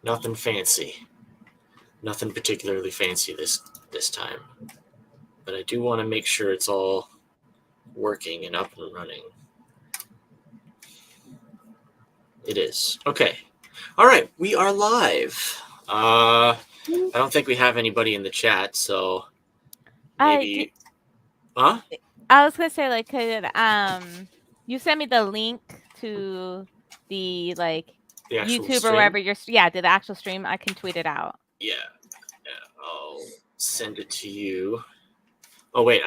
Nothing fancy. Nothing particularly fancy this time. But I do want to make sure it's all working and up and running. It is. Okay. All right. We are live. I don't think we have anybody in the chat, so maybe. Huh? I was gonna say, like, could you send me the link to the YouTube stream? or wherever you're to the actual stream? I can tweet it out. Yeah. I'll send it to you. Oh wait,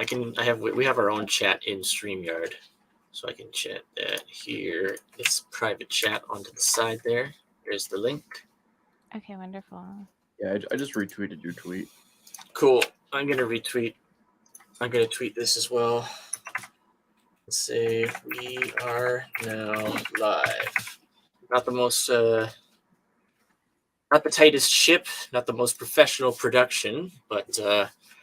we have our own chat in StreamYard, so I can chat that here. It's private chat onto the side there. There's the link. Okay, wonderful. Yeah, I just retweeted your tweet. Cool. I'm gonna tweet this as well. Let's say we are now live. Not the most not the tightest ship, not the most professional production, but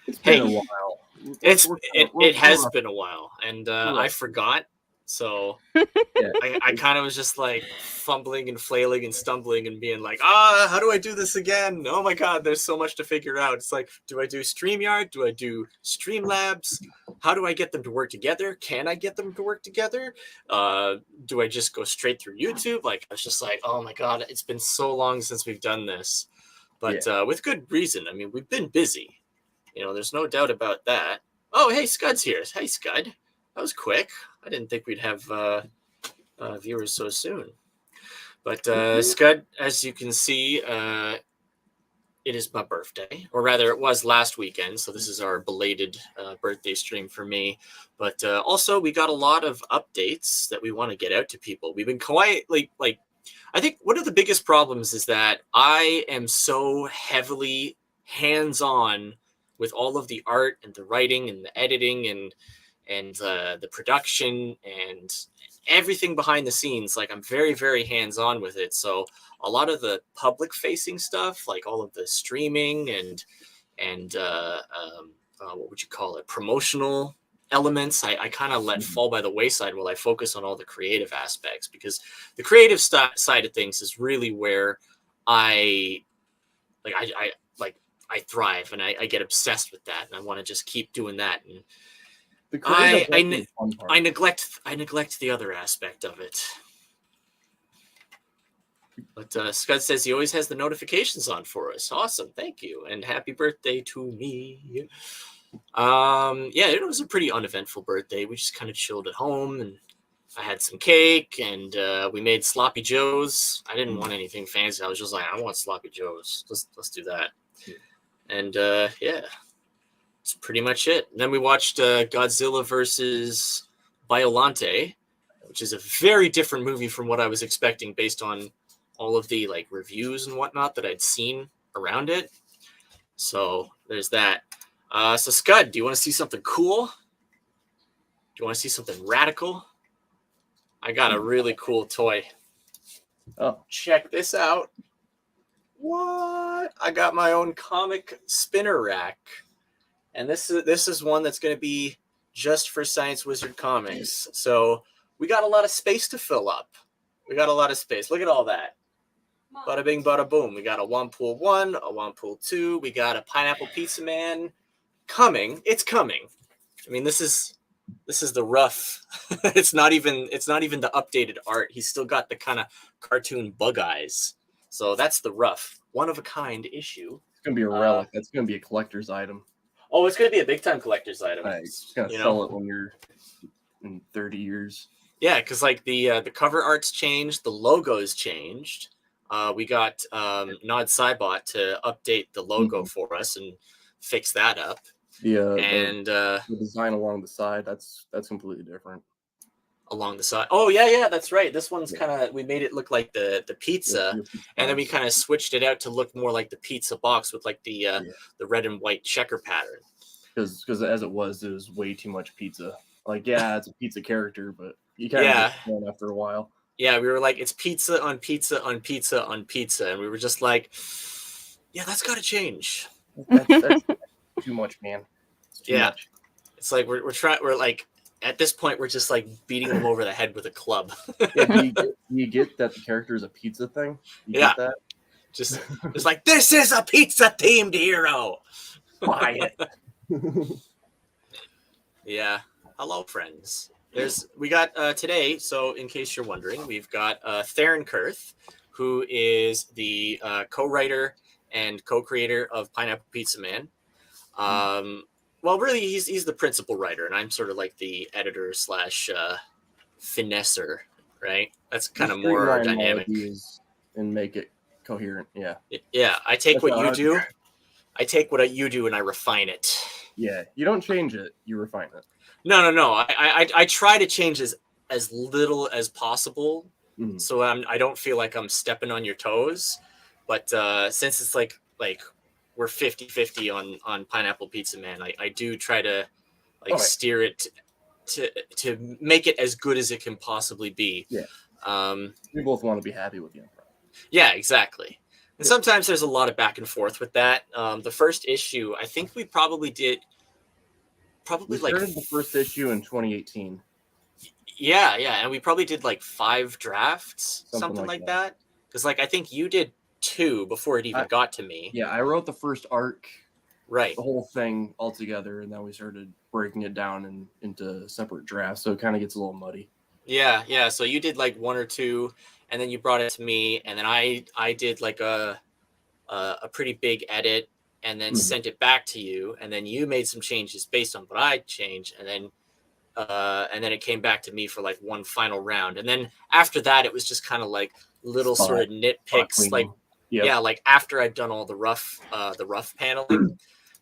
it's been a while. It has been a while, and I forgot. So I kind of was just like fumbling and flailing and stumbling and being like, how do I do this again? Oh my God, there's so much to figure out. It's like, do I do StreamYard? Do I do Streamlabs? How do I get them to work together? Can I get them to work together? Do I just go straight through YouTube? Like, I was just like, oh my God, it's been so long since we've done this. But with good reason. I mean, we've been busy. There's no doubt about that. Oh, hey, Scud's here. Hey, Scud. That was quick. I didn't think we'd have viewers so soon. But Scud, as you can see, it is my birthday. Or rather, it was last weekend. So this is our belated birthday stream for me. But also, we got a lot of updates that we want to get out to people. We've been quietly, I think one of the biggest problems is that I am so heavily hands-on with all of the art and the writing and the editing and the production and everything behind the scenes. Like, I'm very, very hands-on with it. So a lot of the public-facing stuff, like all of the streaming and what would you call it, promotional elements, I kind of let fall by the wayside while I focus on all the creative aspects, because the creative side of things is really where I thrive, and I get obsessed with that, and I want to just keep doing that. And I neglect the other aspect of it. But Scott says he always has the notifications on for us. Awesome, thank you, and happy birthday to me. It was a pretty uneventful birthday. We just kind of chilled at home, and I had some cake, and we made sloppy joes. I didn't want anything fancy. I was just like, I want sloppy joes. Let's do that. And that's pretty much it. And then we watched Godzilla versus Biollante, which is a very different movie from what I was expecting based on all of the reviews and whatnot that I'd seen around it. So there's that. So Scud, do you want to see something cool? Do you want to see something radical? I got a really cool toy. Oh, check this out. What? I got my own comic spinner rack. And this is one that's going to be just for Science Wizard Comics. So we got a lot of space to fill up. We got a lot of space. Look at all that. Bada bing, bada boom. We got a One-Pool 1, a One-Pool 2. We got a Pineapple Pizza Man coming. It's coming. I mean, this is the rough. It's not even the updated art. He's still got the kind of cartoon bug eyes. So that's the rough, one-of-a-kind issue. It's going to be a relic. That's going to be a collector's item. Oh, it's going to be a big-time collector's item. It's going to sell it when you're in 30 years. Yeah, because the cover art's changed. The logo's changed. We got Nod Cybot to update the logo for us and fix that up. The design along the side, that's completely different. Along the side. Oh yeah, that's right. This one's kind of, we made it look like the pizza, and then we kind of switched it out to look more like the pizza box with the red and white checker pattern. Because as it was way too much pizza. It's a pizza character, but you kind of get one after a while. Yeah, we were like, it's pizza on pizza on pizza on pizza, and we were just like, yeah, that's got to change. That's too much, man. It's too much. It's like we're like, at this point, we're just like beating them over the head with a club. Do you get that the character is a pizza thing? You get that? Just like, this is a pizza themed hero. Buy it. Yeah. Hello, friends. We got today, so in case you're wondering, we've got Theron Kurth, who is the co-writer and co-creator of Pineapple Pizza Man. Well, really, he's the principal writer, and I'm sort of like the editor slash finesser, right? That's kind of more our dynamic. And make it coherent. Yeah. Yeah, I take That's what you do. I take what you do and I refine it. Yeah, you don't change it; you refine it. No. I try to change as little as possible, so I don't feel like I'm stepping on your toes. But since it's like we're 50-50 on Pineapple Pizza Man, I do try to steer it to make it as good as it can possibly be. Yeah. We both want to be happy with the improv. Yeah, exactly. And sometimes there's a lot of back and forth with that. The first issue, I think we probably did. We started the first issue in 2018. Yeah, and we probably did like 5 drafts, something like that. Because I think you did 2 before it even got to me. Yeah, I wrote the first arc, right, the whole thing all together, and then we started breaking it down into separate drafts, so it kind of gets a little muddy. Yeah. So you did like 1 or 2, and then you brought it to me, and then I did like a pretty big edit, and then sent it back to you, and then you made some changes based on what I changed, and then it came back to me for like one final round, and then after that it was just kind of like little sort of nitpicks, like like after I'd done all the rough paneling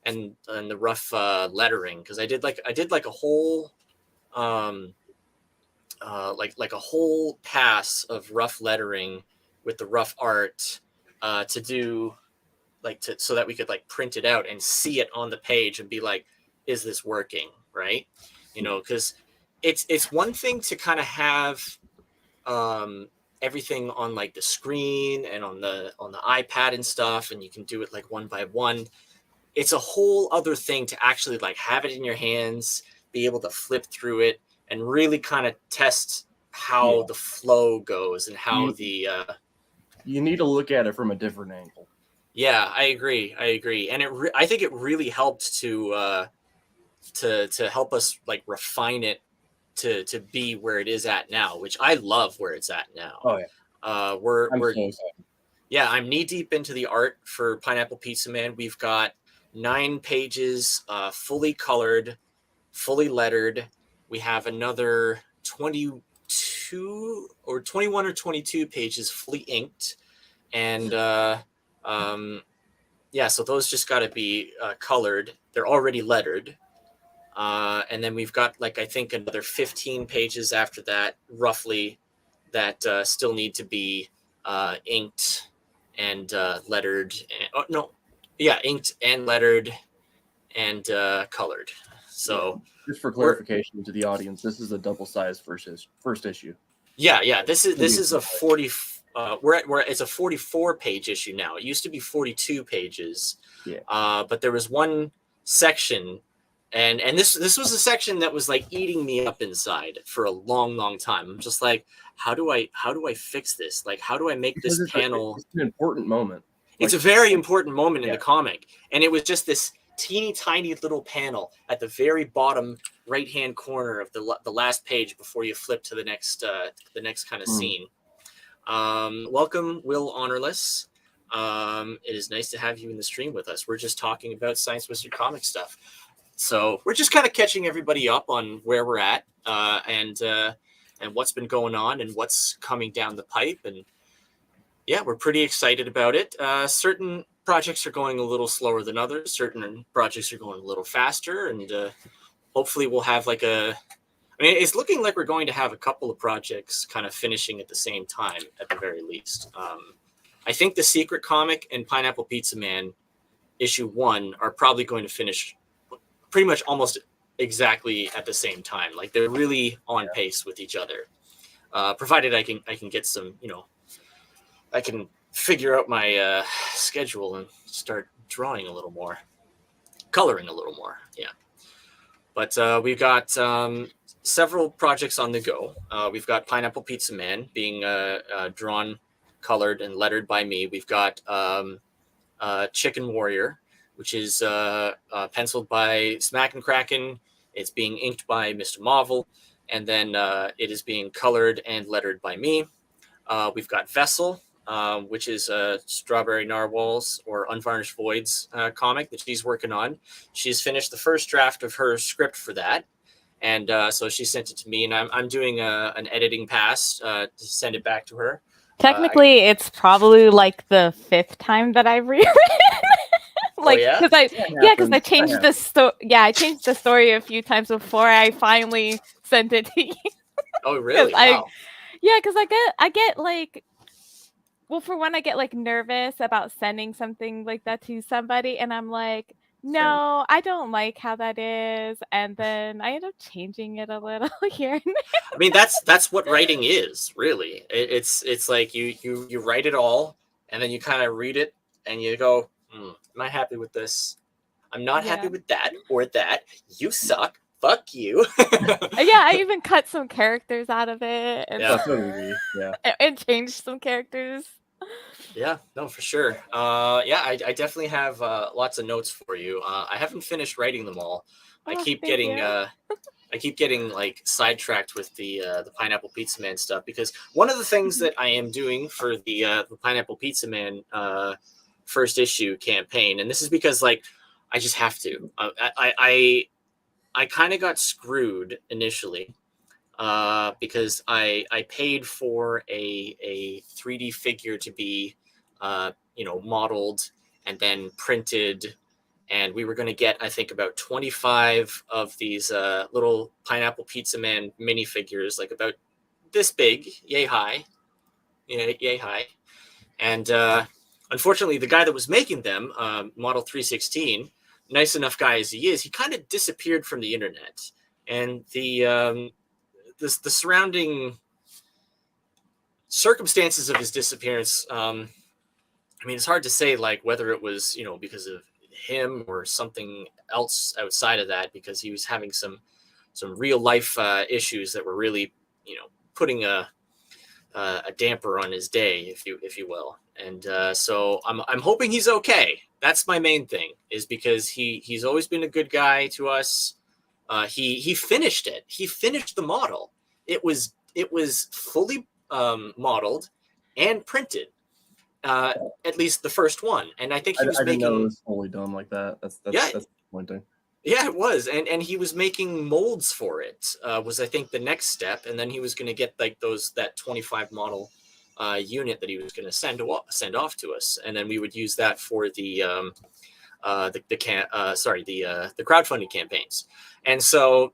and the rough lettering, because I did like a whole like a whole pass of rough lettering with the rough art to do so that we could like print it out and see it on the page and be like, is this working, right? Because it's one thing to kind of have everything on like the screen and on the iPad and stuff, and you can do it like one by one. It's a whole other thing to actually like have it in your hands, be able to flip through it, and really kind of test how the flow goes and how you need to look at it from a different angle. Yeah, I agree, and I think it really helped to help us like refine it to be where it is at now, which I love where it's at now. Oh yeah, we're so excited. Yeah, I'm knee deep into the art for Pineapple Pizza Man. We've got 9 pages, fully colored, fully lettered. We have another 22 or 21 or 22 pages fully inked, and so those just got to be colored. They're already lettered. And then we've got I think another 15 pages after that, roughly, that still need to be inked and lettered. Inked and lettered and colored. So just for clarification to the audience, this is a double-sized first issue. Yeah. This is a 40. It's a 44-page issue now. It used to be 42 pages. Yeah. But there was one section, and this was a section that was like eating me up inside for a long time. I'm just like, how do I fix this? Like, how do I make this panel? It's an important moment. It's a very important moment in the comic, and it was just this teeny tiny little panel at the very bottom right-hand corner of the last page before you flip to the next kind of scene. Welcome, Will Honorless. It is nice to have you in the stream with us. We're just talking about Science Wizard comic stuff. So we're just kind of catching everybody up on where we're at and what's been going on and what's coming down the pipe. And yeah, we're pretty excited about it. Certain projects are going a little slower than others. Certain projects are going a little faster. And hopefully we'll have it's looking like we're going to have a couple of projects kind of finishing at the same time, at the very least. I think the Secret comic and Pineapple Pizza Man issue 1 are probably going to finish pretty much almost exactly at the same time. Like, they're really on pace with each other. Provided I can get some, I can figure out my schedule and start drawing a little more, coloring a little more. Yeah. But we've got several projects on the go. We've got Pineapple Pizza Man being drawn colored and lettered by me. We've got Chicken Warrior, which is penciled by Smack and Kraken. It's being inked by Mr. Marvel, and then it is being colored and lettered by me. We've got Vessel, which is Strawberry Narwhals or Unvarnished Voids comic that she's working on. She's finished the first draft of her script for that. And so she sent it to me, and I'm doing an editing pass to send it back to her. Technically, it's probably like the 5th time that I've rewritten. Like, because I changed the story. Yeah, I changed the story a few times before I finally sent it to you. Oh, really? Wow. Because I get like, well, for one, I get like nervous about sending something like that to somebody, and I'm like, no, I don't like how that is, and then I end up changing it a little here and there. I mean, that's what writing is, really. It's like you write it all, and then you kind of read it, and you go, am I happy with this? I'm not happy with that or that. You suck. Fuck you. Yeah, I even cut some characters out of it, and, and changed some characters. Yeah, no, for sure. Yeah, I definitely have lots of notes for you. I haven't finished writing them all. I keep getting like sidetracked with the Pineapple Pizza Man stuff, because one of the things that I am doing for the Pineapple Pizza Man first issue campaign, and this is because like I just have to. I kind of got screwed initially because I paid for a 3D figure to be modeled and then printed, and we were going to get, I think, about 25 of these little Pineapple Pizza Man minifigures, like about this big, yay high. And unfortunately, the guy that was making them, Model 316, nice enough guy as he is, he kind of disappeared from the internet, and the surrounding circumstances of his disappearance. I mean, it's hard to say like whether it was because of him or something else outside of that, because he was having some real life issues that were really putting a damper on his day, if you will. And so I'm hoping he's okay. That's my main thing, is because he's always been a good guy to us. He finished it. He finished the model. It was fully modeled and printed. At least the first one, and I think he was making. Didn't know it was fully done like that. That's disappointing. Yeah, it was, and he was making molds for it. Was I think the next step, and then he was going to get like that 25 model unit that he was going to send off to us, and then we would use that for the crowdfunding campaigns. And so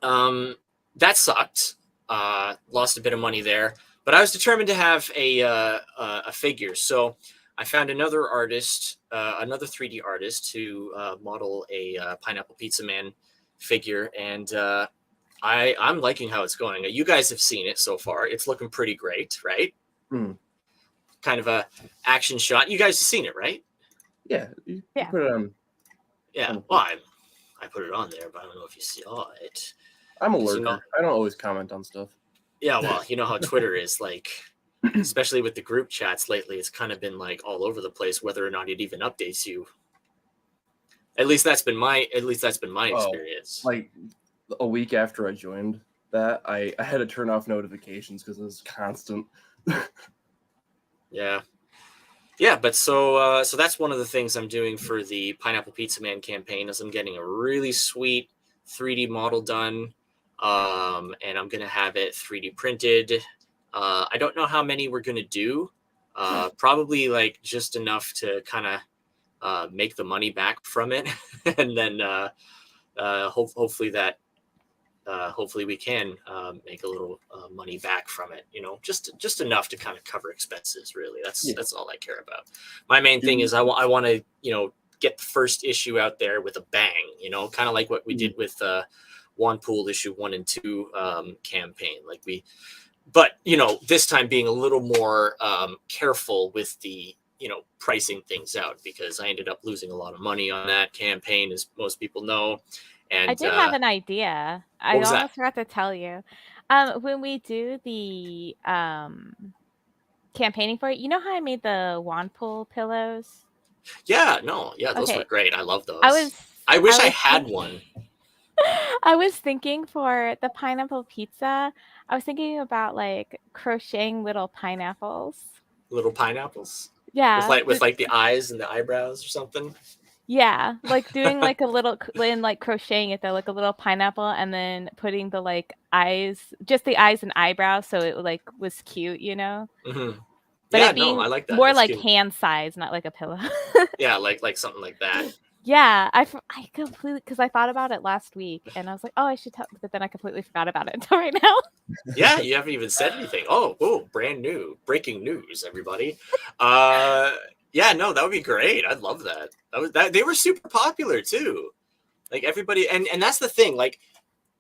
that sucked. Lost a bit of money there, but I was determined to have a figure. So I found another artist, another 3D artist, to model a Pineapple Pizza Man figure, and I'm liking how it's going. You guys have seen it so far. It's looking pretty great, right? Kind of a action shot. You guys have seen it, right? Yeah. You put it on. Yeah. Well, I put it on there, but I don't know if you saw it. I'm a lurker. I don't always comment on stuff. Yeah, well, you know how Twitter is, like, especially with the group chats lately, it's kind of been like all over the place whether or not it even updates you. At least that's been my experience. Like a week after I joined that, I had to turn off notifications because it was constant. Yeah. Yeah, but so that's one of the things I'm doing for the Pineapple Pizza Man campaign, is I'm getting a really sweet 3D model done. And I'm going to have it 3D printed. I don't know how many we're going to do. Probably like just enough to kind of make the money back from it. And then hopefully we can make a little money back from it, just enough to kind of cover expenses, really. That's all I care about. My main thing is I want to, get the first issue out there with a bang, kind of like what we did with One Pool issue 1 and 2 campaign. But this time being a little more careful with the pricing things out, because I ended up losing a lot of money on that campaign, as most people know. And I did have an idea. I almost forgot to tell you. When we do the campaigning for it. You know how I made the wand pool pillows? Yeah, no, yeah, those were Okay. great. I love those. I wish I was had thinking- one. I was thinking for the pineapple pizza, I was thinking about like crocheting little pineapples. Little pineapples. Yeah. With like the eyes and the eyebrows or something. Yeah, like doing like a little and like crocheting it though, like a little pineapple, and then putting the like eyes, just the eyes and eyebrows, so it like was cute, you know. Mm-hmm. But Yeah, it being I like that. more That's like cute. hand size, not like a pillow. Yeah, like something like that. Yeah, I completely, because I thought about it last week and I was like, oh, I should tell, but then I completely forgot about it until right now. Yeah, you haven't even said anything. Oh, brand new, breaking news, everybody. Yeah, no, that would be great. I'd love that. They were super popular too. Like everybody, and that's the thing. Like,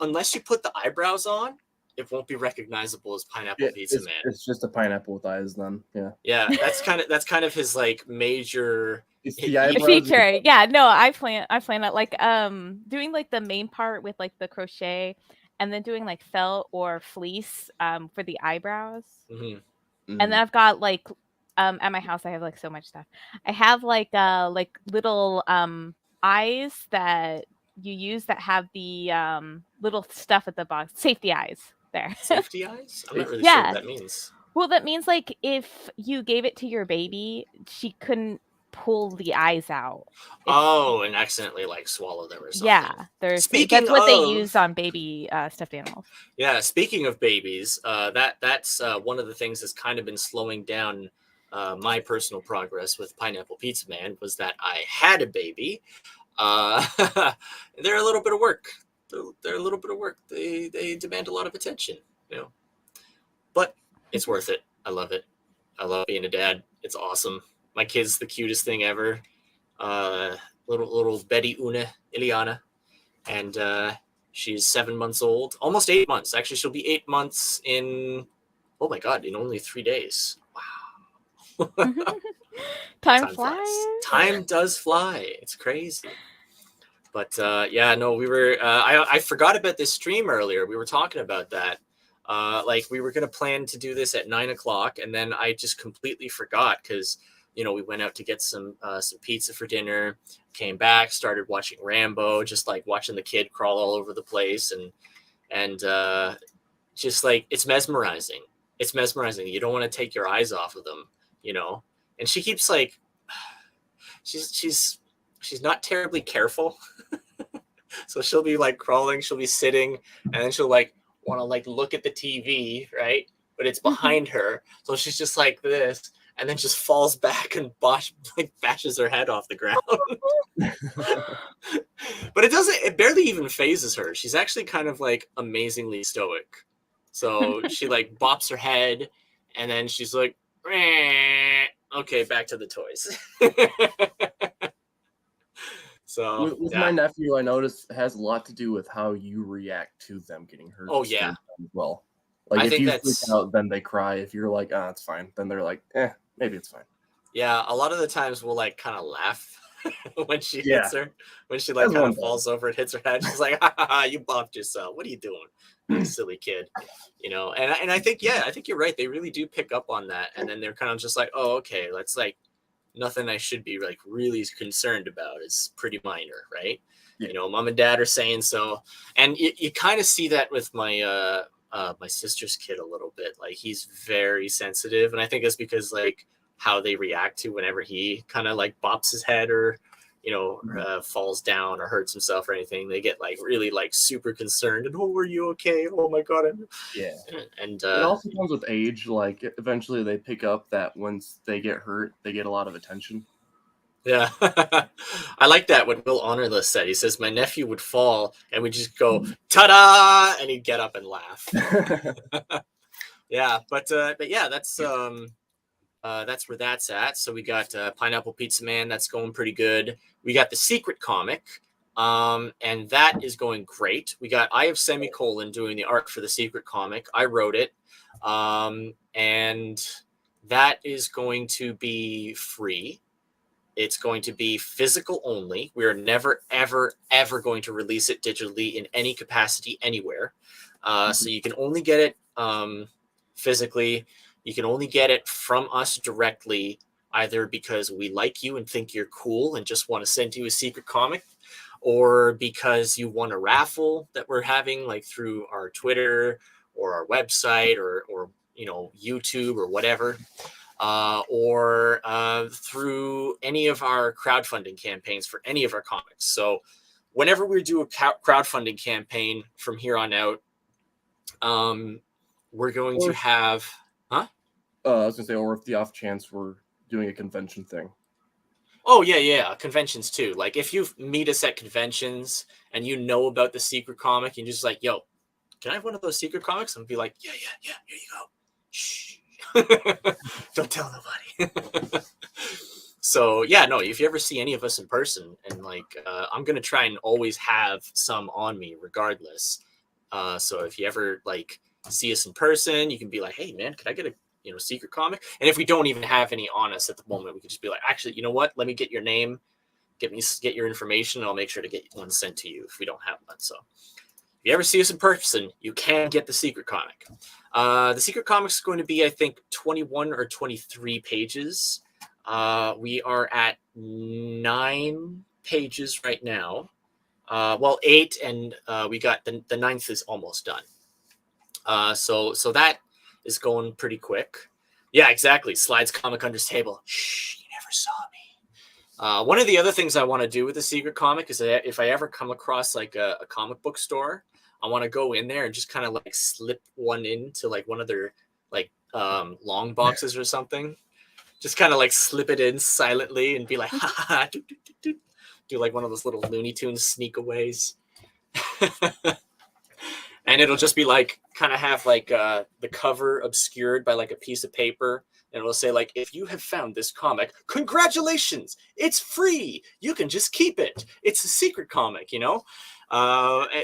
unless you put the eyebrows on, it won't be recognizable as Pineapple Pizza Man. It's just a pineapple with eyes then. Yeah. Yeah, that's kind of his like major feature. Yeah, no, I plan it like doing like the main part with like the crochet, and then doing like felt or fleece for the eyebrows. Mm-hmm. And then I've got like at my house I have like so much stuff. I have like little eyes that you use that have the little stuff at the box. Safety eyes there. Safety eyes? I'm not really sure what that means. Well, that means like if you gave it to your baby, she couldn't pull the eyes out. And accidentally like swallow them or something. Yeah, that's what they use on baby stuffed animals. Yeah, speaking of babies, that's one of the things that's kind of been slowing down my personal progress with Pineapple Pizza Man was that I had a baby. They're a little bit of work. They're a little bit of work. They demand a lot of attention, you know. But it's worth it. I love it. I love being a dad. It's awesome. My kid's the cutest thing ever. Little Betty Una Iliana, and she's 7 months old, almost 8 months. Actually, she'll be 8 months in. Oh my God! In only 3 days. Wow. Time flies. Time does fly. It's crazy. But yeah, no, we were. I forgot about this stream earlier. We were talking about that. Like we were gonna plan to do this at 9 o'clock, and then I just completely forgot because we went out to get some pizza for dinner, came back, started watching Rambo, just like watching the kid crawl all over the place, and just like it's mesmerizing. It's mesmerizing. You don't want to take your eyes off of them, And she keeps like, she's not terribly careful. So she'll be like crawling, she'll be sitting, and then she'll like want to like look at the TV, right? But it's behind her. So she's just like this, and then just falls back and bashes her head off the ground. But it barely even phases her. She's actually kind of like amazingly stoic. So she like bops her head, and then she's like, okay, back to the toys. So with my nephew, I noticed has a lot to do with how you react to them getting hurt. Oh yeah, as well. Like if you freak out, then they cry. If you're like, it's fine, then they're like, maybe it's fine. Yeah, a lot of the times we'll like kind of laugh when she hits her, when she like kind of falls over and hits her head. She's like, you bumped yourself. What are you doing, you silly kid? And I think you're right. They really do pick up on that, and then they're kind of just like, oh, okay, that's like nothing I should be like really concerned about. It's pretty minor, right? Yeah. Mom and dad are saying so, and you kind of see that with my my sister's kid a little bit. Like he's very sensitive, and I think it's because like how they react to whenever he kind of like bops his head or falls down or hurts himself or anything. They get like really like super concerned and are you okay? Oh my God. And it also comes with age. Like eventually they pick up that once they get hurt, they get a lot of attention. Yeah. I like that what Will Honorless said. He says my nephew would fall and we'd just go ta-da, and he'd get up and laugh. Yeah, but yeah, that's where that's at. So we got Pineapple Pizza Man. That's going pretty good. We got the Secret comic, and that is going great. We got I Have Semicolon doing the art for the Secret comic. I wrote it, and that is going to be free. It's going to be physical only. We are never, ever, ever going to release it digitally in any capacity anywhere. So you can only get it physically. You can only get it from us directly, either because we like you and think you're cool and just want to send you a secret comic, or because you won a raffle that we're having, like through our Twitter or our website or YouTube or whatever, or through any of our crowdfunding campaigns for any of our comics. So whenever we do a crowdfunding campaign from here on out, we're going to have, I was gonna say, or if the off chance we're doing a convention thing. Oh yeah, conventions too. Like if you meet us at conventions and you know about the secret comic and you're just like, yo, can I have one of those secret comics? And be like, yeah, here you go. Shh. Don't tell nobody. So yeah, no, if you ever see any of us in person, and like I'm gonna try and always have some on me regardless. So if you ever like see us in person, you can be like, hey man, can I get a secret comic? And if we don't even have any on us at the moment, we could just be like, actually, you know what? Let me get your name, get your information, and I'll make sure to get one sent to you if we don't have one. So if you ever see us in person, you can get the secret comic. The secret comic is going to be, I think, 21 or 23 pages. We are at 9 pages right now. 8, and we got the 9th is almost done. So that is going pretty quick. Yeah, exactly. Slides comic under his table. Shh, you never saw me. One of the other things I want to do with the secret comic is that if I ever come across like a comic book store, I want to go in there and just kind of like slip one into like one of their like long boxes or something. Just kind of like slip it in silently and be like, ha ha ha, do like one of those little Looney Tunes sneakaways. And it'll just be like, kind of have like the cover obscured by like a piece of paper. And it'll say like, if you have found this comic, congratulations, it's free. You can just keep it. It's a secret comic,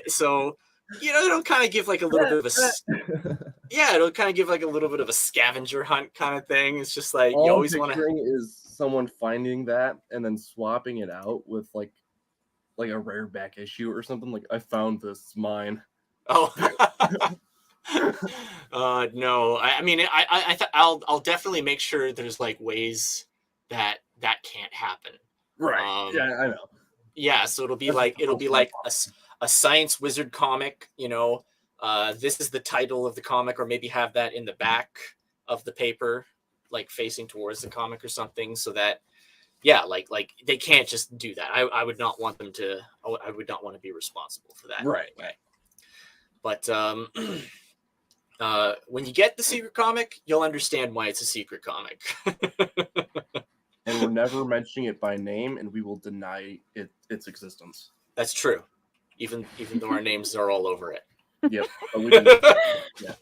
So, it'll kind of give like a little bit of it'll kind of give like a little bit of a scavenger hunt kind of thing. It's just like, all you always want to is someone finding that and then swapping it out with like a rare back issue or something. Like, I found this, it's mine. Oh, no. I mean, I'll definitely make sure there's like ways that can't happen. Right. Yeah, I know. Yeah. So it'll be like a science wizard comic, this is the title of the comic, or maybe have that in the back of the paper, like facing towards the comic or something, so that, yeah, like they can't just do that. I would not want them to, I would not want to be responsible for that. Right. But when you get the secret comic, you'll understand why it's a secret comic. And we're never mentioning it by name, and we will deny its existence. That's true. Even though our names are all over it. Yep. Yeah.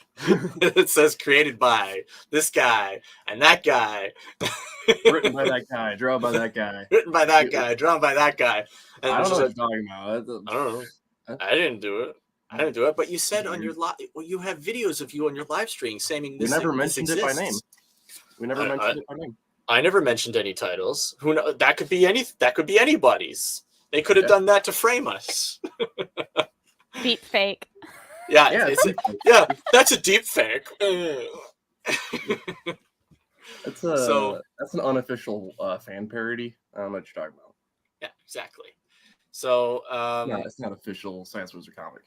It says created by this guy and that guy. Written by that guy, drawn by that guy. Written by that guy, drawn by that guy. And I don't know what you're talking about. I don't know. I didn't do it. But you said on your you have videos of you on your live stream saying this. We never mentioned it by name. We never mentioned it by name. I never mentioned any titles. Who knows? That could be anybody's. They could have done that to frame us. Deep fake. Yeah, that's a deep fake. That's an unofficial fan parody. I don't know what you're talking about. Yeah, exactly. So it's not official Science Wizard comic.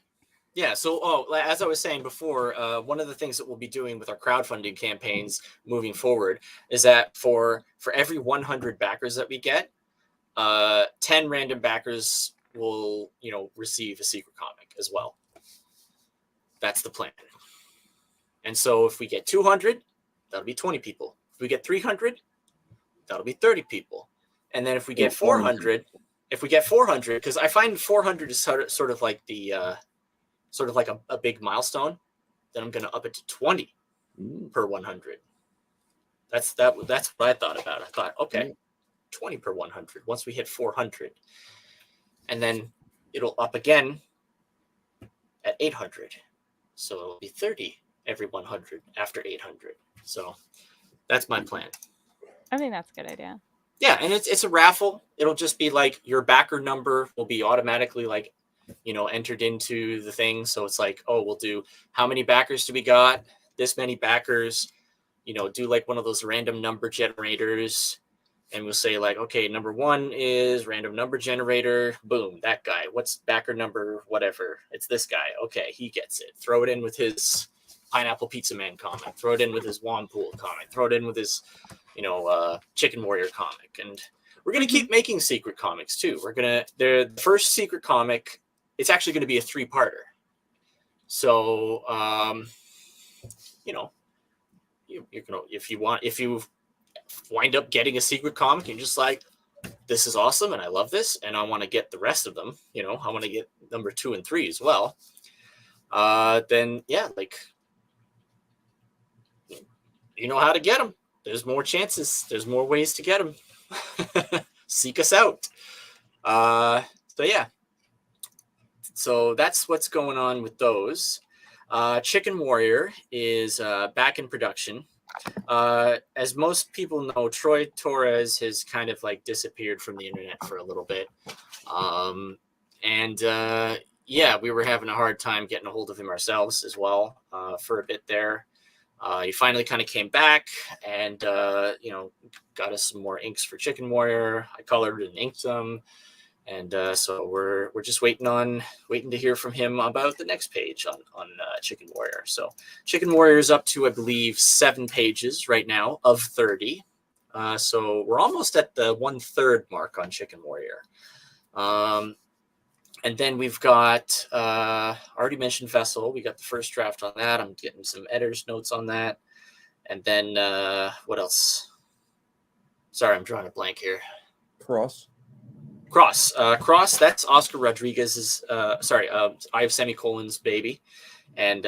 Yeah, so as I was saying before, one of the things that we'll be doing with our crowdfunding campaigns moving forward is that for every 100 backers that we get, 10 random backers will, receive a secret comic as well. That's the plan. And so if we get 200, that'll be 20 people. If we get 300, that'll be 30 people. And then if we get 400, because I find 400 is sort of like the sort of like a big milestone, then I'm going to up it to 20 per 100. That's what I thought about. I thought, okay, 20 per 100 once we hit 400. And then it'll up again at 800. So it'll be 30 every 100 after 800. So that's my plan. I think that's a good idea. Yeah, and it's a raffle. It'll just be like your backer number will be automatically like, entered into the thing. So it's like, we'll do how many backers do we got? This many backers. do like one of those random number generators, and we'll say like, okay, number 1 is random number generator. Boom, that guy. What's backer number whatever? It's this guy. Okay, he gets it. Throw it in with his Pineapple Pizza Man comic. Throw it in with his Wanpool comic. Throw it in with his, Chicken Warrior comic. And we're gonna keep making secret comics too. The first secret comic. It's actually going to be a 3-parter. So, if you wind up getting a secret comic, you're just like, this is awesome, and I love this, and I want to get the rest of them. I want to get number 2 and 3 as well. Then yeah, like, you know how to get them. There's more chances. There's more ways to get them. Seek us out. So yeah. So that's what's going on with those. Chicken Warrior is back in production. As most people know, Troy Torres has kind of like disappeared from the internet for a little bit. Yeah, we were having a hard time getting a hold of him ourselves as well for a bit there. He finally kind of came back and, got us some more inks for Chicken Warrior. I colored and inked them. And so we're just waiting to hear from him about the next page on Chicken Warrior. So Chicken Warrior is up to, I believe, 7 pages right now of 30. So we're almost at the 1/3 mark on Chicken Warrior. And then we've got already mentioned Vessel. We got the first draft on that. I'm getting some editor's notes on that. And then what else? Sorry, I'm drawing a blank here. Cross. Cross, that's Oscar Rodriguez's, I have semicolons baby. And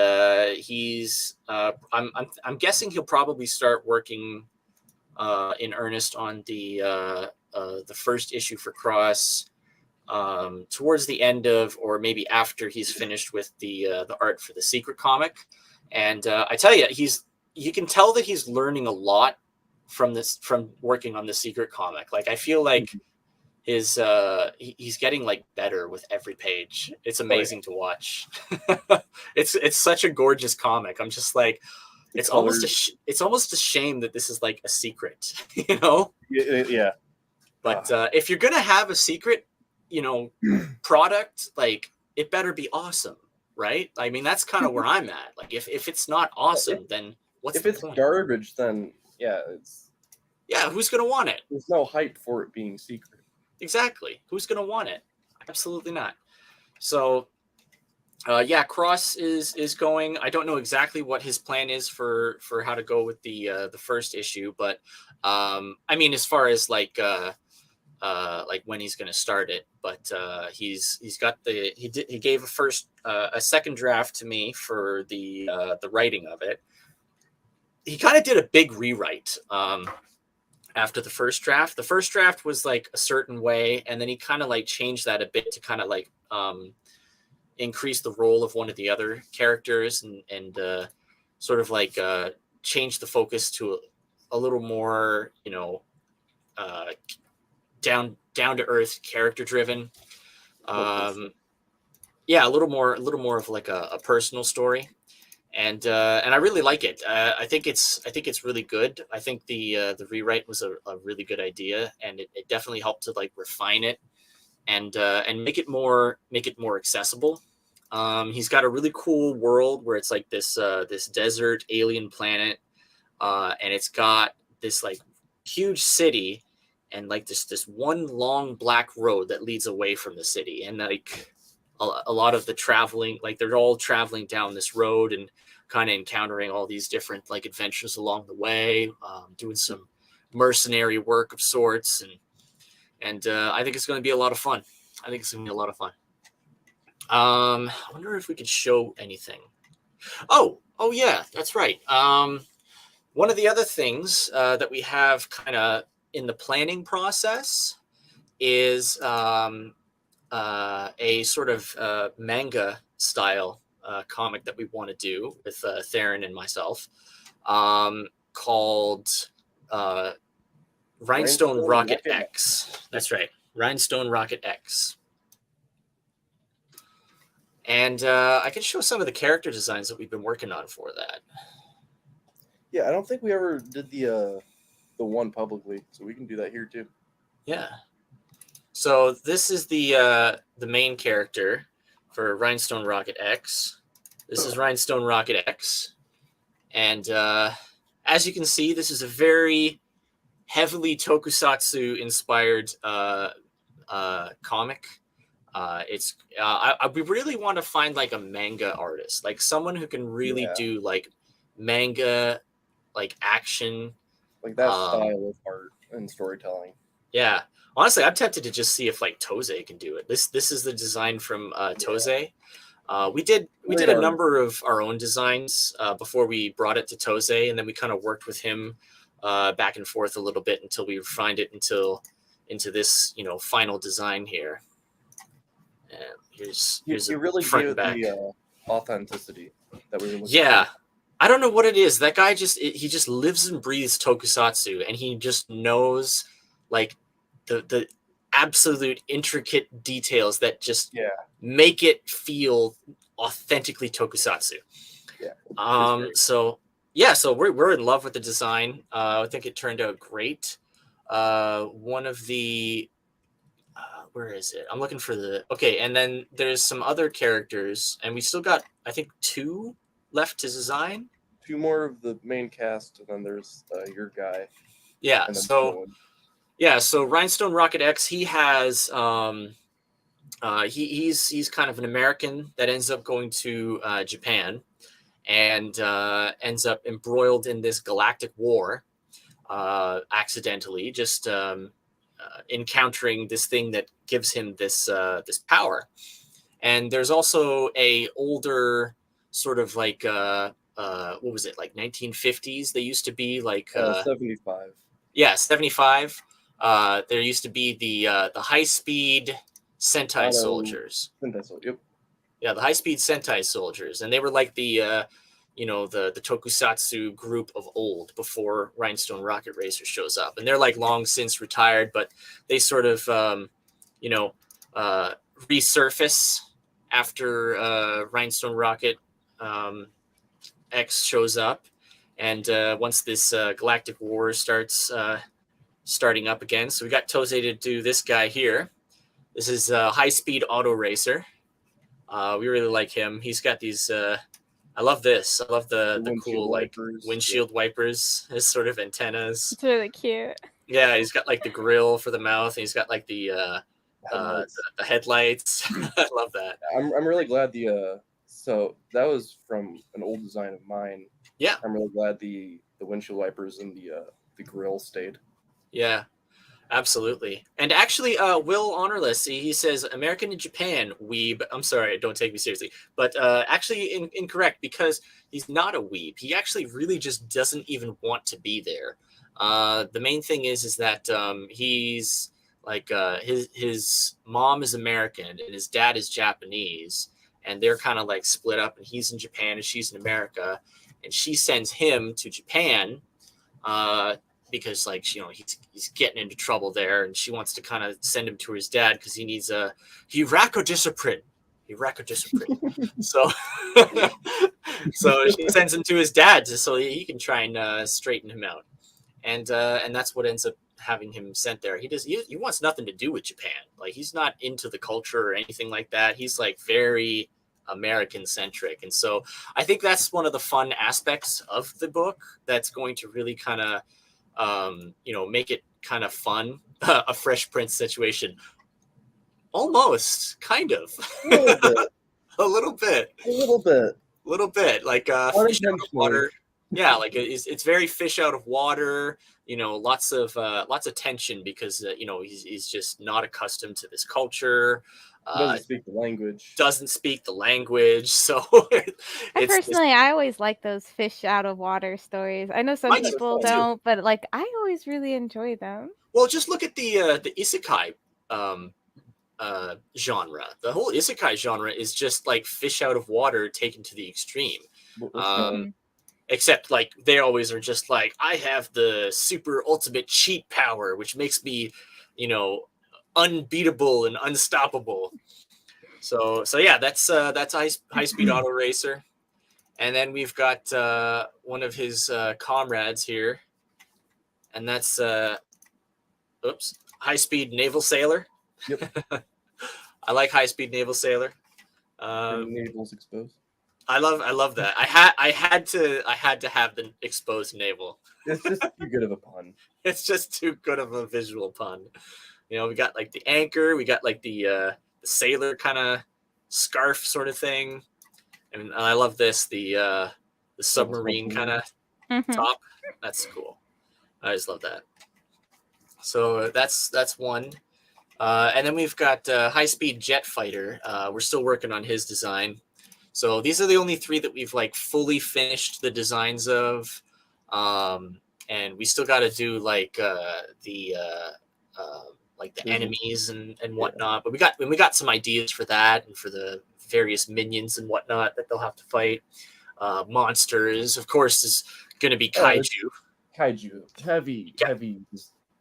he's, I'm guessing he'll probably start working in earnest on the first issue for Cross towards the end of, or maybe after he's finished with the art for the secret comic. And I tell you, you can tell that he's learning a lot from working on the secret comic. Like, I feel like he's getting like better with every page. It's amazing to watch. It's such a gorgeous comic. I'm just like, it's almost a shame that this is like a secret, Yeah. But if you're gonna have a secret, product, like, it better be awesome, right? I mean, that's kind of where I'm at. Like, if it's not awesome, then what's the point? If it's garbage, then who's gonna want it? There's no hype for it being secret. Exactly. Who's going to want it? Absolutely not. So, Cross is going. I don't know exactly what his plan is for how to go with the first issue, but I mean, as far as like when he's going to start it, but he's got he gave a second draft to me for the writing of it. He kind of did a big rewrite. After the first draft was like a certain way, and then he kind of like changed that a bit to kind of like increase the role of one of the other characters and sort of like change the focus to a little more, down to earth, character driven. A little more of like a personal story. And I really like it. I think it's really good. I think the rewrite was a really good idea, and it definitely helped to like refine it and make it more accessible. He's got a really cool world where it's like this desert alien planet, and it's got this like huge city and like this one long black road that leads away from the city, and like a lot of the traveling, like they're all traveling down this road and kind of encountering all these different like adventures along the way, doing some mercenary work of sorts, and I think it's going to be a lot of fun. I wonder if we could show anything. Oh yeah, that's right. One of the other things that we have kind of in the planning process is a sort of manga style comic that we want to do with Theron and myself, called Rhinestone Rocket X. That's right, Rhinestone Rocket X. And I can show some of the character designs that we've been working on for that. Yeah, I don't think we ever did the one publicly, so we can do that here too. Yeah. So this is the main character for Rhinestone Rocket X. This is Rhinestone Rocket X, and as you can see, this is a very heavily tokusatsu inspired comic. We really want to find like a manga artist, like someone who can really do like manga, like action, like that style of art and storytelling. Yeah, honestly, I'm tempted to just see if like Toze can do it. This is the design from Toze. We did a number of our own designs before we brought it to Toze, and then we kind of worked with him back and forth a little bit until we refined it into this final design here. And here's you really front gave and back. It the authenticity that we were looking Yeah. for. I don't know what it is. That guy he just lives and breathes tokusatsu, and he just knows like the absolute intricate details that just make it feel authentically tokusatsu. Yeah. So we're in love with the design. I think it turned out great. One of the where is it? I'm looking for and then there's some other characters, and we still got I think 2 left to design. 2 more of the main cast, and then there's your guy. Yeah. So Rhinestone Rocket X, he has he's kind of an American that ends up going to Japan and ends up embroiled in this galactic war accidentally, just encountering this thing that gives him this power. And there's also a older sort of like what was it, like 1950s? They used to be like 75. Yeah, 75. There used to be the high-speed Sentai soldiers. Yep. Yeah, the high-speed Sentai soldiers, and they were like the tokusatsu group of old before Rhinestone Rocket Racer shows up, and they're like long since retired, but they sort of resurface after Rhinestone Rocket X shows up, and once this galactic war starting up again. So we got Toze to do this guy here. This is high-speed auto racer. We really like him. He's got these. I love this. I love the cool wipers. Like windshield wipers as sort of antennas. It's really cute. Yeah, he's got like the grill for the mouth. And he's got like the headlights. I love that. I'm really glad so that was from an old design of mine. Yeah, I'm really glad the windshield wipers and the grill stayed. Yeah, absolutely. And actually, Will Honorless, he says, American in Japan, weeb. I'm sorry, don't take me seriously. But actually incorrect, because he's not a weeb. He actually really just doesn't even want to be there. The main thing is that he's like his mom is American and his dad is Japanese. And they're kind of like split up, and he's in Japan and she's in America. And she sends him to Japan because like he's getting into trouble there, and she wants to kind of send him to his dad because he needs a discipline. So so she sends him to his dad so he can try and straighten him out, and that's what ends up having him sent there. He wants nothing to do with Japan. Like, he's not into the culture or anything like that. He's like very American centric, and so I think that's one of the fun aspects of the book that's going to really kind of make it kind of fun. A Fresh Prince situation, almost, kind of. a little bit like fish out of water. Yeah, like it's very fish out of water. Lots of tension because he's just not accustomed to this culture. Doesn't speak the language. So I always like those fish out of water stories. I know some people don't, but like I always really enjoy them. Well, just look at the isekai genre. The whole isekai genre is just like fish out of water taken to the extreme. Except like they always are just like, I have the super ultimate cheat power, which makes me, unbeatable and unstoppable. So yeah, that's high speed auto racer. And then we've got one of his comrades here, and that's High Speed Naval Sailor. Yep. I like High Speed Naval Sailor. Navel's exposed. I love that. I had to have the exposed navel. It's just too good of a pun. It's just too good of a visual pun. You know, we got like the anchor, we got like the sailor kind of scarf sort of thing, and I love this the submarine kind of top. That's cool. I just love that. So that's one. And then we've got High Speed Jet Fighter. We're still working on his design. So these are the only three that we've like fully finished the designs of. And we still got to do like the enemies and whatnot. But we got some ideas for that and for the various minions and whatnot that they'll have to fight. Monsters, of course, is going to be kaiju. Kaiju, heavy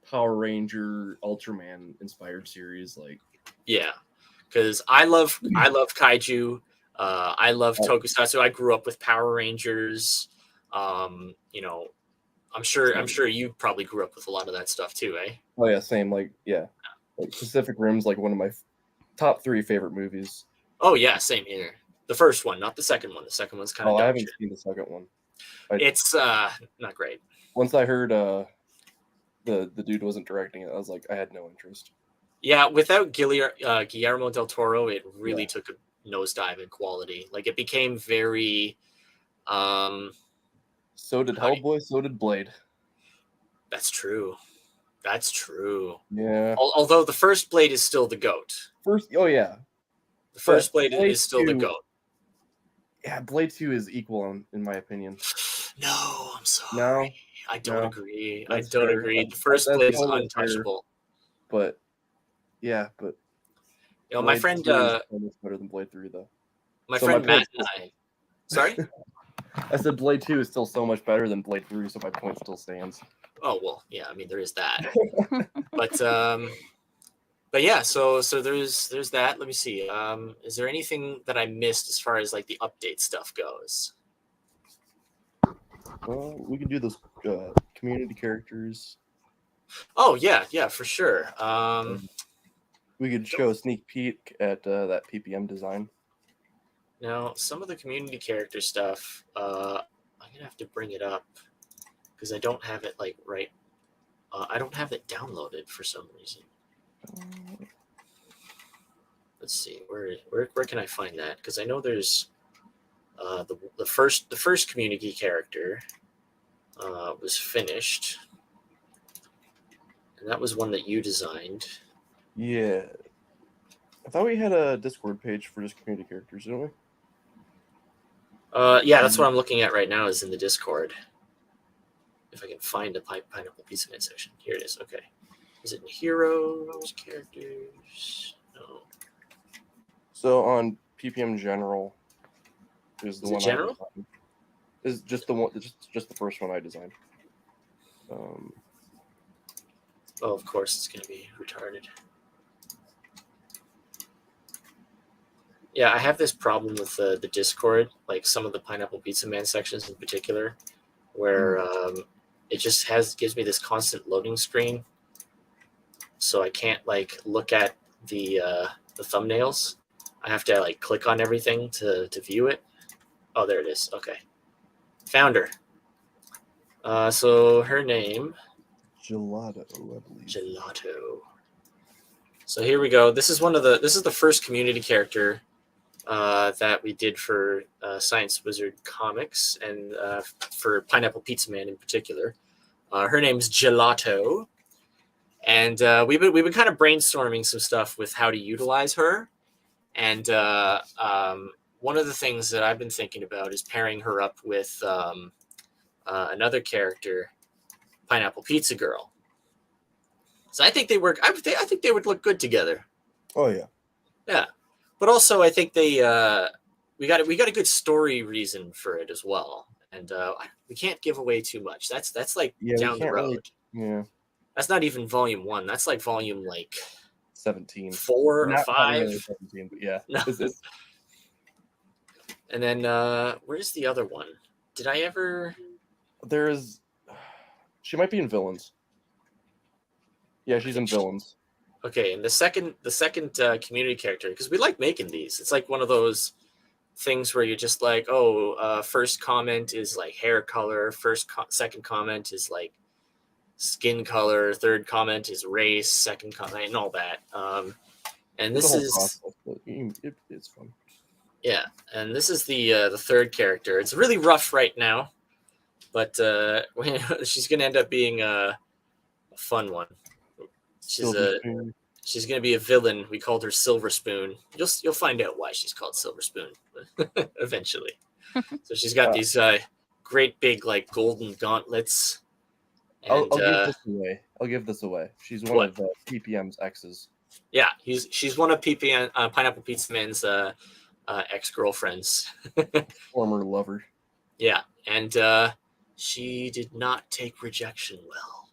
Power Ranger, Ultraman inspired series, like yeah, because I love kaiju. I love tokusatsu. I grew up with Power Rangers. You know, I'm sure you probably grew up with a lot of that stuff too, eh? Oh yeah, same. Like Pacific Rim's like one of my top 3 favorite movies. Oh yeah, same here. The first one, not the second one. The second one's kind of. I haven't seen the second one. It's not great. Once I heard the dude wasn't directing it, I was like, I had no interest. Yeah, without Guillermo del Toro, it really took a nosedive in quality. Like it became very. So did Hellboy. So did Blade. That's true. That's true. Yeah. Although the first Blade is still the GOAT. The first Blade is still the GOAT. Yeah, Blade 2 is equal in my opinion. No, I'm sorry. No, I don't agree. That's I don't fair. agree. The first Blade is untouchable. But you know, my friend is better than Blade 3 though. My friend Matt and I. Sorry? I said Blade 2 is still so much better than Blade 3, so my point still stands. Oh well, yeah, I mean there is that. But yeah, so there's that. Let me see. Is there anything that I missed as far as like the update stuff goes? Well, we can do those community characters. Oh yeah, for sure. We could show a sneak peek at that PPM design. Now, some of the community character stuff, I'm gonna have to bring it up because I don't have it like right. I don't have it downloaded for some reason. Let's see, where can I find that? Because I know there's the first community character was finished, and that was one that you designed. Yeah, I thought we had a Discord page for just community characters, didn't we? Yeah, that's what I'm looking at right now. Is in the Discord. If I can find a Pineapple Pizza Man section, here it is. Okay. Is it in heroes, characters? No. So on PPM General is the one. General? Is just the one, just the first one I designed. Oh, of course it's gonna be retarded. Yeah, I have this problem with the Discord, like some of the Pineapple Pizza Man sections in particular, where it just gives me this constant loading screen. So I can't like look at the thumbnails. I have to like click on everything to view it. Oh, there it is. Okay, found her. So her name, Gelato, I believe. Gelato. So here we go. This is the first community character that we did for Science Wizard Comics and for Pineapple Pizza Man in particular. Her name's Gelato. And we've been kind of brainstorming some stuff with how to utilize her. And one of the things that I've been thinking about is pairing her up with another character, Pineapple Pizza Girl. So I think they work. I think they would look good together. Oh yeah. Yeah, but also I think we got a good story reason for it as well. And we can't give away too much. That's like down the road. Yeah. That's not even volume 1. That's like volume 17, 4 or 5. Really 17, but yeah. No. And then where's the other one? Did I ever? There's, she might be in Villains. Yeah, she's in Villains. Okay, and the second community character, because we like making these. It's like one of those things where you're just like, oh, first comment is like hair color. Second comment is like skin color. Third comment is race. Second comment and all that. And It's this a whole is process, but it's fun. yeah, and this is the third character. It's really rough right now, but she's gonna end up being a fun one. She's gonna be a villain. We called her Silver Spoon. You'll find out why she's called Silver Spoon eventually. So she's got these great big like golden gauntlets. And, I'll give this away. I'll give this away. She's one of PPM's exes. Yeah, she's one of PPM Pineapple Pizza Man's ex-girlfriends. Former lover. Yeah, and she did not take rejection well.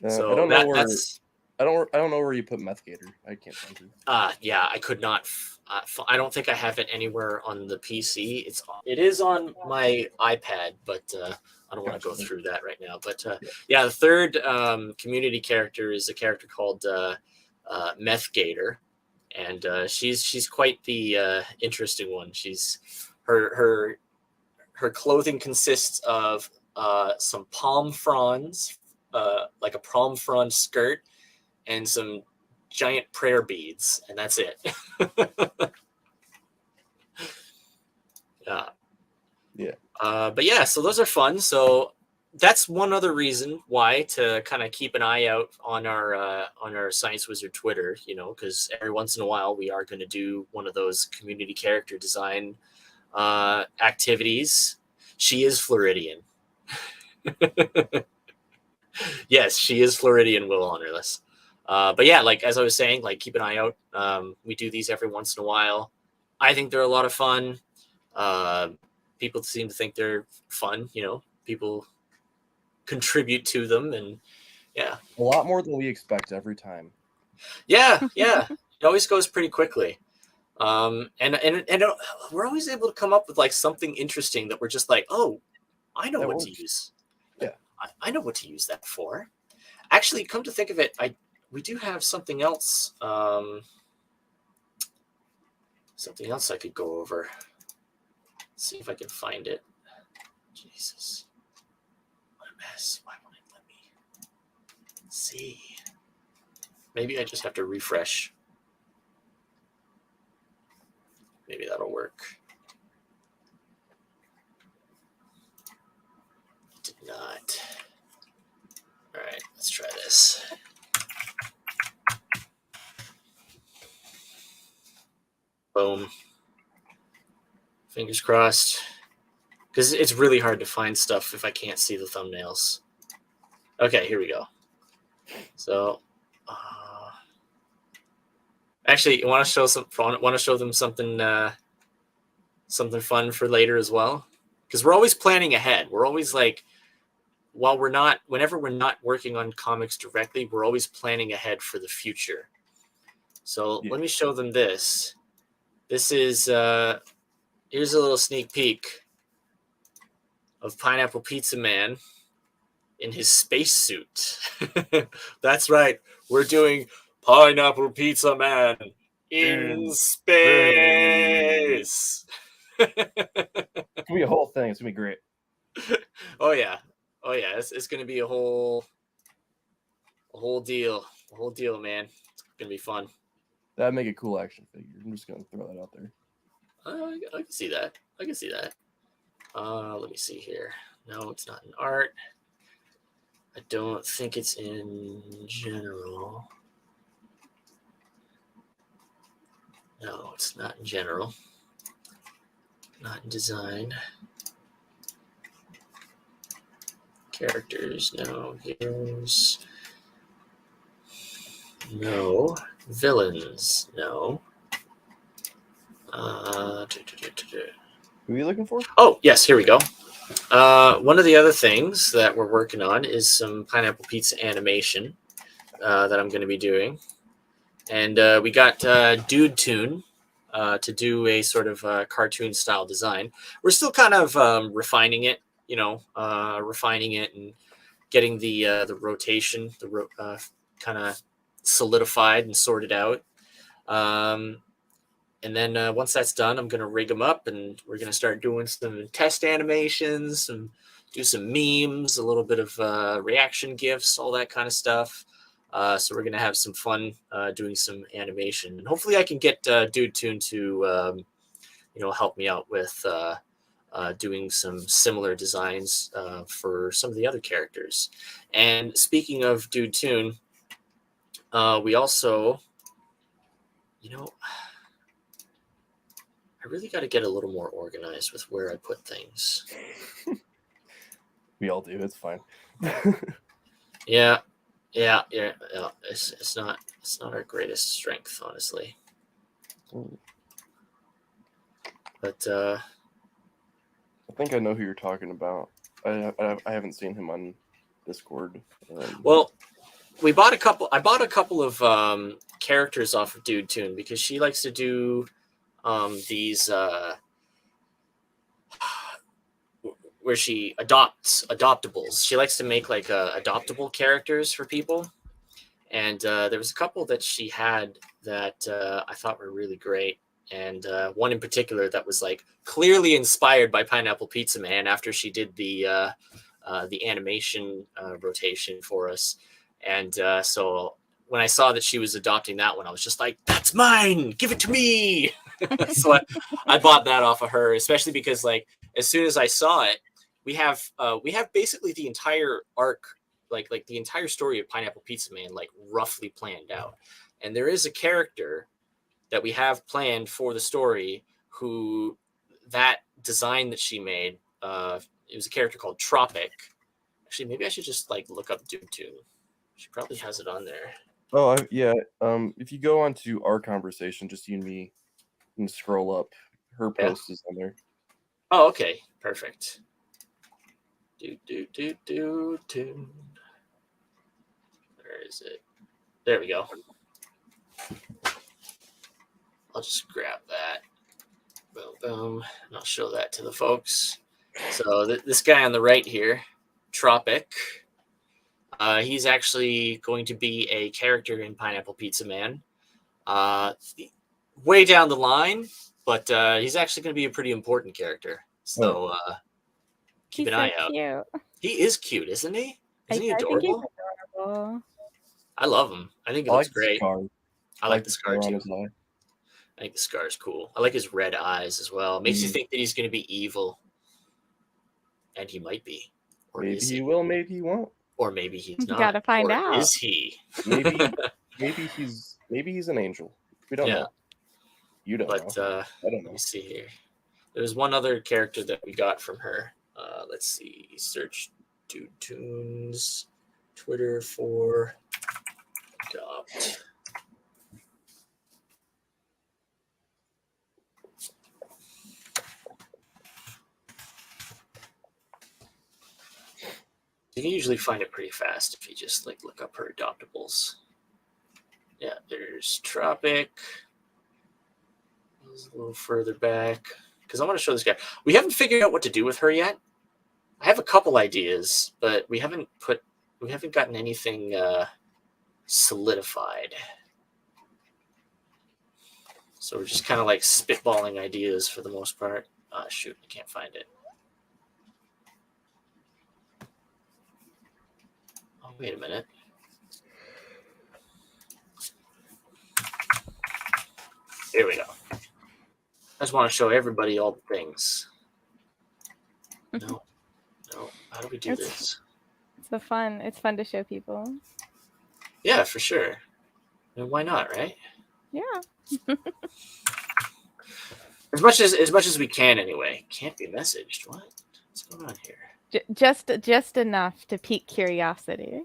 So I don't know where. that's I don't know where you put Methgator. I can't find it. yeah, I could not. I don't think I have it anywhere on the PC. It is on my iPad, but I don't want to go through that right now. But yeah, the third community character is a character called Methgator, and she's quite the interesting one. She's her clothing consists of some palm fronds, like a palm frond skirt, and some giant prayer beads, and that's it. Yeah. But yeah, so those are fun. So that's one other reason why to kind of keep an eye out on our Science Wizard Twitter, because every once in a while we are going to do one of those community character design activities. She is Floridian. Yes, she is Floridian, Will Honorless. But yeah, like as I was saying, like keep an eye out. We do these every once in a while. I think they're a lot of fun. People seem to think they're fun. People contribute to them, and yeah, a lot more than we expect every time. Yeah, it always goes pretty quickly. And we're always able to come up with like something interesting that we're just like, oh, I know what to use. Yeah, I know what to use that for. Actually, come to think of it, we do have something else. Something else I could go over. Let's see if I can find it. Jesus, what a mess! Why won't it let me see? Maybe I just have to refresh. Maybe that'll work. It did not. All right, let's try this. Boom. Fingers crossed. Because it's really hard to find stuff if I can't see the thumbnails. Okay, here we go. So, actually, you want to show them something something fun for later as well? Because we're always planning ahead. We're always like, whenever we're not working on comics directly, we're always planning ahead for the future. So let me show them this. This is here's a little sneak peek of Pineapple Pizza Man in his spacesuit. That's right. We're doing Pineapple Pizza Man in space. It's gonna be a whole thing. It's gonna be great. Oh yeah. It's gonna be a whole deal. A whole deal, man. It's gonna be fun. That'd make a cool action figure. I'm just gonna throw that out there. I can see that. Let me see here. No, it's not in art. I don't think it's in general. No, it's not in general. Not in design. Characters, no. Heroes. No. Villains, no. Who are you looking for? Oh, yes, here we go. One of the other things that we're working on is some Pineapple Pizza animation that I'm going to be doing. And we got Dude Tune to do a sort of cartoon style design. We're still kind of refining it, refining it and getting the rotation, kind of solidified and sorted out. And then once that's done, I'm going to rig them up and we're going to start doing some test animations, do some memes, a little bit of reaction GIFs, all that kind of stuff. So we're going to have some fun doing some animation. And hopefully I can get Dude Tune to, help me out with doing some similar designs for some of the other characters. And speaking of Dude Tune, we also, I really got to get a little more organized with where I put things. We all do. It's fine. Yeah. It's not our greatest strength, honestly. But I think I know who you're talking about. I haven't seen him on Discord. Well, I bought a couple of characters off of Dude Tune because she likes to do these where she adopts adoptables. She likes to make like adoptable characters for people. And there was a couple that she had that I thought were really great. And one in particular that was like clearly inspired by Pineapple Pizza Man after she did the animation rotation for us. And so when I saw that she was adopting that one, I was just like, that's mine, give it to me. So I bought that off of her, especially because like as soon as I saw it, we have basically the entire arc, like the entire story of Pineapple Pizza Man, like roughly planned out. And there is a character that we have planned for the story who that design that she made, it was a character called Tropic. Actually, maybe I should just like look up Dude Tune. She probably has it on there. Oh, yeah. If you go onto our conversation, just you and me, and scroll up, her post is on there. Oh, okay. Perfect. Where is it? There we go. I'll just grab that. Boom, boom. And I'll show that to the folks. So this guy on the right here, Tropic, he's actually going to be a character in Pineapple Pizza Man. Way down the line, but he's actually going to be a pretty important character. So keep an eye out. Cute. He is cute, isn't he? Isn't he adorable? I think he's adorable. I love him. I think he looks great. I like the scar on too. his eye. I think the scar is cool. I like his red eyes as well. Makes you think that he's going to be evil. And he might be. Or Maybe is he will, maybe he won't. Or maybe he's not. Gotta find or out. Is he? Maybe he's an angel. We don't know. You don't know. I don't know. Let me see here. There's one other character that we got from her. Let's see. Search Dude Tunes Twitter for adopt. You can usually find it pretty fast if you just like look up her adoptables. Yeah, there's Tropic. A little further back because I want to show this guy. We haven't figured out what to do with her yet. I have a couple ideas, but we haven't gotten anything solidified. So we're just kind of like spitballing ideas for the most part. Shoot, I can't find it. Oh, wait a minute. Here we go. I just want to show everybody all the things. No. How do we do this? It's fun to show people. Yeah, for sure. I mean, why not, right? Yeah. As much as we can, anyway. Can't be messaged. What? What's going on here? Just enough to pique curiosity.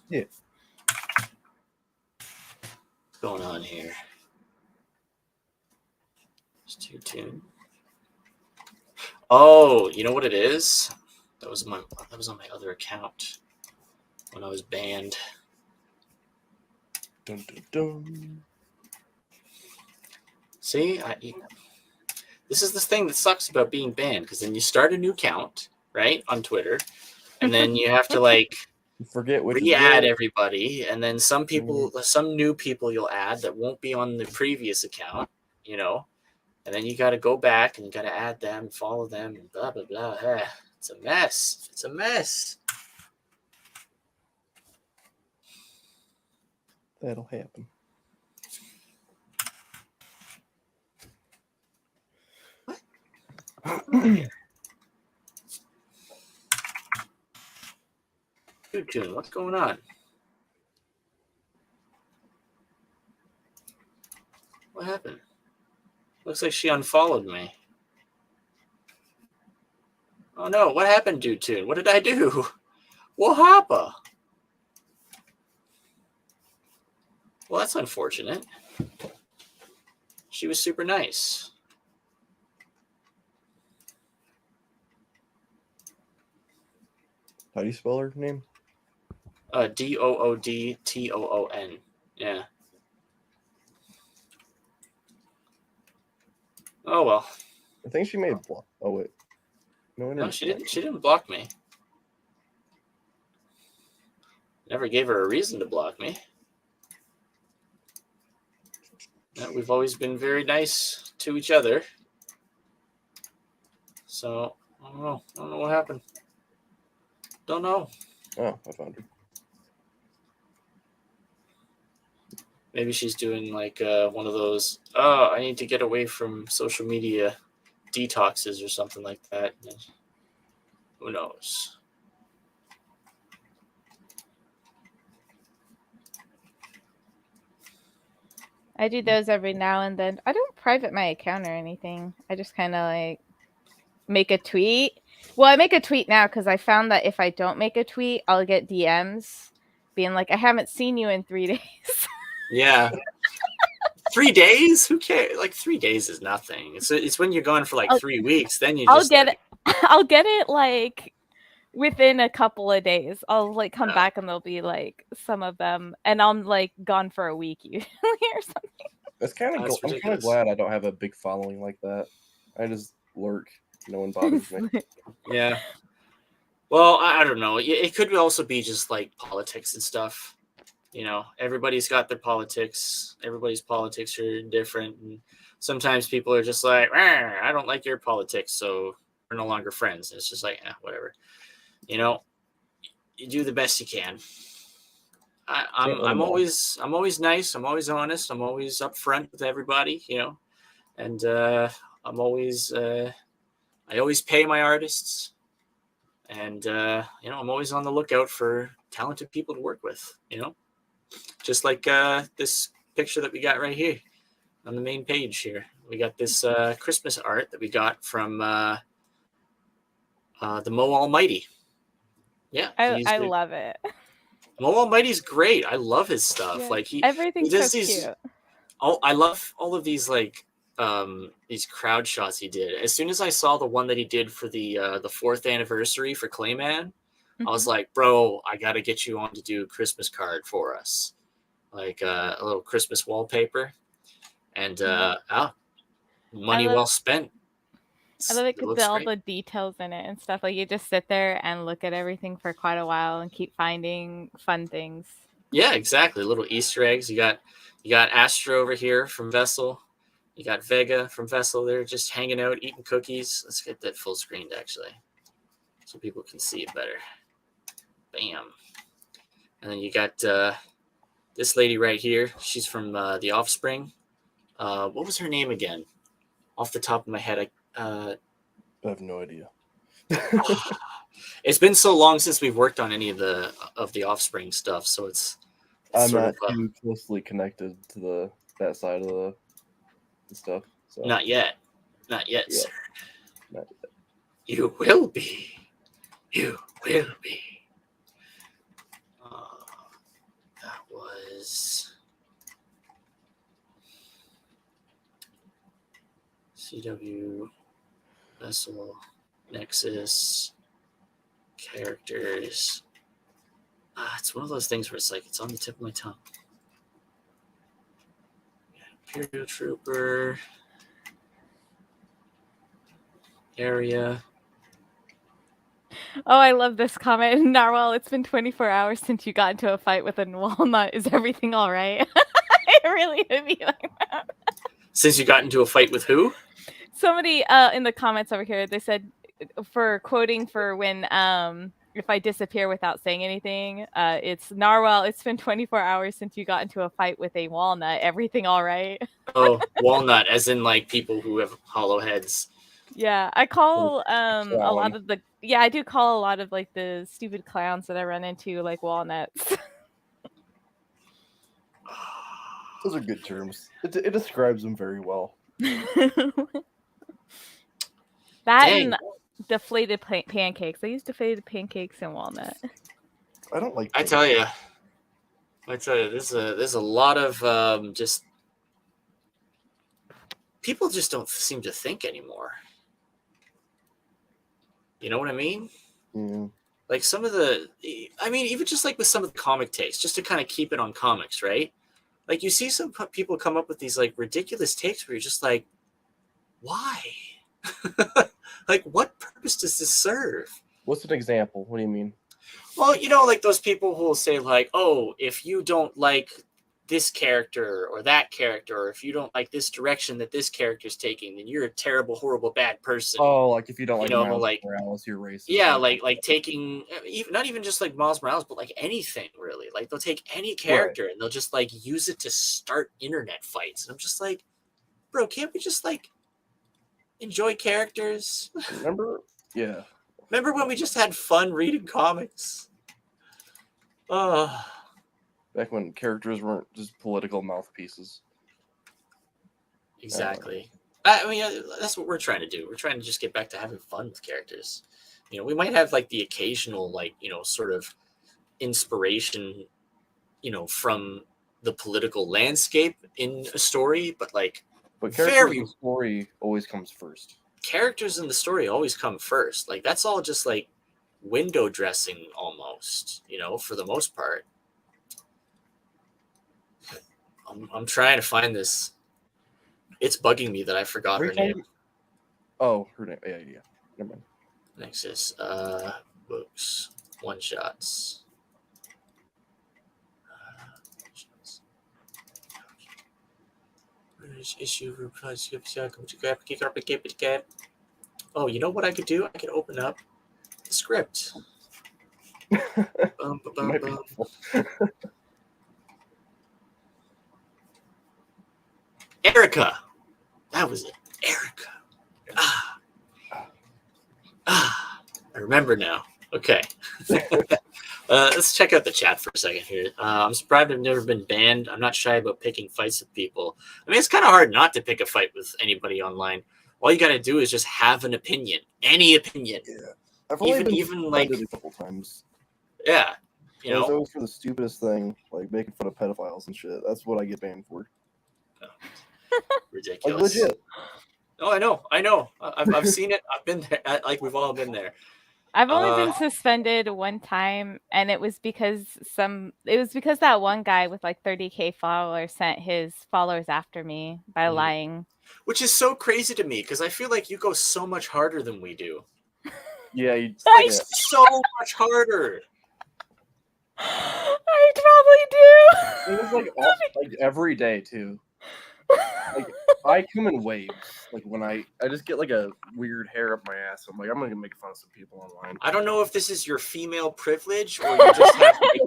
Yeah. What's going on here? Just Dude Tune. Oh, you know what it is? That was on my other account when I was banned. Dun, dun, dun. See, this is the thing that sucks about being banned, because then you start a new account, right, on Twitter, and then you have to like You forget which re-add is everybody, and then some new people you'll add that won't be on the previous account, you know, and then you got to go back and you got to add them, follow them, and blah blah blah. It's a mess. It's a mess. That'll happen. Dude, what's going on? What happened? Looks like she unfollowed me. Oh no, what happened, Dude? What did I do? What happened? Well, that's unfortunate. She was super nice. How do you spell her name? Doodton. Yeah. Oh well. I think she may have blocked. Oh wait. No, she didn't. She didn't block me. Never gave her a reason to block me. Yeah, we've always been very nice to each other. So I don't know. I don't know what happened. Don't know. Oh, I found her. Maybe she's doing like one of those, oh, I need to get away from social media detoxes or something like that. Who knows? I do those every now and then. I don't private my account or anything. I just kind of like make a tweet. Well, I make a tweet now because I found that if I don't make a tweet, I'll get DMs being like, I haven't seen you in 3 days. Yeah. 3 days? Who cares? Like 3 days is nothing. It's when you're going for like 3 weeks, then you just I'll get it like within a couple of days. I'll like come back and there'll be like some of them, and I'm like gone for a week usually or something. That's kind of. I'm kind of glad I don't have a big following like that. I just lurk. No one bothers me. Yeah. Well, I don't know. It could also be just like politics and stuff. You know, everybody's got their politics. Everybody's politics are different. And sometimes people are just like, I don't like your politics, so we're no longer friends. And it's just like, whatever. You know, you do the best you can. I'm always nice. I'm always honest. I'm always upfront with everybody, you know, and I'm always I always pay my artists, and you know, I'm always on the lookout for talented people to work with, you know, just like this picture that we got right here on the main page here. We got this Christmas art that we got from the Mo Almighty. Yeah, I love it. Mo Almighty's great. I love his stuff. Yeah. Like everything's so cute. I love all of these like these crowd shots he did. As soon as I saw the one that he did for the 4th anniversary for Clayman, I was like, bro, I got to get you on to do a Christmas card for us, like a little Christmas wallpaper, and money well spent. I love it because all the details in it and stuff. Like you just sit there and look at everything for quite a while and keep finding fun things. Yeah, exactly. Little Easter eggs. You got Astro over here from Vessel. You got Vega from Vessel. They're just hanging out, eating cookies. Let's get that full screened actually, so people can see it better. Bam. And then you got this lady right here. She's from The Offspring. What was her name again? Off the top of my head, I have no idea. It's been so long since we've worked on any of the Offspring stuff, so it's I'm not too closely connected to that side of the stuff. So. Not yet, sir. Not yet. You will be. You will be. That was CW. Vessel, Nexus, characters. It's one of those things where it's like it's on the tip of my tongue. Imperial Trooper. Area. Oh, I love this comment. Narwhal, it's been 24 hours since you got into a fight with a walnut. Is everything all right? It really hit me like that. Since you got into a fight with who? Somebody in the comments over here, they said for quoting for when if I disappear without saying anything, it's Narwhal, it's been 24 hours since you got into a fight with a walnut. Everything all right? Oh, walnut, as in like people who have hollow heads. Yeah, I call a Clown. lot of the I do call a lot of like the stupid clowns that I run into like walnuts. Those are good terms. It describes them very well. That Dang. and deflated pancakes. I use deflated pancakes and walnut. I don't like. I tell you, there's a lot of just people just don't seem to think anymore. You know what I mean? Yeah. Like some of the, I mean, even just like with some of the comic takes, just to kind of keep it on comics, right? Like you see some people come up with these like ridiculous takes where you're just like, why? Like, what purpose does this serve? What's an example? What do you mean? Well, you know, like those people who will say like, oh, if you don't like this character or that character, or if you don't like this direction that this character's taking, then you're a terrible, horrible, bad person. Oh, like if you don't like Miles Morales, you're racist. Yeah, like taking not even just like Miles Morales, but like anything really. Like they'll take any character and they'll just like use it to start internet fights. And I'm just like, bro, can't we just like enjoy characters? Remember? Yeah. Remember when we just had fun reading comics? Back when characters weren't just political mouthpieces. Exactly. I mean, that's what we're trying to do. We're trying to just get back to having fun with characters. You know, we might have like the occasional, like, you know, sort of inspiration, you know, from the political landscape in a story, but like, But characters in the story always comes first. Characters in the story always come first. Like, that's all just like window dressing almost, you know, for the most part. I'm trying to find this. It's bugging me that I forgot her name. Oh, her name. Yeah. Never mind. Nexus. Books. One shots. Issue. Oh, you know what I could do? I could open up the script. Erica. That was it. Erica. I remember now. Okay. Let's check out the chat for a second here. I'm surprised I've never been banned. I'm not shy about picking fights with people. I mean, it's kind of hard not to pick a fight with anybody online. All you got to do is just have an opinion. Any opinion. Yeah. I've only been even like a couple times. Yeah. You know, it was always for the stupidest thing, like making fun of pedophiles and shit. That's what I get banned for. Ridiculous. Like, legit. Oh, I know. I've seen it. I've been there. Like, we've all been there. I've only been suspended one time, and it was because that one guy with like 30K followers sent his followers after me by lying. Which is so crazy to me because I feel like you go so much harder than we do. Yeah, so much harder. I probably do. It was like every day too. Like I come in waves. Like when I just get like a weird hair up my ass. I'm like, I'm gonna make fun of some people online. I don't know if this is your female privilege, or you just have, like,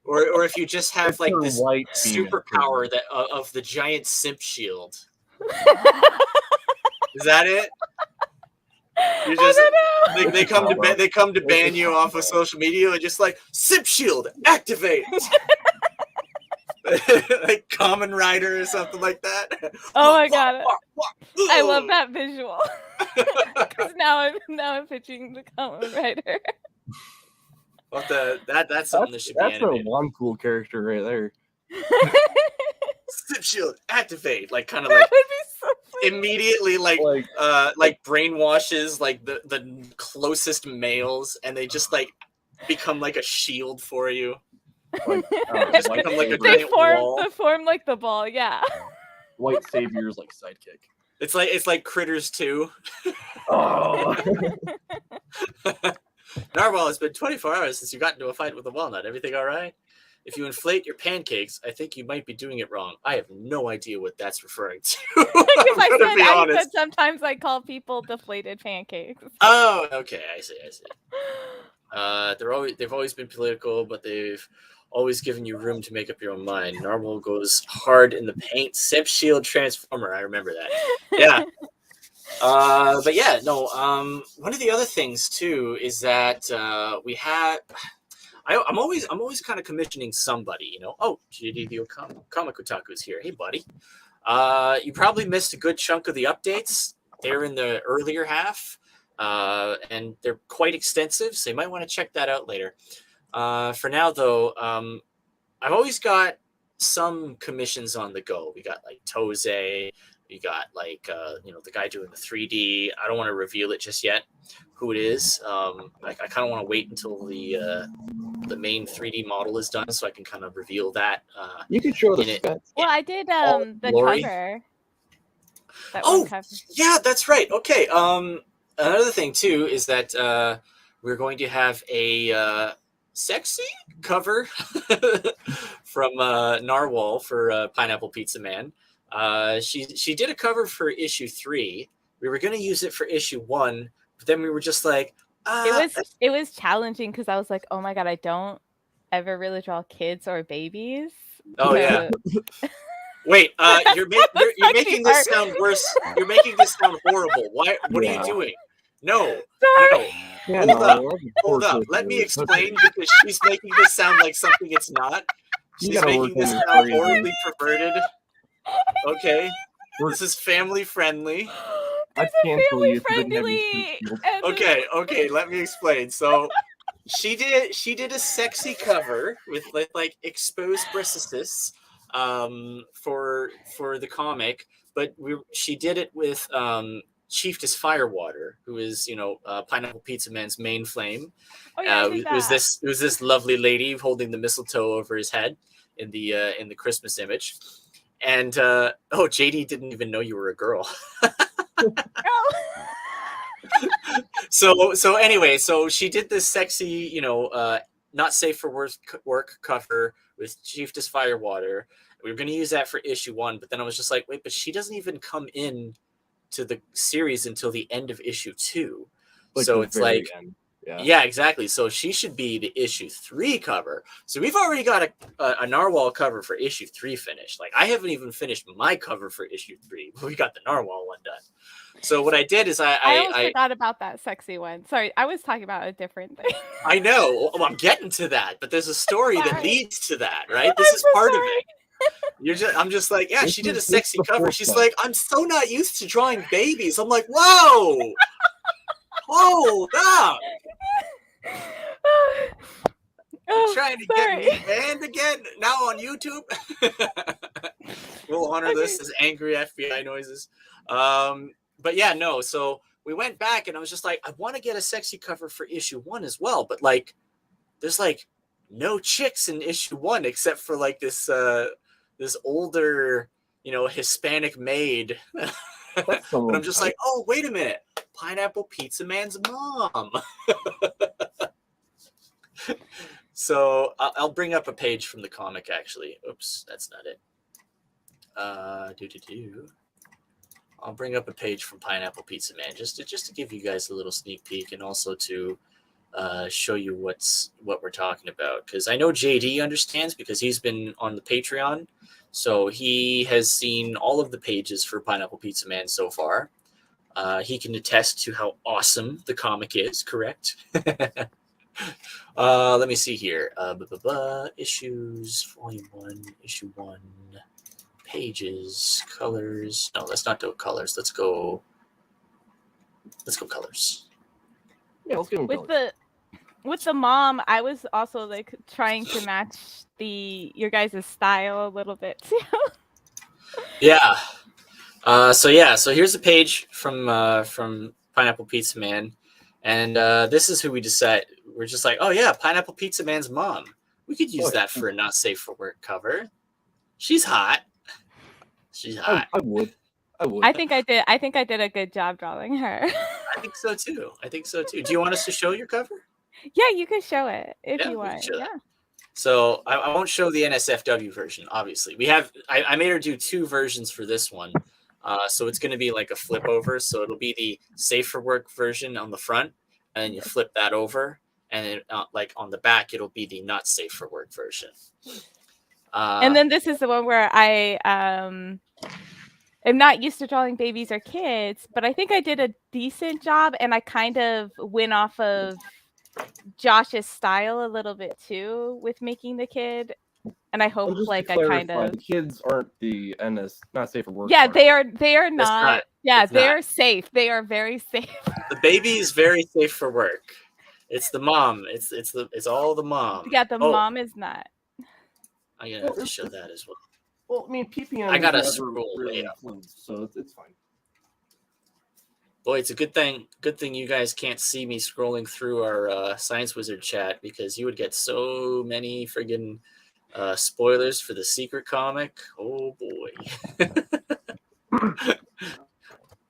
or if you just have like this superpower that of the giant simp shield. Is that it? You just they come to ban you off of social media and just like simp shield activate. Like Common Rider or something like that. Oh my god! I love that visual. Because now I'm pitching the Common Rider. Well, that's something that should be animated. That's a one cool character right there. Zip shield activate, like kind of like so immediately like brainwashes like the closest males, and they just like become like a shield for you. Like, just become like a giant wall. They form like the ball, yeah. white savior's like sidekick. It's like Critters 2. Oh. Narwhal, it's been 24 hours since you got into a fight with a walnut. Everything all right? If you inflate your pancakes, I think you might be doing it wrong. I have no idea what that's referring to. Because I'm gonna be I honest. said sometimes I call people deflated pancakes. Oh, okay. I see. They've always been political, but they've always given you room to make up your own mind. Narwhal goes hard in the paint. Sip Shield Transformer. I remember that. Yeah. But yeah, no. One of the other things too is that we had. I'm always kind of commissioning somebody, you know. Oh, GD Comic Otaku is here. Hey, buddy. You probably missed a good chunk of the updates. They're in the earlier half, and they're quite extensive, so you might want to check that out later. For now, though, I've always got some commissions on the go. We got like Toze. We got like the guy doing the 3D. I don't want to reveal it just yet, who it is. I kind of want to wait until the main 3D model is done so I can kind of reveal that. You can show the specs. Well, I did Oh, the Lori? cover. That Oh, one cover. yeah, that's right. Okay. Another thing too is that we're going to have a sexy cover from Narwhal for Pineapple Pizza Man. She did a cover for issue 3. We were going to use it for issue 1, but then we were just like, it was challenging because I was like, oh my god, I don't ever really draw kids or babies. Oh yeah. Wait, you're making this sound worse. You're making this sound horrible. Why? What are you doing? No. Sorry. Yeah, Hold up. Let me explain because she's making this sound like something it's not. She's making this sound horribly perverted. Okay. This is family friendly. I cancel you. Okay, let me explain. So she did a sexy cover with like exposed breasts for the comic, but she did it with Chiefess Firewater, who is Pineapple Pizza Man's main flame. Oh, yeah, It was this lovely lady holding the mistletoe over his head in the Christmas image. And JD didn't even know you were a girl. So anyway, so she did this sexy, not safe for work cover with Chiefess Firewater. We were going to use that for issue 1, but then I was just like, wait, but she doesn't even come in to the series until the end of issue 2. So it's like, yeah, exactly. So she should be the issue 3 cover. So we've already got a Narwhal cover for issue 3 finished. Like I haven't even finished my cover for issue 3. We got the Narwhal one done. So what I did is I forgot about that sexy one. Sorry, I was talking about a different thing. I know. I'm getting to that, but there's a story that leads to that, right? This is part of it. I'm just like, yeah, she did a sexy cover. She's like, I'm so not used to drawing babies. I'm like, whoa, hold up. You're trying to get me banned again now on YouTube. We'll honor this as angry FBI noises. But yeah, no. So we went back and I was just like, I want to get a sexy cover for issue 1 as well. But like, there's like no chicks in issue 1 except for like this older, Hispanic maid. But I'm just like, oh, wait a minute. Pineapple Pizza Man's mom. So I'll bring up a page from the comic, actually. Oops, that's not it. I'll bring up a page from Pineapple Pizza Man just to give you guys a little sneak peek and also to show you what we're talking about. Because I know JD understands because he's been on the Patreon. So he has seen all of the pages for Pineapple Pizza Man so far. He can attest to how awesome the comic is, correct? Let me see here. Issues, volume 1, issue 1, pages, colors. No, let's not do colors. Let's go colors. Yeah, let's go with the mom. I was also like trying to match your guys' style a little bit too. Yeah. So here's a page from Pineapple Pizza Man, and this is who we decide. We're just like, oh yeah, Pineapple Pizza Man's mom. We could use that for a not safe for work cover. She's hot. She's hot. I would. I think I did a good job drawing her. I think so too. Do you want us to show your cover? Yeah, you can show it if Yeah, you we can want. show that. Yeah. So I won't show the NSFW version, obviously. I made her do 2 versions for this one. So it's going to be like a flip over. So it'll be the safe for work version on the front, and then you flip that over, and then like on the back, it'll be the not safe for work version. And then this is the one where I am not used to drawing babies or kids, but I think I did a decent job, and I kind of went off of Josh's style a little bit too with making the kid. And I hope Just like to I clarify, kind of the kids aren't the NS not safe for work. Yeah, part. they are not. not- Yeah, it's they're not. safe. They are very safe. The baby is very safe for work. It's the mom. It's all the mom. Yeah, the Oh, mom is not. I'm gonna have to show that as well. Well, I mean, PPM I gotta never scroll really way up. includes, so it's fine. Boy, it's a good thing you guys can't see me scrolling through our Science Wizard chat, because you would get so many friggin' spoilers for the secret comic. Oh boy.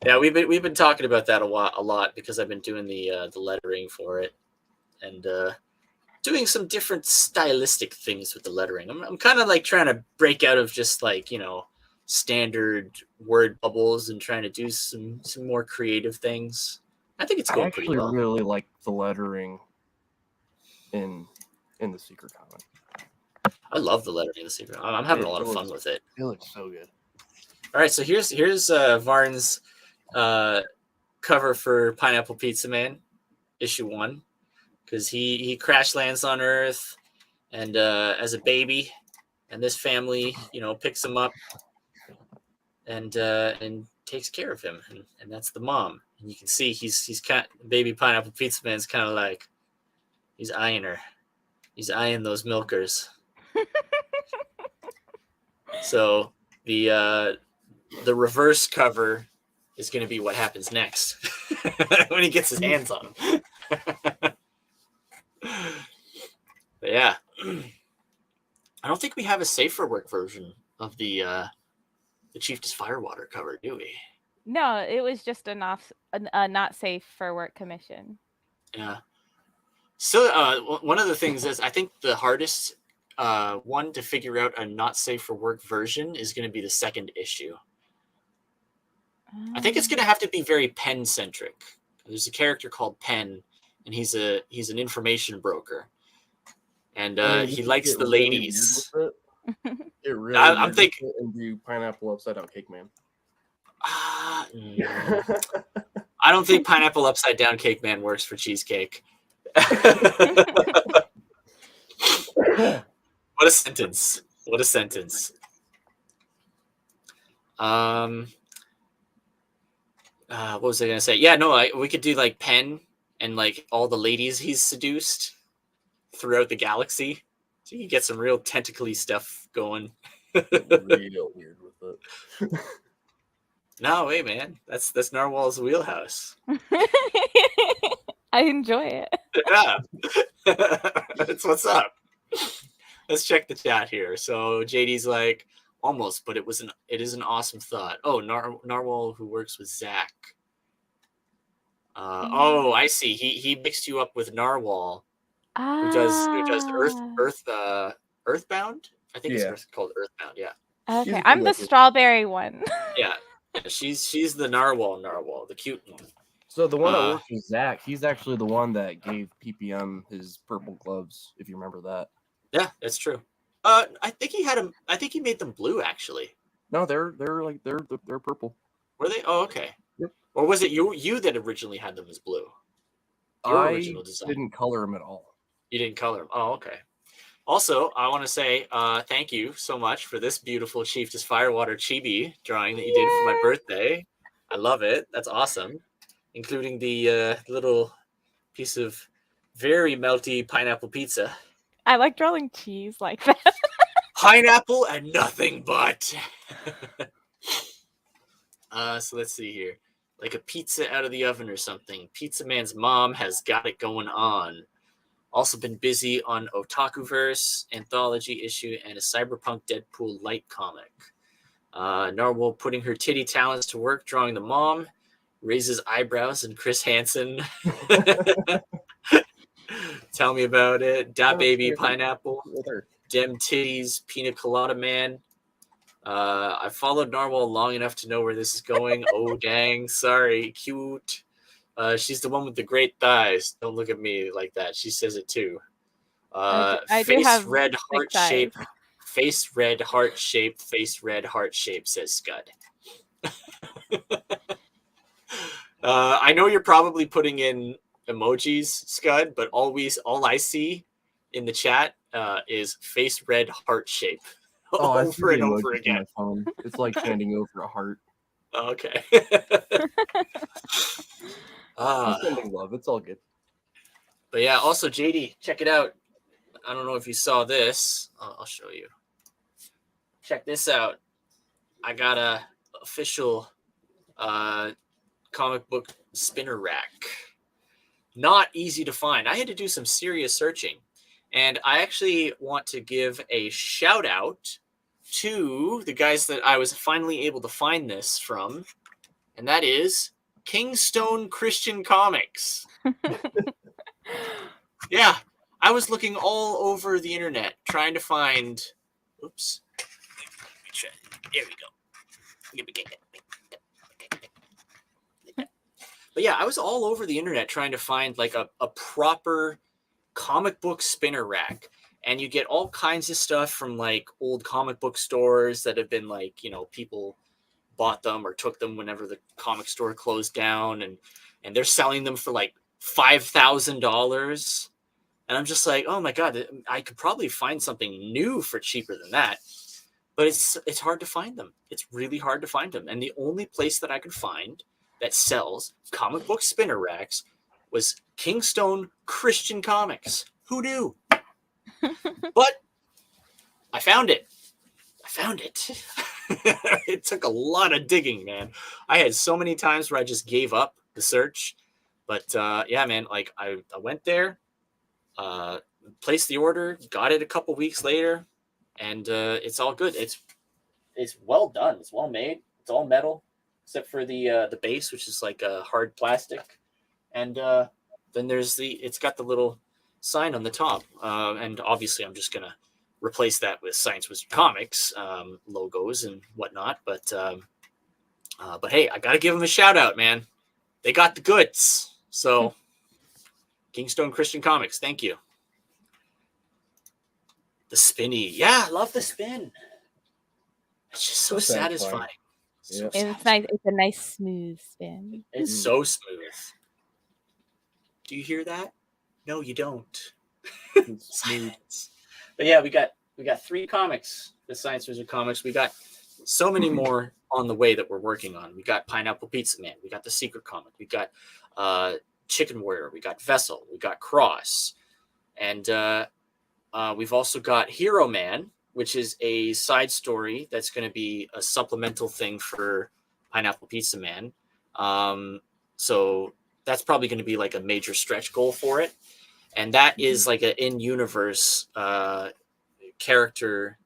Yeah, we've been talking about that a lot because I've been doing the lettering for it, and doing some different stylistic things with the lettering. I'm kind of like trying to break out of just like, standard word bubbles and trying to do some more creative things. I think it's I going pretty actually well. really like the lettering in the secret comic. I love the lettering in the secret. I'm having a lot of fun with it. It looks so good. All right, so here's Varn's cover for Pineapple Pizza Man, issue 1, because he crash lands on Earth, and as a baby, and this family picks him up and takes care of him, and that's the mom. And you can see he's kind baby Pineapple Pizza Man's kind of like he's eyeing her, he's eyeing those milkers. So the reverse cover is going to be what happens next when he gets his hands on him. But yeah, I don't think we have a safe for work version of the Chiefess Firewater cover, do we? No, it was just a not safe for work commission. Yeah. So one of the things is, I think the hardest one to figure out a not safe for work version is going to be the second issue. I think it's going to have to be very Penn centric. There's a character called Penn, and he's an information broker, and he likes the ladies. It really. I'm thinking and do Pineapple Upside Down Cake Man. I don't think Pineapple Upside Down Cake Man works for cheesecake. What a sentence! What a sentence! What was I gonna say? Yeah, no, we could do like Penn and like all the ladies he's seduced throughout the galaxy, so you get some real tentacly stuff going. Real weird with it. No way, man. That's Narwhal's wheelhouse. I enjoy it. Yeah, that's what's up. Let's check the chat here. So JD's like, almost, but it is an awesome thought. Oh, Narwhal who works with Zach. Oh, I see. He mixed you up with Narwhal, who does Earthbound. I think it's called Earthbound. Yeah. Okay, I'm the strawberry one. Yeah, she's the Narwhal, the cute one. So the one that works with Zach, he's actually the one that gave PPM his purple gloves, if you remember that. Yeah, that's true. I think he made them blue, actually. No, they're purple. Were they? Oh, okay. Yep. Or was it you that originally had them as blue? Your original design. Didn't color them at all. You didn't color them. Oh, okay. Also, I want to say thank you so much for this beautiful Chiefess Firewater chibi drawing that you did for my birthday. I love it. That's awesome. Including the little piece of very melty pineapple pizza. I like drawing cheese like that. Pineapple and nothing but. So let's see here. Like a pizza out of the oven or something. Pizza Man's mom has got it going on. Also been busy on Otakuverse, anthology issue, and a Cyberpunk Deadpool light comic. Narwhal putting her titty talents to work, drawing the mom, raises eyebrows, and Chris Hansen. Tell me about it. Da baby pineapple. Dem titties, pina colada man. I followed Narwhal long enough to know where this is going. Oh dang, sorry, cute. She's the one with the great thighs. Don't look at me like that. She says it too. I do Face have red thick heart thighs. shape. Face red heart shape. Face red heart shape, says Scud. I know you're probably putting in emojis, Scud, but all I see in the chat is face red heart shape. Oh, I see over the and over emojis on again. my phone. It's like handing over a heart. Okay. I'm sending love. It's all good. But yeah, also JD, check it out. I don't know if you saw this. I'll show you. Check this out. I got a official comic book spinner rack. Not easy to find. I had to do some serious searching. And I actually want to give a shout out to the guys that I was finally able to find this from. And that is Kingstone Christian Comics. Yeah, I was looking all over the internet trying to find. Oops. There we go. But yeah, I was all over the internet trying to find like a proper comic book spinner rack. And you get all kinds of stuff from like old comic book stores that have been like, you know, people bought them or took them whenever the comic store closed down, and they're selling them for like $5,000. And I'm just like, oh my God, I could probably find something new for cheaper than that. But it's hard to find them. It's really hard to find them. And the only place that I could find that sells comic book spinner racks was Kingstone Christian Comics. Who knew? But I found it. It took a lot of digging, man. I had so many times where I just gave up the search. But yeah, man, like I went there, placed the order, got it a couple weeks later, and it's all good. It's well done. It's well made. It's all metal, except for the base, which is like a hard plastic. And then it's got the little sign on the top. And obviously I'm just gonna replace that with Science Wizard Comics logos and whatnot. But hey, I gotta give them a shout out, man. They got the goods. So Kingstone Christian Comics, thank you. The spinny. Yeah, I love the spin. It's just so satisfying. Yep. It's nice. It's a nice smooth spin. It's so smooth. Do you hear that? No, you don't. Silence. But yeah, we got 3 comics, the Science Wizard Comics. We got so many more on the way that we're working on. We got Pineapple Pizza Man. We got the Secret Comic. We got Chicken Warrior. We got Vessel. We got Cross. And we've also got Hero Man, which is a side story that's going to be a supplemental thing for Pineapple Pizza Man. So that's probably going to be like a major stretch goal for it. And that is like an in-universe character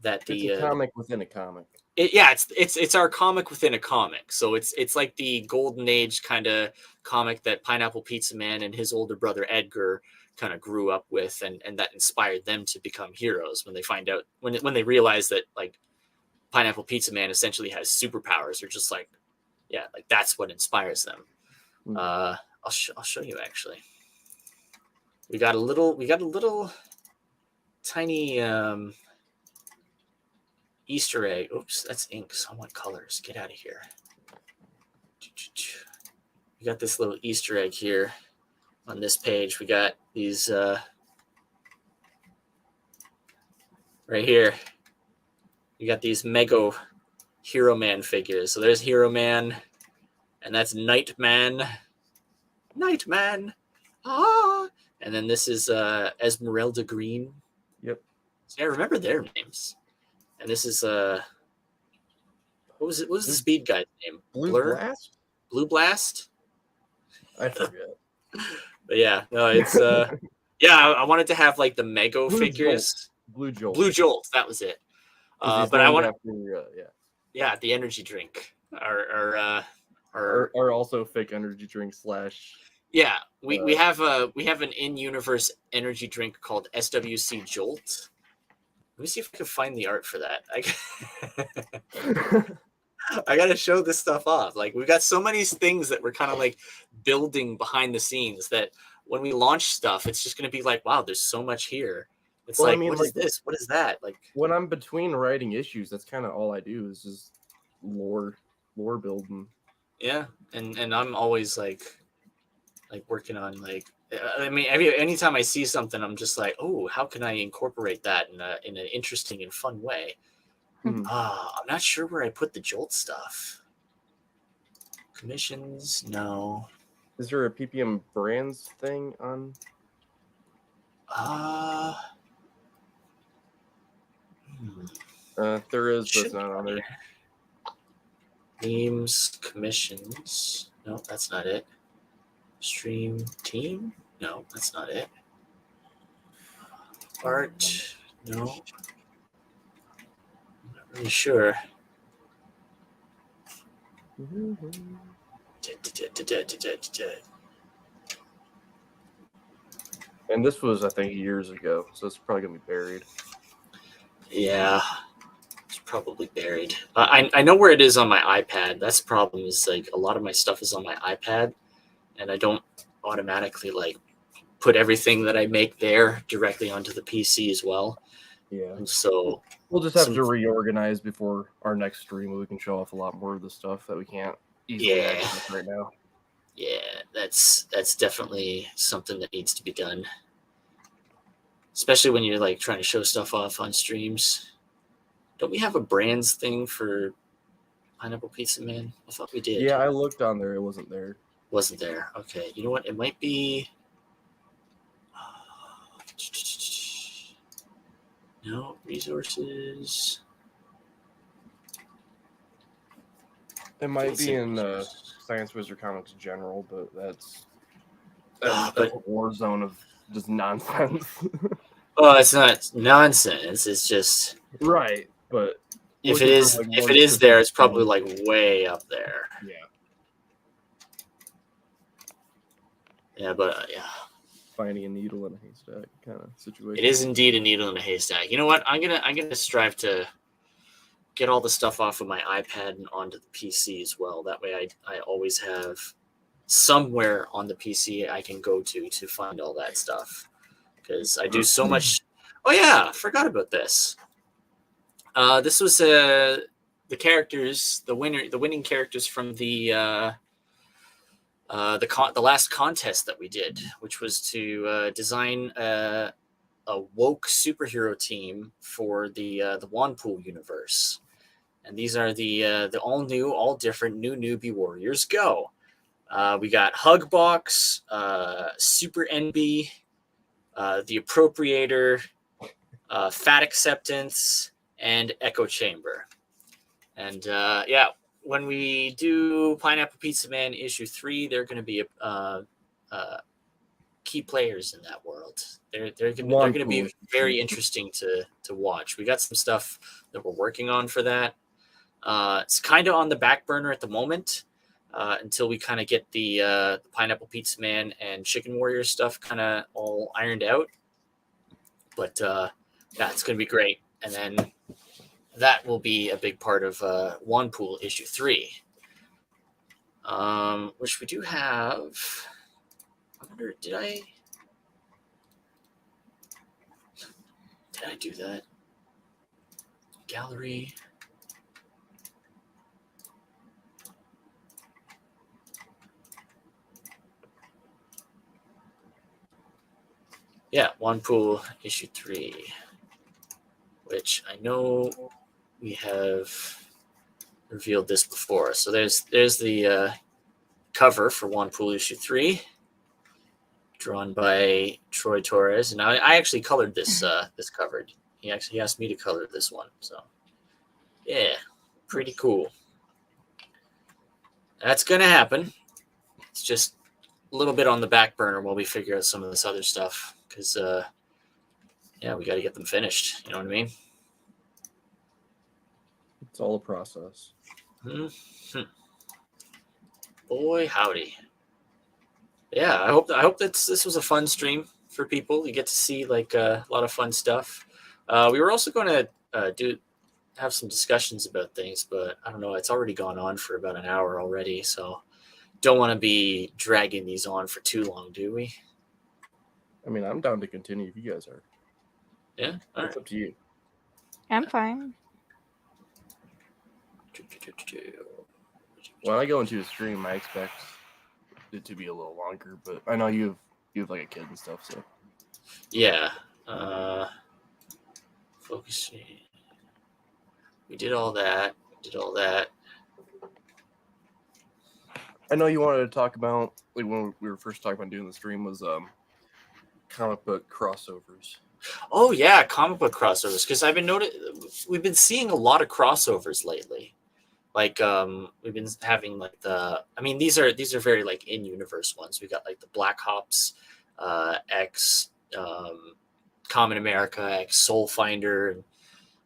that It's a comic within a comic. It's our comic within a comic. So it's like the golden age kind of comic that Pineapple Pizza Man and his older brother Edgar kind of grew up with, and that inspired them to become heroes when they find out when they realize that like Pineapple Pizza Man essentially has superpowers. They're just like, yeah, like that's what inspires them. I'll show you actually. We got a little tiny Easter egg. Oops, that's ink. So I want colors. Get out of here. We got this little Easter egg here on this page. We got these right here. We got these Mego Hero Man figures. So there's Hero Man, and that's Nightman. Nightman. Ah. And then this is Esmeralda Green. Yep. See, I remember their names. And this is what was the speed guy's name? Blue Blur? Blast? Blue Blast? I forget. But yeah, no, it's yeah, I wanted to have like the Mego figures. Blue Jolt. Blue Jolt, that was it. But I want yeah. Yeah, the energy drink. Our Are also fake energy drink / yeah, we uh, have an in-universe energy drink called SWC Jolt. Let me see if I can find the art for that. I gotta show this stuff off. Like we've got so many things that we're kind of like building behind the scenes that when we launch stuff, it's just gonna be like, wow, there's so much here. It's Well, I like, mean, what is this? What is that? Like, when I'm between writing issues, that's kind of all I do is just lore building. yeah, and I'm always like working on like. I mean, anytime I see something, I'm just like, oh, how can I incorporate that in an interesting and fun way? Mhm. I'm not sure where I put the Jolt stuff. Commissions, no. Is there a PPM brands thing on? There is, but it's not on there. Themes, commissions. No, that's not it. Stream team? No, that's not it. Art? No. I'm not really sure. And this was, I think, years ago, so it's probably gonna be buried. Yeah, it's probably buried. I know where it is on my iPad. That's the problem. Is like a lot of my stuff is on my iPad, and I don't automatically like put everything that I make there directly onto the PC as well. Yeah. And so We'll just have to reorganize before our next stream. We can show off a lot more of the stuff that we can't easily access right now. Yeah, that's definitely something that needs to be done. Especially when you're like trying to show stuff off on streams. Don't we have a brands thing for Pineapple Pizza Man? I thought we did. Yeah, I looked on there. It wasn't there. Wasn't there? Okay. You know what? It might be. No resources. It might be in Science Wizard Comics General, but that's a war zone of just nonsense. Oh, it's not nonsense. It's just right. But if it is there, it's probably like way up there. Yeah. Yeah, but yeah. Finding a needle in a haystack kind of situation. It is indeed a needle in a haystack. You know what? I'm gonna strive to get all the stuff off of my iPad and onto the PC as well. That way, I always have somewhere on the PC I can go to find all that stuff because I do so much. Oh yeah, I forgot about this. This was the characters, the winning characters from the last contest that we did, which was to design a woke superhero team for the Wanpool universe, and these are the all new, all different new newbie warriors. Go! We got Hugbox, Super NB, the Appropriator, Fat Acceptance, and Echo Chamber. And yeah, when we do Pineapple Pizza Man issue 3, they're going to be key players in that world. They're going to be very interesting to watch. We got some stuff that we're working on for that. It's kind of on the back burner at the moment until we kind of get the Pineapple Pizza Man and Chicken Warrior stuff kind of all ironed out. But yeah, it's going to be great. And then that will be a big part of Wanpool issue 3, which we do have. I wonder, did I do that? Gallery. Yeah, Wanpool issue 3, which I know we have revealed this before. So there's the cover for Wanpool issue 3, drawn by Troy Torres, and I actually colored this this cover. He actually asked me to color this one, so yeah, pretty cool. That's gonna happen. It's just a little bit on the back burner while we figure out some of this other stuff, because yeah, we got to get them finished. You know what I mean? It's all a process. Mhm. Boy, howdy. Yeah, I hope this was a fun stream for people. You get to see like a lot of fun stuff. We were also going to have some discussions about things, but I don't know. It's already gone on for about an hour already, so don't want to be dragging these on for too long, do we? I mean, I'm down to continue if you guys are. Yeah, all It's right. up to you. I'm fine. When I go into a stream, I expect it to be a little longer, but I know you have like a kid and stuff, so Yeah. Focusing. We did all that. I know you wanted to talk about, like, when we were first talking about doing the stream was comic book crossovers. Oh yeah, comic book crossovers. Because we've been seeing a lot of crossovers lately. Like we've been having like these are very like in universe ones. We got like the Black Ops X Common America X Soul Finder,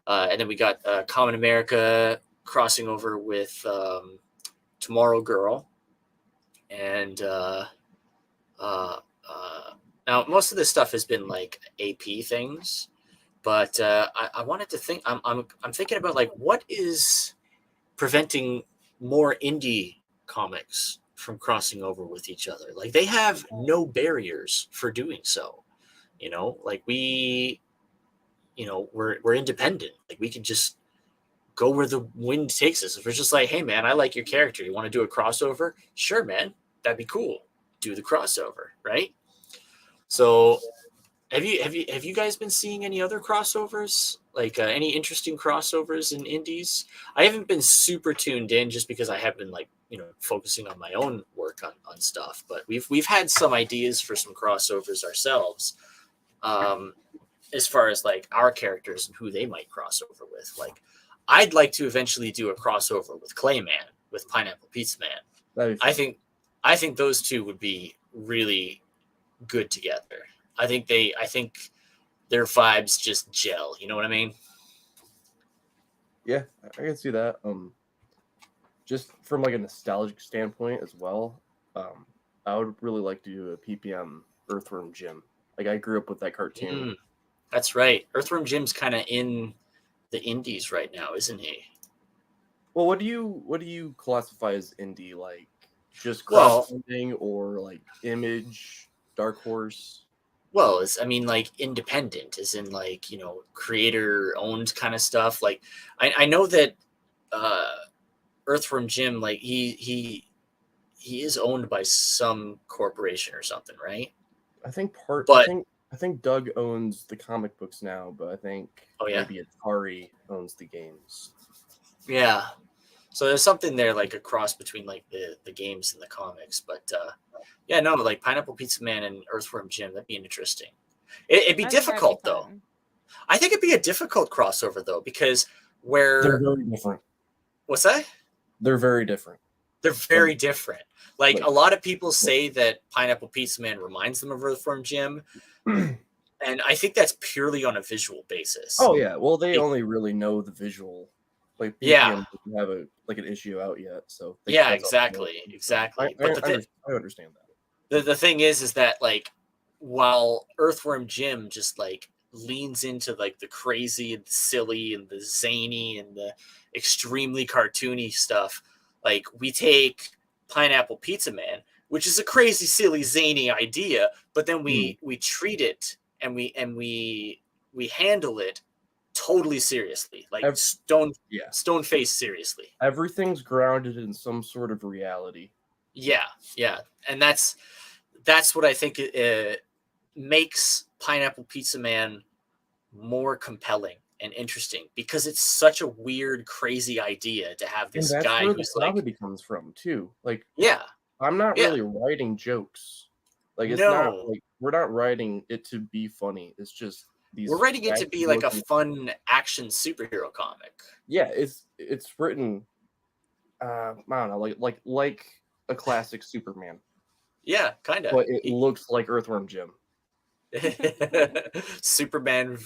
and then we got Common America crossing over with Tomorrow Girl, and now most of this stuff has been like AP things, but I wanted to think. I'm thinking about like what is preventing more indie comics from crossing over with each other. Like they have no barriers for doing so. Like we're independent. Like we can just go where the wind takes us. If we're just like, hey man, I like your character. You want to do a crossover? Sure, man. That'd be cool. Do the crossover, right? So have you guys been seeing any other crossovers? Like any interesting crossovers in indies? I haven't been super tuned in just because I have been like, focusing on my own work on stuff, but we've had some ideas for some crossovers ourselves. As far as like our characters and who they might cross over with. Like I'd like to eventually do a crossover with Clayman, with Pineapple Pizza Man. I think those two would be really good together. I think their vibes just gel. You know what I mean? Yeah, I can see that. Just from like a nostalgic standpoint as well, I would really like to do a PPM Earthworm Jim. Like I grew up with that cartoon. That's right. Earthworm Jim's kind of in the indies right now, isn't he? Well, what do you classify as indie? Like just crowdfunding or like Image, Dark Horse? Well, like independent, as in like, creator owned kind of stuff. Like I know that Earthworm Jim, like he is owned by some corporation or something, right? I think I think Doug owns the comic books now, but I think maybe Atari owns the games. Yeah. So there's something there, like a cross between like the games and the comics. But like Pineapple Pizza Man and Earthworm Jim, that'd be interesting. It'd be difficult though. I think it'd be a difficult crossover though, because they're very different. What's that? They're very different. They're very different. Like a lot of people say that Pineapple Pizza Man reminds them of Earthworm Jim. And I think that's purely on a visual basis. Oh yeah, well they only really know the visual. Like PPM doesn't have an issue out yet, so exactly. But I understand that. The thing is that like while Earthworm Jim just like leans into like the crazy and the silly and the zany and the extremely cartoony stuff, like we take Pineapple Pizza Man, which is a crazy, silly, zany idea, but then we treat it and we handle it totally seriously, like stone face seriously. Everything's grounded in some sort of reality. Yeah, and that's what I think makes Pineapple Pizza Man more compelling and interesting, because it's such a weird, crazy idea to have this guy who's like comedy comes from too. Like I'm not really writing jokes. Like it's not like we're not writing it to be funny. It's just we're writing it to be like a fun action superhero comic. Yeah, it's written I don't know, like a classic Superman. Yeah, kind of. But it looks like Earthworm Jim. Superman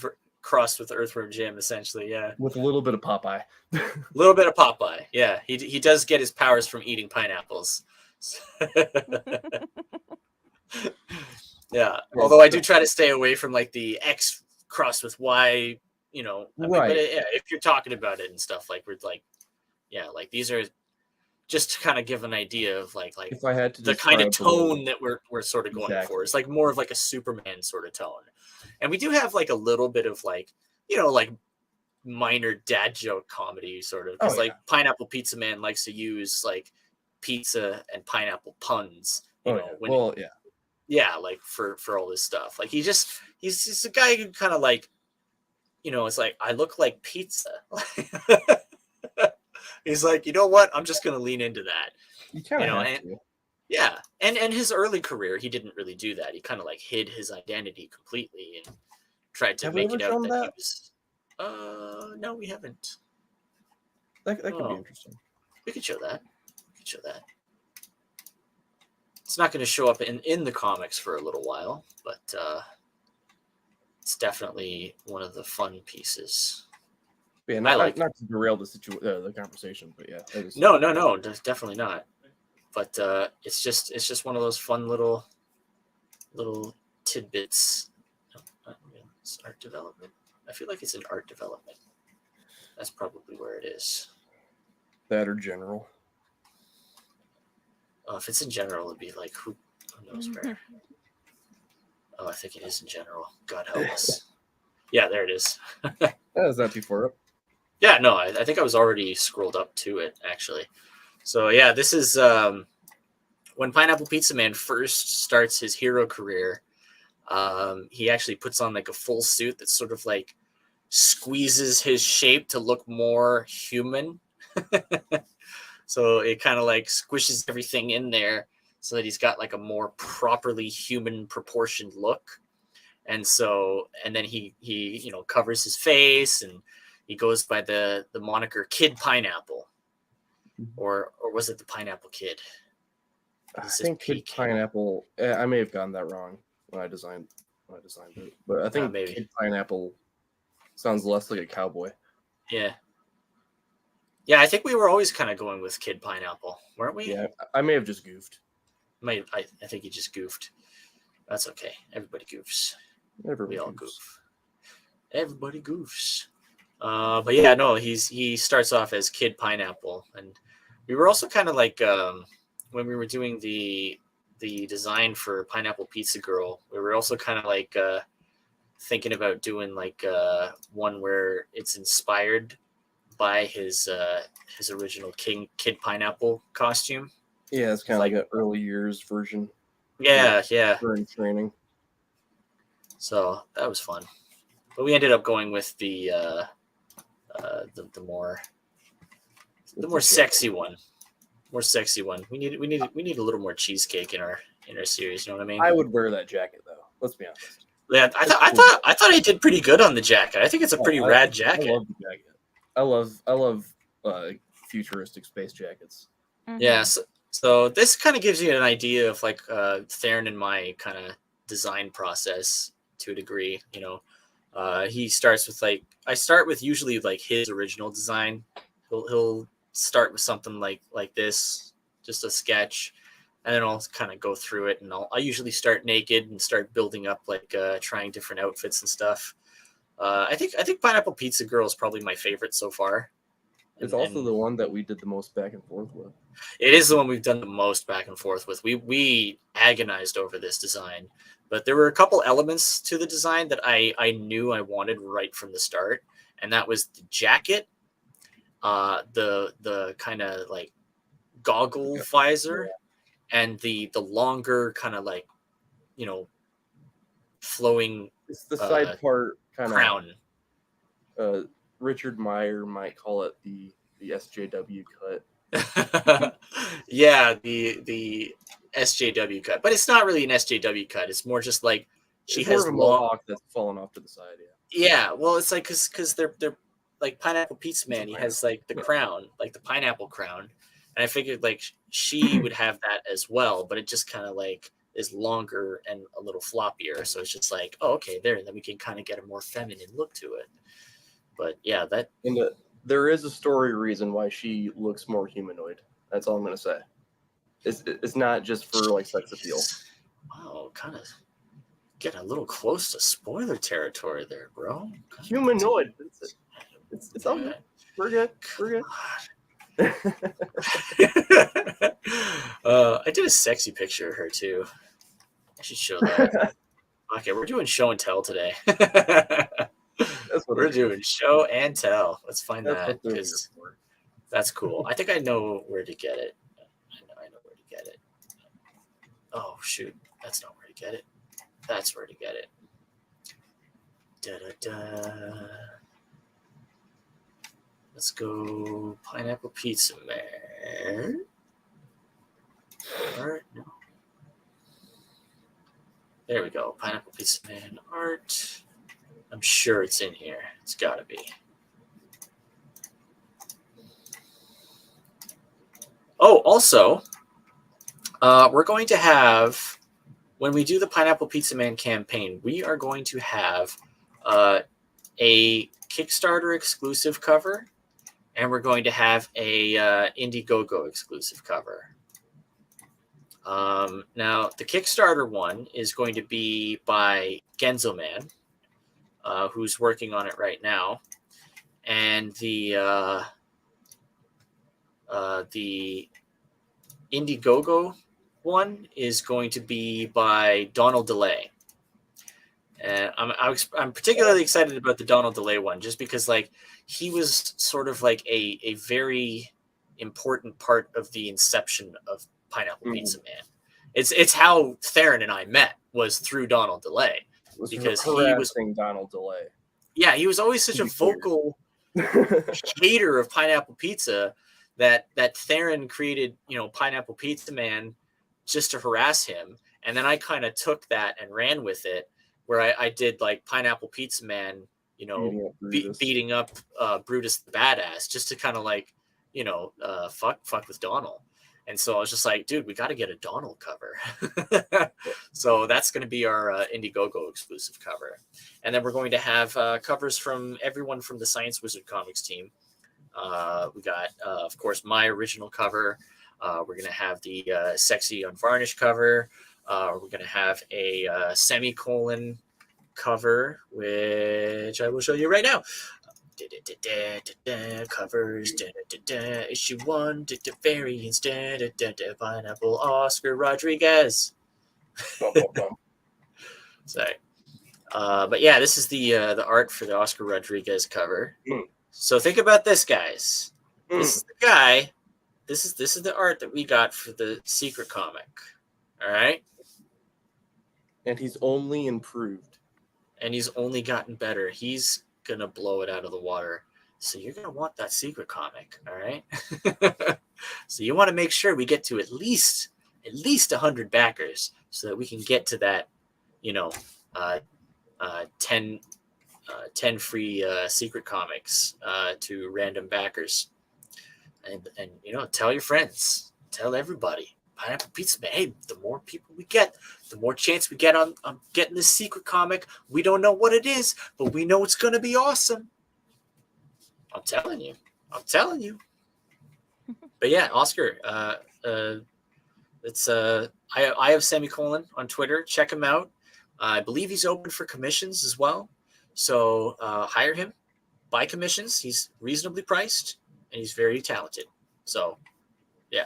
crossed with Earthworm Jim, essentially. Yeah, with a little bit of Popeye. a little bit of Popeye. Yeah, he does get his powers from eating pineapples. Yeah, although I do try to stay away from like the X crossed with Y. You know, I mean, Right. but yeah, if you're talking about it and stuff, like we're like, yeah, like these are just to kind of give an idea of like If I had to the kind of describe the tone way- that we're sort of going Exactly. for. It's like more of like a Superman sort of tone, and we do have like a little bit of like, you know, like minor dad joke comedy sort of, because Oh, like Pineapple Pizza Man likes to use like pizza and pineapple puns, you Oh, know, yeah. when Well, yeah. yeah, like for all this stuff. Like he's just a guy who kind of like, you know, it's like, I look like pizza. He's like, you know what? I'm just gonna lean into that. You kind You of know, have and to. yeah, and his early career, he didn't really do that. He kind of like hid his identity completely and tried to Have we make ever it out shown that he that? was. No, we haven't. That could be Oh. interesting. We could show that. We could show that. It's not going to show up in the comics for a little while, but it's definitely one of the fun pieces. But yeah, I like not to derail the conversation, but yeah. No, definitely not. But it's just one of those fun little tidbits. No, not really. It's art development. I feel like it's in art development. That's probably where it is. That or general. Oh, if it's in general, it'd be like who knows where. Oh, I think it is in general. God help us. Yeah, there it is. That is not too far up. Yeah, no, I think I was already scrolled up to it, actually. So, yeah, this is when Pineapple Pizza Man first starts his hero career. He actually puts on like a full suit that sort of like squeezes his shape to look more human. So it kind of like squishes everything in there so that he's got like a more properly human proportioned look. And then he you know, covers his face, and he goes by the moniker Kid Pineapple. Or was it the Pineapple Kid? I think Kid Pineapple. I may have gotten that wrong when I designed it, but I think maybe. Kid Pineapple sounds less like a cowboy. Yeah. Yeah, I think we were always kind of going with Kid Pineapple, weren't we? Yeah, I may have just goofed. I think he just goofed. That's okay. Everybody goofs. Everybody We all goofs. goof. Everybody goofs. But yeah, no, he starts off as Kid Pineapple, and we were also kind of like when we were doing the design for Pineapple Pizza Girl, we were also kind of like thinking about doing like one where it's inspired by his original Kid Pineapple costume. Yeah, it's kind of like an early years version. Yeah. During training. So that was fun, but we ended up going with the more sexy one. More sexy one. We need a little more cheesecake in our series. You know what I mean? I would wear that jacket though. Let's be honest. Yeah, I thought I did pretty good on the jacket. I think it's a pretty rad jacket. I love the jacket. I love futuristic space jackets. Mm-hmm. Yeah. So this kind of gives you an idea of like Theron and my kind of design process to a degree. You know, he starts with like, I start with usually like his original design. He'll start with something like this, just a sketch, and then I'll kind of go through it, and I usually start naked and start building up like trying different outfits and stuff. I think Pineapple Pizza Girl is probably my favorite so far. It's also the one that we did the most back and forth with. It is the one we've done the most back and forth with. We agonized over this design, but there were a couple elements to the design that I knew I wanted right from the start, and that was the jacket, the kind of like goggle visor, and the longer kind of like, you know, flowing. It's the side part kind crown. Richard Meyer might call it the SJW cut. Yeah, the SJW cut, but it's not really an SJW cut. It's more just like she has a mohawk that's fallen off to the side. Yeah, well, it's like because they're like Pineapple Pizza Man. He has like the crown, like the pineapple crown, and I figured like she would have that as well, but it just kind of like is longer and a little floppier. So it's just like, oh, okay, there. And then we can kind of get a more feminine look to it. But yeah, that. And there is a story reason why she looks more humanoid. That's all I'm gonna say. It's not just for like sex appeal. Wow, kind of getting a little close to spoiler territory there, bro. Humanoid. It's all good. We're good. We're good. I did a sexy picture of her too. I should show that. Okay, we're doing show and tell today. That's what We're doing show and tell. Let's find That's that what they're because here for. that's cool. I think I know where to get it. I know where to get it. Oh shoot, that's not where to get it. That's where to get it. Da da da. Let's go Pineapple Pizza Man. Art, no. There we go. Pineapple Pizza Man art. I'm sure it's in here. It's got to be. Oh, also, we're going to have, when we do the Pineapple Pizza Man campaign, we are going to have a Kickstarter exclusive cover, and we're going to have a Indiegogo exclusive cover. Now, the Kickstarter one is going to be by Genzoman, who's working on it right now. And the Indiegogo one is going to be by Donald DeLay. And I'm particularly excited about the Donald DeLay one, just because like he was sort of like a very important part of the inception of Pineapple Pizza Man. It's how Theron and I met, was through Donald DeLay, because he was Donald DeLay. Yeah, he was always such a vocal hater of Pineapple Pizza that Theron created, Pineapple Pizza Man just to harass him. And then I kind of took that and ran with it, where I did like Pineapple Pizza Man, beating up Brutus the Badass, just to kind of like, fuck with Donald. And so I was just like, dude, we got to get a Donald cover. So that's going to be our Indiegogo exclusive cover. And then we're going to have covers from everyone from the Science Wizard Comics team. We got, of course, my original cover. We're going to have the sexy unvarnished cover. We're going to have a semicolon cover, which I will show you right now. Covers, issue 1, variants, Pineapple Oscar Rodriguez. Sorry. But yeah, this is the art for the Oscar Rodriguez cover. So think about this, guys. This is the guy. This is the art that we got for the secret comic. All right. And he's only improved. And he's only gotten better. He's gonna blow it out of the water. So you're gonna want that secret comic, all right? So you want to make sure we get to at least 100 backers, so that we can get to that, 10 free secret comics to random backers, and tell your friends, tell everybody. Pineapple Pizza Man. Hey, the more people we get, the more chance we get on getting this secret comic. We don't know what it is, but we know it's going to be awesome. I'm telling you. But yeah, Oscar, it's I have semicolon on Twitter. Check him out. I believe he's open for commissions as well. So hire him, buy commissions. He's reasonably priced, and he's very talented. So yeah.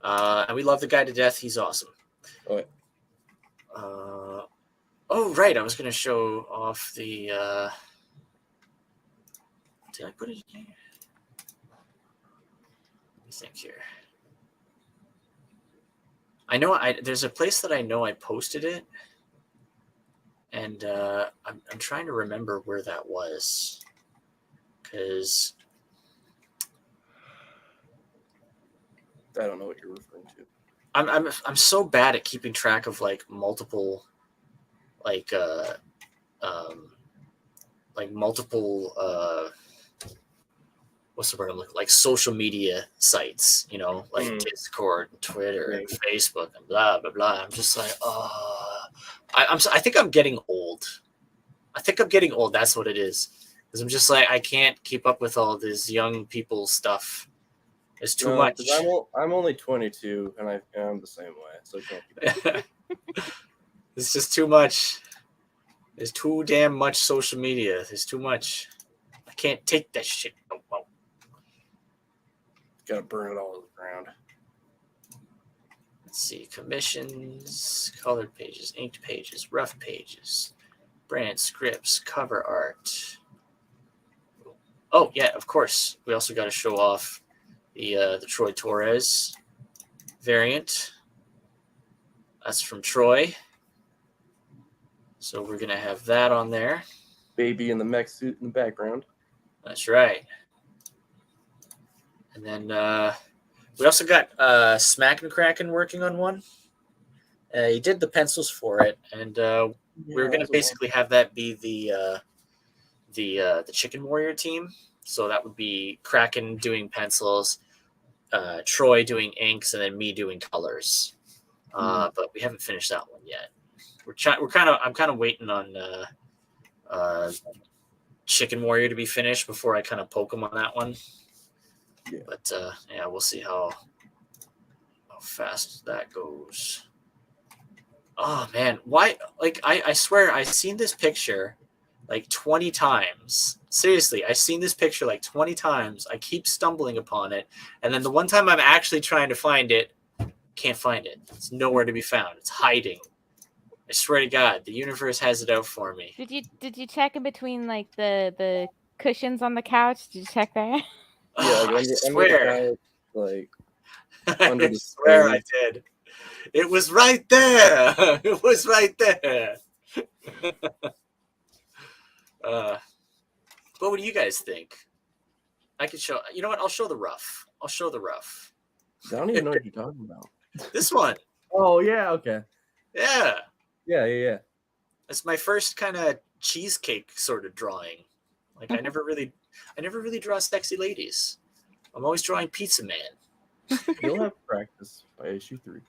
And we love the guy to death. He's awesome. Oh, right. I was going to show off the... did I put it in here? Let me think here. I know there's a place that I know I posted it. And I'm trying to remember where that was. Because... I don't know what you're referring to. I'm so bad at keeping track of like multiple what's the word I'm looking, like social media sites, you know, like Discord, and Twitter, and Facebook, and blah blah blah. I'm just like, I think I'm getting old. I think I'm getting old. That's what it is. Because I'm just like, I can't keep up with all this young people stuff. It's too much. I'm only 22, and I'm the same way, so I can't keep up. It's just too much. There's too damn much social media. There's too much. I can't take that shit. Oh. Gotta burn it all to the ground. Let's see. Commissions, colored pages, inked pages, rough pages, brand scripts, cover art. Oh, yeah, of course. We also got to show off the Troy Torres variant. That's from Troy. So we're going to have that on there. Baby in the mech suit in the background. That's right. And then we also got Smackin' Kraken working on one. He did the pencils for it, and we're going to basically have that be the Chicken Warrior team. So that would be Kraken doing pencils, Troy doing inks, and then me doing colors. But we haven't finished that one yet. I'm kind of waiting on Chicken Warrior to be finished before I kind of poke him on that one. Yeah. But yeah, we'll see how fast that goes. Oh man, why? Like I swear I've seen this picture like 20 times. Seriously, I've seen this picture like 20 times. I keep stumbling upon it, and then the one time I'm actually trying to find it, can't find it. It's nowhere to be found. It's hiding. I swear to God, the universe has it out for me. Did you check in between like the cushions on the couch? Did you check there? Oh, I swear. Like I swear I did. It was right there. It was right there. But what do you guys think? I could show. You know what? I'll show the rough. I don't even know what you're talking about. This one. Oh yeah. Okay. Yeah. Yeah. It's my first kind of cheesecake sort of drawing. Like I never really draw sexy ladies. I'm always drawing pizza man. You'll have practice by issue 3.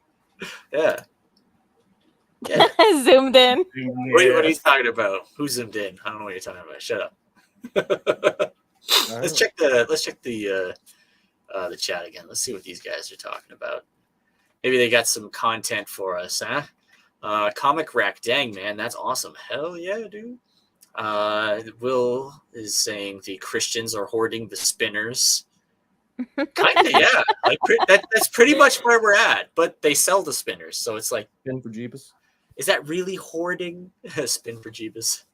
Yeah. Zoomed in. What are you talking about? Who zoomed in? I don't know what you're talking about. Shut up. Let's check the chat again. Let's see what these guys are talking about. Maybe they got some content for us, huh? Comic Rack, dang man, that's awesome. Hell yeah, dude. Will is saying the Christians are hoarding the spinners. Kinda, yeah. Like that's pretty much where we're at. But they sell the spinners, so it's like spin for Jeebus. Is that really hoarding? Spin for Jeebus.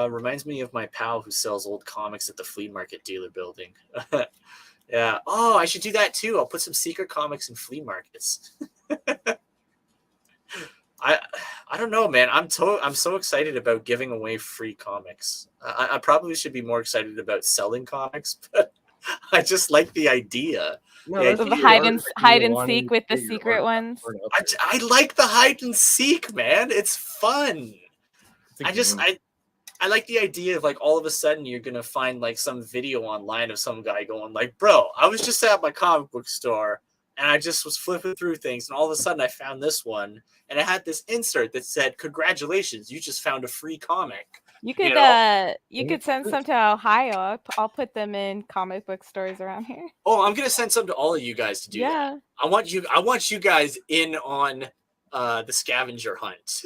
Reminds me of my pal who sells old comics at the flea market dealer building. Yeah. Oh, I should do that too. I'll put some secret comics in flea markets. I don't know, man. I'm so excited about giving away free comics. I probably should be more excited about selling comics, but I just like the idea. No, the hide and seek with the secret ones. I like the hide and seek, man. It's fun. I like the idea of like all of a sudden you're gonna find like some video online of some guy going like, bro, I was just at my comic book store and I just was flipping through things and all of a sudden I found this one and it had this insert that said, congratulations, you just found a free comic. You could send some to Ohio. I'll put them in comic book stores around here. Oh, I'm gonna send some to all of you guys to do that. I want you guys in on the scavenger hunt.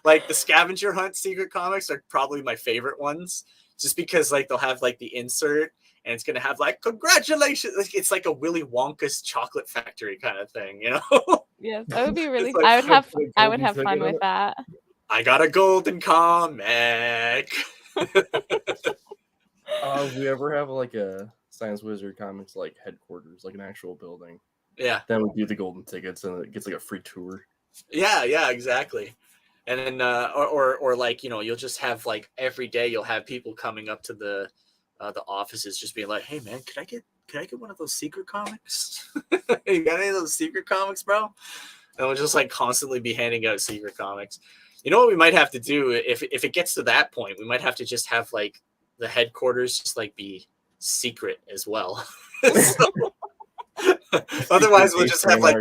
Like the scavenger hunt secret comics are probably my favorite ones, just because like they'll have like the insert and it's gonna have like congratulations. Like, it's like a Willy Wonka's chocolate factory kind of thing, you know? Yes, that would be really. Like, I would have fun with that. I got a golden comic. If we ever have like a Science Wizard Comics like headquarters, like an actual building, yeah, then we do the golden tickets and it gets like a free tour. Yeah, exactly. And then or like, you know, you'll just have like every day you'll have people coming up to the offices just being like, hey man, can I get one of those secret comics? You got any of those secret comics, bro? And we'll just like constantly be handing out secret comics. You know what we might have to do if it gets to that point, we might have to just have like the headquarters just like be secret as well. So, otherwise, we'll just have like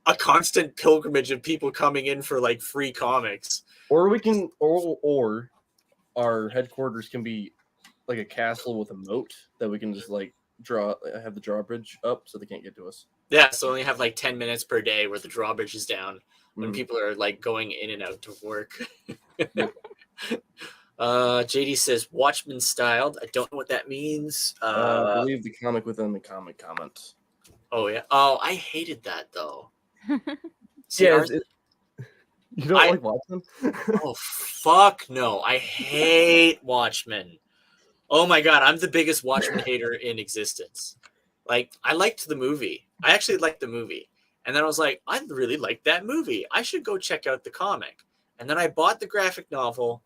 a constant pilgrimage of people coming in for like free comics. Or we can, or our headquarters can be like a castle with a moat that we can just like have the drawbridge up so they can't get to us. Yeah, so only have like 10 minutes per day where the drawbridge is down when people are like going in and out to work. JD says Watchmen styled. I don't know what that means. I believe the comic within the comic comment. Oh yeah. Oh, I hated that though. See, yeah, you don't like Watchmen? Oh fuck no! I hate Watchmen. Oh my god, I'm the biggest Watchmen hater in existence. Like, I liked the movie. I actually liked the movie, and then I was like, I really liked that movie. I should go check out the comic. And then I bought the graphic novel,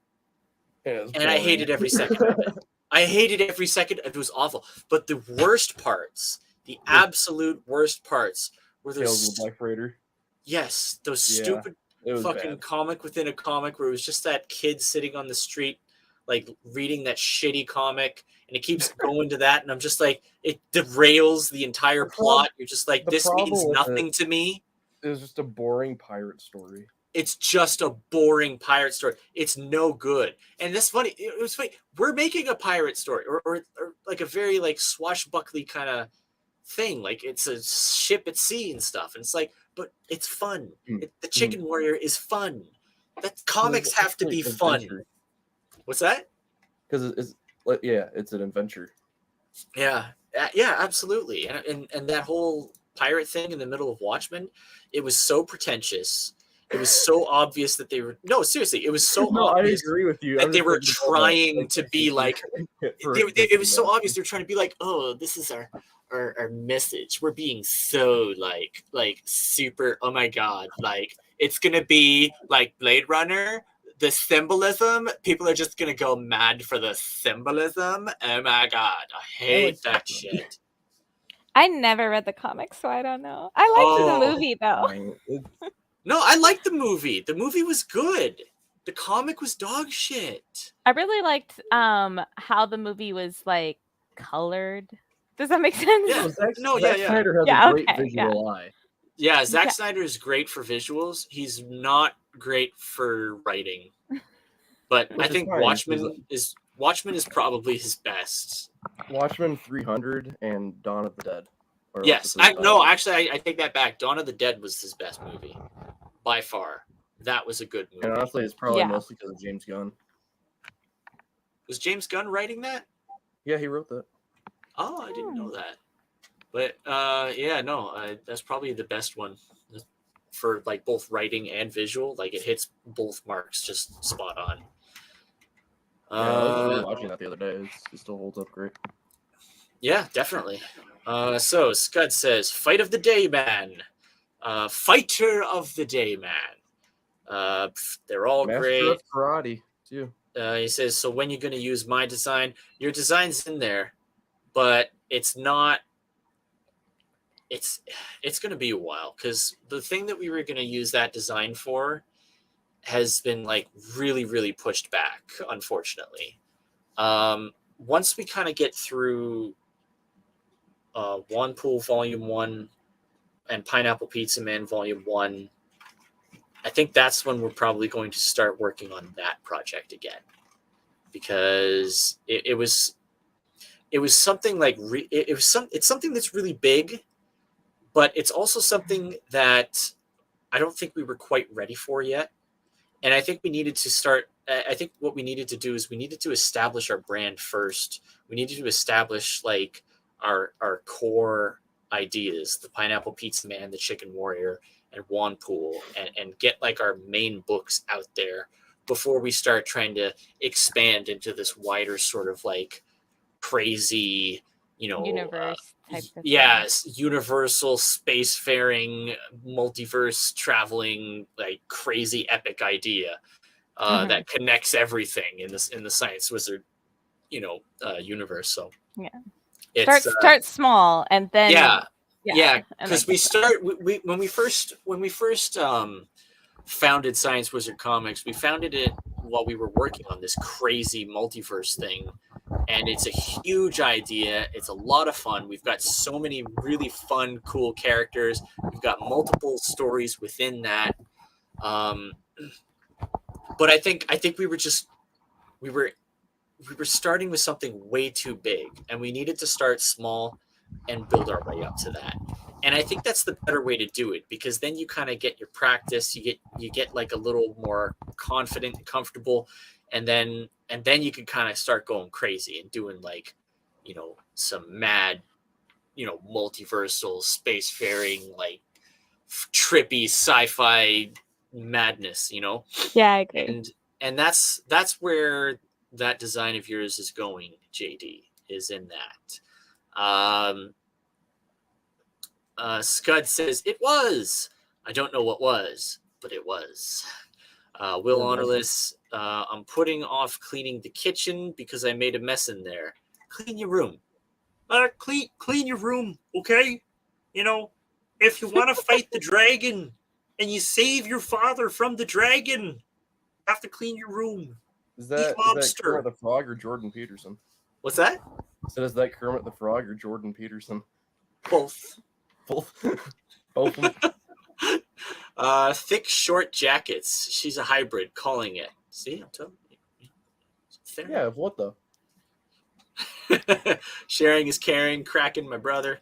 and I hated every second of it. I hated every second. It was awful. But the worst parts, the absolute worst parts, were those. Tales of the Black Freighter. Yes, those stupid fucking comic within a comic where it was just that kid sitting on the street, like reading that shitty comic, and it keeps going to that, and I'm just like, it derails the entire plot. You're just like, this means nothing to me. It was just a boring pirate story. It's just a boring pirate story. It's no good. And that's funny. It was funny. We're making a pirate story, or like a very like swashbuckly kind of thing. Like it's a ship at sea and stuff. And it's like, but it's fun. The Chicken Warrior is fun. That comics have to be fun. What's that? Because it's like, yeah, it's an adventure. Yeah, absolutely. And that whole pirate thing in the middle of Watchmen, it was so pretentious. It was so obvious that they were seriously. It was so obvious. I agree with you. That they were trying to be like. It was so obvious they were trying to be like, oh, this is our message. We're being so like super. Oh my god! Like it's gonna be like Blade Runner. The symbolism, people are just gonna go mad for the symbolism. Oh my god, I hate that shit. I never read the comics, so I don't know. I liked the movie though. No, I liked the movie. The movie was good. The comic was dog shit. I really liked how the movie was like colored. Does that make sense? Yeah. Zack Snyder has a great visual eye. Yeah, Zack Snyder is great for visuals. He's not great for writing. But I think Watchmen is probably his best. Watchmen 300 and Dawn of the Dead. Yes. I take that back. Dawn of the Dead was his best movie. By far. That was a good movie. And honestly, it's probably mostly because of James Gunn. Was James Gunn writing that? Yeah, he wrote that. Oh, I didn't know that. But that's probably the best one for like both writing and visual. Like it hits both marks just spot on. I was watching that the other day. It still holds up great. Yeah, definitely. So Scud says, "Fight of the day, man. Fighter of the day, man." They're all Master great. Of karate too. He says, "So when you're going to use my design? Your design's in there, but it's not." It's going to be a while because the thing that we were going to use that design for has been like really, really pushed back, unfortunately. Once we kind of get through One Pool Volume 1 and Pineapple Pizza Man Volume 1, I think that's when we're probably going to start working on that project again, because it was something like it's something that's really big. But it's also something that I don't think we were quite ready for yet. And I think we needed to start. I think what we needed to do is we needed to establish our brand first. We needed to establish like our core ideas, the Pineapple Pizza Man, the Chicken Warrior, and Wanpool, and get like our main books out there before we start trying to expand into this wider sort of like crazy, universe type of yes, universal spacefaring, multiverse traveling, like crazy epic idea that connects everything in the Science Wizard, universe. So start small and then because when we first founded Science Wizard Comics, we founded it while we were working on this crazy multiverse thing and it's a huge idea. It's a lot of fun. We've got so many really fun, cool characters. We've got multiple stories within that. But I think we were starting with something way too big, and we needed to start small and build our way up to that. And I think that's the better way to do it, because then you kind of get your practice, you get like a little more confident and comfortable, and then you can kind of start going crazy and doing like, some mad, multiversal, spacefaring, like trippy sci-fi madness, Yeah, I agree. And that's where that design of yours is going, JD, is in that. Scud says it was. I don't know what was, but it was. Will Honorless, I'm putting off cleaning the kitchen because I made a mess in there. Clean your room. Clean your room, okay? If you want to fight the dragon and you save your father from the dragon, you have to clean your room. Is that Kermit the Frog or Jordan Peterson? What's that? So is that Kermit the Frog or Jordan Peterson? Both. Both of them. Thick, short jackets. She's a hybrid, calling it. See, I'm telling you. Yeah, what the? Sharing is caring. Cracking, my brother.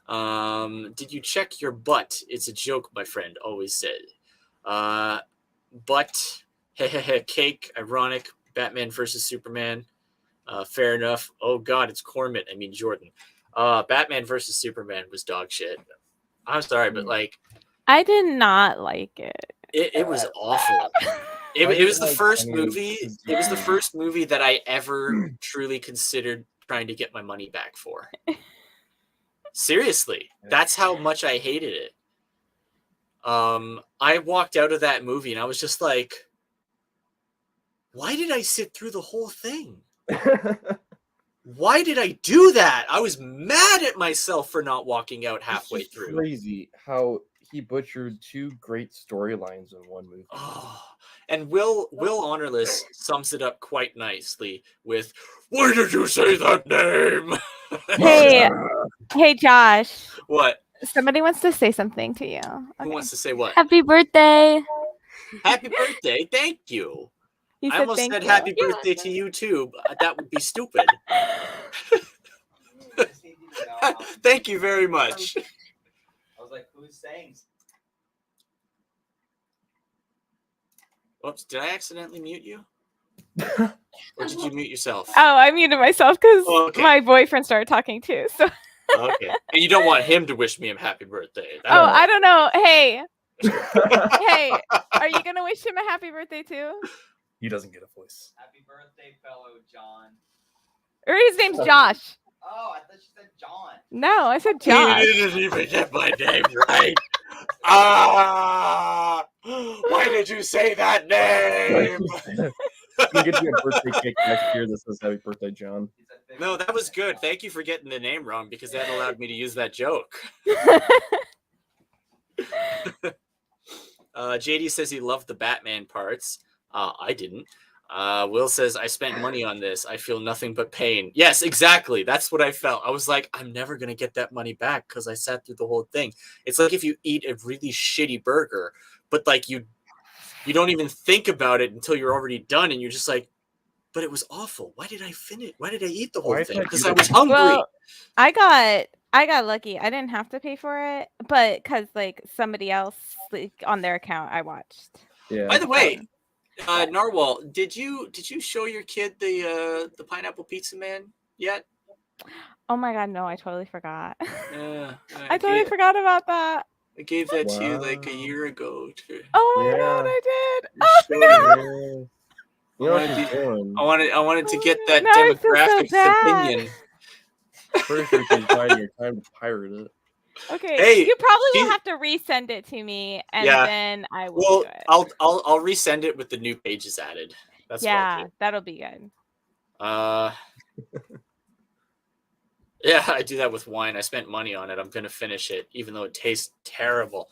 Did you check your butt? It's a joke, my friend always said. Butt, cake, ironic. Batman versus Superman. Fair enough. Oh God, it's Cormit. I mean Jordan. Batman versus Superman was dog shit. I'm sorry, but like, I did not like it. It was awful. It was the first movie. It was the first movie that I ever truly considered trying to get my money back for. Seriously, that's how much I hated it. I walked out of that movie and I was just like, why did I sit through the whole thing? Why did I do that? I was mad at myself for not walking out halfway through. Crazy how he butchered two great storylines in one movie. Oh, and Will Honorless sums it up quite nicely with, "Why did you say that name?" Hey, Josh. What? Somebody wants to say something to you. Okay. Who wants to say what? Happy birthday. Happy birthday. Thank you. I almost said happy birthday to you too, but that would be stupid. Thank you very much. I was like, who's saying? Oops, did I accidentally mute you? Or did you mute yourself? Oh, I muted myself because my boyfriend started talking too. So. Okay. And you don't want him to wish me a happy birthday. I don't know. Hey. Hey, are you going to wish him a happy birthday too? He doesn't get a voice. Happy birthday, fellow John. Or his name's Josh. Oh, I thought you said John. No, I said Josh. He didn't even get my name right. Why did you say that name? We'll get you a birthday cake next year that says happy birthday, John. No, that was good. Thank you for getting the name wrong, because that allowed me to use that joke. JD says he loved the Batman parts. I didn't. Will says, I spent money on this. I feel nothing but pain. Yes, exactly. That's what I felt. I was like, I'm never going to get that money back because I sat through the whole thing. It's like if you eat a really shitty burger, but like you don't even think about it until you're already done, and you're just like, but it was awful. Why did I finish? Why did I eat the whole thing? Because I was hungry. Well, I got lucky. I didn't have to pay for it, but because like somebody else like, on their account, I watched. Yeah. By the way, Narwhal, did you show your kid the pineapple pizza man yet? Oh my God, no! I totally forgot. I totally forgot about that. I gave that to you like a year ago. Oh my God, I did. Oh no! You know what she's doing. I wanted to get that demographic opinion. Pretty sure she's biding your time to pirate it. Okay, hey, you probably will have to resend it to me, and then I will do it. I'll resend it with the new pages added. That's that'll be good. Yeah, I do that with wine. I spent money on it. I'm gonna finish it, even though it tastes terrible.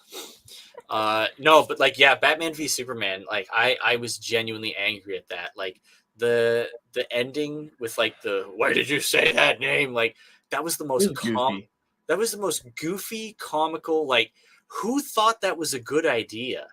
No, but like, yeah, Batman v Superman. Like, I was genuinely angry at that. Like, the ending with like the why did you say that name? Like that was the It most was goofy. that was the most goofy, comical. Like who thought that was a good idea?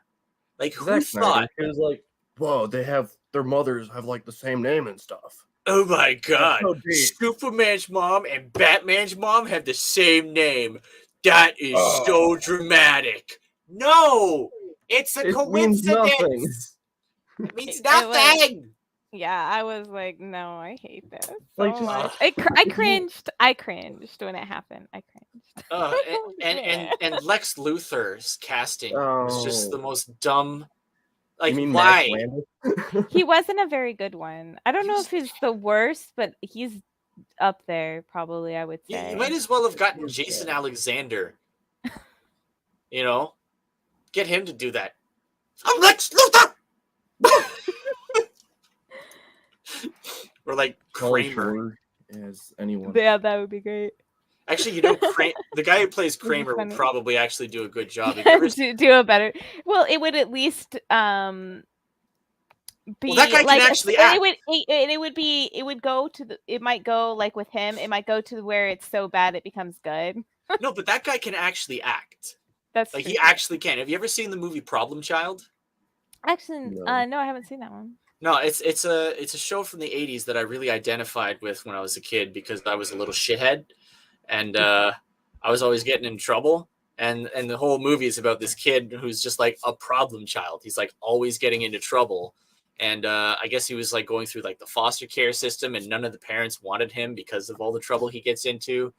Like who Zack Snyder, thought? he was like, whoa, they have their mothers have like the same name and stuff. Oh my god, so deep. Superman's mom and Batman's mom have the same name. That is so dramatic. No, it's a It means nothing. coincidence. It means It was- nothing. Yeah, I was like, no, I hate this so Like, just- much. I cringed. I cringed when it happened. I cringed. And Lex Luthor's casting was just the Oh. most dumb. Like You mean why? Max Landis? He wasn't a very good one. I don't know if he's the worst, but he's up there probably. I would say. You might as well have gotten Yeah. Jason Alexander. You know, get him to do that. I'm Lex Luthor. Or like Pauly Kramer. Shore as anyone. Yeah, that would be great. Actually, you know, the guy who plays That'd be Kramer would funny. probably actually do a good job. Have you ever do a better. Well, it would at least be that guy can like actually and act. it would go to the it might go like with him. It might go to where it's so bad it becomes good. No, but that guy can actually act. That's Like true. he actually can. Have you ever seen the movie Problem Child? Actually, No. no, I haven't seen that one. No, it's a show from the 80s that I really identified with when I was a kid because I was a little shithead and I was always getting in trouble. And the whole movie is about this kid who's just like a problem child. He's like always getting into trouble. And I guess he was like going through like the foster care system and none of the parents wanted him because of all the trouble he gets into.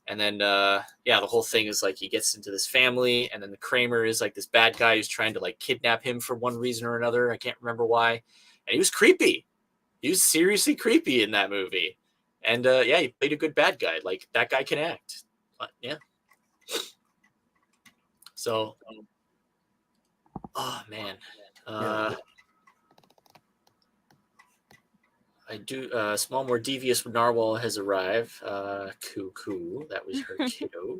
And then, the whole thing is like he gets into this family, and then the Kramer is like this bad guy who's trying to like kidnap him for one reason or another. I can't remember why. And he was creepy. He was seriously creepy in that movie. And he played a good bad guy. Like that guy can act. Yeah. So, oh man. I do. Small, more devious narwhal has arrived. Cuckoo. That was her kiddo.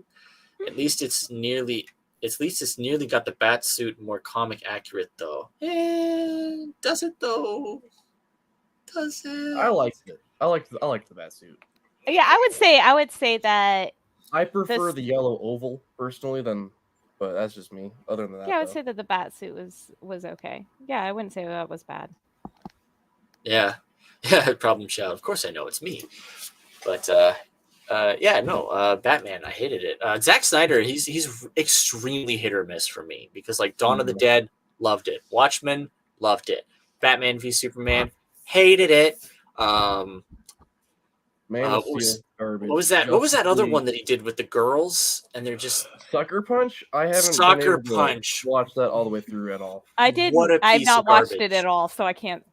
At least it's nearly got the bat suit more comic accurate though. Does it though? Does it? I liked it. I liked the bat suit. Yeah, I would say that. I prefer This- the yellow oval personally but that's just me. Other than that, Yeah, I would though. say that the bat suit was okay. Yeah, I wouldn't say that was bad. Yeah. Problem child. Of course I know it's me. But Batman, I hated it. Zack Snyder, he's extremely hit or miss for me because like Dawn of the Dead, loved it. Watchmen, loved it. Batman v Superman, hated it. Man of Steel, garbage. What was that? What was that other Justice one that he did with the girls? And they're just League. Sucker Punch? I haven't Sucker been able to Punch. watch that all the way through at all. I did. What a I've piece not of watched garbage. it at all, so I can't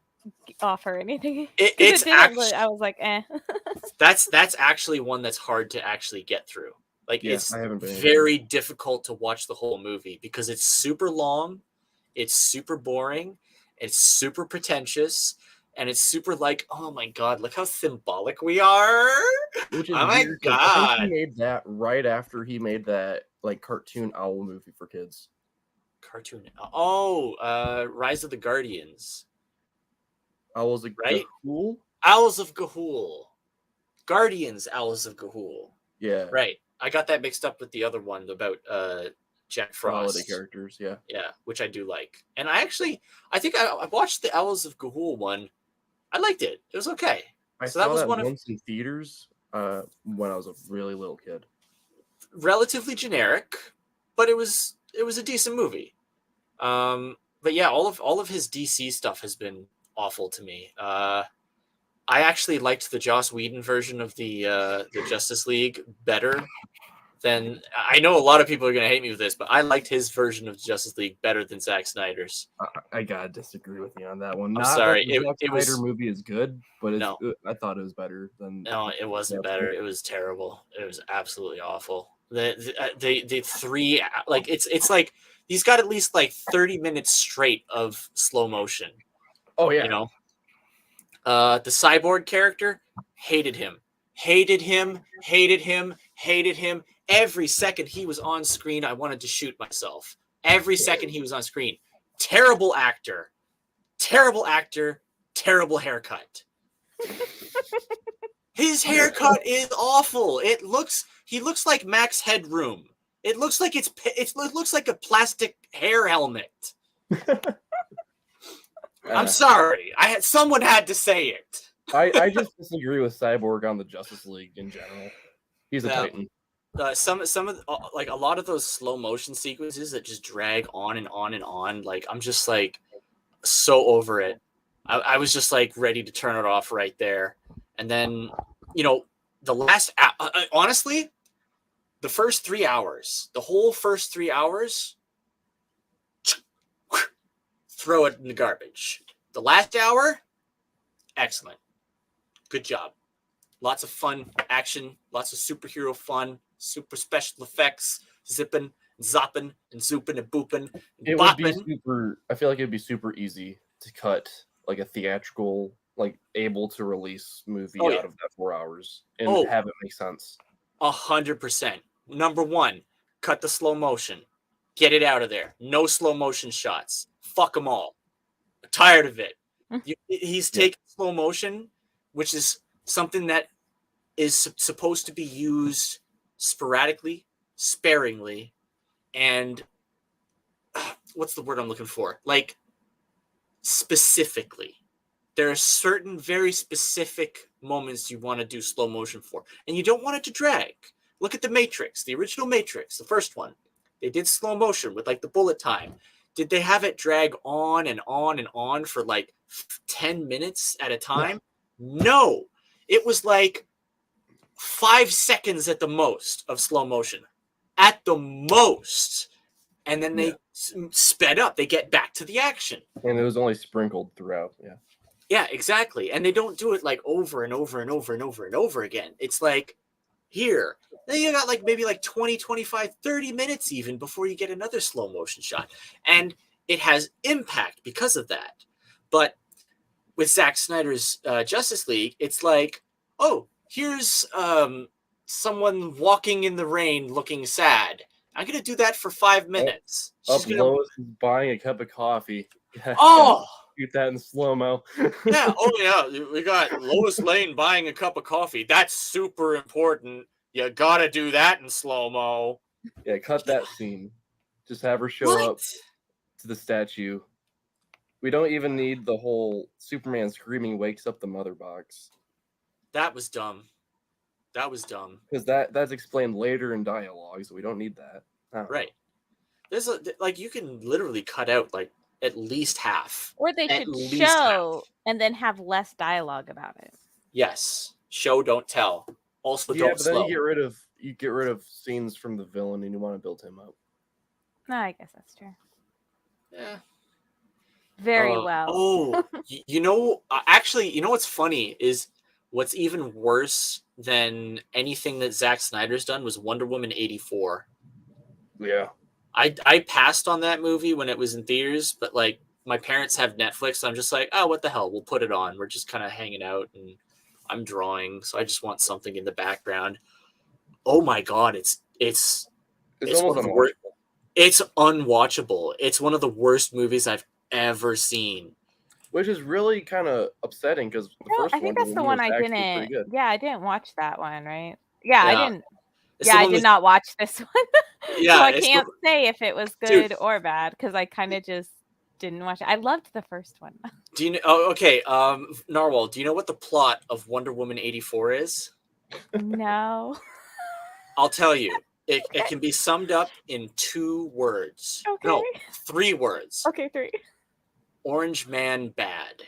offer anything. 'Cause It's didn't actually look- I was like, eh. that's actually one that's hard to actually get through. Like Yeah, it's I haven't been able to. very difficult to watch the whole movie because it's super long, it's super boring, it's super pretentious, and it's super like, oh my god, look how symbolic we are. Which is Oh my weird, 'cause I think God. he made that right after he made that like cartoon owl movie for kids. Cartoon. Oh, Rise of the Guardians. Owls like Right? cool. Owls of Ga'Hoole. Guardians, Owls of Ga'Hoole. Yeah. Right. I got that mixed up with the other one about Jack Frost. Holiday characters. Yeah. Yeah, which I do like. And I think I watched the Owls of Ga'Hoole one. I liked it. It was okay. I So that saw was that one of- once in theaters when I was a really little kid. Relatively generic, but it was a decent movie. But yeah, all of his DC stuff has been awful to me. I actually liked the Joss Whedon version of the Justice League better than I know a lot of people are going to hate me with this, but I liked his version of Justice League better than Zack Snyder's. I gotta disagree with you on that one. I'm sorry, That the Zack it was- Snyder movie is good, but No. I thought it was better than. No, it wasn't better. It was terrible. It was absolutely awful. The three like it's like he's got at least like 30 minutes straight of slow motion. Oh yeah. You know, the cyborg character, hated him. Every second he was on screen, I wanted to shoot myself. Every second he was on screen. Terrible actor. terrible haircut. His haircut is awful. He looks like Max Headroom. It looks like it looks like a plastic hair helmet. I'm sorry. Someone had to say it. I just disagree with Cyborg on the Justice League in general. He's a titan. Some of like a lot of those slow motion sequences that just drag on and on and on. Like I'm just like so over it. I was just like ready to turn it off right there. And then, you know, the last honestly, the first 3 hours, the whole first 3 hours, throw it in the garbage. The last hour, excellent. Good job. Lots of fun action, lots of superhero fun, super special effects, zipping, zopping, and zooping and booping. And it would be super. I feel like it'd be super easy to cut like a theatrical, like able to release movie out of that 4 hours and have it make sense. 100%. Number one, cut the slow motion. Get it out of there. No slow motion shots. Fuck them all. I'm tired of it. He's taking slow motion, which is something that is supposed to be used sporadically, sparingly, and what's the word I'm looking for? Like, specifically. There are certain very specific moments you want to do slow motion for, and you don't want it to drag. Look at the Matrix, the original Matrix, the first one. They did slow motion with like the bullet time. Did they have it drag on and on and on for like 10 minutes at a time? No. It was like 5 seconds at the most of slow motion. At the most. And then they sped up. They get back to the action. And it was only sprinkled throughout. Yeah. Yeah, exactly. And they don't do it like over and over and over and over and over again. It's like, here. Then you got like maybe like 20, 25, 30 minutes even before you get another slow motion shot. And it has impact because of that. But with Zack Snyder's Justice League, it's like, oh, here's someone walking in the rain looking sad. I'm going to do that for 5 minutes. Lois is buying a cup of coffee. Oh! Shoot that in slow-mo. Yeah. Oh, yeah. We got Lois Lane buying a cup of coffee. That's super important. You got to do that in slow-mo. Yeah, cut that scene. Just have her show up to the statue. We don't even need the whole Superman screaming wakes up the mother box. That was dumb. That was dumb. Because that's explained later in dialogue, so we don't need that. Right. There's like you can literally cut out like at least half. Or they should show and then have less dialogue about it. Yes. Show, don't tell. Also, yeah, don't but then slow. you get rid of scenes from the villain and you want to build him up. No, I guess that's true. Yeah. Very well. Oh, you know, actually, you know what's funny is what's even worse than anything that Zack Snyder's done was Wonder Woman 84. Yeah. I passed on that movie when it was in theaters, but like my parents have Netflix, so I'm just like, oh, what the hell? We'll put it on. We're just kind of hanging out and I'm drawing, so I just want something in the background. Oh my god, it's one of the worst. It's unwatchable. It's one of the worst movies I've ever seen. Which is really kind of upsetting because the first I think that's the one I didn't. Yeah, I didn't watch that one, right? Yeah, I didn't. I did not watch this one. Yeah, so I can't say if it was good or bad because I kind of just didn't watch it. I loved the first one. Do you know? Oh, okay. Narwhal, do you know what the plot of Wonder Woman 84 is? No. I'll tell you. It can be summed up in 2 words. Okay. No, 3 words. Okay, 3. Orange Man bad.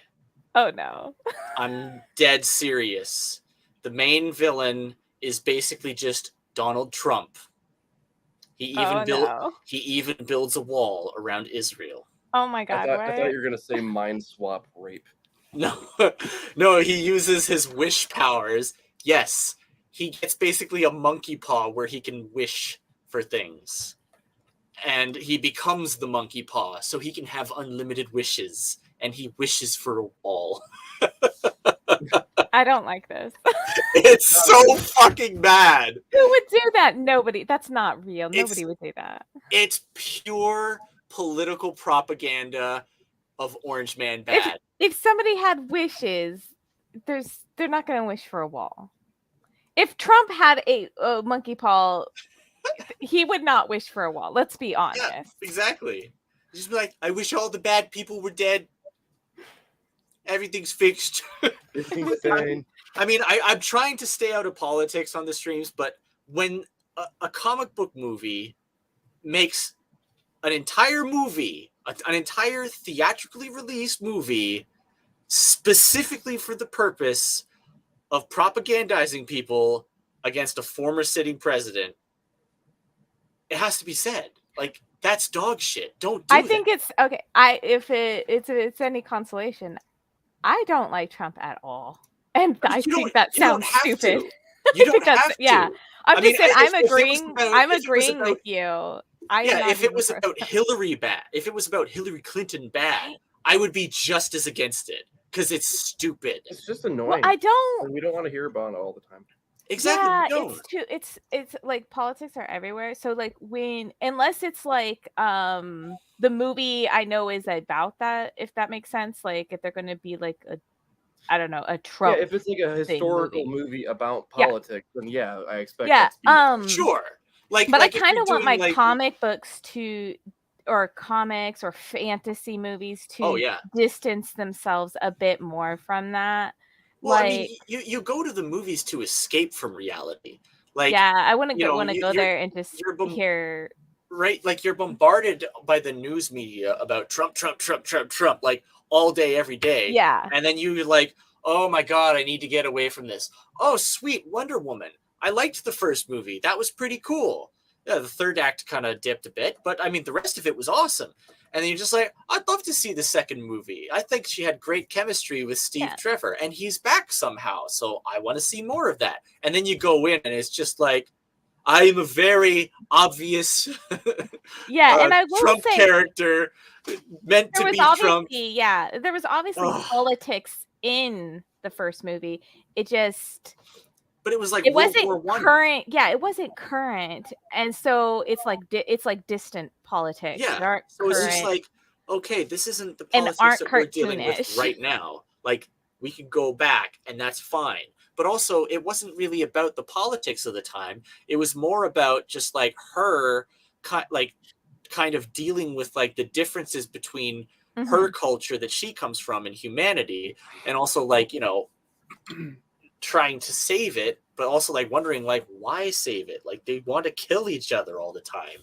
Oh no. I'm dead serious. The main villain is basically just Donald Trump. He even builds a wall around Israel. Oh my god. I thought you were gonna say mind swap rape. No. No, he uses his wish powers. Yes. He gets basically a monkey paw where he can wish for things. And he becomes the monkey paw so he can have unlimited wishes. And he wishes for a wall. I don't like this. It's so fucking bad. Who would do that? Nobody. That's not real. Nobody would do that. It's pure political propaganda of Orange Man bad. if somebody had wishes, they're not going to wish for a wall. If Trump had a monkey paw, he would not wish for a wall. Let's be honest. Yeah, exactly. Just be like, I wish all the bad people were dead. Everything's fixed. It's insane. I mean, I'm trying to stay out of politics on the streams, but when a comic book movie makes an entire movie, an entire theatrically released movie, specifically for the purpose of propagandizing people against a former sitting president, it has to be said. Like, that's dog shit. Don't do I that. think it's okay. If it's any consolation, I don't like Trump at all, and I think that sounds stupid. You don't have to. Yeah, I'm just saying. I'm agreeing. I'm if it was agreeing about- with you. if it was about Hillary bad, if it was about Hillary Clinton bad, I would be just as against it because it's stupid. It's just annoying. Well, I don't. And we don't want to hear about it all the time. Exactly. Yeah, we don't. it's like politics are everywhere. So like unless it's like the movie I know is about that, if that makes sense. Like if they're going to be like a trope. Yeah, if it's like a historical movie about politics, then yeah, I expect. Yeah. That to be Sure. Like, but like I if kind you're of want doing, my like, comic books or comics or fantasy movies to distance themselves a bit more from that. Well, I mean, you go to the movies to escape from reality. Like, yeah, I wouldn't want to go you're- there and just hear. Right, like you're bombarded by the news media about Trump, like all day, every day. Yeah. And then you're like, oh my God, I need to get away from this. Oh, sweet, Wonder Woman. I liked the first movie. That was pretty cool. Yeah, the third act kind of dipped a bit, but I mean, the rest of it was awesome. And then you're just like, I'd love to see the second movie. I think she had great chemistry with Steve Trevor, and he's back somehow. So I want to see more of that. And then you go in, and it's just like, I am a very obvious and I will Trump say, character meant to be Trump. Yeah, there was obviously politics in the first movie. It just... But it was like it World wasn't War I. current. Yeah, it wasn't current, and so it's like distant politics. Yeah, so it's just like, okay, this isn't the and politics that we're dealing with right now. Like, we could go back, and that's fine. But also, it wasn't really about the politics of the time. It was more about just like her, kind of dealing with like the differences between her culture that she comes from and humanity, and also like, trying to save it, but also like wondering like, why save it? Like, they want to kill each other all the time,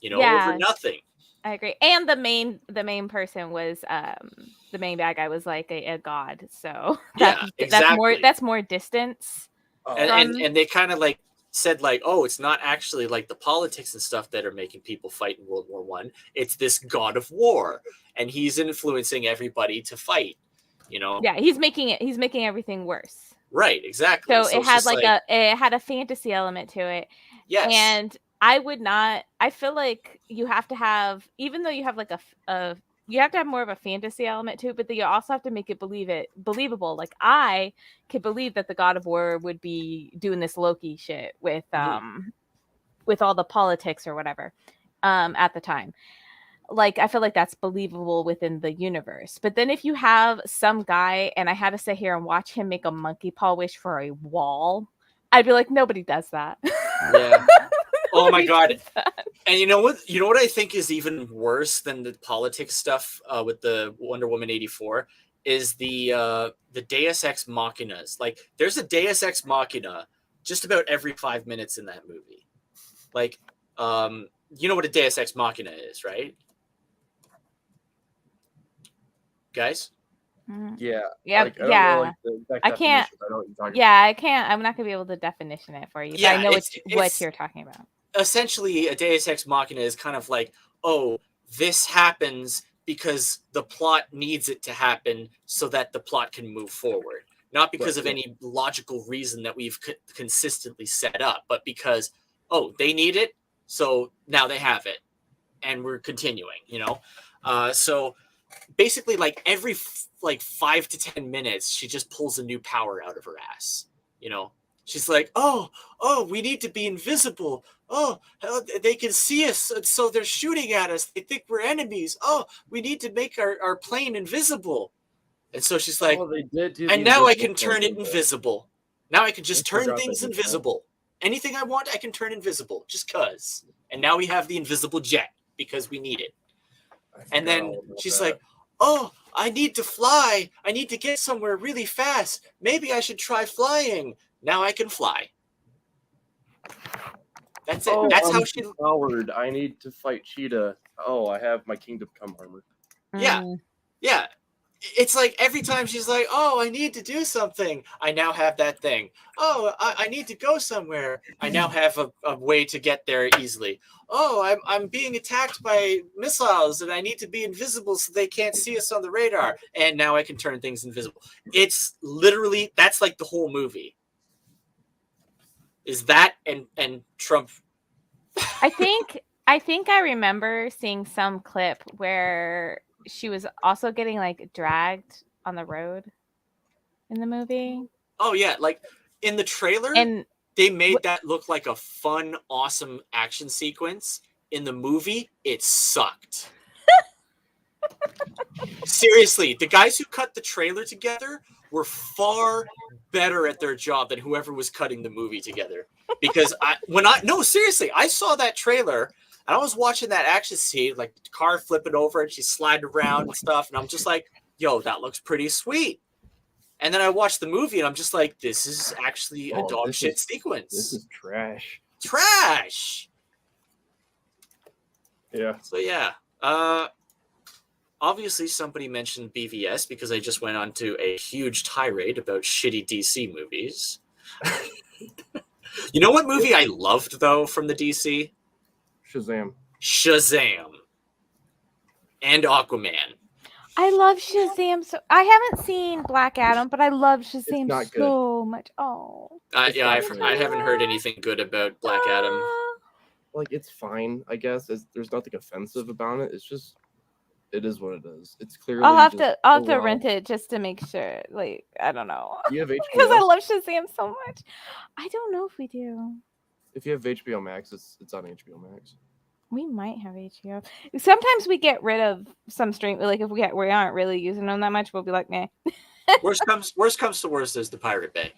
over nothing. I agree. And the main person was the main bad guy was like a god. So that's more distance. And they kind of like said like, oh, it's not actually like the politics and stuff that are making people fight in World War I. It's this god of war, and he's influencing everybody to fight. Yeah, he's making everything worse. Right, exactly. So it had it had a fantasy element to it. Yes. And I feel like you have to have, even though you have like you have to have more of a fantasy element to it, but then you also have to make it believable. Like, I could believe that the God of War would be doing this Loki shit with all the politics or whatever at the time. Like, I feel like that's believable within the universe. But then if you have some guy, and I had to sit here and watch him make a monkey paw wish for a wall, I'd be like, nobody does that. Yeah. Oh my God. And you know what I think is even worse than the politics stuff with the Wonder Woman 84 is the Deus Ex Machinas. Like, there's a Deus Ex Machina just about every 5 minutes in that movie. Like, you know what a Deus Ex Machina is, right? Guys? Yeah. Yeah. Like, I can't. I can't. I'm not gonna be able to definition it for you. Yeah, but I know what you're talking about. Essentially, a Deus Ex Machina is kind of like, oh, this happens because the plot needs it to happen so that the plot can move forward. Not because of any logical reason that we've consistently set up, but because, oh, they need it, so now they have it, and we're continuing. So basically, like every 5 to 10 minutes, she just pulls a new power out of her ass. She's like, oh, we need to be invisible. Oh, they can see us, so they're shooting at us. They think we're enemies. Oh, we need to make our plane invisible. And so she's like, oh, they did do and the now I invisible can turn it thing, but invisible. Now I can just I turn forgot they things did that. invisible. Anything I want, I can turn invisible, just cause. And now we have the invisible jet because we need it. I And forgot then all about she's that. like, oh, I need to fly. I need to get somewhere really fast. Maybe I should try flying. Now I can fly. That's it. Oh, That's I'm how she. Howard. I need to fight Cheetah. Oh, I have my Kingdom Come armor. Yeah. Yeah. It's like every time she's like, oh, I need to do something. I now have that thing. Oh, I need to go somewhere. I now have a way to get there easily. Oh, I'm being attacked by missiles and I need to be invisible so they can't see us on the radar. And now I can turn things invisible. It's literally, that's like the whole movie. Is that and Trump. I think I remember seeing some clip where she was also getting like dragged on the road in the movie. Oh yeah, like in the trailer, And they made that look like a fun, awesome action sequence. In the movie, it sucked. Seriously, the guys who cut the trailer together were far better at their job than whoever was cutting the movie together. Because seriously, I saw that trailer and I was watching that action scene, like the car flipping over and she's sliding around and stuff, and I'm just like, yo, that looks pretty sweet. And then I watched the movie and I'm just like, this is actually a dog shit sequence. This is trash. Trash. Yeah. So yeah. Obviously somebody mentioned BVS because I just went on to a huge tirade about shitty DC movies. You know what movie I loved though from the DC? Shazam. Shazam. And Aquaman. I love Shazam. So I haven't seen Black Adam, but I love Shazam not good. so much. Oh, Yeah, I haven't heard anything good about Black Adam. Like, it's fine, I guess. There's nothing offensive about it. It's just, it is what it is. It's clearly. I'll have just, to rent it just to make sure. Like, I don't know. You have HBO? Because I love Shazam so much. I don't know if we do. If you have HBO Max, it's on HBO Max. We might have HBO. Sometimes we get rid of some stream. Like if we aren't really using them that much, we'll be like, nah. Worst comes to worst, there's the Pirate Bay.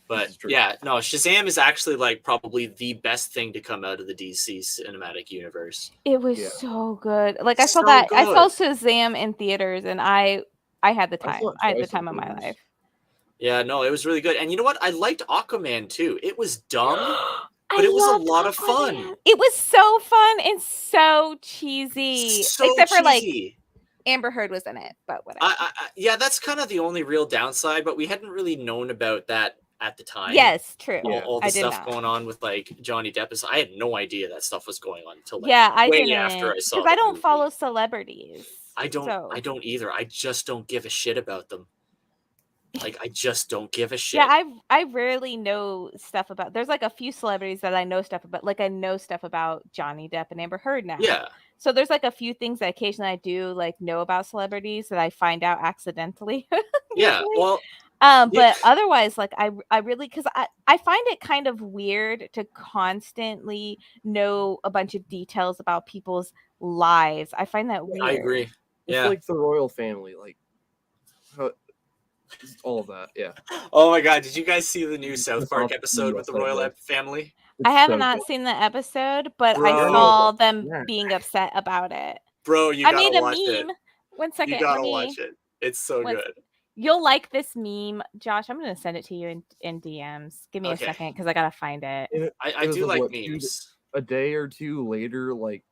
But yeah, no, Shazam is actually like probably the best thing to come out of the DC cinematic universe. It was so good. Like I saw So that. I saw good. Shazam in theaters, and I had the time. saw it I had the twice in time of my theaters. life. Yeah, no, it was really good. And you know what? I liked Aquaman too. It was dumb, but I it was a loved lot of Aquaman. fun. It was so fun and so cheesy. So Except for like cheesy. Amber Heard was in it, but whatever. Yeah, that's kind of the only real downside, but we hadn't really known about that at the time. Yes, true. All the I did stuff not. going on with like Johnny Depp is I had no idea that stuff was going on until like I way didn't, after I saw because I the don't movie. follow celebrities. I don't so. I don't either. I just don't give a shit about them. Like I just don't give a shit. Yeah, I rarely know stuff about. There's like a few celebrities that I know stuff about. Like I know stuff about Johnny Depp and Amber Heard now. Yeah. So there's like a few things that occasionally I do like know about celebrities that I find out accidentally. Yeah. Well. But otherwise, like I really, because I find it kind of weird to constantly know a bunch of details about people's lives. I find that weird. I agree. It's like the royal family, like all of that. Yeah. Oh my god! Did you guys see the new South Park episode with the royal family? I have not seen the episode, but I saw them being upset about it. Bro, you gotta watch it. I made a meme. 1 second. You gotta watch it. It's so good. You'll like this meme, Josh. I'm gonna send it to you in DMs. Give me a second because I gotta find it. I do like memes. A day or two later, like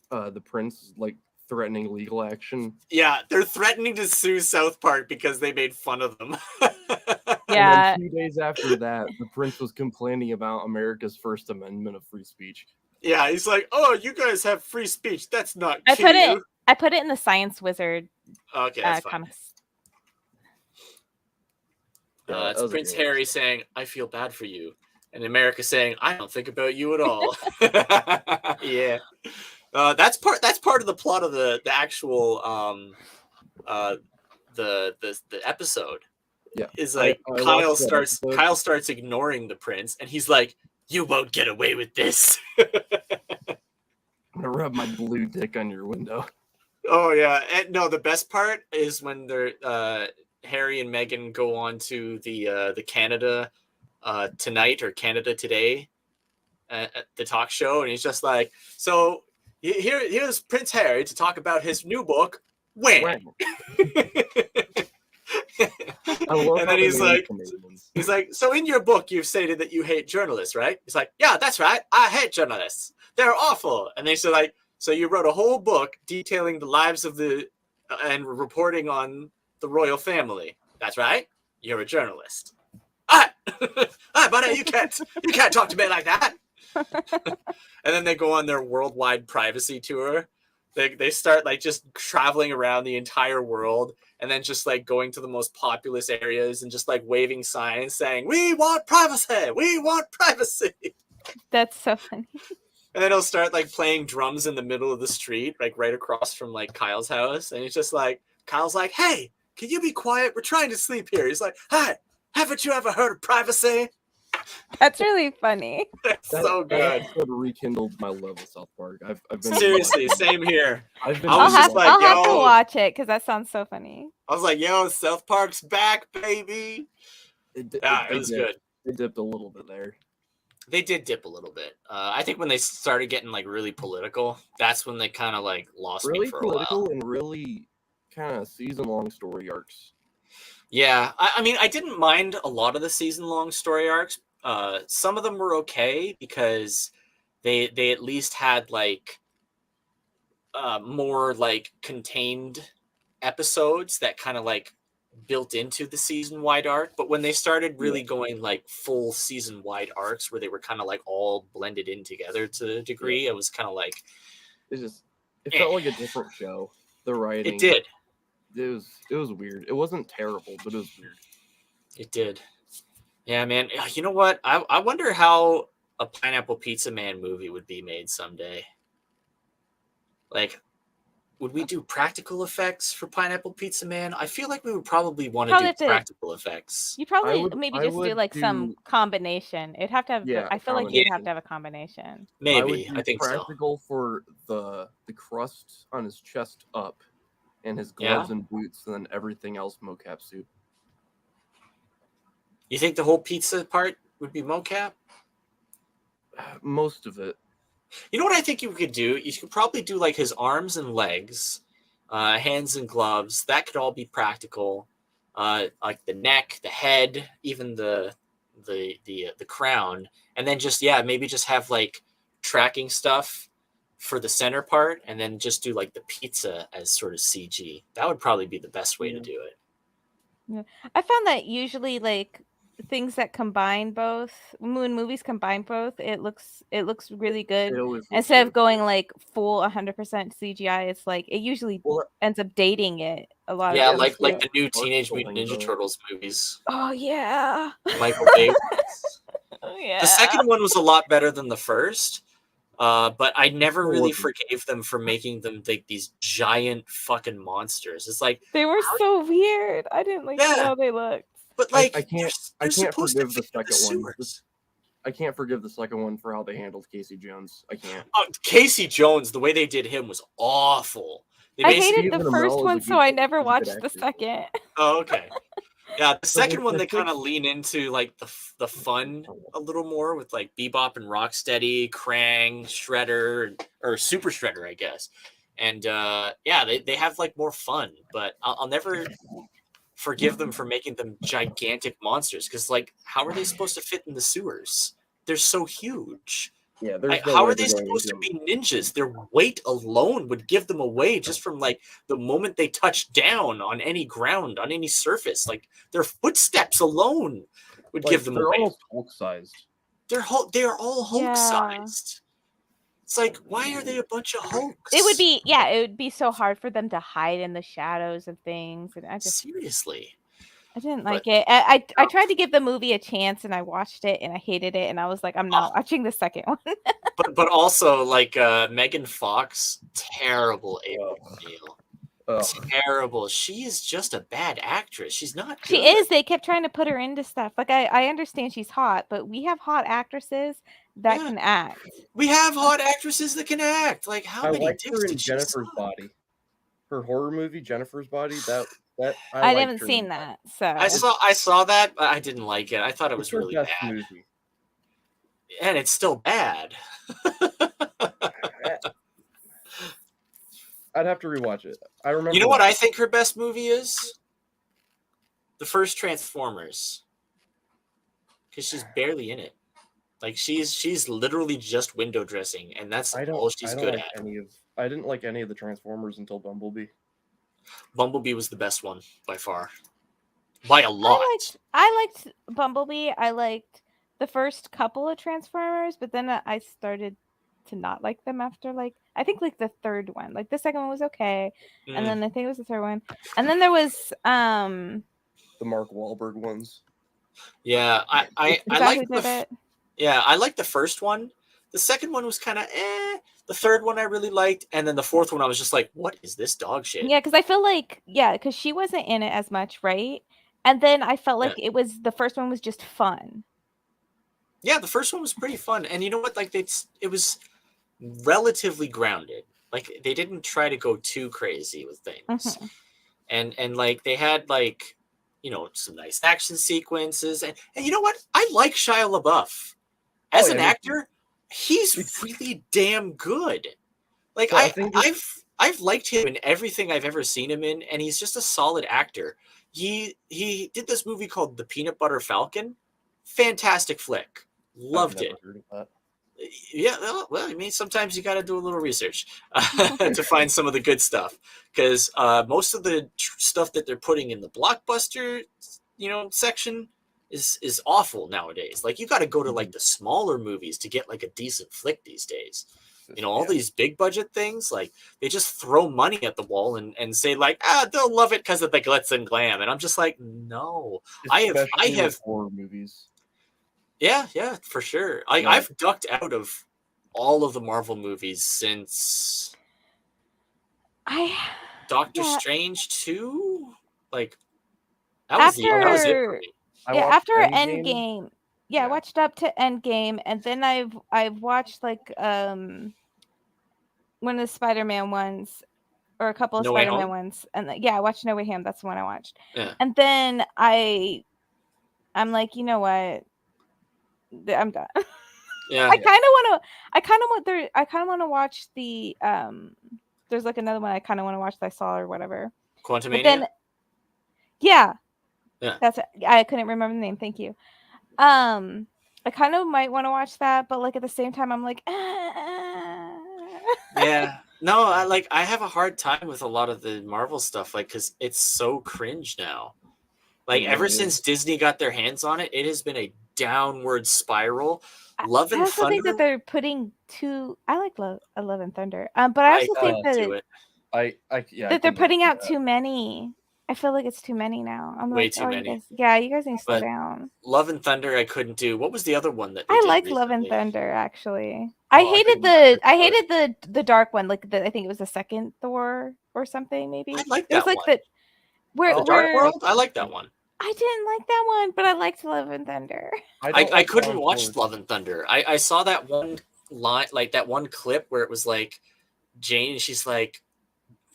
the prince like threatening legal action. Yeah, they're threatening to sue South Park because they made fun of them. Yeah. And then 2 days after that, the prince was complaining about America's First Amendment of free speech. Yeah, he's like, "Oh, you guys have free speech. That's not." I put it in the Science Wizard. Okay, that's fine. Comics. It's Prince Harry saying, "I feel bad for you," and America saying, "I don't think about you at all." Yeah, that's part of the plot of the actual the episode. Yeah, is like Kyle starts ignoring the prince, and he's like, "You won't get away with this." I'm gonna rub my blue dick on your window. Oh yeah, and no, the best part is when they're Harry and Meghan go on to the Canada Tonight or Canada Today at the talk show, and he's just like, so here's Prince Harry to talk about his new book, When. I love And how then they name comedians. he's like, so in your book you've stated that you hate journalists, right? He's like, yeah, that's right. I hate journalists. They're awful. And they said, like, so you wrote a whole book detailing the lives of and reporting on the royal family. That's right. You're a journalist. All right, buddy, you can't talk to me like that. And then they go on their worldwide privacy tour. They start like just traveling around the entire world, and then just like going to the most populous areas and just like waving signs saying, "We want privacy. We want privacy." That's so funny. And then he'll start like playing drums in the middle of the street, like right across from like Kyle's house. And he's just like, Kyle's like, "Hey, can you be quiet? We're trying to sleep here." He's like, "Hi, haven't you ever heard of privacy?" That's really funny. That's so good. That sort of rekindled my love of South Park. I've been Seriously, same here. I've been I I'll was have, just like, I'll have to yo. watch it because that sounds so funny. I was like, yo, South Park's back, baby. It was good. They dipped a little bit there. They did dip a little bit. I think when they started getting like really political, that's when they kind of like lost me Really for a political while. and really kind of season-long story arcs. Yeah, I mean, I didn't mind a lot of the season-long story arcs. Some of them were okay because they at least had like more like contained episodes that kind of like built into the season-wide arc. But when they started really going like full season-wide arcs where they were kind of like all blended in together to a degree, it was kind of like It felt like a different show. The writing. it did. It was weird. It wasn't terrible, but it was weird. It did. Yeah, man. You know what? I wonder how a Pineapple Pizza Man movie would be made someday. Like, would we do practical effects for Pineapple Pizza Man? I feel like we would probably want to Probably do have to- practical effects. You probably would- maybe I just do would like some do- combination. It'd have to have. Yeah, I feel like you'd have combination. to have a combination. Maybe. I I think so. practical for the crust on his chest up, and his Yeah? gloves and boots, and then everything else mocap suit. You think the whole pizza part would be mocap? Most of it. You know what I think you could do? You could probably do like his arms and legs, hands and gloves. That could all be practical. Like the neck, the head, even the crown, and then just maybe just have like tracking stuff for the center part, and then just do like the pizza as sort of CG. That would probably be the best way to do it. I found that usually like things that combine both, when movies combine both, it looks really good. It always looks Instead good. of going like full 100% CGI, it's like it usually Well, ends up dating it a lot. Yeah, of like times. the new Teenage Artful Mutant things, Ninja though. Turtles movies. Oh yeah. Michael Bay. Oh yeah. The second one was a lot better than the first. But I never It really wasn't. forgave them for making them like these giant fucking monsters. It's like, They were so weird. I didn't like Yeah. how they looked. but like I can't- they're I can't supposed to forgive the fit in the second one. sewers. I can't forgive the second one for how they handled Casey Jones. I can't. Casey Jones, the way they did him was awful. They I basically- hated the Stephen first Amell is one, a so good- I never he's a good watched the actor. second. Oh, okay. Yeah, the second one the they kind of sixth- lean into like the fun a little more with like Bebop and Rocksteady, Krang, Shredder, or Super Shredder, I guess. And they have like more fun, but I'll never forgive them for making them gigantic monsters because like how are they supposed to fit in the sewers? They're so huge. Yeah, there's How way are they they're going supposed to into be ninjas? Their weight alone would give them away just from like the moment they touch down on any ground, on any surface. Like their footsteps alone would like, give them they're away. almost Hulk sized. They are all Hulk Yeah. sized. It's like, why are they a bunch of Hulks? It would be so hard for them to hide in the shadows of things, and I Seriously. didn't But- like it. I tried to give the movie a chance, and I watched it, and I hated it, and I was like, I'm not watching the second one. But also like Megan Fox, terrible April O'Neil. Ugh. Terrible. She is just a bad actress. She's not good. She is. They kept trying to put her into stuff. Like I understand she's hot, but we have hot actresses that Yeah. can act. We have hot actresses that can act. Like how I many liked dicks her in did she Jennifer's suck? Body. Her horror movie, Jennifer's Body, that I liked haven't her seen in that, so I saw that, but I didn't like it. I thought it It's was her really best bad, movie. and it's still bad. I'd have to rewatch it. I remember. You know what liking I think her best movie is? The first Transformers, because she's barely in it. Like she's literally just window dressing, and that's it. all she's I don't good like at. any of. I didn't like any of the Transformers until Bumblebee. Bumblebee was the best one by far, by a lot. I liked Bumblebee. I liked the first couple of Transformers, but then I started to not like them after I think the third one. Like the second one was okay, and then I think it was the third one, and then there was The Mark Wahlberg ones. Yeah, I is that like who did it? Yeah, I like the first one. The second one was kind of The third one I really liked, and then the fourth one I was just like, what is this dog shit? Yeah, because I feel because she wasn't in it as much, right? And then I felt like it was the first one was just fun. Yeah, the first one was pretty fun, and you know what? Like it was relatively grounded. Like they didn't try to go too crazy with things, and like they had some nice action sequences, and you know what? I like Shia LaBeouf as an actor. He's really damn good. Like So I think I've liked him in everything I've ever seen him in, and he's just a solid actor. He did this movie called The Peanut Butter Falcon. Fantastic flick. Loved it. Heard of that. Yeah, well, I mean, sometimes you got to do a little research to find some of the good stuff, because most of the stuff that they're putting in the blockbuster, section is awful nowadays. Like you got to go to like the smaller movies to get like a decent flick these days. All these big budget things, like they just throw money at the wall and say like, they'll love it because of the glitz and glam, and I'm just like, no, I have horror movies. Yeah, for sure. I've ducked out of all of the Marvel movies since Doctor Strange 2. Like that was it for me. After Endgame. Yeah, I watched up to Endgame, and then I've watched one of the Spider-Man ones, or a couple of Spider-Man ones, and I watched No Way Home. That's the one I watched. Yeah. And then I'm like, you know what? I'm done. Yeah. I kind of want to watch the there's like another one I kind of want to watch that I saw or whatever. Quantumania? Then that's I couldn't remember the name. Thank you. I kind of might want to watch that, but like at the same time I'm like Yeah. No, I have a hard time with a lot of the Marvel stuff, like, because it's so cringe now. Like ever since Disney got their hands on it, it has been a downward spiral. Love and I also Thunder. think that they're putting I like Love and Thunder. But I also think that they're putting out too many. I feel like it's too many now. I'm way like, too many. you guys need to slow down. Love and Thunder, I couldn't do. What was the other one that I liked Love and Thunder actually? I hated the dark one, like I think it was the second Thor or something maybe. I like that one. The Dark World. I like that one. I didn't like that one, but I liked Love and Thunder. I couldn't watch Love and Thunder. I saw that one line, like that one clip where it was like Jane, she's like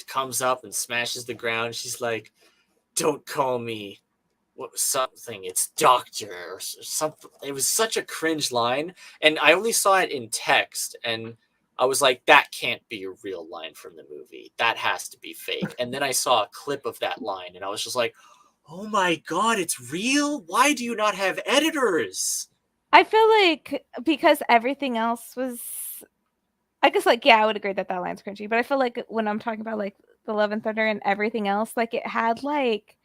comes up and smashes the ground. She's like, "Don't call me something. It's Doctor or something." It was such a cringe line, and I only saw it in text, and I was like, "That can't be a real line from the movie. That has to be fake." And then I saw a clip of that line, and I was just like, oh my god, it's real? Why do you not have editors? I feel like because everything else was, I guess, I would agree that line's cringy, but I feel like when I'm talking about like the Love and Thunder and everything else, like it had like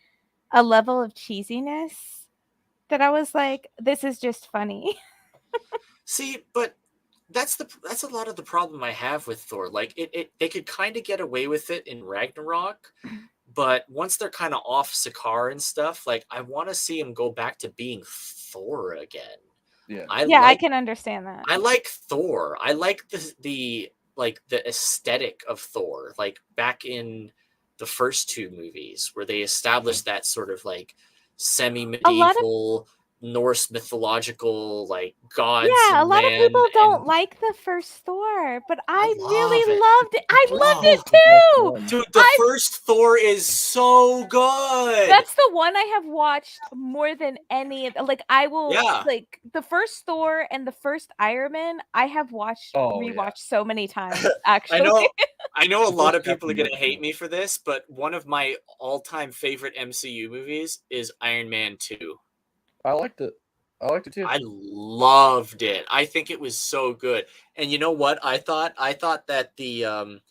a level of cheesiness that I was like, this is just funny. See, but that's a lot of the problem I have with Thor. Like they could kind of get away with it in Ragnarok. But once they're kind of off Sakaar and stuff, like I want to see him go back to being Thor again. Yeah, I can understand that. I like Thor. I like the aesthetic of Thor, like back in the first two movies where they established that sort of like semi-medieval Norse mythological like gods. Yeah, a and lot of man people don't and like the first Thor, but I love really it. loved it. I First loved Oh, it Thor's the best too. one. Dude, the first Thor is so good. That's the one I have watched more than any of. Like I will, Yeah. like the first Thor and the first Iron Man. I have watched Oh, yeah. rewatched so many times. Actually, I know a The lot first of people are Captain gonna hate America. me for this, but one of my all-time favorite MCU movies is Iron Man 2. I liked it. I liked it too. I loved it. I think it was so good. And you know what? I thought that the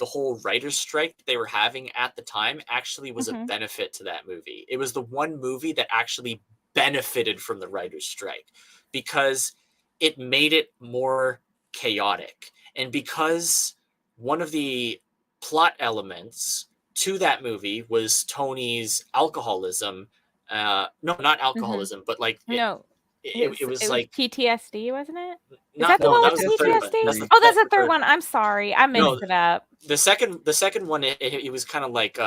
whole writer's strike that they were having at the time actually was a Mhm. benefit to that movie. It was the one movie that actually benefited from the writer's strike because it made it more chaotic. And because one of the plot elements to that movie was Tony's alcoholism. No, not alcoholism, but like no, it was it was like PTSD, wasn't it? Is not that the No, one that with was the the third one. PTSD? That's the, Oh, that's that's the third one. I'm sorry, I mixed No, it up. the second one it was kind of like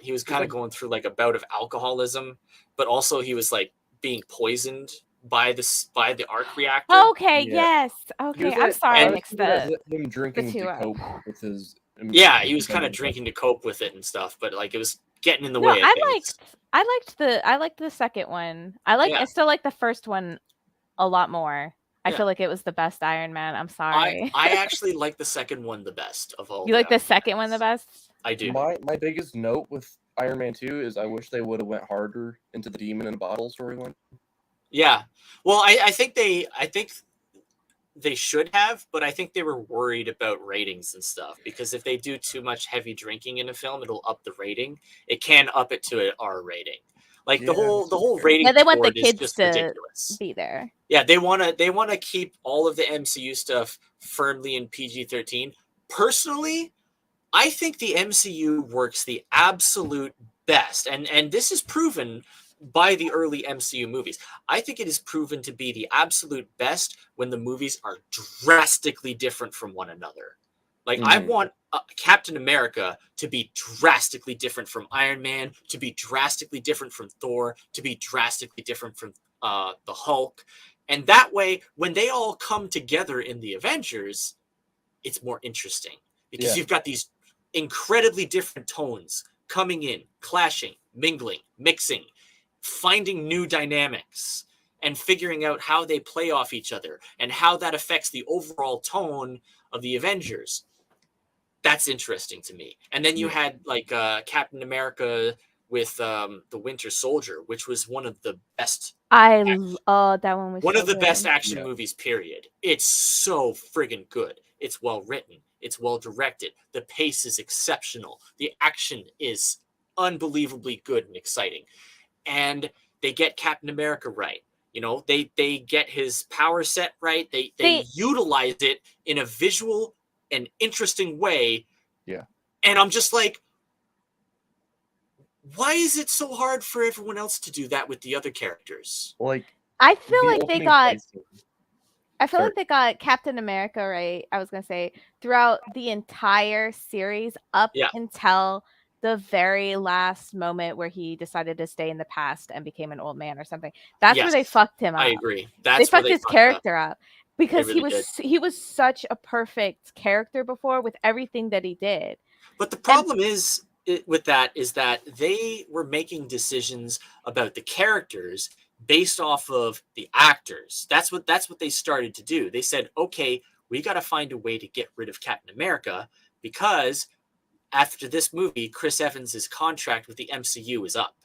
he was kind of going through like a bout of alcoholism, but also he was like being poisoned by the arc reactor. Okay, Yeah. yes. He Okay, was I'm like, sorry, I I mixed think it as the him drinking two to up. cope with his. Yeah, he was kind of independence. drinking to cope with it and stuff, but like it was getting in the No, way of things. I liked the second one. I Yeah. still like the first one a lot more. I Yeah. feel like it was the best Iron Man. I'm sorry. I actually like the second one the best of all. You like the Iron second one the Mans. best? I do. My biggest note with Iron Man 2 is I wish they would have went harder into the demon in a bottle storyline. Yeah. Well, I think they should have, but I think they were worried about ratings and stuff because if they do too much heavy drinking in a film, it'll up the rating. It can up it to an R rating. Like the Yeah, whole this is fair. rating Yeah, they want the board is kids just to ridiculous. be there. Yeah, they wanna keep all of the MCU stuff firmly in PG-13. Personally, I think the MCU works the absolute best, and this is proven by the early MCU movies. I think it is proven to be the absolute best when the movies are drastically different from one another. Like I want Captain America to be drastically different from Iron Man, to be drastically different from Thor, to be drastically different from the Hulk, and that way, when they all come together in the Avengers, it's more interesting because you've got these incredibly different tones coming in, clashing, mingling, mixing, finding new dynamics and figuring out how they play off each other and how that affects the overall tone of the Avengers. That's interesting to me. And then you had like Captain America with the Winter Soldier, which was one of the best. That one was one so of the good. best action movies, period. It's so friggin' good. It's well written. It's well directed. The pace is exceptional. The action is unbelievably good and exciting. And they get Captain America right. You know, they get his power set right. They utilize it in a visual and interesting way. Yeah. And I'm just like, why is it so hard for everyone else to do that with the other characters? Like, I feel the like they opening got fight scene. I feel Sorry. like they got Captain America right. I was gonna say throughout the entire series up until the very last moment where he decided to stay in the past and became an old man or something. That's where they fucked him up. I agree. They fucked his character up because he was such a perfect character before with everything that he did. But the problem is with that is that they were making decisions about the characters based off of the actors. That's what they started to do. They said, okay, we got to find a way to get rid of Captain America because after this movie, Chris Evans' contract with the MCU is up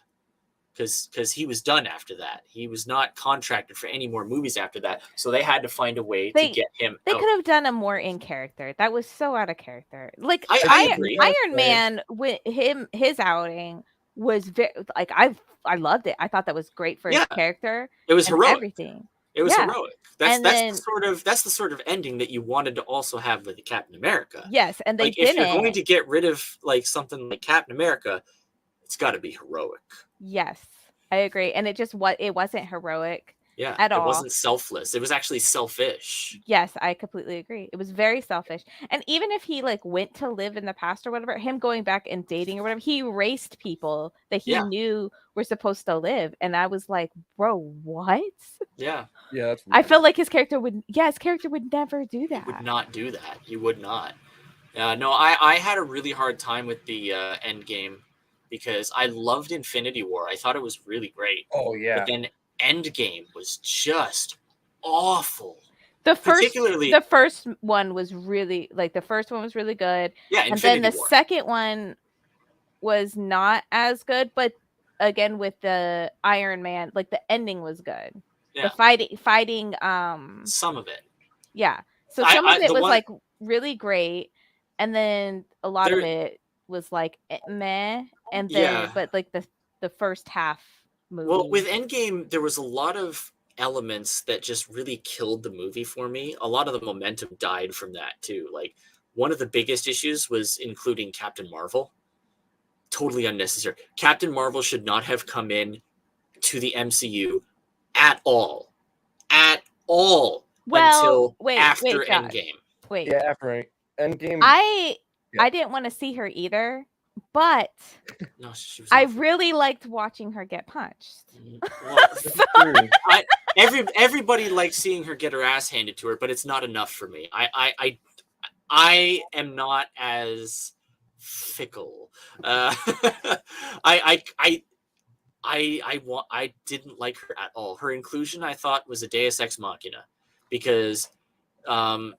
because he was done after that. He was not contracted for any more movies after that. So they had to find a way to get him They out. could have done a more in character. That was so out of character. Like I agree. Iron Man with his outing was very like I loved it. I thought that was great for his character. It was heroic. Everything. It was heroic. That's the sort of ending that you wanted to also have with the Captain America. Yes, and they like, didn't. If you're going to get rid of like something like Captain America, it's got to be heroic. Yes, I agree. And it wasn't heroic. Yeah, At it all. wasn't selfless. It was actually selfish. Yes, I completely agree. It was very selfish. And even if he like went to live in the past or whatever, him going back and dating or whatever, he erased people that he Yeah. knew were supposed to live. And I was like, bro, what? Yeah, Yeah, that's I weird. feel like his character would never do he that. would not do that. He would not. No, I had a really hard time with the end game because I loved Infinity War. I thought it was really great. Oh yeah. But then Endgame was just awful. The Particularly, first one was really good. yeah, And Infinity then the War. second one was not as good, but again with the Iron Man, like the ending was good. Yeah. The fighting Some of it. yeah. So some of it the was one- like really great, and then a lot of There- it was like meh, and then Yeah. but like the first half movie. Well, with Endgame, there was a lot of elements that just really killed the movie for me. A lot of the momentum died from that too. Like one of the biggest issues was including Captain Marvel. Totally unnecessary. Captain Marvel should not have come in to the MCU at all. At all. Until after Josh. Endgame. Wait. Yeah, after Endgame. I Yeah. didn't want to see her either, but No, she was I awful. really liked watching her get punched. Well, everybody likes seeing her get her ass handed to her, but it's not enough for me. I am not as fickle. I didn't like her at all. Her inclusion, I thought, was a Deus Ex Machina, because all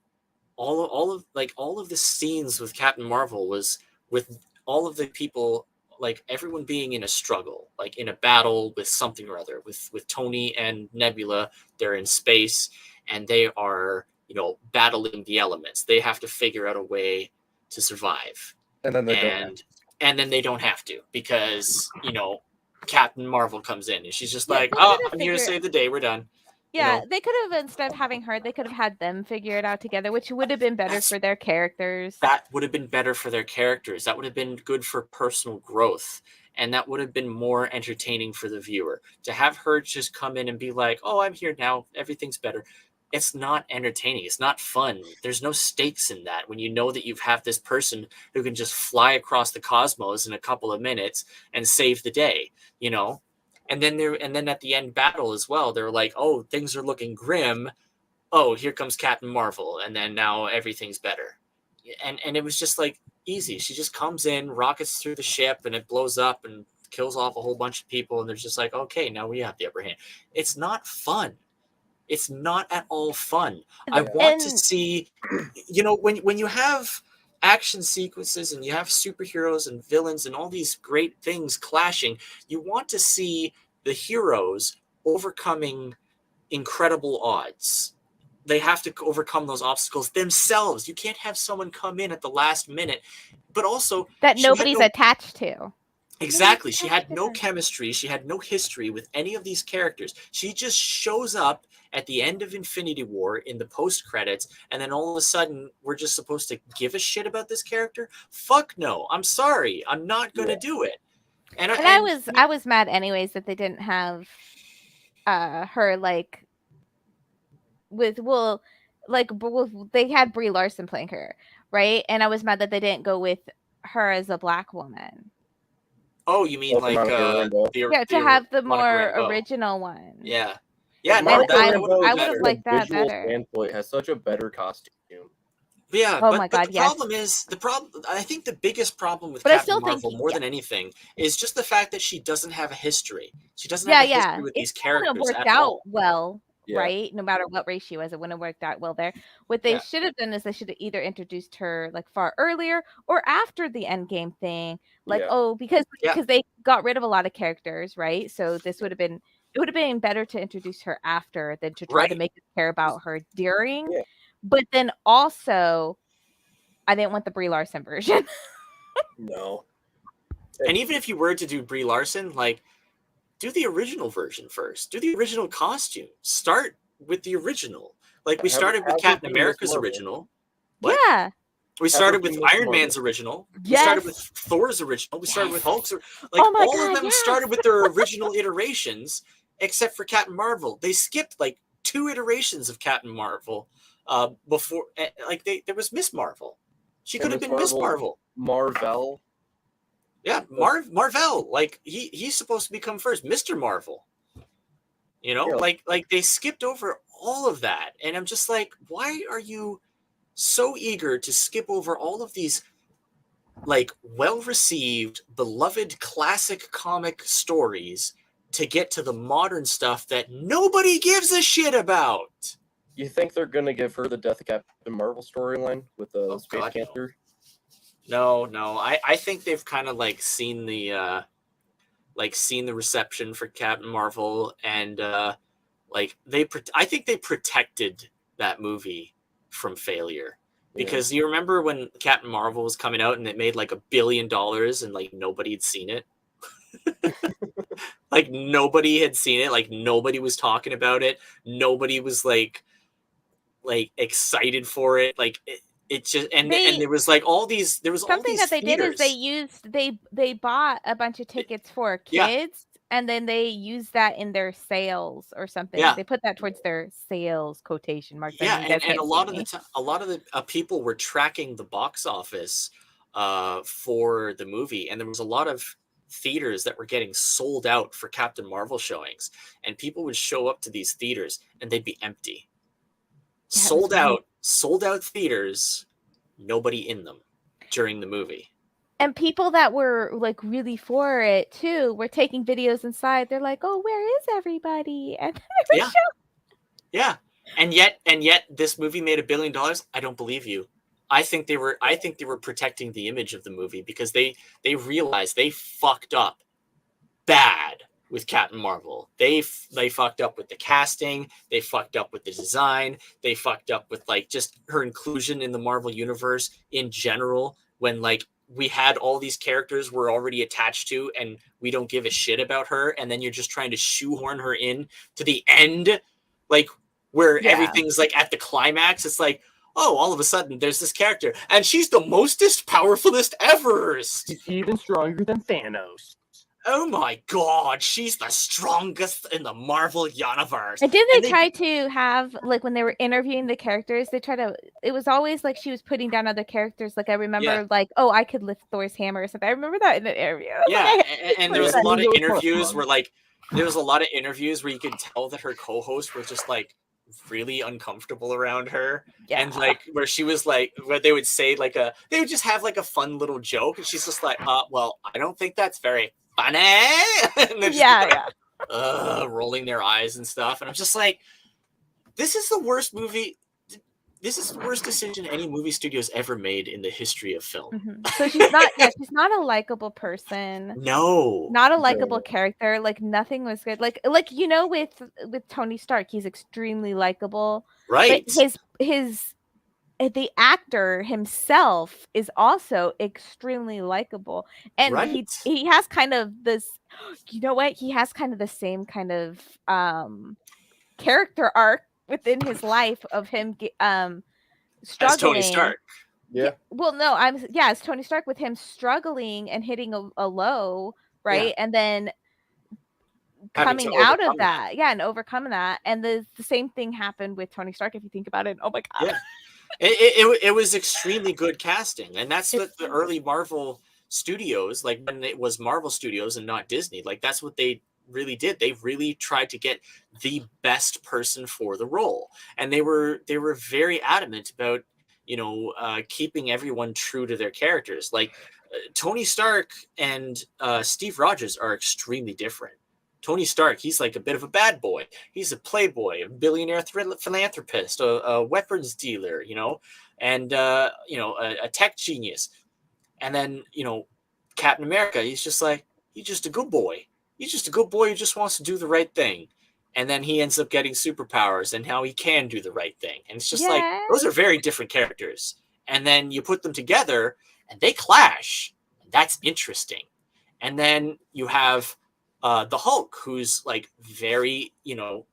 of the scenes with Captain Marvel was with all of the people, like everyone being in a struggle, like in a battle with something or other. With Tony and Nebula, they're in space and they are, battling the elements. They have to figure out a way to survive. And then they and then they don't have to, because, Captain Marvel comes in and she's just Yeah, like, they oh, could've I'm here to figured- save the day. We're done. Yeah, they could have, instead of having her, they could have had them figure it out together, which would have been better for their characters. That would have been better for their characters. That would have been good for personal growth. And that would have been more entertaining for the viewer. To have her just come in and be like, oh, I'm here now. Everything's better. It's not entertaining. It's not fun. There's no stakes in that when you know that you have this person who can just fly across the cosmos in a couple of minutes and save the day, And then at the end battle as well, they're like, oh, things are looking grim. Oh, here comes Captain Marvel, and then now everything's better. And it was just like easy. She just comes in, rockets through the ship, and it blows up and kills off a whole bunch of people, and they're just like, okay, now we have the upper hand. It's not fun. It's not at all fun. I want to see, when you have action sequences and you have superheroes and villains and all these great things clashing, you want to see the heroes overcoming incredible odds. They have to overcome those obstacles themselves. You can't have someone come in at the last minute, but also that nobody's attached to. Exactly. She had no chemistry. She had no history with any of these characters. She just shows up at the end of Infinity War in the post credits, and then all of a sudden we're just supposed to give a shit about this character? Fuck no. I'm sorry. I'm not going to do it. And I was mad anyways that they didn't have her like they had Brie Larson playing her, right? And I was mad that they didn't go with her as a black woman. Oh, you mean like to have the more Rambeau. Original one. Yeah. Yeah, no, I would have liked that visual better. standpoint has such a better costume. Yeah, oh but, my but God, the yes. problem is I think the biggest problem with But I Captain still think- Marvel more than anything is just the fact that she doesn't have a history. She doesn't have a history with these characters It wouldn't have at worked out all. well, Yeah. right? No matter what race she was, it wouldn't have worked out well there. What they should have done is they should have either introduced her like far earlier or after the Endgame thing. Like, because they got rid of a lot of characters, right? So it would have been better to introduce her after than to try to make us care about her during. Yeah. But then also, I didn't want the Brie Larson version. No. And even if you were to do Brie Larson, like, do the original version first. Do the original costume. Start with the original. Like, we started with Captain America's original. What? Yeah. We started with Iron Man's original. Yes. We started with Thor's original. We started with Hulk's. Like, Oh my all God, of them yes. started with their original iterations. except for Captain Marvel. They skipped like 2 iterations of Captain Marvel before, like there was Miss Marvel. She could have been Miss Marvel. Marvel. Yeah, Marvel. Like he's supposed to become first, Mr. Marvel. You know, Yeah. like they skipped over all of that, and I'm just like, why are you so eager to skip over all of these like well-received, beloved classic comic stories to get to the modern stuff that nobody gives a shit about? You think they're gonna give her the Death of Captain Marvel storyline with the Oh, Space God, no. Cancer? No. I think they've kind of like seen the reception for Captain Marvel, and like I think they protected that movie from failure. Because you remember when Captain Marvel was coming out and it made like $1 billion and like nobody had seen it? Like nobody had seen it. Like nobody was talking about it. Nobody was like excited for it. Like it just, and there was like all these, there was all Something these that they did is theaters. they bought a bunch of tickets for Yeah. kids, and then they used that in their sales or something. Yeah. They put that towards their sales quotation marks. I Yeah, mean, you guys and can't a see lot of me. the people were tracking the box office for the movie, and there was a lot of theaters that were getting sold out for Captain Marvel showings, and people would show up to these theaters and they'd be empty. Yeah, it was weird. Sold out theaters, nobody in them during the movie. And people that were like really for it too were taking videos inside. They're like, "Oh, where is everybody?" And they were Yeah. And yet this movie made $1 billion. I don't believe you. I think they were protecting the image of the movie because they realized they fucked up bad with Captain Marvel. They fucked up with the casting, they fucked up with the design, they fucked up with like just her inclusion in the Marvel universe in general, when like we had all these characters we're already attached to and we don't give a shit about her, and then you're just trying to shoehorn her in to the end, like where everything's like at the climax. It's like, oh, all of a sudden there's this character and she's the mostest powerfulest ever. She's even stronger than Thanos. Oh my god, she's the strongest in the Marvel universe. And did they try to have, like, when they were interviewing the characters, they try to, it was always like she was putting down other characters. Like, I remember, like, oh, I could lift Thor's hammer or something. I remember that in the interview. Yeah, and there was a lot of interviews where, like, there was a lot of interviews where you could tell that her co-hosts were just, like, really uncomfortable around her. Yeah. And, like, where she was, like, where they would say, like, they would just have, like, a fun little joke. And she's just like, well, I don't think that's very funny. And they're just rolling their eyes and stuff. And I'm just like, this is the worst movie. This is the worst decision any movie studio's ever made in the history of film. Mm-hmm. So she's not a likable person. No. Not a likable character. Like, nothing was good. Like you know, with Tony Stark, he's extremely likable. Right. But the actor himself is also extremely likable, and he has kind of this, you know what, he has kind of the same kind of character arc within his life of him struggling as Tony Stark. It's Tony Stark, with him struggling and hitting a low, right? And then coming out of that. And overcoming that. And the same thing happened with Tony Stark, if you think about it. Oh my god. Yeah. It was extremely good casting, and that's what the early Marvel studios, like when it was Marvel Studios and not Disney, like that's what they really did. They really tried to get the best person for the role, and they were very adamant about, you know, keeping everyone true to their characters. Like Tony Stark and Steve Rogers are extremely different. Tony Stark, he's like a bit of a bad boy. He's a playboy, a billionaire philanthropist, a weapons dealer, you know, and, you know, a tech genius. And then, you know, Captain America, he's just a good boy. He's just a good boy who just wants to do the right thing. And then he ends up getting superpowers and how he can do the right thing. And it's just like, those are very different characters. And then you put them together and they clash. And that's interesting. And then you have the Hulk, who's like very, you know,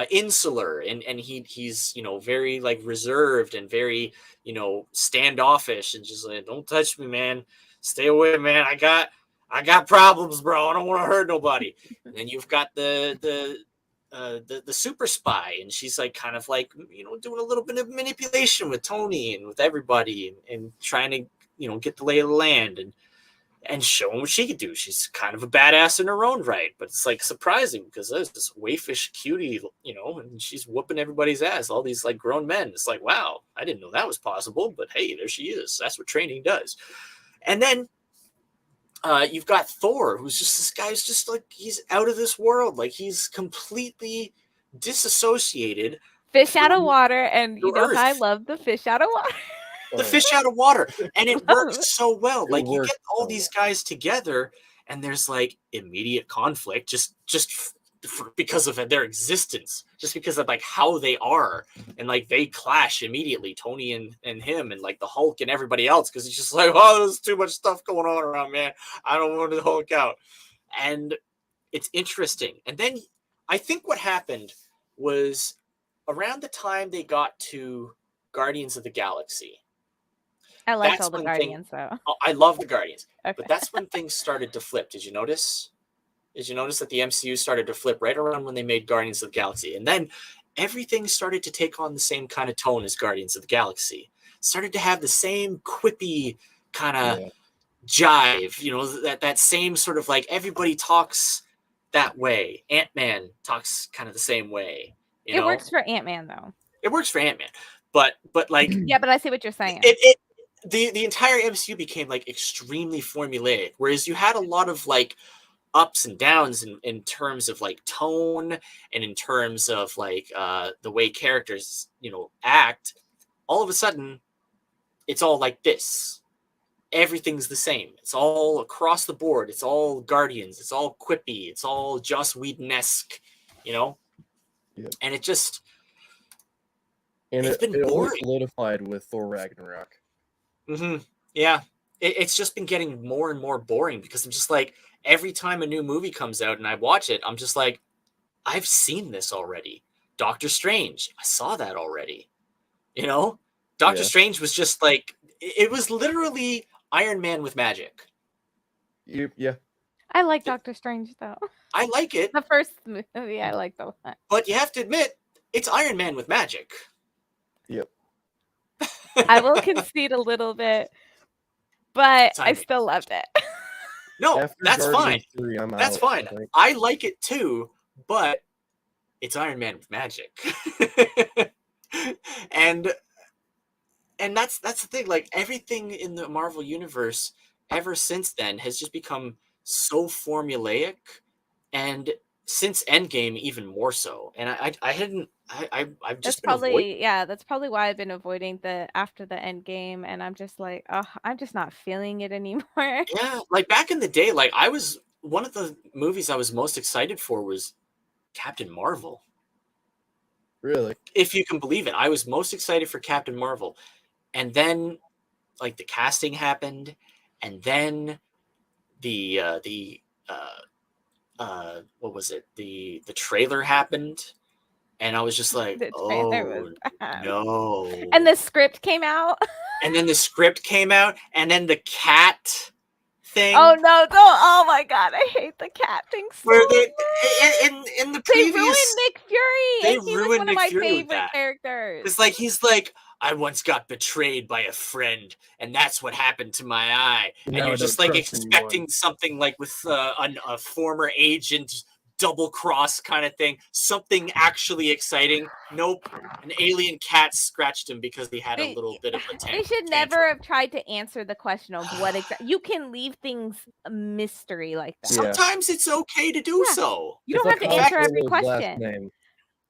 insular, and he's, you know, very like reserved and very, you know, standoffish and just like, don't touch me, man, stay away, man. I got I got problems, bro. I don't want to hurt nobody. And then you've got the super spy, and she's like kind of like, you know, doing a little bit of manipulation with Tony and with everybody, and trying to, you know, get the lay of the land and showing what she could do. She's kind of a badass in her own right, but it's like surprising because there's this waifish cutie, you know, and she's whooping everybody's ass. All these like grown men. It's like, wow, I didn't know that was possible, but hey, there she is. That's what training does. And then you've got Thor, who's just this guy's just like, he's out of this world. Like he's completely disassociated. Fish out of water, and you know Earth. how I love the fish out of water. The fish out of water, and it Love works it. so well. It Like you works get all so these guys together, and there's like immediate conflict just because of their existence, just because of like how they are, and like they clash immediately, Tony and him, and like the Hulk and everybody else, because it's just like, oh, there's too much stuff going on around, man. I don't want to Hulk out, and it's interesting. And then I think what happened was around the time they got to Guardians of the Galaxy. I liked That's all the one Guardians, though. I love the Guardians, Okay. but that's when things started to flip. Did you notice? Did you notice that the MCU started to flip right around when they made Guardians of the Galaxy? And then everything started to take on the same kind of tone as Guardians of the Galaxy. Started to have the same quippy kind of jive, you know, that same sort of like everybody talks that way. Ant-Man talks kind of the same way. You It know? works for Ant-Man, though. It works for Ant-Man. But like Yeah, but I see what you're saying. the entire MCU became like extremely formulaic, whereas you had a lot of like ups and downs in terms of like tone and in terms of like the way characters, you know, act. All of a sudden, it's all like this. Everything's the same. It's all across the board. It's all Guardians. It's all quippy. It's all Joss Whedon-esque, you know? Yep. And it just... And it's it been only boring. solidified with Thor Ragnarok. Mm-hmm. Yeah. It's just been getting more and more boring because I'm just like, every time a new movie comes out and I watch it, I'm just like, I've seen this already. Doctor Strange, I saw that already. You know? Doctor Yeah. Strange was just like, it was literally Iron Man with magic. Yeah. I like Doctor Strange, though. I like it, The first movie, I liked the one. but you have to admit, it's Iron Man with magic. Yep. I will concede a little bit, but It's I Iron Man. still loved it. No, After that's fine. Guardians 3, I'm That's out, fine. I think. I like it too, but it's Iron Man with magic. and that's the thing. Like everything in the Marvel universe ever since then has just become so formulaic, and since Endgame even more so. And I've just been avoiding. That's probably why I've been avoiding the after the end game, and I'm just like, oh, I'm just not feeling it anymore. Yeah, like back in the day, like one of the movies I was most excited for was Captain Marvel. Really? If you can believe it, I was most excited for Captain Marvel. And then like the casting happened, and then the what was it? The trailer happened, and I was just like, The oh trailer was bad. no. And the script came out. And then the script came out, and then the cat thing. Oh no, don't! Oh my god, I hate the cat thing so Where much. in the They previous, ruined Nick Fury. they And he was ruined one Nick of my Fury with favorite that. characters. It's like he's like, I once got betrayed by a friend, and that's what happened to my eye. And Now I you're just don't like trust anyone. expecting something like with a former agent double cross kind of thing, something actually exciting. Nope, an alien cat scratched him because he had a little bit of a They should never have tried to answer the question of what exactly. You can leave things a mystery like that. Yeah. Sometimes it's okay to do Yeah. so. You It's don't have like to Han answer every Solo's last question. name.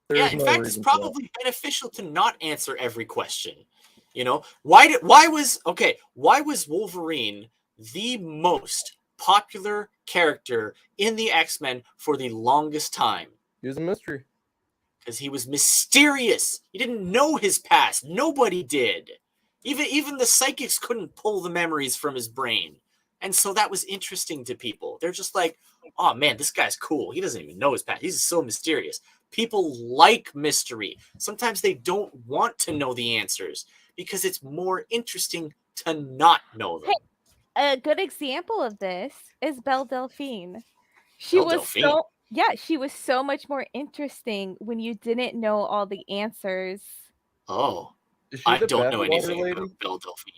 There Yeah, is in no fact, it's reason for that. probably beneficial to not answer every question. You know, why was Wolverine the most popular character in the X-Men for the longest time? He was a mystery. Because he was mysterious. You didn't know his past. Nobody did. Even the psychics couldn't pull the memories from his brain. And so that was interesting to people. They're just like, oh man, this guy's cool. He doesn't even know his past. He's so mysterious. People like mystery. Sometimes they don't want to know the answers because it's more interesting to not know them. a good example of this is Belle Delphine. She Belle was Delphine. she was so much more interesting when you didn't know all the answers. Oh, Is she I the don't know bathwater anything lady? about Belle Delphine.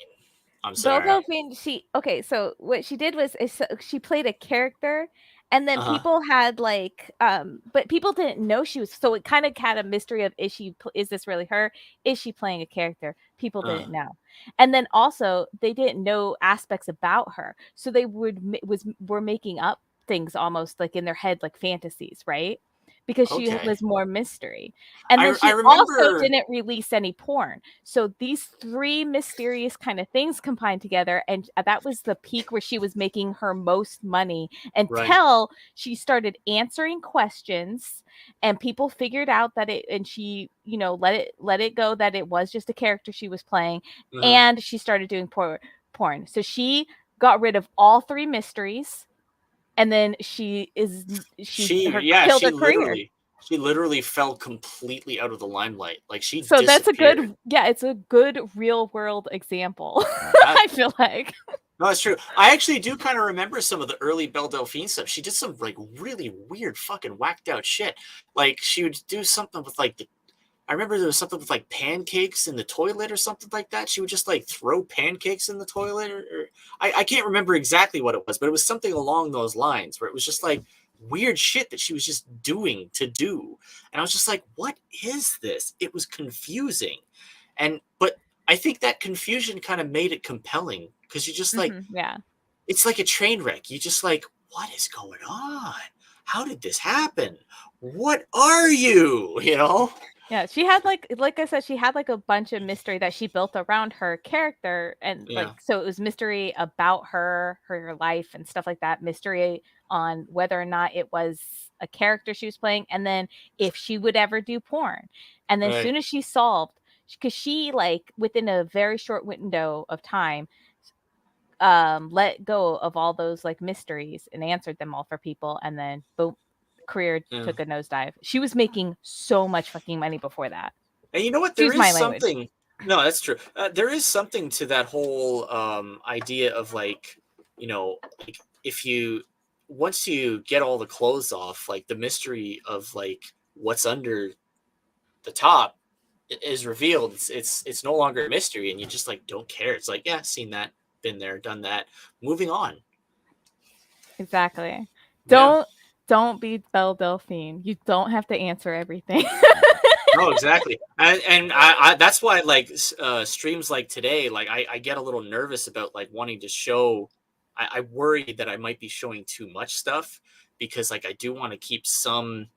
I'm Belle sorry. Delphine, so what she did was she played a character, and then Uh-huh. people had like but people didn't know she was, so it kind of had a mystery of is this really her? Is she playing a character? People didn't know. And then also they didn't know aspects about her. So they were making up things almost like in their head, like fantasies, right? Because she Okay. was more mystery. And then I she also remember. didn't release any porn. So these three mysterious kind of things combined together, and that was the peak where she was making her most money Right. until she started answering questions, and people figured out that and she, let it go that it was just a character she was playing, Uh-huh. and she started doing porn. So she got rid of all three mysteries, and then she killed her career. She literally fell completely out of the limelight. Like she So that's a disappeared. it's a good real world example. That, I feel like. no, it's true. I actually do kind of remember some of the early Belle Delphine stuff. She did some like really weird, fucking whacked out shit. Like she would do something with like I remember there was something with like pancakes in the toilet or something like that. She would just like throw pancakes in the toilet, or I can't remember exactly what it was, but it was something along those lines where it was just like weird shit that she was just doing to do. And I was just like, what is this? It was confusing. But I think that confusion kind of made it compelling because you just like, Yeah. it's like a train wreck. You just like, what is going on? How did this happen? What are you? You know? Yeah, she had like I said, she had like a bunch of mystery that she built around her character, and Yeah. like so it was mystery about her life and stuff like that, mystery on whether or not it was a character she was playing, and then if she would ever do porn. And then as Right. soon as she solved, because she like within a very short window of time let go of all those like mysteries and answered them all for people, and then boom, career Yeah. took a nosedive. She was making so much fucking money before that. And you know what? There Excuse is my language. something. No, that's true. There is something to that whole idea of like, like if you once you get all the clothes off, like the mystery of like what's under the top is revealed. It's no longer a mystery, and you just like don't care. It's like, yeah, seen that, been there, done that. Moving on. Exactly. Yeah. Don't be Belle Delphine. You don't have to answer everything. No, exactly, and I that's why like streams like today, like I get a little nervous about like wanting to show. I worry that I might be showing too much stuff because like I do want to keep some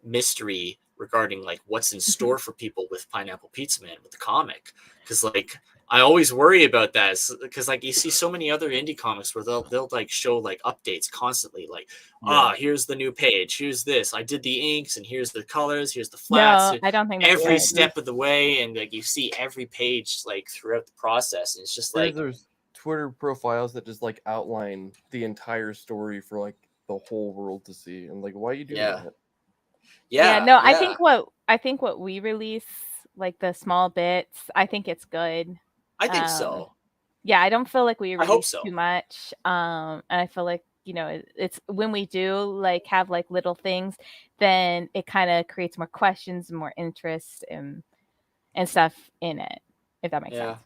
mystery regarding like what's in store for people with Pineapple Pizza Man with the comic, because like I always worry about that because like you see so many other indie comics where they'll like show like updates constantly, like here's the new page, here's this, I did the inks, and here's the colors, here's the flats, No, I don't think that's every right. step of the way, and like you see every page like throughout the process, and it's just like There's Twitter profiles that just like outline the entire story for like the whole world to see, and like why you do that? Yeah, no, I think what we release, like the small bits, I think it's good. I think so. Yeah, I don't feel like we I hope release so. too much. And I feel like, it's when we do like have like little things, then it kind of creates more questions and more interest and stuff in it, if that makes sense.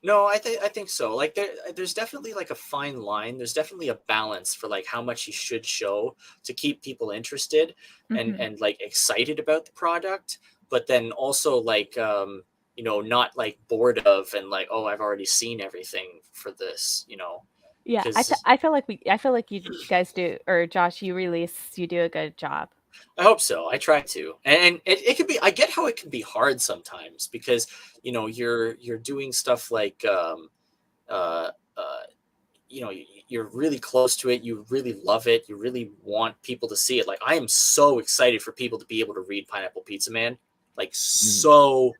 No, I think so. Like there's definitely like a fine line. There's definitely a balance for like how much you should show to keep people interested and like excited about the product, but then also like not like bored of and like, oh, I've already seen everything for this, Yeah, I feel like you guys do, or Josh, you do a good job. I hope so. I try to, and it can be. I get how it can be hard sometimes because you're doing stuff like uh, uh, you're really close to it. You really love it. You really want people to see it. Like I am so excited for people to be able to read Pineapple Pizza Man. Like so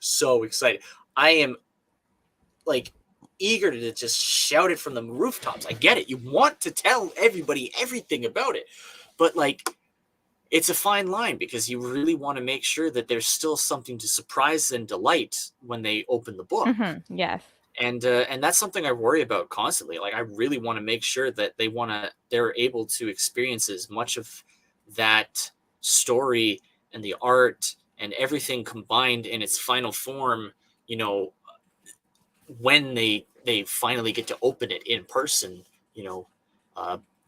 excited. I am like eager to just shout it from the rooftops. I get it. You want to tell everybody everything about it, but like it's a fine line because you really want to make sure that there's still something to surprise and delight when they open the book. Yes. and that's something I worry about constantly. Like I really want to make sure that they're able to experience as much of that story and the art and everything combined in its final form, you know, when they finally get to open it in person, you know,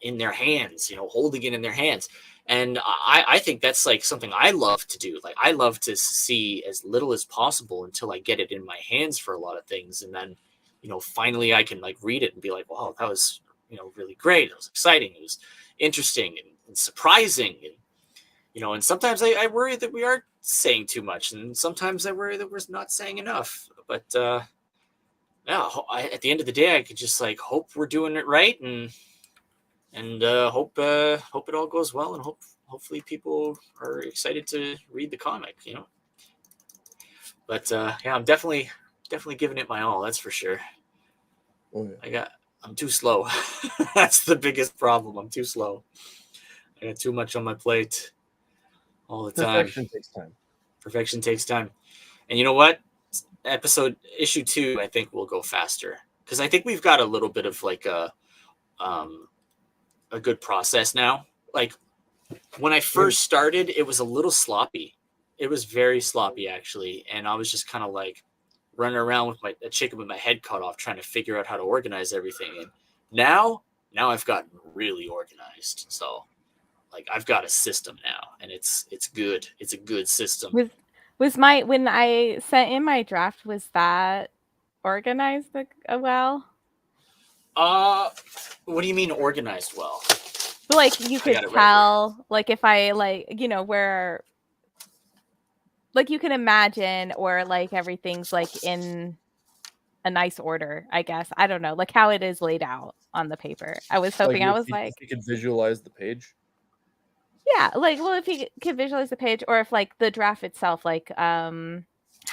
in their hands, you know, holding it in their hands. And I think that's like something I love to do. Like I love to see as little as possible until I get it in my hands for a lot of things. And then, you know, finally I can like read it and be like, wow, that was, you know, really great. It was exciting. It was interesting and surprising. And, you know, and sometimes I worry that we are saying too much. And sometimes I worry that we're not saying enough. But yeah, at the end of the day, I could just like hope we're doing it right and hope it all goes well, and hopefully people are excited to read the comic, you know. But yeah, I'm definitely giving it my all. That's for sure. Oh, yeah. I'm too slow. That's the biggest problem. I'm too slow. I got too much on my plate all the time. Perfection takes time. And you know what? Issue 2, I think will go faster because I think we've got a little bit of like a good process now. Like when I first started, it was a little sloppy. It was very sloppy actually, and I was just kind of like running around with a chicken with my head cut off, trying to figure out how to organize everything. And now I've gotten really organized. So like I've got a system now, and it's good. It's a good system. When I sent in my draft, was that organized well? What do you mean organized well? But like you could tell, like if I like, you know, where like you can imagine, or like everything's like in a nice order, I guess. I don't know, like how it is laid out on the paper. I was hoping if you could visualize the page. Yeah, like, well, if you could visualize the page, or if like the draft itself, like how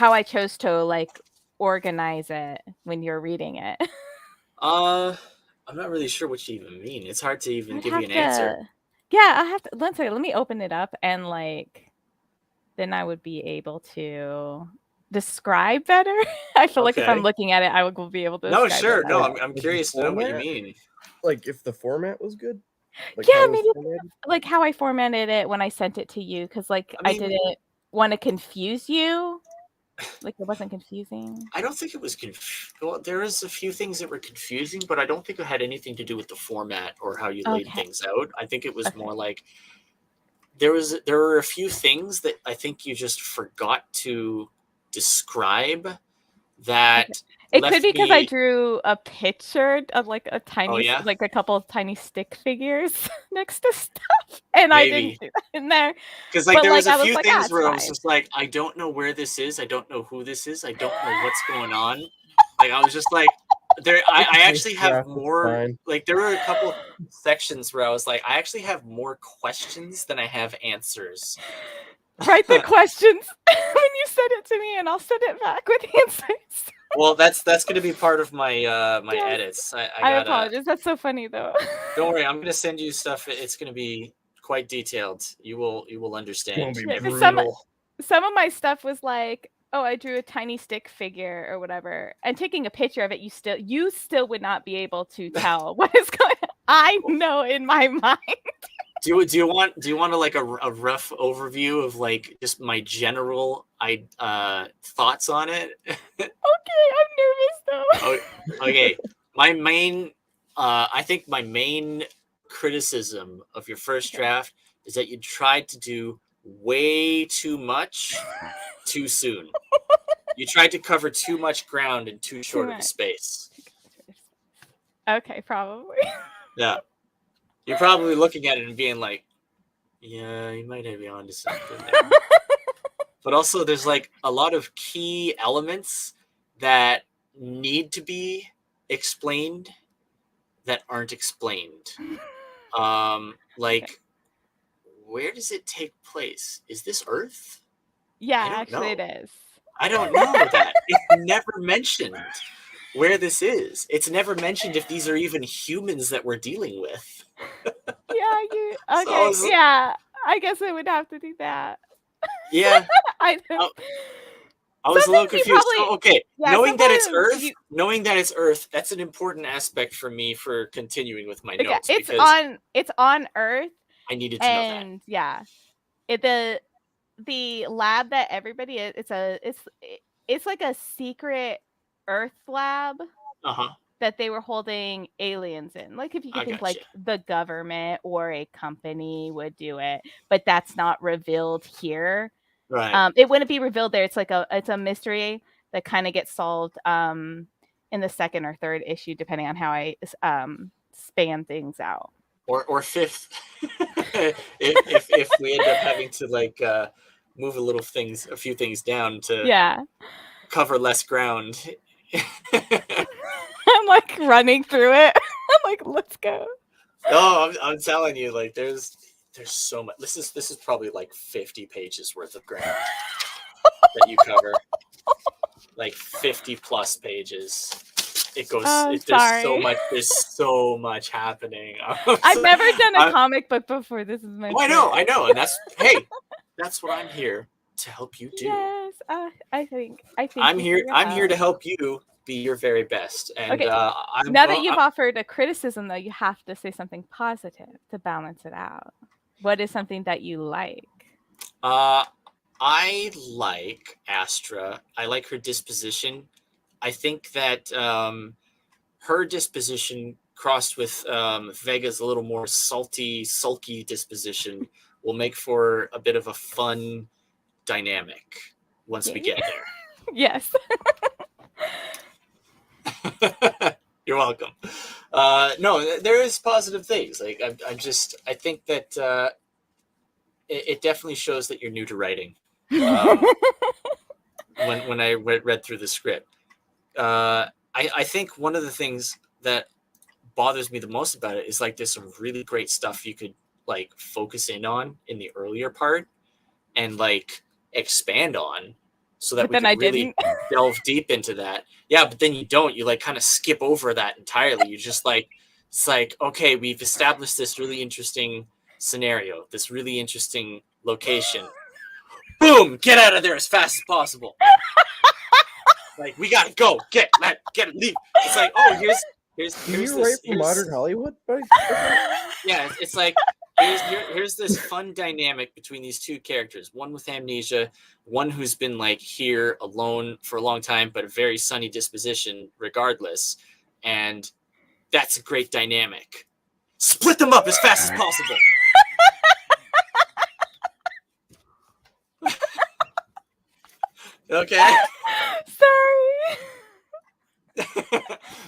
I chose to like organize it when you're reading it. I'm not really sure what you even mean. It's hard to even give you an answer. Yeah, I have to. Let's say, let me open it up, and like, then I would be able to describe better. I feel like if I'm looking at it, I will be able to. No, sure. No, I'm curious to know what you mean. Like if the format was good. Like yeah, maybe like how I formatted it when I sent it to you, because like I didn't want to confuse you. Like it wasn't confusing. I don't think it was well, there was a few things that were confusing, but I don't think it had anything to do with the format or how you laid things out. I think it was more like there were a few things that I think you just forgot to describe that. It could be because I drew a picture of like a tiny, like a couple of tiny stick figures next to stuff, and I didn't do that in there. Because like there was a few things where I was just like, I don't know where this is, I don't know who this is, I don't know what's going on. Like I was just like, I actually have more. Like there were a couple sections where I was like, I actually have more questions than I have answers. Write the questions when you send it to me, and I'll send it back with answers. Well, that's going to be part of my my edits. I apologize. That's so funny though. Don't worry, I'm going to send you stuff. It's going to be quite detailed. You will understand. Some of my stuff was like, oh, I drew a tiny stick figure or whatever, and taking a picture of it, you still would not be able to tell what is going on. I know in my mind. Do you want to like a rough overview of like just my general thoughts on it? Okay, I'm nervous though. Okay, my main I think my main criticism of your first draft is that you tried to do way too much too soon. You tried to cover too much ground in too short of a space. Okay, probably. Yeah. You're probably looking at it and being like, yeah, you might be onto something there. But also there's like a lot of key elements that need to be explained that aren't explained. Like, where does it take place? Is this Earth? Yeah, actually it is. I don't know that. It's never mentioned where this is. It's never mentioned if these are even humans that we're dealing with. Yeah, I guess I would have to do that. Yeah. I don't. I was a little Sometimes you confused. probably- So, okay, Yeah, knowing that it's sometimes Earth, you- that's an important aspect for me for continuing with my Okay, notes it's because on Earth, I needed to know that. and yeah, the lab that everybody is, it's like a secret Earth lab Uh-huh. that they were holding aliens in. Like if you could I think gotcha. like the government or a company would do it, but that's not revealed here. Right. It wouldn't be revealed there. It's a mystery that kind of gets solved in the second or third issue, depending on how I span things out. Or fifth. if we end up having to like move a few things down to Yeah. cover less ground. I'm like running through it. I'm like, let's go. No, I'm telling you, like there's so much. This is probably like 50 pages worth of ground that you cover. Like 50 plus pages. It goes. There's so much happening. I've never done a comic book before. This is my. Oh, I know, and that's what I'm here to help you do. Yes, I think I'm here to help you be your very best. And Okay. Now that you've offered a criticism, though, you have to say something positive to balance it out. What is something that you like? I like Astra. I like her disposition. I think that her disposition crossed with Vega's a little more sulky disposition will make for a bit of a fun dynamic once we get there. Yes. You're welcome. No, there is positive things. Like I think that it definitely shows that you're new to writing. When I read through the script, I think one of the things that bothers me the most about it is like there's some really great stuff you could like focus in on in the earlier part and like expand on so that we can really delve deep into that. Yeah, but then you don't. You like kind of skip over that entirely. You just like it's like, okay, we've established this really interesting scenario, this really interesting location. Boom! Get out of there as fast as possible. Like we gotta go. Get it. Leave. It's like, oh, here's you write for Modern Hollywood? Yeah, it's like here's this fun dynamic between these two characters. One with amnesia, one who's been like here alone for a long time, but a very sunny disposition regardless. And that's a great dynamic. Split them up as fast as possible. Okay. Sorry.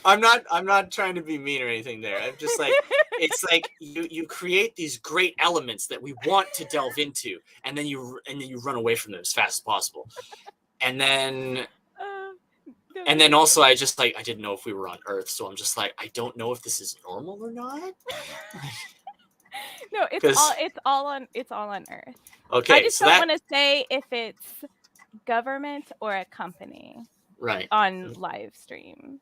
I'm not trying to be mean or anything there. I'm just like it's like you create these great elements that we want to delve into, and then you run away from them as fast as possible. And then also I just like I didn't know if we were on Earth, so I'm just like I don't know if this is normal or not. No, it's all on Earth. Okay, I just don't want to say if it's government or a company. Right. On live stream.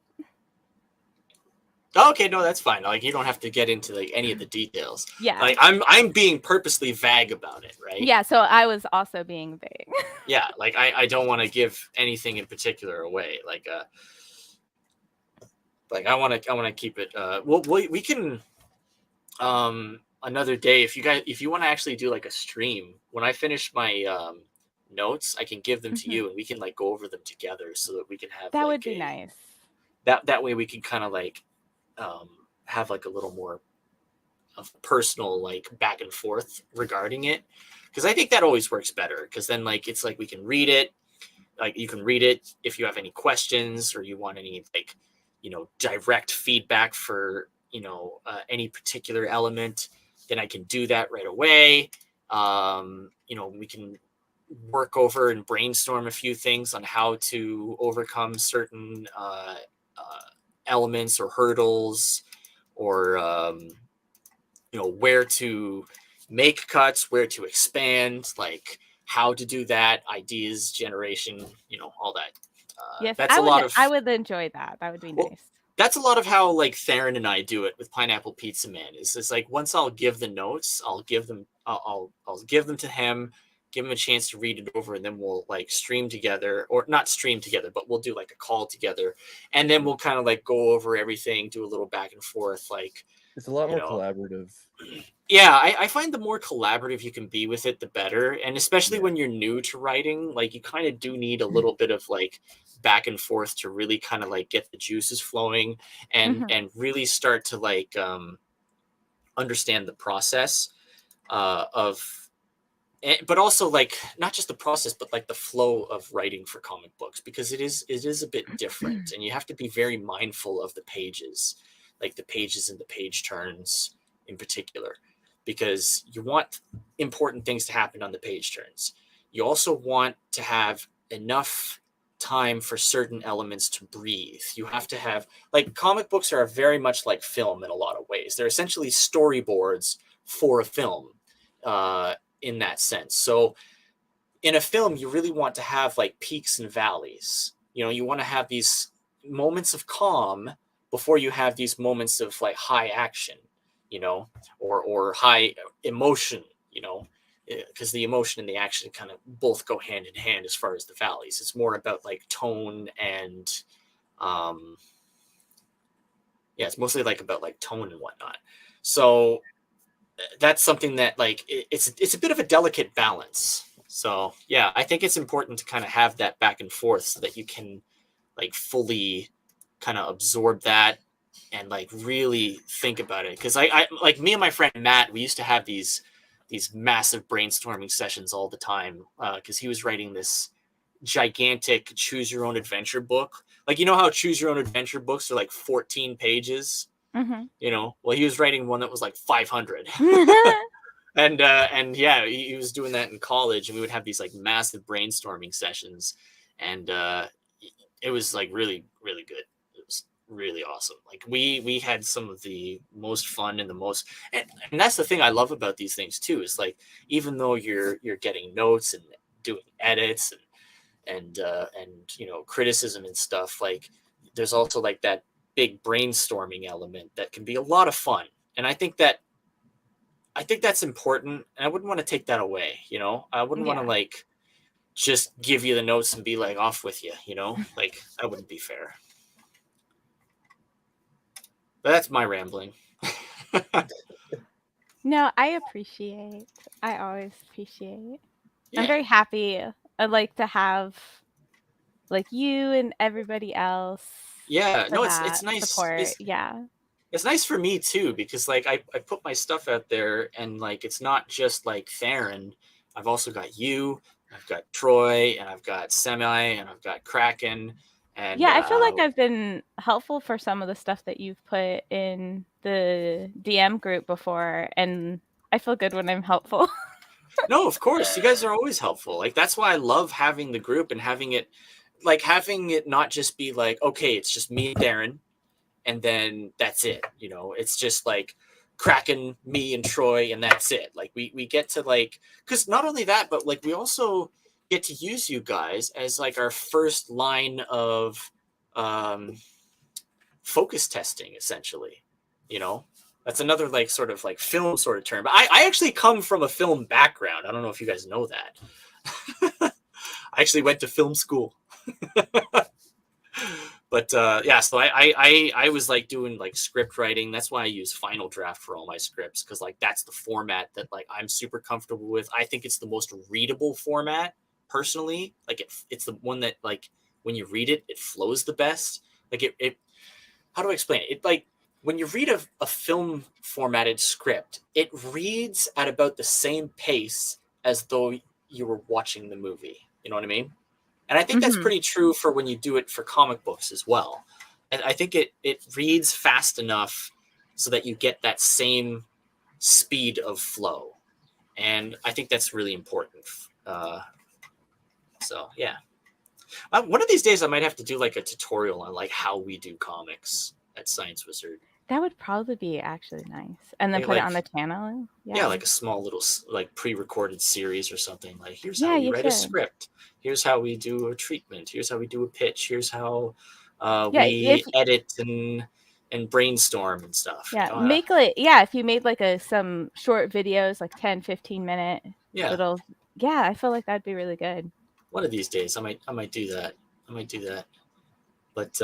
Okay, no, that's fine. Like you don't have to get into like any of the details. Yeah. Like I'm being purposely vague about it, right? Yeah, so I was also being vague. Yeah, like I don't want to give anything in particular away. Like I want to keep it we can another day if you want to actually do like a stream when I finish my notes I can give them to you and we can like go over them together so that we can have that like would be nice. That way we can kind of like have like a little more of personal like back and forth regarding it because I think that always works better because then like it's like we can read it like you can read it if you have any questions or you want any like direct feedback for any particular element then I can do that right away. We can work over and brainstorm a few things on how to overcome certain elements or hurdles or where to make cuts, where to expand, like how to do that, ideas generation, all that. Yes, that's I would enjoy that. That would be nice. That's a lot of how like Theron and I do it with Pineapple Pizza Man. It's like once I'll give the notes, I'll give them to him, give them a chance to read it over, and then we'll like stream together, or not stream together, but we'll do like a call together, and then we'll kind of like go over everything, do a little back and forth, like It's a lot you more know. collaborative. Yeah, I find the more collaborative you can be with it, the better. And especially Yeah. when you're new to writing, like you kind of do need a little bit of like back and forth to really kind of like get the juices flowing and really start to like understand the process of, but also like not just the process, but like the flow of writing for comic books, because it is a bit different, and you have to be very mindful of the pages, like the pages and the page turns in particular, because you want important things to happen on the page turns. You also want to have enough time for certain elements to breathe. You have to have, like, comic books are very much like film in a lot of ways. They're essentially storyboards for a film in that sense. So in a film, you really want to have like peaks and valleys. You know, you want to have these moments of calm before you have these moments of like high action, you know, or high emotion, you know, because the emotion and the action kind of both go hand in hand as far as the valleys. It's more about like tone and yeah, it's mostly like about like tone and whatnot. So that's something that like it's a bit of a delicate balance. So yeah, I think it's important to kind of have that back and forth so that you can like fully kind of absorb that and like really think about it. Because I like me and my friend Matt, we used to have these massive brainstorming sessions all the time because he was writing this gigantic choose your own adventure book. Like, you know how choose your own adventure books are like 14 pages, you know, well, he was writing one that was like 500. And yeah, he was doing that in college, and we would have these like massive brainstorming sessions, and it was like really, really good. It was really awesome. Like we had some of the most fun and the most, and that's the thing I love about these things too, is like, even though you're getting notes and doing edits and you know, criticism and stuff, like there's also like that big brainstorming element that can be a lot of fun. And I think that's important, and I wouldn't want to take that away, you know. I wouldn't want to like just give you the notes and be like, off with you, you know. Like, that wouldn't be fair. But that's my rambling. No, I always appreciate. Yeah. I'm very happy. I'd like to have like you and everybody else. Yeah, no, it's that nice. support. Yeah. It's nice for me too, because like I put my stuff out there, and like it's not just like Theron. I've also got you, I've got Troy, and I've got Semi, and I've got Kraken. And Yeah, I feel like I've been helpful for some of the stuff that you've put in the DM group before, and I feel good when I'm helpful. No, of course, you guys are always helpful. Like, that's why I love having the group and having it not just be like, okay, it's just me and Darren, and then that's it. You know, it's just like Kraken, me, and Troy, and that's it. Like we get to like, because not only that, but like we also get to use you guys as like our first line of focus testing, essentially. You know, that's another like sort of like film sort of term. But I actually come from a film background. I don't know if you guys know that. I actually went to film school. But yeah, so I was like doing like script writing. That's why I use Final Draft for all my scripts, because like that's the format that like I'm super comfortable with. I think it's the most readable format personally. Like it's the one that like when you read it, it flows the best. Like it how do I explain it? It like when you read a film formatted script, it reads at about the same pace as though you were watching the movie. You know what I mean? And I think that's pretty true for when you do it for comic books as well. And I think it reads fast enough so that you get that same speed of flow. And I think that's really important. So, yeah. One of these days I might have to do like a tutorial on like how we do comics at Science Wizard. That would probably be actually nice. And then put it on the channel. Yeah, like a small little like pre-recorded series or something. Like, here's how Yeah, we you write a should. script. Here's how we do a treatment. Here's how we do a pitch. Here's how Yeah, we edit and brainstorm and stuff. Yeah, you know? if you made like some short videos, like 10, 15 minute Yeah. little yeah, I feel like that'd be really good. One of these days, I might do that. I might do that. But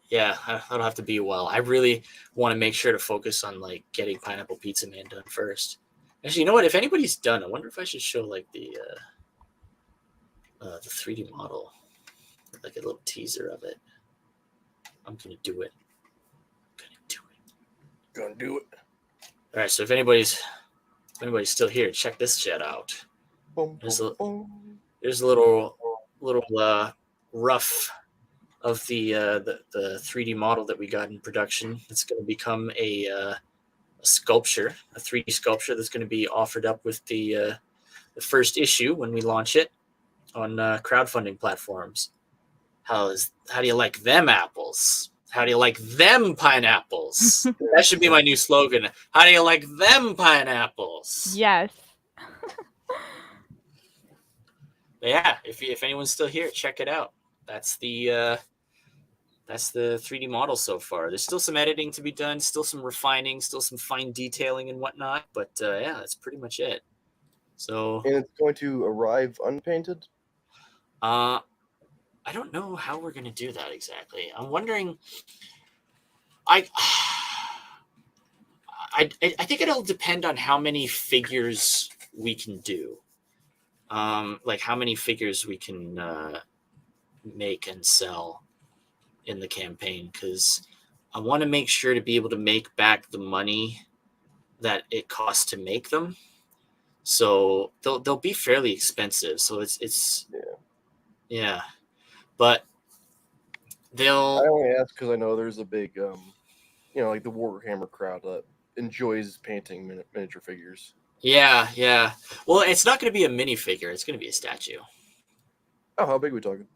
yeah, that'll have to be a while. I really want to make sure to focus on like getting Pineapple Pizza Man done first. Actually, you know what? If anybody's done, I wonder if I should show like the 3D model, like a little teaser of it. I'm gonna do it. Gonna do it. All right. So if anybody's still here, check this shit out. Boom, There's boom, a boom. there's a little rough of the 3D model that we got in production. It's going to become a sculpture, a 3D sculpture that's going to be offered up with the first issue when we launch it on crowdfunding platforms. How do you like them apples? How do you like them pineapples? That should be my new slogan. How do you like them pineapples? Yes. But yeah, if anyone's still here, check it out. That's the 3D model so far. There's still some editing to be done, still some refining, still some fine detailing and whatnot. But yeah, that's pretty much it. So And it's going to arrive unpainted? I don't know how we're gonna do that exactly. I'm wondering. I think it'll depend on how many figures we can do. Like how many figures we can make and sell in the campaign, because I want to make sure to be able to make back the money that it costs to make them. So they'll be fairly expensive. So it's yeah, but I only ask because I know there's a big, like the Warhammer crowd that enjoys painting miniature figures. yeah. Well, it's not going to be a minifigure. It's going to be a statue. Oh, how big are we talking?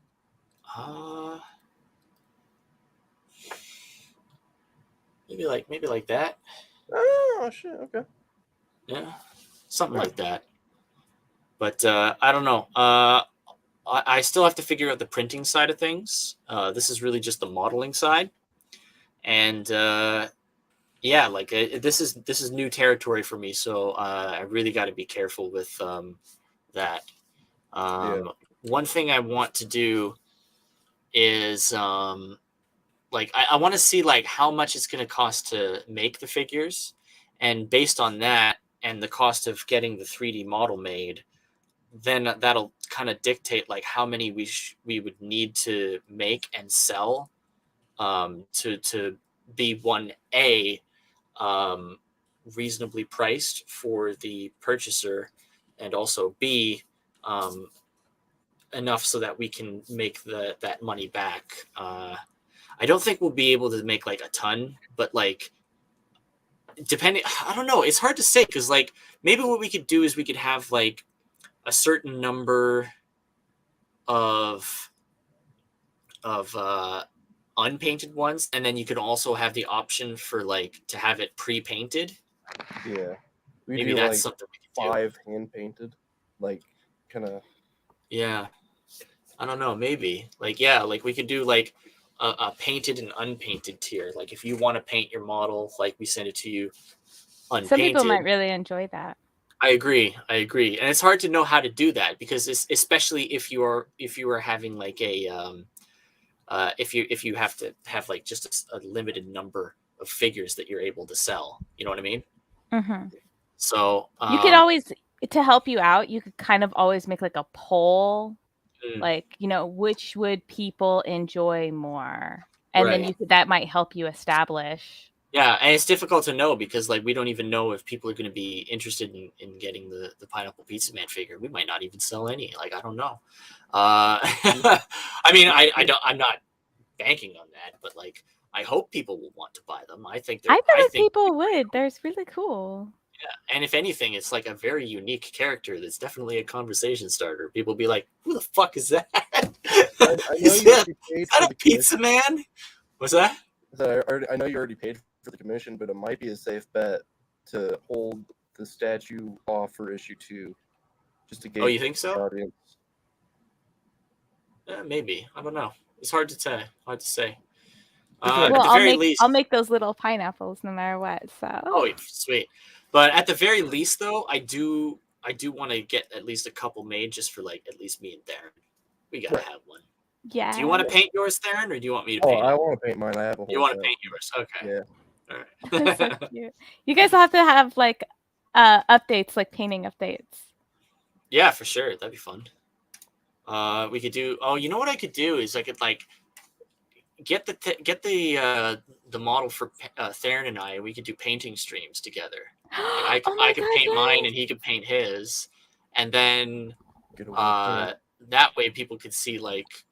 Maybe like that. Oh shit! Okay. Yeah, something like that. But I don't know. I still have to figure out the printing side of things. This is really just the modeling side, and yeah, like this is new territory for me. So I really got to be careful with that. One thing I want to do is like I want to see like how much it's going to cost to make the figures, and based on that and the cost of getting the 3D model made, then that'll kind of dictate like how many we would need to make and sell to be 1A reasonably priced for the purchaser, and also B enough so that we can make that money back. I don't think we'll be able to make like a ton, but like depending, I don't know, it's hard to say, because like maybe what we could do is we could have like a certain number of unpainted ones, and then you could also have the option for like to have it pre-painted. Yeah, we Maybe do that's like something we could do. 5 hand painted, like kind of. Yeah, I don't know, maybe like, yeah, like we could do like a painted and unpainted tier. Like if you want to paint your model, like we send it to you unpainted. Some people might really enjoy that. I agree, and it's hard to know how to do that, because especially if you are having like a if you have to have like just a limited number of figures that you're able to sell. You know what I mean? Mm-hmm. So you could always, to help you out, you could kind of always make like a poll, like, which would people enjoy more, and then that might help you establish. Yeah, and it's difficult to know, because like we don't even know if people are going to be interested in getting the Pineapple Pizza Man figure. We might not even sell any. Like, I don't know. I mean, I'm not banking on that, but like I hope people will want to buy them. I think people would. They're really cool. Yeah, and if anything, it's like a very unique character that's definitely a conversation starter. People will be like, "Who the fuck is that? Is that a pizza man?" What's that? I know you already paid for the commission, but it might be a safe bet to hold the statue off for issue 2, just to gauge. Oh, you think so? Audience. Maybe. I don't know. It's hard to say. Hard to say. Well, at the very least, I'll make those little pineapples no matter what. So. Oh, sweet. But at the very least, though, I do I do want to get at least a couple made just for like at least me and Theron. We gotta Right. have one. Yeah. Do you want to paint yours, Theron, or do you want me to Oh, paint I it? want to paint mine. I have a whole You want to set. paint yours? Okay. Yeah. All That's so right. cute. You guys will have to have like updates, like painting updates. Yeah, for sure. That'd be fun. We could do. Oh, you know what I could do is I could like get the model for Theron and I. We could do painting streams together. Like Oh my I could God, paint mine yes. and he could paint his, and then Get away from it. that way people could see like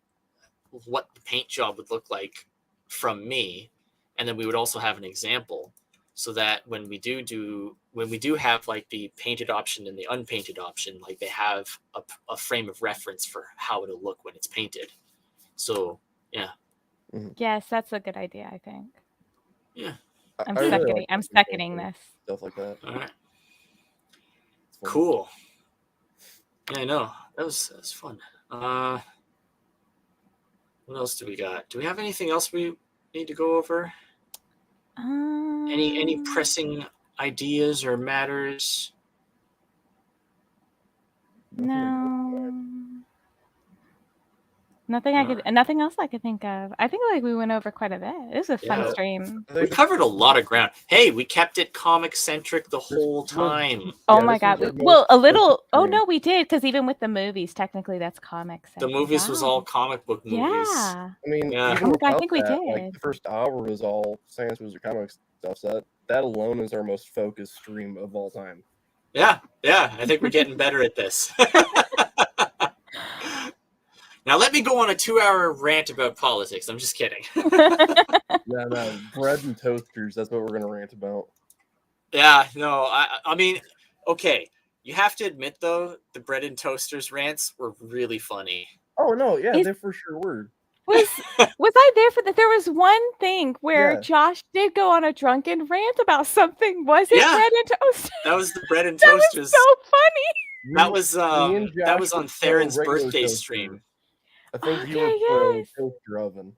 what the paint job would look like from me, and then we would also have an example, so that when we do have like the painted option and the unpainted option, like they have a frame of reference for how it'll look when it's painted. So yeah. Yes, that's a good idea, I think. Yeah. I'm I really seconding. like I'm painting seconding posters, this. stuff like that. All right. It's fun. Cool. Yeah, I know. That was fun. What else do we got? Do we have anything else we need to go over? Any pressing ideas or matters? No. Nothing else I could think of. I think like we went over quite a bit. It was a fun Yeah. stream. We covered a lot of ground. Hey, we kept it comic centric the whole time. Oh Yeah, my this God. was our Well, most a little. focused Oh stream. no, we did, because even with the movies, technically that's comics. The movies was all comic book movies. Yeah. I mean, Yeah. even Oh my God, I without think we that, did. like the first hour was all science was comics stuff. So that alone is our most focused stream of all time. Yeah. I think we're getting better at this. Now let me go on a 2-hour rant about politics. I'm just kidding. No, bread and toasters. That's what we're gonna rant about. Yeah, no, I mean, okay. You have to admit though, the bread and toasters rants were really funny. Oh no, yeah, Is- they for sure were. Was I there for that? There was one thing where Yeah. Josh did go on a drunken rant about something. Was it Yeah. bread and toast? That was the bread and That toasters. was so funny. That was Me and that Josh was on would throw Theron's regular birthday toaster. stream. I think you Okay, would throw yes. toaster oven.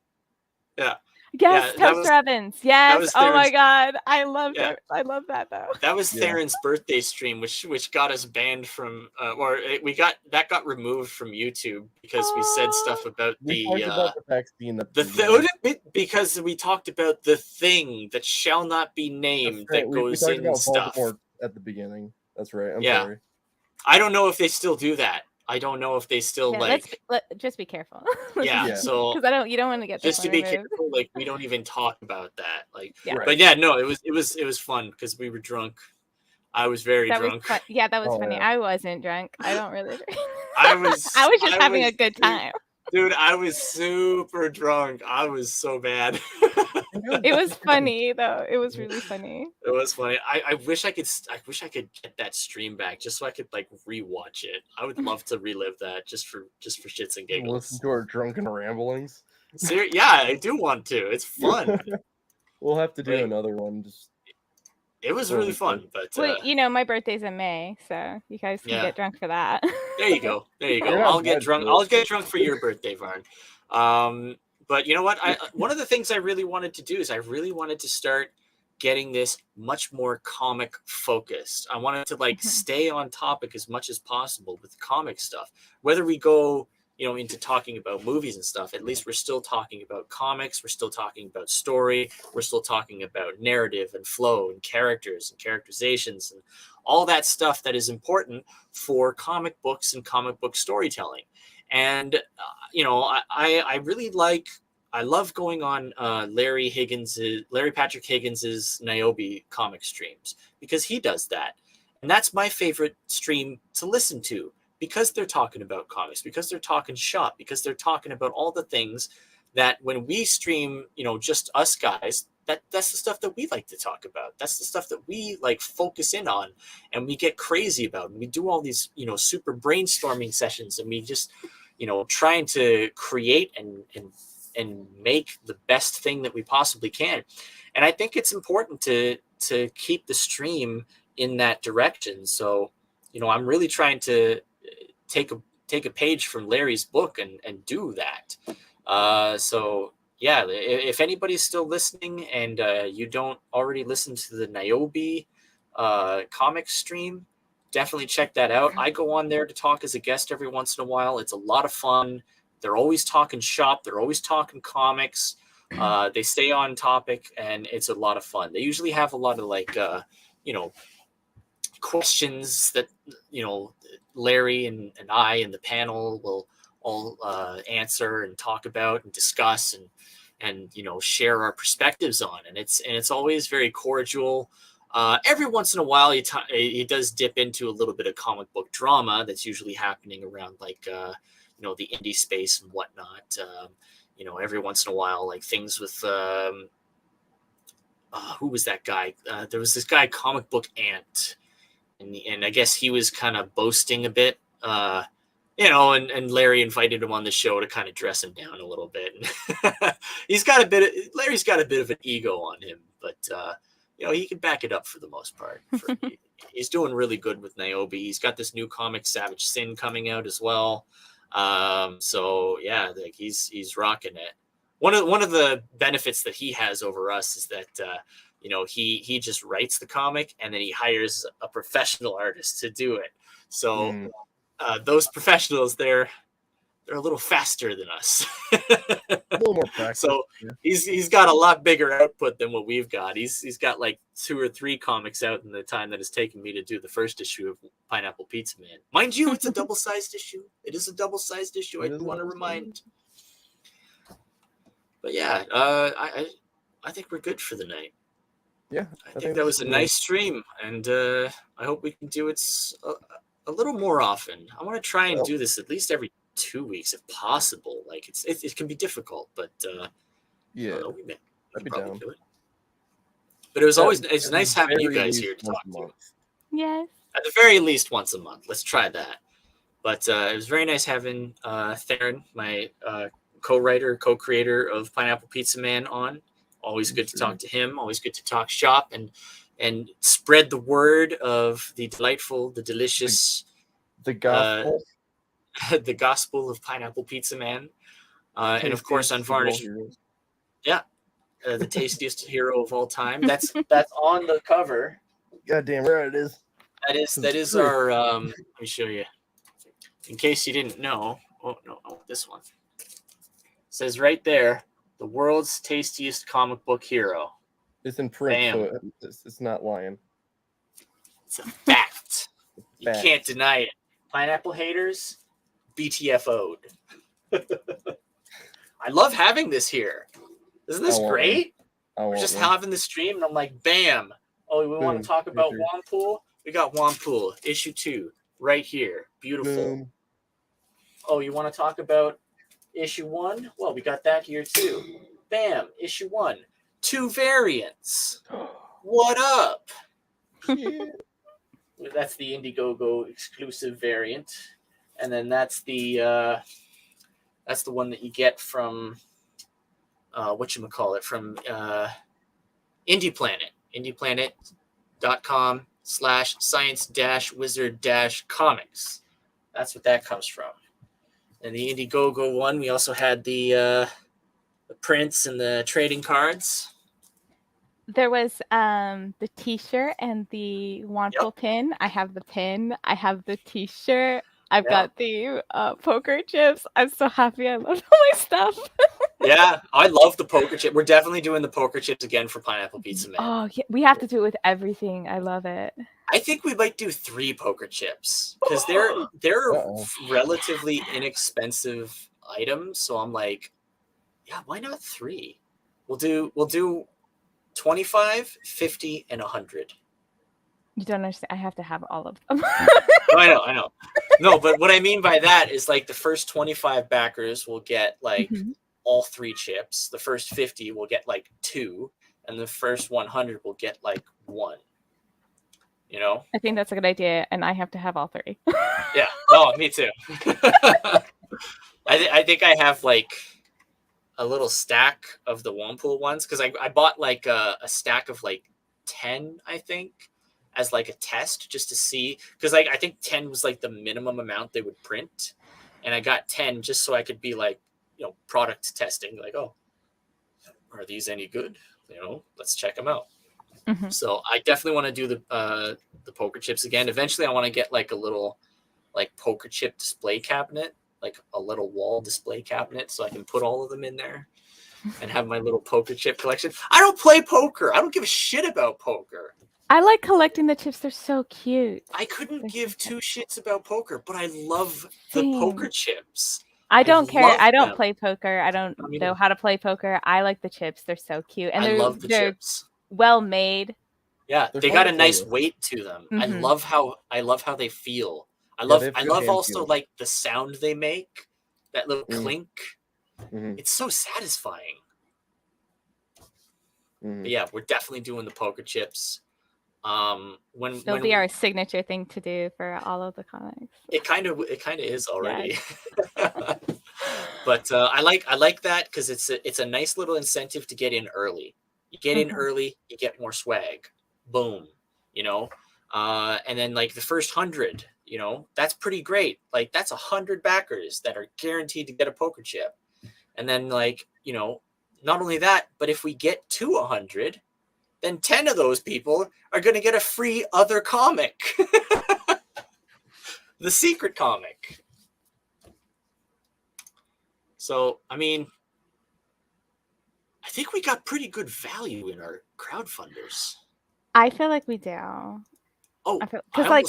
Yes, that toaster was- ovens. Yes. was Oh my Theron's- God, I love Yeah. that. I love that though. That was Yeah. Theron's birthday stream, which got us banned from, that got removed from YouTube because we said stuff about We talked about the vaccine. because we talked about the thing that shall not be named that we goes talked in about stuff. Voldemort at the beginning. That's right. I'm Yeah. sorry. I don't know if they still do that. I don't know if they still Yeah, like. just be careful. Yeah, so because you don't want to get just this to one be removed. careful, like we don't even talk about that. Like, Yeah. Right. but yeah, no, it was fun because we were drunk. I was very That drunk. was fun. Yeah, that was Oh, funny. yeah. I wasn't drunk. I don't really drink. I was just having a good time. Dude, I was super drunk. I was so bad. It was funny though. It was really funny. It was funny. I wish I could get that stream back just so I could like rewatch it. I would love to relive that just for shits and giggles. Listen to our drunken ramblings. Yeah, I do want to. It's fun. We'll have to do Like- another one. Just It was really fun, but Well, my birthday's in May, so you guys can Yeah. get drunk for that. there you go. You're not I'll get bad drunk. for I'll it. get drunk for your birthday, Varn. But you know what? One of the things I really wanted to do is I really wanted to start getting this much more comic focused. I wanted to like stay on topic as much as possible with comic stuff. Whether we go, into talking about movies and stuff, at least we're still talking about comics. We're still talking about story. We're still talking about narrative and flow and characters and characterizations and all that stuff that is important for comic books and comic book storytelling. And I really I love going on Larry Patrick Higgins's Niobe comic streams because he does that. And that's my favorite stream to listen to because they're talking about comics, because they're talking shop, because they're talking about all the things that when we stream, just us guys, that's the stuff that we like to talk about. That's the stuff that we like focus in on and we get crazy about. And we do all these, super brainstorming sessions and we just, trying to create and make the best thing that we possibly can. And I think it's important to keep the stream in that direction. So, I'm really trying to take a page from Larry's book and do that. So yeah, if anybody's still listening and you don't already listen to the Niobe comic stream, definitely check that out. I go on there to talk as a guest every once in a while. It's a lot of fun. They're always talking shop. They're always talking comics. They stay on topic, and it's a lot of fun. They usually have a lot of like, questions that, Larry and I and the panel will all answer and talk about and discuss and share our perspectives on. And it's always very cordial. Every once in a while, he does dip into a little bit of comic book drama that's usually happening around like the indie space and whatnot. Every once in a while, like things with who was that guy? There was this guy, Comic Book Ant, and I guess he was kind of boasting a bit. And Larry invited him on the show to kind of dress him down a little bit. Larry's got a bit of an ego on him, but he can back it up for the most part. He's doing really good with Niobe. He's got this new comic, Savage Sin, coming out as well. So yeah, like he's rocking it. One of the benefits that he has over us is that he just writes the comic and then he hires a professional artist to do it. So those professionals, they're a little faster than us. A little more practice. So he's got a lot bigger output than what we've got. He's got like 2 or 3 comics out in the time that it's taken me to do the first issue of Pineapple Pizza Man. Mind you, it's a double-sized issue. It is a double-sized issue. I do want to remind. But yeah, I think we're good for the night. Yeah, I think that was a nice stream, and I hope we can do it a little more often. I want to try and do this at least every 2 weeks if possible. Like it can be difficult, but yeah, we I'd be probably down. do it. But it's nice having you guys here to talk to. Yes. At the very least once a month. Let's try that. But it was very nice having Theron, my co-writer, co-creator of Pineapple Pizza Man, on. Always good to talk to him. Always good to talk shop and spread the word of the delightful, the delicious, the gospel, the gospel of Pineapple Pizza Man, and of course Unvarnished. Yeah, the tastiest hero of all time. That's on the cover. Goddamn right it is. That is our. Let me show you, in case you didn't know. Oh no, this one. It says right there, the world's tastiest comic book hero. It's in print, Bam. so it's not lying. It's a fact. You can't deny it. Pineapple haters, BTFO'd. I love having this here. Isn't this great? We're just having the stream, and I'm like, bam. Oh, we want to talk about Wampool? We got Wampool, issue 2, right here. Beautiful. Boom. Oh, you want to talk about issue 1? Well, we got that here too. Bam, issue 1. 2 variants. What up? Yeah. That's the Indiegogo exclusive variant, and then that's the one that you get from from Indie Planet. indieplanet.com/science-wizard-comics. That's what that comes from. And the Indiegogo one, we also had the prints and the trading cards. There was the T-shirt and the Wampool pin. I have the pin. I have the T-shirt. I've got the poker chips. I'm so happy. I love all my stuff. Yeah, I love the poker chip. We're definitely doing the poker chips again for Pineapple Pizza Man. Oh, yeah, we have to do it with everything. I love it. I think we might do 3 poker chips because they're relatively inexpensive items. So I'm like, yeah, why not 3? We'll do 25, 50, and 100. You don't understand. I have to have all of them. I know. No, but what I mean by that is like the first 25 backers will get like all 3 chips. The first 50 will get like 2, and the first 100 will get like 1. You know? I think that's a good idea, and I have to have all 3. Yeah. No, me too. I think I have like a little stack of the Wampool ones because I bought like a stack of like 10, I think, as like a test just to see, because like I think 10 was like the minimum amount they would print, and I got 10 just so I could be like, product testing, like, oh, are these any good? Let's check them out. Mhm. So I definitely want to do the poker chips again. Eventually, I want to get like a little like poker chip display cabinet, like a little wall display cabinet, so I can put all of them in there and have my little poker chip collection. I don't play poker. I don't give a shit about poker. I like collecting the chips. They're so cute. I couldn't They're so give cute. two shits about poker, but I love the Same. poker chips. I don't care. love I don't them. play poker. I don't Me know neither. how to play poker. I like the chips. They're so cute, and I they're love the chips. well made. Yeah, They're they fun got to a play nice with. weight to them. I Mhm. love how they feel. I Yeah, they have love good hand also feel. like the sound they make. That little Mm. clink. Mhm, It's so satisfying. mhm. But yeah, we're definitely doing the poker chips. When It'll be our signature thing to do for all of the comics. it kind of is already. But I like that because it's a nice little incentive to get in early. You get in Mhm. early, you get more swag. Boom, and then like the first 100, that's pretty great. Like that's 100 backers that are guaranteed to get a poker chip. And then like not only that, but if we get to 100, then 10 of those people are going to get a free other comic. The secret comic. So, I mean, I think we got pretty good value in our crowdfunders. I feel like we do. Oh, Because like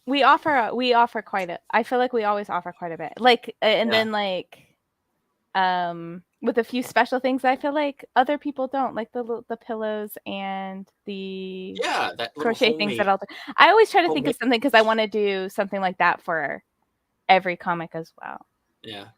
we offer quite a. I feel like we always offer quite a bit. Like and Yeah. then like with a few special things, I feel like other people don't, like the pillows and the that little crochet things that homemade. I always try to think of homemade- something because I want to do something like that for every comic as well. Yeah.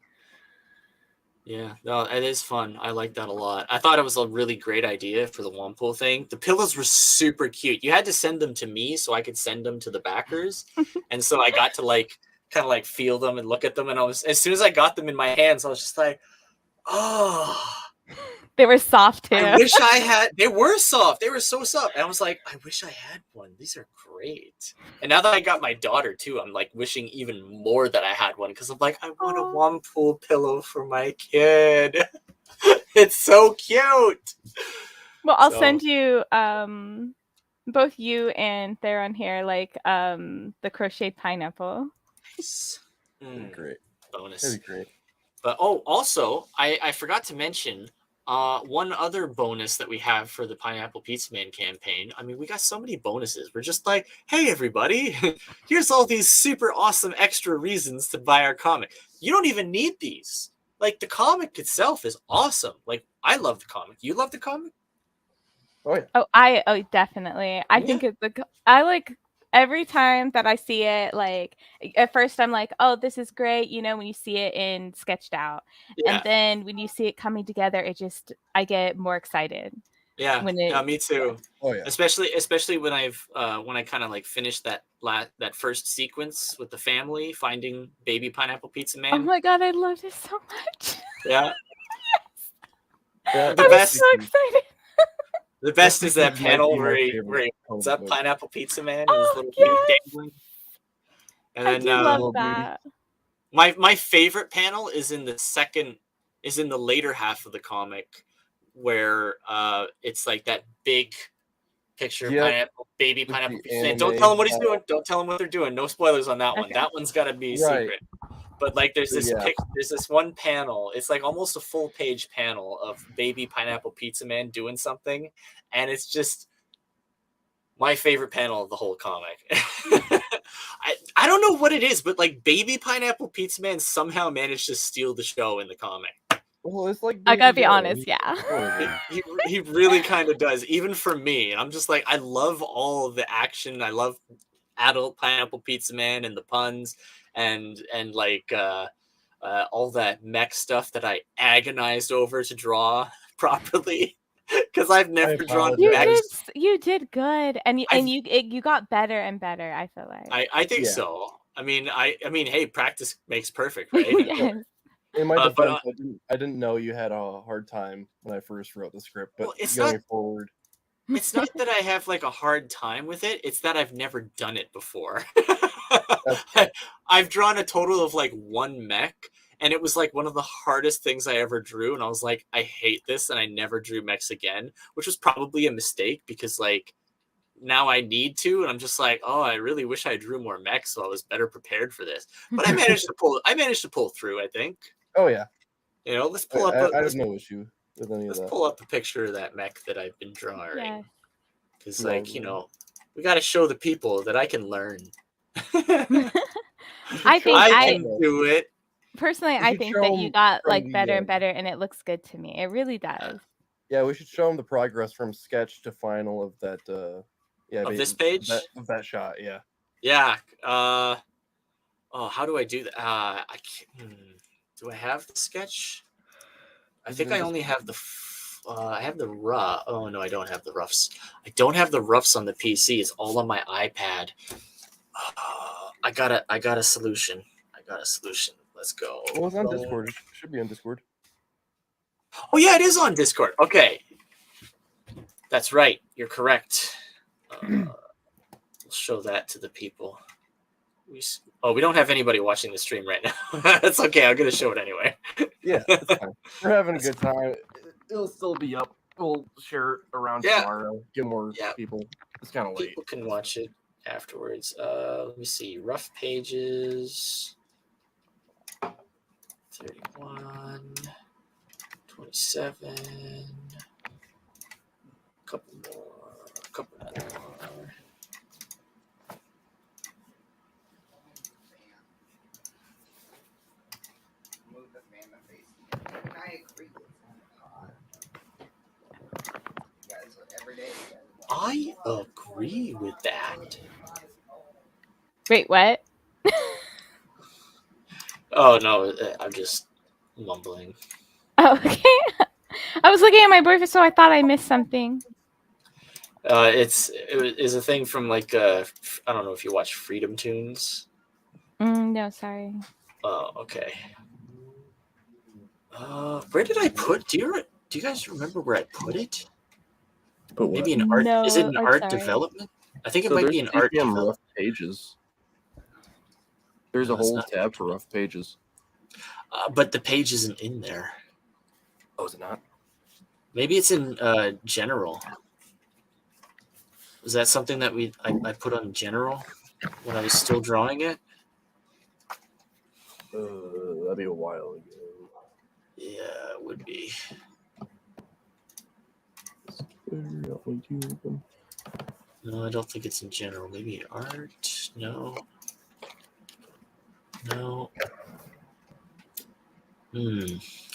Yeah, no, it is fun. I like that a lot. I thought it was a really great idea for the Wampool thing. The pillows were super cute. You had to send them to me so I could send them to the backers. And so I got to like kind of like feel them and look at them. And as soon as I got them in my hands, I was just like, oh, They were soft too. I wish I had. They were soft. They were so soft. And I was like, I wish I had one. These are great. And now that I got my daughter too, I'm like wishing even more that I had one because I'm like, I want a Wampool pillow for my kid. It's so cute. Well, I'll send you both you and Theron here like the crocheted pineapple. Nice. Great. Bonus. That'd be great. But also, I forgot to mention one other bonus that we have for the Pineapple Pizza Man campaign. I mean, we got so many bonuses. We're just like, hey, everybody, here's all these super awesome extra reasons to buy our comic. You don't even need these. Like, the comic itself is awesome. Like, I love the comic. You love the comic? Oh, yeah. Oh, definitely. I think I like every time that I see it, like at first I'm like, oh, this is great, when you see it in sketched out. Yeah. And then when you see it coming together, I get more excited. Yeah, me too. Oh, yeah. Especially when I kind of like finished that first sequence with the family finding baby Pineapple Pizza Man. Oh my god, I loved it so much. Yeah. Yeah, The I was best- so excited. The best is that This might panel be my where he favorite holds up comic. Pineapple Pizza Man and Oh, his little yes. feet dangling. And I then do love that. my favorite panel is in the later half of the comic where it's like that big picture of Yep. baby With Pineapple the Pizza Man. Don't anime. tell him what he's doing. Don't tell him what they're doing. No spoilers on that one. Okay. That one's got to be Right. secret. But like there's this Yeah. there's this one panel. It's like almost a full page panel of baby Pineapple Pizza Man doing something, and it's just my favorite panel of the whole comic. I don't know what it is, but like baby Pineapple Pizza Man somehow managed to steal the show in the comic. Well, it's like I gotta be Baby Yoda. honest, yeah. He really kind of does, even for me. And I'm just like, I love all the action. I love adult Pineapple Pizza Man and the puns and like all that mech stuff that I agonized over to draw properly because I've never drawn apologize. mechs. You did good, and you got better and better. I feel like. I think Yeah. so. I mean, hey, practice makes perfect, right? Yes. In my But, defense, I didn't know you had a hard time when I first wrote the script, but Well, it's going not- forward, It's not that I have like a hard time with it. It's that I've never done it before. I've drawn a total of like one mech, and it was like one of the hardest things I ever drew. And I was like, I hate this, and I never drew mechs again, which was probably a mistake because like now I need to, and I'm just like, oh, I really wish I drew more mechs so I was better prepared for this. But I managed to pull through. I think. Oh yeah, Let's I, pull up. I have no issue with any of Let's that. pull up a picture of that mech that I've been drawing. Yes. Because, No, like, we got to show the people that I can learn. I think I I can do it. personally, We I should think show that 'em you got from like the, better and better, and it looks good to me. It really does. Yeah, we should show them the progress from sketch to final of that. Of this page? of that shot. Yeah. Yeah. Oh, how do I do that? Do I have the sketch? I think I only have I have the rough. Oh no, I don't have the roughs. I don't have the roughs on the PC. It's all on my iPad. I got a solution. Let's go. Well, it's on Discord. It should be on Discord. Oh yeah, it is on Discord. Okay, that's right. You're correct. We'll show that to the people. We don't have anybody watching the stream right now. That's okay. I'm gonna show it anyway. Yeah, it's fine. We're having a good time. It'll still be up. We'll share it around tomorrow. Get more people. It's kind of late. People can watch it afterwards. Let me see. Rough pages. 31, 27. Couple more. I agree with that. Wait, what? Oh no, I'm just mumbling. Oh, okay. I was looking at my boyfriend, so I thought I missed something. It is a thing from like I don't know if you watch Freedom Tunes. No, sorry. Oh, okay. Where did I put? Do you guys remember where I put it? But maybe in art. No, Is it in I'm art sorry. development? I think it might be in art development. Rough pages. There's a whole tab for rough pages. But the page isn't in there. Oh, is it not? Maybe it's in general. Was that something that I put on general when I was still drawing it? That'd be a while ago. Yeah, it would be. No, I don't think it's in general. Maybe in art. No.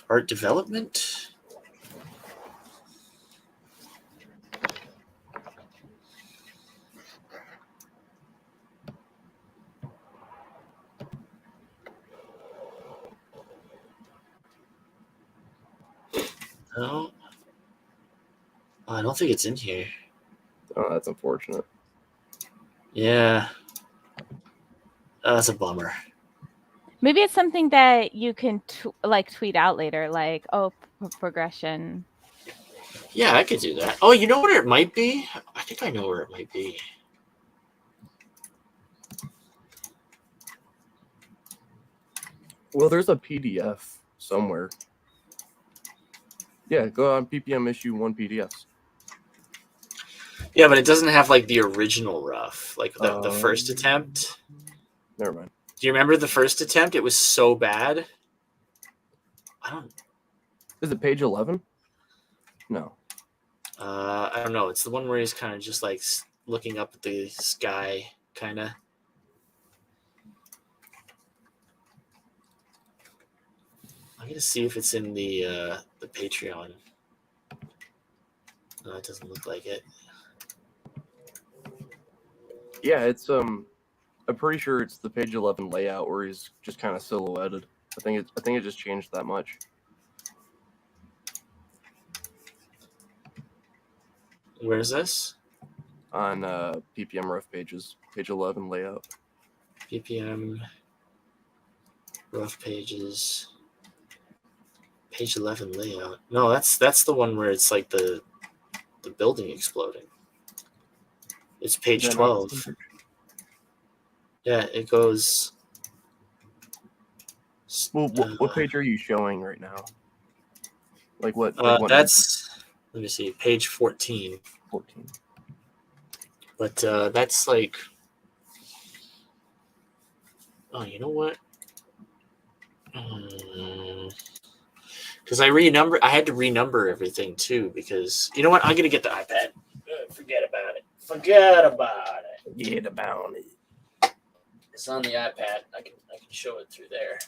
Art development? No. I don't think it's in here. Oh, that's unfortunate. Yeah. That's a bummer. Maybe it's something that you can tweet out later, like, progression. Yeah, I could do that. Oh, you know where it might be? I think I know where it might be. Well, there's a PDF somewhere. Yeah, go on PPM issue 1 PDFs. Yeah, but it doesn't have like the original rough, like the first attempt. Never mind. Do you remember the first attempt? It was so bad. I don't. Is it page 11? No. I don't know. It's the one where he's kind of just like looking up at the sky, kind of. I'm gonna see if it's in the Patreon. No, it doesn't look like it. Yeah, it's I'm pretty sure it's the page 11 layout where he's just kind of silhouetted. I think it just changed that much. Where's this? On PPM rough pages, page 11 layout. PPM rough pages. Page 11 layout. No, that's the one where it's like the building exploding. It's page 12. Yeah, it goes Well, what page are you showing right now? Like what? That's, let me see, page 14. 14. But that's like, oh, you know what? Because I had to renumber everything too. Because you know what? I'm gonna get the iPad. Forget about it. Forget about it. It's on the iPad. I can show it through there.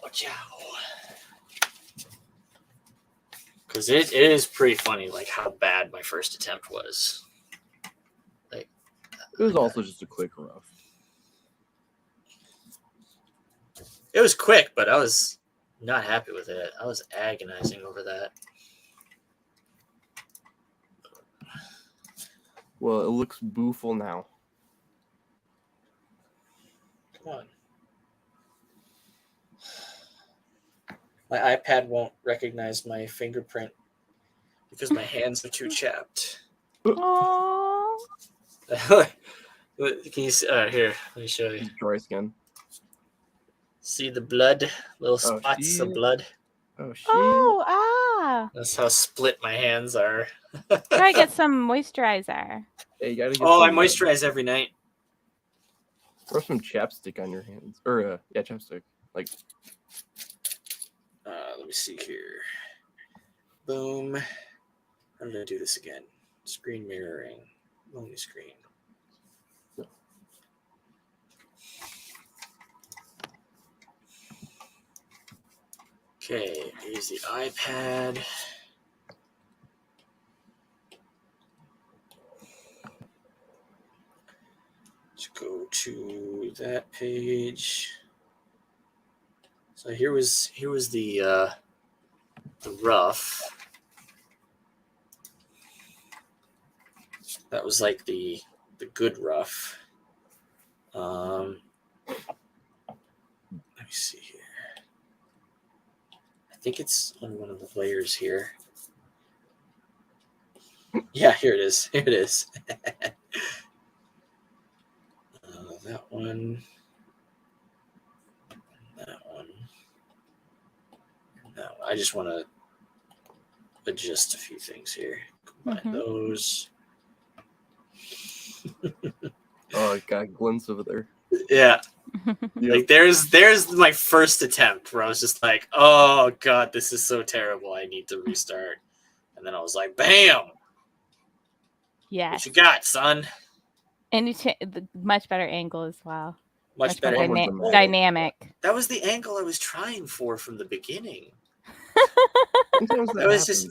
Watch out. Because it is pretty funny, like how bad my first attempt was. Like, It was also just a quick rough. it was quick, but I was not happy with it. I was agonizing over that. Well, it looks booful now. Come on. My iPad won't recognize my fingerprint because my hands are too chapped. Aww. Can you see? Here, let me show you. Dry skin. See the blood? Little Oh, spots of shit. blood. Oh shit! Oh, That's how split my hands are. try to get some moisturizer. Hey, you gotta get Oh, I some, moisturize every night. Throw some chapstick on your hands, or yeah, chapstick. Like, Let me see here. Boom. How did I do this again? Screen mirroring. Only screen. Okay, here's the iPad. Let's go to that page. So here was the rough. That was like the good rough. Let me see here. I think it's on one of the layers here. Yeah, here it is. Here it is. That one. That one. No, I just want to adjust a few things here. Combine those. oh, I got a glimpse over there. Yeah. Yep. Like there's my first attempt where I was just like, oh god, this is so terrible. I need to restart. And then I was like, bam. Yes. What you got, son? And much better angle as well. Much better. more Oh, dynamic. That was the angle I was trying for from the beginning. Sometimes that That was happens. just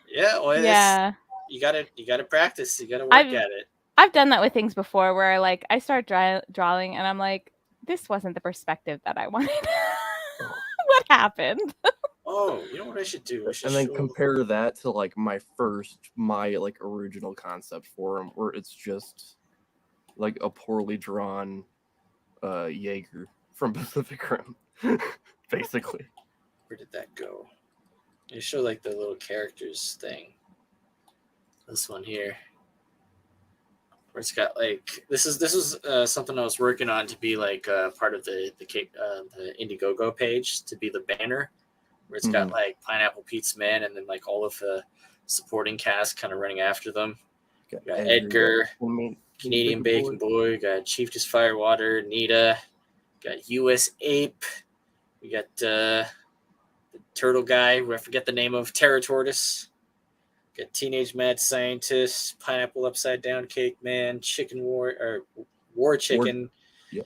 yeah. Well, Yeah. you gotta practice. You gotta work at it. I've done that with things before where like I start drawing and I'm like, this wasn't the perspective that I wanted. What happened? Oh, you know what I should do? I should And then show- compare that to like my original concept for him, where it's just like a poorly drawn Jaeger from Pacific Rim, basically. Where did that go? You show like the little characters thing. This one here, where it's got like this was something I was working on to be like part of the Indiegogo page to be the banner, where it's got like Pineapple Pete's Man and then like all of the supporting cast kind of running after them. Got Edgar, Canadian Bacon Boy, got Chief Just Firewater, Nita, got US Ape, we got the turtle guy, who I forget the name of, Terror Tortoise. Got Teenage Mad Scientist, Pineapple Upside Down Cake Man, Chicken War or War Chicken, yeah.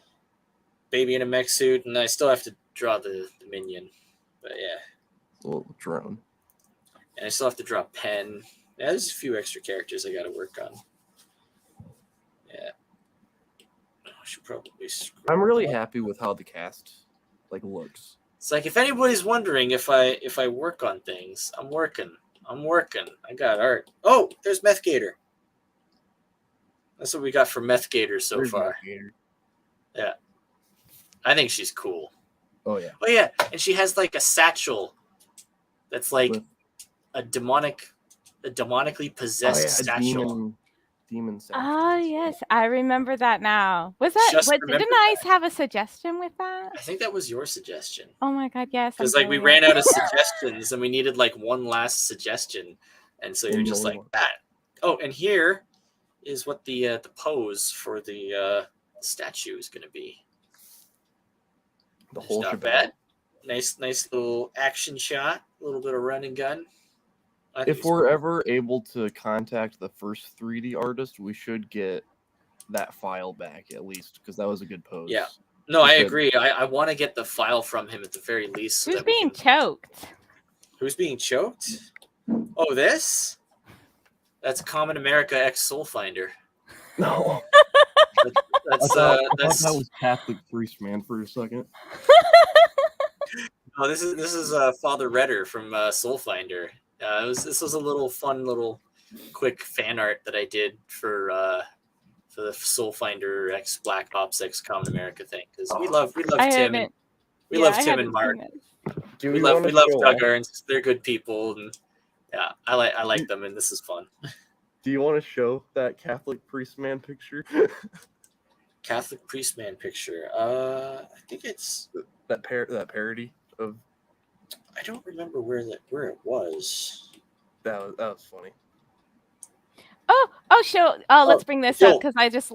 Baby in a mech suit, and I still have to draw the minion. But yeah. Little drone. And I still have to draw Pen. Yeah, there's a few extra characters I gotta work on. Yeah. I should probably I'm really happy with how the cast like looks. It's like if anybody's wondering if I work on things, I'm working. I got art. Oh, there's Meth Gator. That's what we got for Meth Gator so far. Yeah. I think she's cool. Oh yeah. Oh yeah, and she has like a satchel that's like a demonically possessed satchel. demon Oh sashes. yes, I remember that now. Was that Just what? remembered Didn't Ice have a suggestion with that? I think that was your suggestion. Oh my god, yes. I'm Because like we brilliant. ran out of suggestions and we needed like one last suggestion, and so you're just like that. Oh, and here is what the pose for the statue is going to be. The It's whole not shebang. bad. Nice little action shot. A little bit of run and gun. I think If it's we're cool. ever able to contact the first 3D artist, we should get that file back at least, because that was a good pose. Yeah. No, We I could- agree. I want to get the file from him at the very least. So Who's that we being can... choked? Who's being choked? Oh, this? That's Common America X Soul Finder. No. That's I thought that's that was Catholic priest man for a second. no, this is Father Redder from Soul Finder. This was a little fun little quick fan art that I did for the Soul Finder X Black Ops X Common America thing, because we love I Tim and haven't. we yeah, love I Tim and haven't Mark. seen it. Do We love Doug Ernst. They're good people, and yeah, I like them, and this is fun. Do you want to show that Catholic priest man picture? Catholic priest man picture. I think it's. that parody of I don't remember where it was. that was funny. Oh, show. Oh, let's bring this up because I just.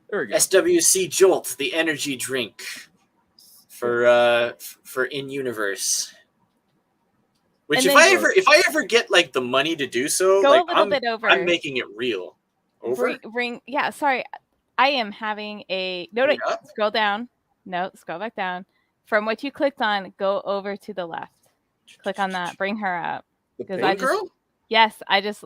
There we go. SWC Jolt, the energy drink for in universe. Which And if I ever get like the money to do so, Go like a little bit over. I'm making it real. Over. Ring. Yeah, sorry. I am having a no. Bring it up? Scroll down. No, scroll back down. From what you clicked on, go over to the left. Click on that. Bring her up. The Because pig I Girl? Yes, I just.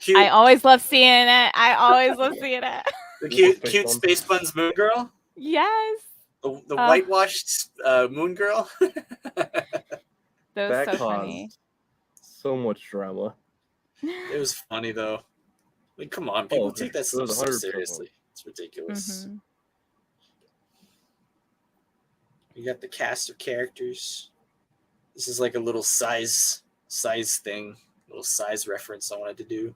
Cute. I always love seeing it. I always love seeing it. The Space cute Bun. Space Buns Moon Girl? Yes. The whitewashed Moon Girl? That was that so caused funny. so much drama. It was funny though. I mean, come on, people Oh, take that it stuff was so 100% seriously. It's ridiculous. Mhm. You got the cast of characters. This is like a little size thing, little size reference I wanted to do.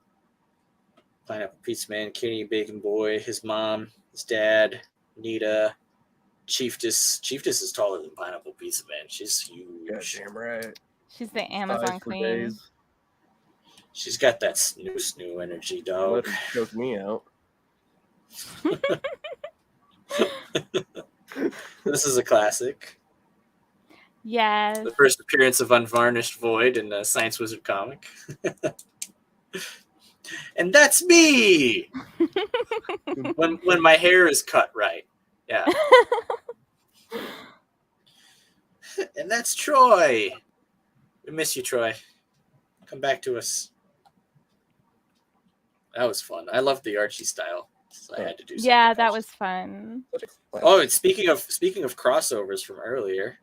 Pineapple Pizza Man, Kenny Bacon Boy, his mom, his dad, Nita, Chieftess. Chieftess is taller than Pineapple Pizza Man. She's huge. Yeah, damn right. She's the Amazon Size for queen. days. She's got that snoo energy, dog. Let her choke me out. This is a classic. Yes. The first appearance of Unvarnished Void in a Science Wizard comic. And that's me! when my hair is cut right. Yeah. And that's Troy. We miss you, Troy. Come back to us. That was fun. I loved the Archie style. So I had to do something Yeah, that else. was fun. Oh, and speaking of crossovers from earlier,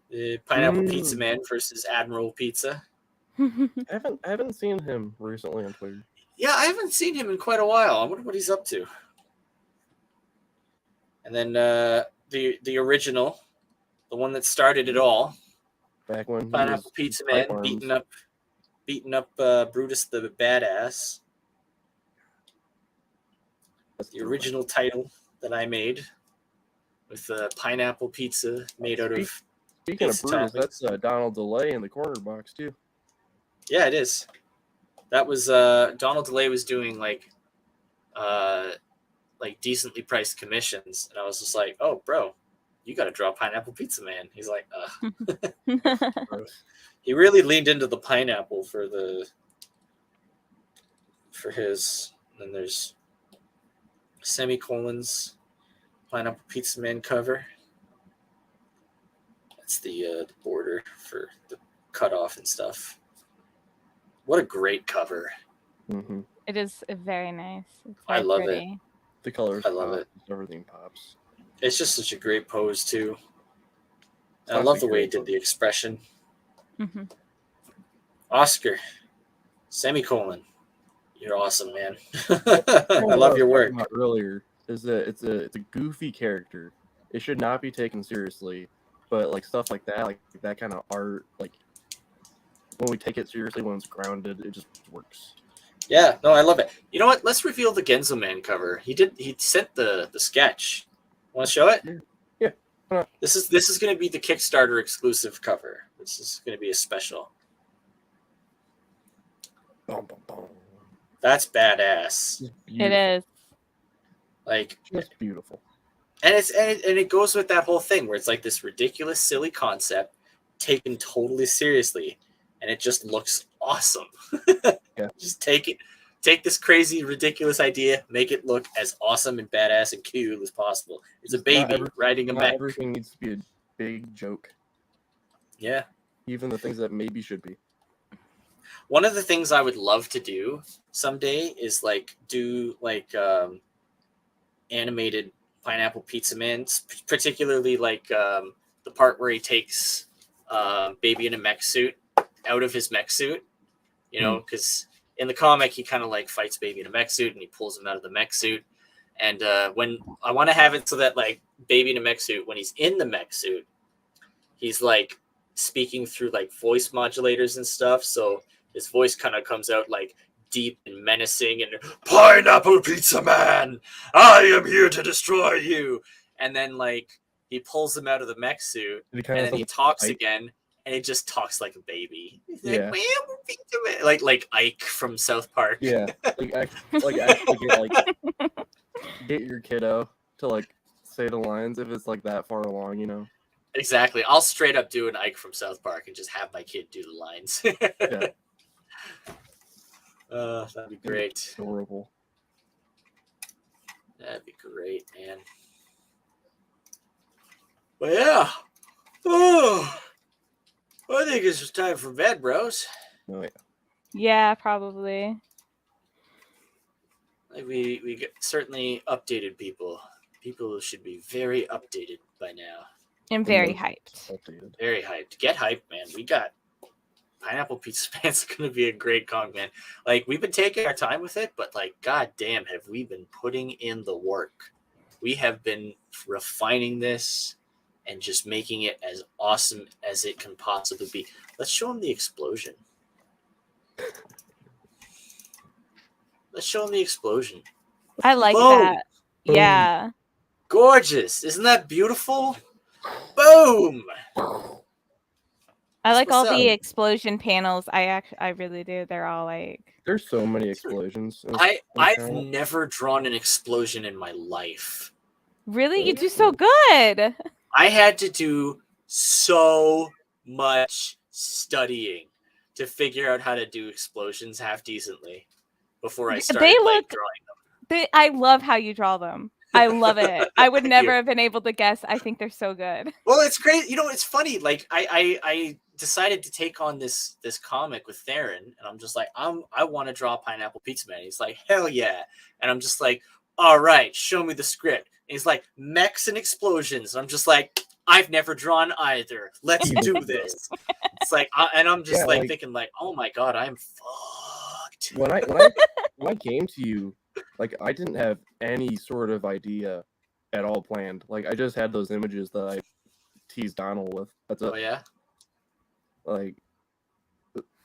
the Pineapple Pizza Mm. Man versus Admiral Pizza. I haven't seen him recently on Twitter. Yeah, I haven't seen him in quite a while. I wonder what he's up to. And then the original, the one that started it all, Back when he Pineapple was Pizza Pipe Man Arms. beating up Brutus the Badass. That's The original title that I made with pineapple pizza made out of. Speaking of pizza Brutus, toppings. that's Donald DeLay in the corner box too. Yeah, it is. That was Donald DeLay was doing like decently priced commissions, and I was just like, "Oh, bro, you got to draw Pineapple Pizza Man." He's like, he really leaned into the pineapple for his. And then there's semicolons, Pineapple Pizza Man cover. That's the border for the cutoff and stuff. What a great cover. Mm-hmm. It is very nice. It's I very love it. pretty. The colors, I love it. Everything pops. It's just such a great pose too. It's I love the honestly way he great did the pose. expression. Hmm. Oscar, semicolon. You're awesome, man. I love your work. About earlier is that it's a goofy character. It should not be taken seriously, but like stuff like that kind of art, like when we take it seriously, when it's grounded, it just works. Yeah, no, I love it. You know what? Let's reveal the Genzo Man cover. He sent the sketch. Want to show it? Yeah. Why not? This is going to be the Kickstarter exclusive cover. This is going to be a special. Boom, boom, boom. That's badass. Just It beautiful. is. Like, Just beautiful. and it goes with that whole thing where it's like this ridiculous, silly concept taken totally seriously, and it just looks awesome. Yeah. Just take this crazy, ridiculous idea, make it look as awesome and badass and cute as possible. It's a baby riding a Not mech. everything needs to be a big joke. Yeah. Even the things that maybe should be. One of the things I would love to do someday is do animated Pineapple Pizza Man, particularly the part where he takes Baby in a mech suit out of his mech suit, because in the comic he kind of fights Baby in a mech suit and he pulls him out of the mech suit. And when I want to have it so that Baby in a mech suit, when he's in the mech suit, he's speaking through voice modulators and stuff, so his voice kind of comes out deep and menacing and Pineapple Pizza Man, I am here to destroy you. And then he pulls him out of the mech suit and then he talks again and it just talks like a baby. He's Yeah. like Ike from South Park. Yeah. Actually get your kiddo to say the lines if it's that far along, Exactly. I'll straight up do an Ike from South Park and just have my kid do the lines. Yeah. That'd be great. Adorable. That'd be great, man. But yeah. Oh, I think it's just time for bed, bros. Oh, yeah. Yeah, probably. We certainly updated people. People should be very updated by now. I'm very hyped. Updated. Very hyped. Get hyped, man. We got Pineapple Pizza Man's going to be a great comic, man. We've been taking our time with it, but god damn, have we been putting in the work. We have been refining this and just making it as awesome as it can possibly be. Let's show him the explosion. I like Boom. that. Yeah. Gorgeous. Isn't that beautiful? Boom. I like what's all the up. explosion panels. I really do. They're all There's so many explosions. I've never drawn an explosion in my life. really, you do so good. I had to do so much studying to figure out how to do explosions half decently before I started drawing them. I love how you draw them. I love it. I would Thank never you. have been able to guess. I think they're so good. Well, it's great. It's funny. I decided to take on this comic with Theron, and I'm just I want to draw Pineapple Pizza Man. He's like, hell yeah. And I'm just all right, show me the script. And he's like, mechs and explosions. And I'm just I've never drawn either. Let's do this. It's and I'm just thinking oh my God, I'm fucked. When I came to you, I didn't have any sort of idea at all planned. I just had those images that I teased Donald with. That's it. Oh yeah.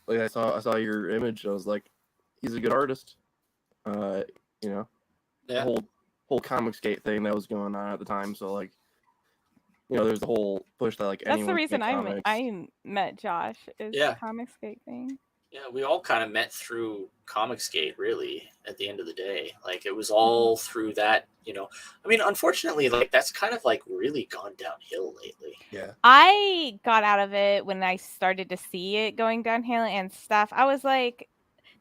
I saw your image. I was like, he's a good artist. Yeah. The whole Comicsgate thing that was going on at the time. So there's the whole push that That's the reason comics. I met Josh. Is Yeah. the Comicsgate thing. Yeah, we all kind of met through Comicsgate, really, at the end of the day. It was all through that, I mean, unfortunately, that's kind of really gone downhill lately. Yeah. I got out of it when I started to see it going downhill and stuff. I was like,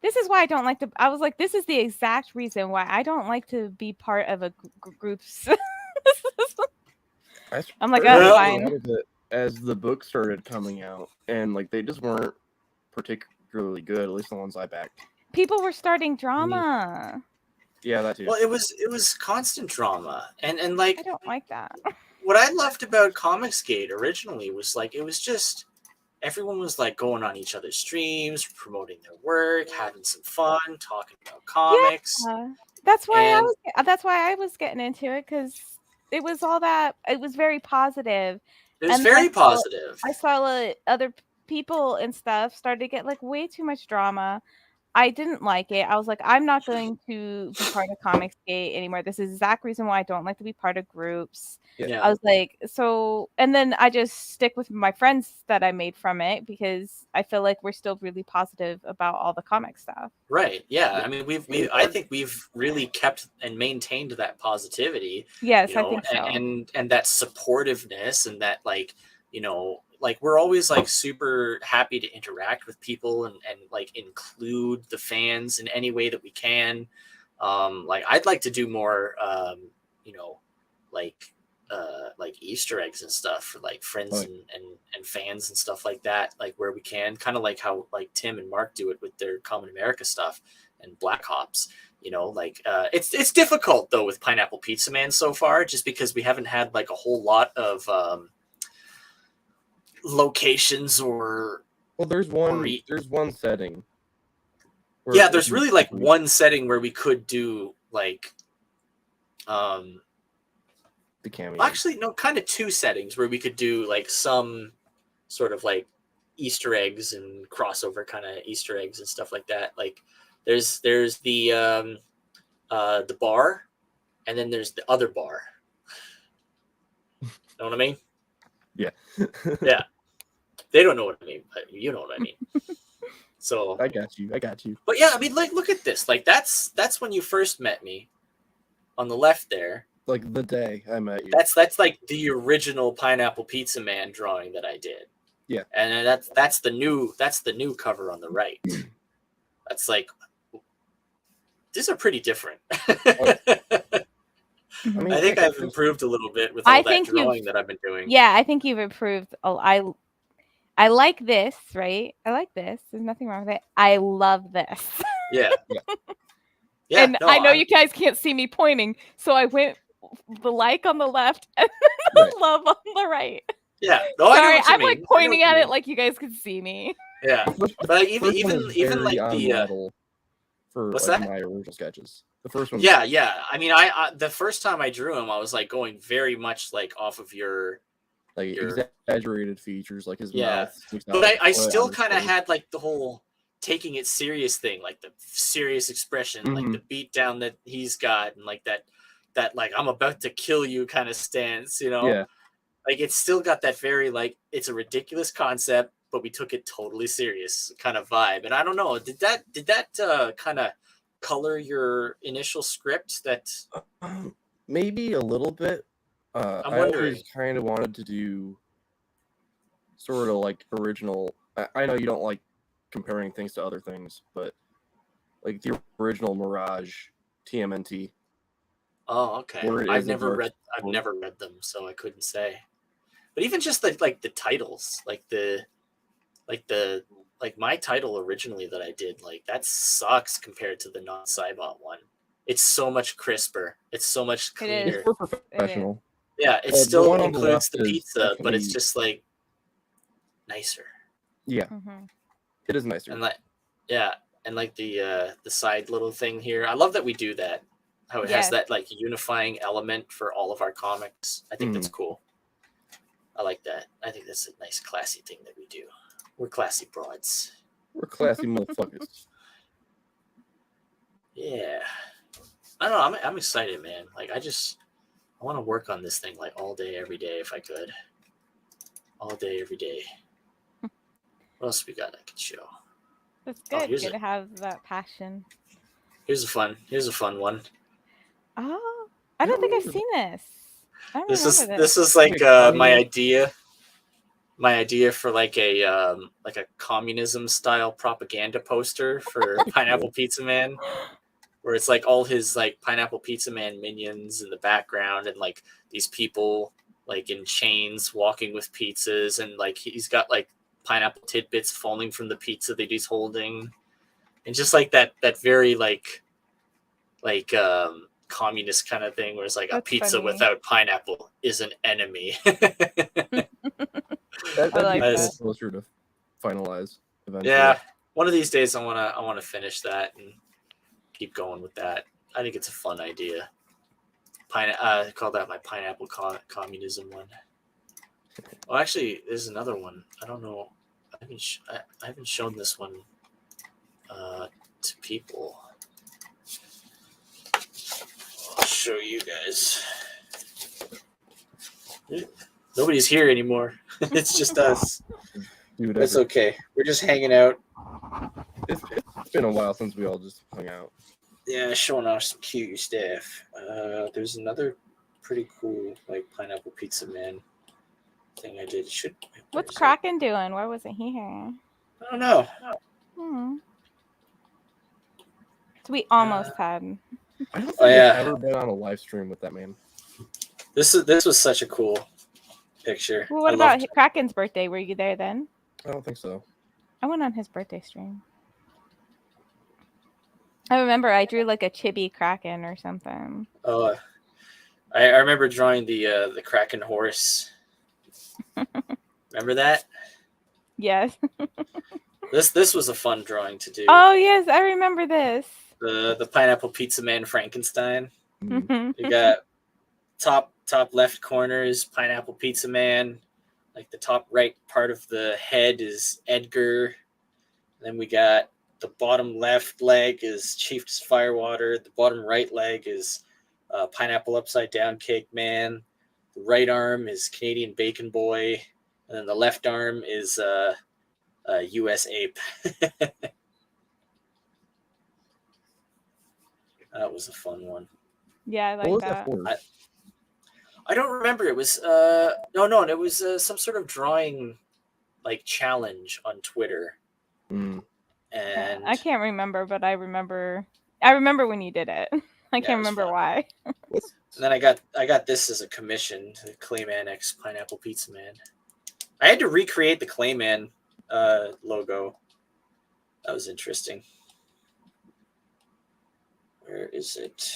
this is why I don't like to. I was like, this is the exact reason why I don't like to be part of a group's. I'm like, Well, that's Out fine. of it as the books started coming out, and they just weren't particularly good. At least the ones I backed. People were starting drama. Yeah, that too. Well, it was constant drama, and I don't like that. what I loved about Comicsgate originally was it was just everyone was going on each other's streams, promoting their work, having some fun, talking about comics. That's why And- That's why I was getting into it, because it was all that. It was very positive. It was And very I saw- positive. I saw other people and stuff started to get way too much drama. I didn't like it. I was like, I'm not going to be part of Comicsgate anymore. This is the exact reason why I don't like to be part of groups. Yeah. I was like, so, and then I just stick with my friends that I made from it because I feel like we're still really positive about all the comic stuff. Right. Yeah. I mean, I think we've really kept and maintained that positivity, Yes, you know, I think so. and that supportiveness and that, like, you know, like we're always like super happy to interact with people and like include the fans in any way that we can. Like I'd like to do more, you know, like Easter eggs and stuff for like friends and fans and stuff like that, like where we can, kind of like how like Tim and Mark do it with their Common America stuff and Black Hops, you know, like it's difficult though with Pineapple Pizza Man so far, just because we haven't had like a whole lot of locations or there's one setting where yeah, it there's would really be like great. one setting where we could do like The cameo. actually no, kind of two settings where we could do like some sort of like Easter eggs and crossover kind of Easter eggs and stuff like that. Like there's the bar, and then there's the other bar. Know what I mean? Yeah. Yeah. They don't know what I mean, but you know what I mean. So I got you. but yeah, I mean, like, look at this. Like that's when you first met me on the left there. Like the day I met you. That's like the original Pineapple Pizza Man drawing that I did. Yeah. And that's the new cover on the right. That's like, these are pretty different. Mhm. I think I've improved a little bit with all that drawing that I've been doing. Yeah, I think you've improved. I like this, right? I like this. There's nothing wrong with it. I love this. Yeah. Yeah. And no, I know you guys can't see me pointing, so I went the like on the left and Right. love on the right. Yeah. No, I know Sorry, what you I'm mean. like I know pointing what you at mean. it like you guys could see me. Yeah. But like, First one is even very like on the model for what's like that? my original sketches. The first one. Yeah. I mean, I the first time I drew him, I was like going very much like off of your like exaggerated features, like his Yeah. mouth sticks but out I on still his kind of face. had like the whole taking it serious thing, like the serious expression, like the beat down that he's got, and like that like I'm about to kill you kind of stance, you know? Yeah. Like it's still got that very like it's a ridiculous concept, but we took it totally serious kind of vibe. And I don't know, did that kind of color your initial script? That Maybe a little bit. I'm I wondering. always kind of wanted to do sort of like original. I know you don't like comparing things to other things, but like the original Mirage TMNT. Oh, okay. Where it I've is a never dark read them, so I couldn't say. But even just the titles, like my title originally that I did, like that sucks compared to the non-Cybot one. It's so much crisper. It's so much It is. cleaner. It's more professional. Yeah, it The still one on the includes left the is pizza, but it's definitely- just like nicer. Yeah, Mhm. it is nicer. And like and like the side little thing here. I love that we do that. How it has Yes. that like unifying element for all of our comics. I think that's cool. I like that. I think that's a nice classy thing that we do. We're classy broads. We're classy motherfuckers. Yeah. I don't know. I'm excited, man. Like I want to work on this thing like all day, every day if I could. All day, every day. What else we got I can show? That's Oh, good. here's Good to have that passion. Here's a fun one. Oh, I don't think I've seen this. I don't This remember is like Like, my idea for like a communism style propaganda poster for Pineapple Pizza Man, where it's like all his like Pineapple Pizza Man minions in the background, and like these people like in chains walking with pizzas, and like he's got like pineapple tidbits falling from the pizza that he's holding, and just like that very like communist kind of thing, where it's like That's a pizza funny. without pineapple is an enemy. That'd I like be a that. cool poster to finalize eventually. Yeah, one of these days I wanna finish that and keep going with that. I think it's a fun idea. I call that my pineapple communism one. Well, actually, there's another one. I don't know. I haven't shown this one to people. I'll show you guys. Nobody's here anymore. It's just us. Dude, It's okay. We're just hanging out. it's been a while since we all just hung out. Yeah, showing off some cute stuff. There's another pretty cool like pineapple pizza man thing I did. What's Kraken doing? Why wasn't he here? I don't know. So we almost had. I don't think Oh, yeah. I've ever been on a live stream with that man. This was such a cool picture. Well, what I about loved- Kraken's birthday? Were you there then? I don't think so. I went on his birthday stream. I remember I drew like a chibi Kraken or something. Oh, I remember drawing the Kraken horse. Remember that? Yes. This was a fun drawing to do. Oh yes, I remember this. The pineapple pizza man Frankenstein. Mm. You got top left corner is pineapple pizza man. Like the top right part of the head is Edgar. Then we got the bottom left leg is Chief's Firewater. The bottom right leg is Pineapple Upside Down Cake Man. The right arm is Canadian Bacon Boy. And then the left arm is US Ape. That was a fun one. Yeah, I What like was that. that for? I don't remember. It was no. It was some sort of drawing like challenge on Twitter. Mm. And I can't remember, but I remember when you did it. I it can't was remember fun. why. And then I got this as a commission, the Clayman X Pineapple Pizza Man. I had to recreate the Clayman logo. That was interesting. Where is it?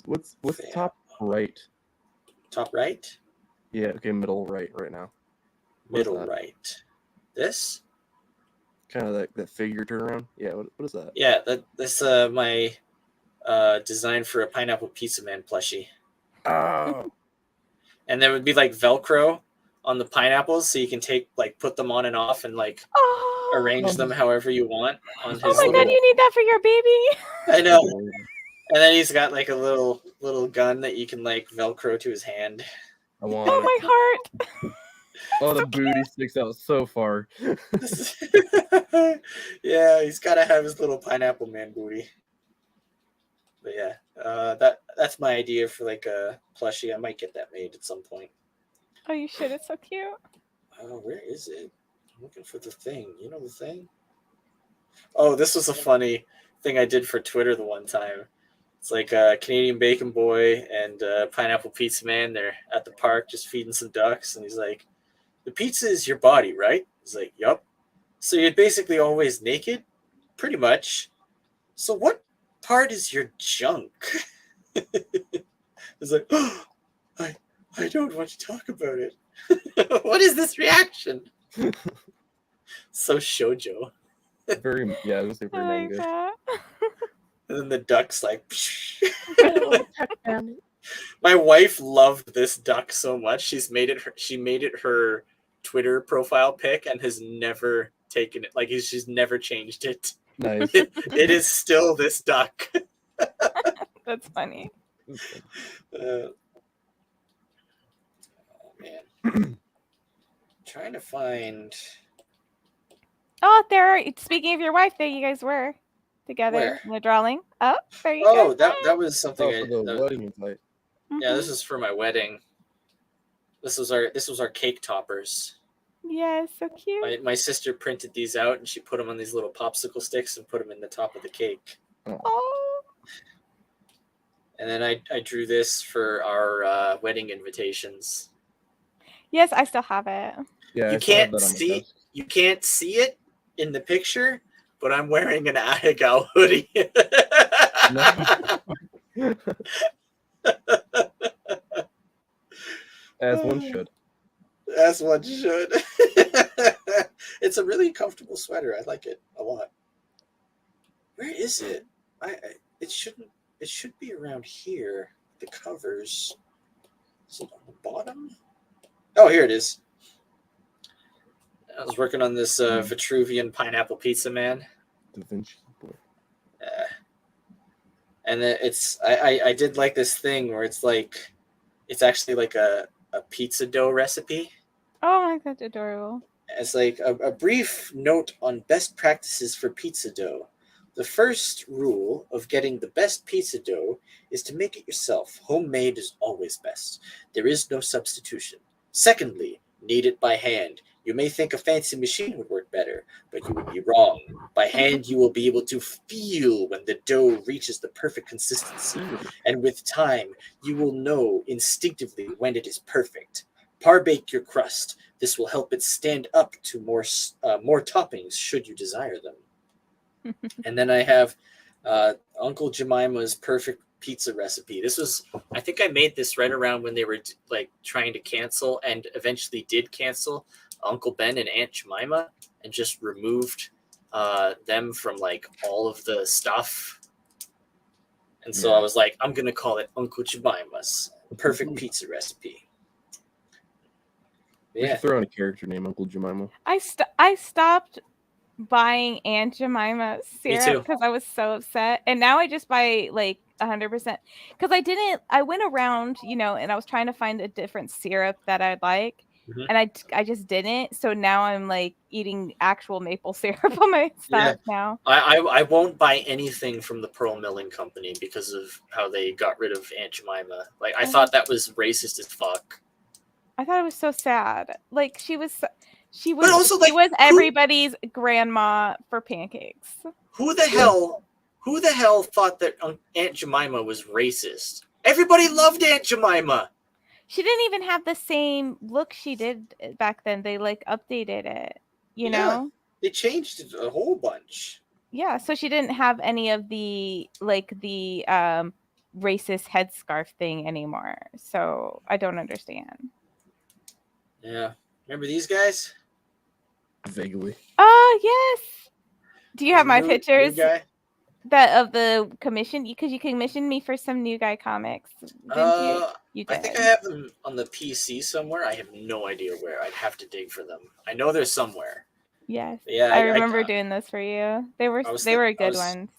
What's top right? Top right? Yeah, okay, middle right now. What is Middle that? right. This? Kind of that figure turnaround. Yeah, what is that? Yeah, that's my design for a Pineapple Pizza Man plushie. Oh, And there would be like Velcro on the pineapples, so you can put them on and off and like Oh, arrange them however you want on his oh my little. god, you need that for your baby. I know. And then he's got like a little gun that you can like Velcro to his hand. I want Oh it. my heart. Oh, the booty sticks out so far. Yeah, he's got to have his little pineapple man booty. But yeah, that's my idea for like a plushie. I might get that made at some point. Oh, you should. It's so cute. Oh, where is it? I'm looking for the thing. You know the thing? Oh, this was a funny thing I did for Twitter the one time. It's like Canadian Bacon Boy and Pineapple Pizza Man. They're at the park just feeding some ducks. And he's like, the pizza is your body, right? He's like, yup. So you're basically always naked? Pretty much. So what part is your junk? It's like, oh, I don't want to talk about it. What is this reaction? So shoujo. Very, yeah, it was super I like manga. that. And then the duck's like, my wife loved this duck so much. She made it her Twitter profile pic and has never taken it. Like she's never changed it. Nice. It is still this duck. That's funny. Oh man. Trying to find Oh, there. Speaking of your wife, there you guys were together Where? in the drawing. Oh, there you go. that was something Oh, for the wedding invite. yeah, this is for my wedding. This was our cake toppers. Yes, so cute. My sister printed these out and she put them on these little popsicle sticks and put them in the top of the cake. Oh, And then I drew this for our wedding invitations. yes, I still have it. Yeah, You I still have can't that on my see desk. you can't see it in the picture, but I'm wearing an Ahigal hoodie. As one should. As one should. It's a really comfortable sweater. I like it a lot. Where is it? It should be around here. The covers. Is it on the bottom? Oh, here it is. I was working on this Vitruvian Pineapple Pizza Man. Da Vinci Boy. And then I did like this thing where it's like it's actually like a pizza dough recipe. Oh my god, adorable. It's like a brief note on best practices for pizza dough. The first rule of getting the best pizza dough is to make it yourself. Homemade is always best. There is no substitution. Secondly, knead it by hand. You may think a fancy machine would work better, but you would be wrong. By hand, you will be able to feel when the dough reaches the perfect consistency, and with time, you will know instinctively when it is perfect. Par-bake your crust. This will help it stand up to more toppings should you desire them. And then I have Uncle Jemima's perfect pizza recipe. This was, I think I made this right around when they were like trying to cancel and eventually did cancel Uncle Ben and Aunt Jemima and just removed them from like all of the stuff. And so I was like, I'm going to call it Uncle Jemima's perfect pizza recipe. We should throw in a character named Uncle Jemima. I stopped buying Aunt Jemima syrup because I was so upset, and now I just buy like 100% because I went around, and I was trying to find a different syrup that I'd like, and I just didn't. So now I'm like eating actual maple syrup on my stuff now. I won't buy anything from the Pearl Milling Company because of how they got rid of Aunt Jemima. Like I thought that was racist as fuck. I thought it was so sad. Like she was also, she was everybody's grandma for pancakes. Who the hell thought that Aunt Jemima was racist? Everybody loved Aunt Jemima. She didn't even have the same look she did back then. They like updated it, you know? They changed it a whole bunch. Yeah, so she didn't have any of the racist headscarf thing anymore. So I don't understand. Yeah. Remember these guys? Vaguely. Oh, yes. Do you have my pictures? New guy? That of the commission? Because you commissioned me for some New Guy comics, didn't you? You did. I think I have them on the PC somewhere. I have no idea where. I'd have to dig for them. I know they're somewhere. Yes. Yeah, I remember doing this for you. They were good ones.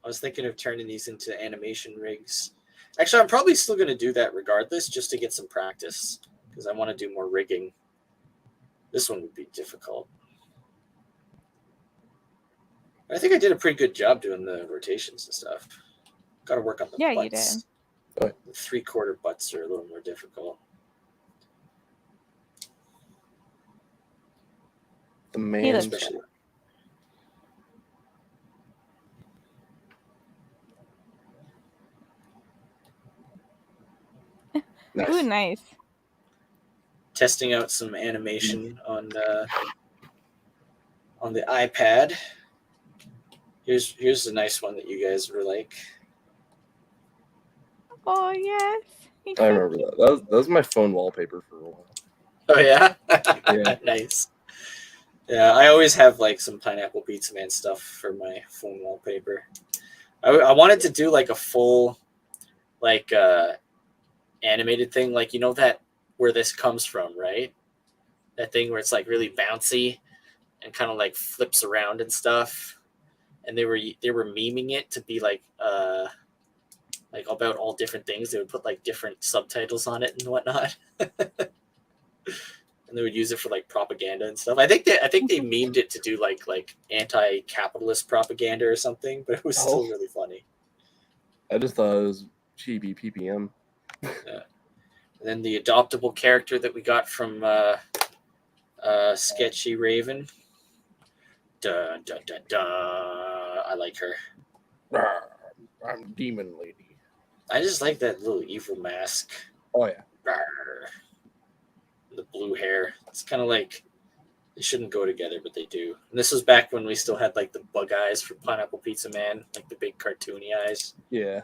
I was thinking of turning these into animation rigs. Actually, I'm probably still going to do that regardless, just to get some practice, because I want to do more rigging. This one would be difficult. I think I did a pretty good job doing the rotations and stuff. Got to work on the butts. Yeah, you did. The 3/4 butts are a little more difficult. The man, especially. Nice. Ooh, nice. Testing out some animation on the iPad. Here's a nice one that you guys were like. Oh yes. I remember that. That was my phone wallpaper for a while. Oh yeah? Yeah. Nice. Yeah, I always have like some Pineapple Pizza Man stuff for my phone wallpaper. I wanted to do like a full like animated thing, like that where this comes from, right? That thing where it's like really bouncy and kind of like flips around and stuff. And they were memeing it to be like about all different things. They would put like different subtitles on it and whatnot. And they would use it for like propaganda and stuff. I think they memed it to do like anti-capitalist propaganda or something, but it was still really funny. I just thought it was chibi PPM. Yeah. And then the adoptable character that we got from Sketchy Raven. Dun, dun, dun, dun. I like her. I'm Demon Lady. I just like that little evil mask. Oh yeah. The blue hair. It's kind of like they shouldn't go together, but they do. And this was back when we still had like the bug eyes for Pineapple Pizza Man, like the big cartoony eyes. Yeah.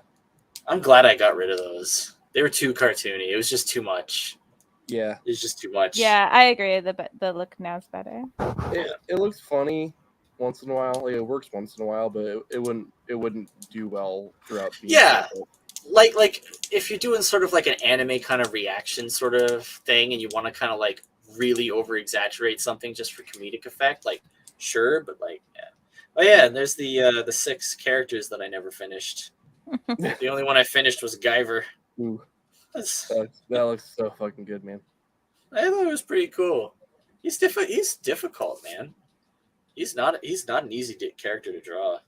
I'm glad I got rid of those. They were too cartoony. It was just too much. Yeah. It was just too much. Yeah, I agree. The look now is better. It looks funny once in a while. Like, it works once in a while, but it wouldn't do well throughout the cycle. Like if you're doing sort of like an anime kind of reaction sort of thing and you want to kind of like really over exaggerate something just for comedic effect, like sure, but like yeah. Oh yeah, and there's the 6 characters that I never finished. The only one I finished was Guyver. Ooh, That's, that looks so fucking good, man. I thought it was pretty cool. He's difficult, man. He's not an easy character to draw.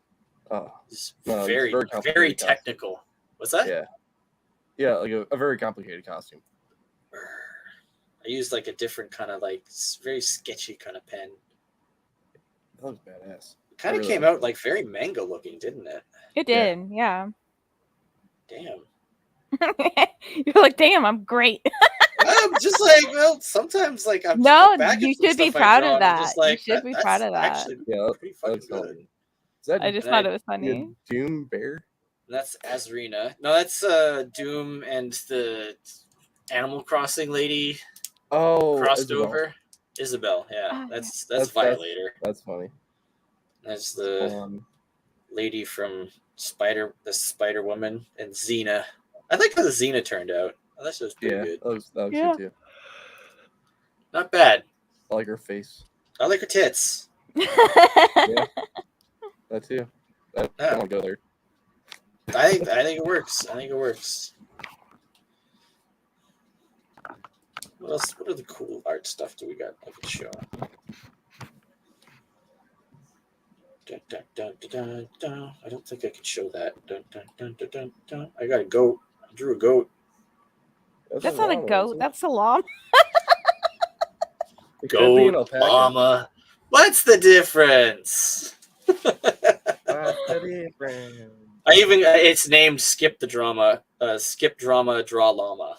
Oh, He's No, it's very very complicated costume. technical. What's that? yeah, like a very complicated costume. I used like a different kind of like very sketchy kind of pen. That looks badass. It kind of really came like out that. like very manga looking, didn't it? It Yeah. did, yeah. Damn. You're like, damn, I'm great. I'm just like, well, sometimes like I'm No, look back at you some should be stuff I proud draw, of and I'm that. just like, You should be that's proud of that. Actually Yeah, pretty that fucking looks good. solid. Is that I just And thought I- it was funny. Doom Bear? That's Azrina. No, that's Doom and the Animal Crossing lady Oh, crossed Isabel. over. Isabel, yeah. Oh, That's Violator. That's funny. That's the lady from the Spider Woman, and Xena. I like how the Xena turned out. I thought she was pretty Yeah, good. that was Yeah. good too. Not bad. I like her face. I like her tits. Yeah, that too. I Yeah. don't want to go there. I think it works. What else? What other cool art stuff do we got I can show? Dun, dun, dun, dun, dun, dun. I don't think I can show that. Dun, dun, dun, dun, dun, dun. I got a goat. I drew a goat. That's not a goat. That's a llama. It could be an Goat, alpaca. llama. What's the difference? What's the difference? It's named Skip the Drama. Skip Drama Draw Llama.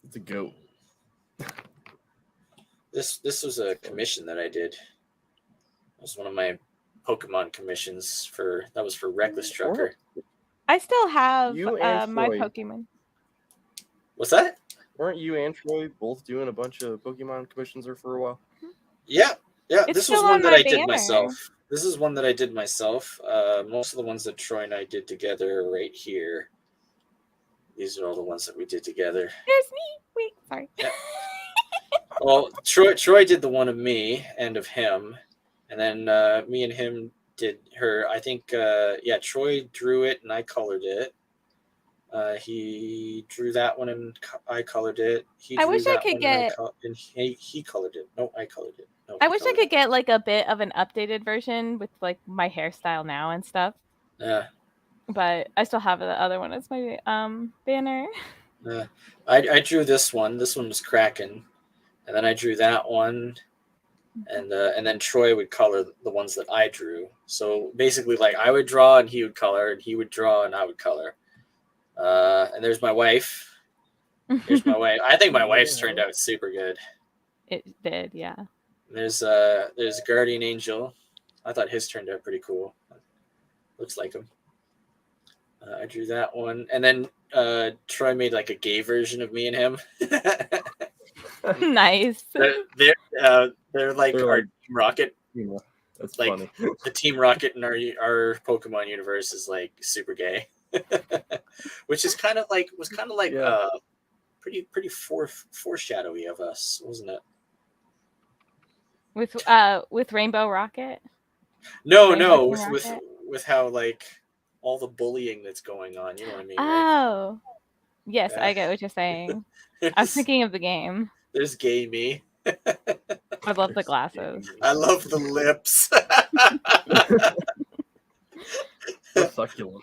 It's a goat. This was a commission that I did. It was one of my Pokemon commissions that was for Reckless Trucker. I still have You and my Troy. Pokemon. What's that? Weren't you and Troy both doing a bunch of Pokemon commissions there for a while? Yeah. It's This was still one on that my I did banner. myself. This is one that I did myself. Most of the ones that Troy and I did together are right here. These are all the ones that we did together. There's me. Wait, sorry. Yeah. Well, Troy did the one of me and of him, and then me and him did her. I think Troy drew it and I colored it. He drew that one and I colored it. He I drew wish I that could one get- and he colored it. No, I colored it. No, I he wish I colored could get like a bit of an updated version with like my hairstyle now and stuff. it. Yeah. But I still have the other one as my banner. I drew this one. This one was Kraken, and then I drew that one, and then Troy would color the ones that I drew. So basically, like I would draw and he would color, and he would draw and I would color. And there's my wife. Here's my wife. I think my wife's turned out super good. It did, yeah. There's Guardian Angel. I thought his turned out pretty cool. Looks like him. I drew that one, and then Troy made like a gay version of me and him. Nice. They're like They're our like- Team Rocket. Yeah, that's Like- funny. The Team Rocket in our Pokemon universe is like super gay, which is kind of like Yeah. pretty foreshadowy of us, wasn't it? With Rainbow Rocket. No, Rainbow with Team with Rocket? with how like all the bullying that's going on. You know what I mean? Right? Oh. Yes, Yeah. I get what you're saying. I was thinking of the game. There's gay me. I love the glasses. I love the lips. So succulent.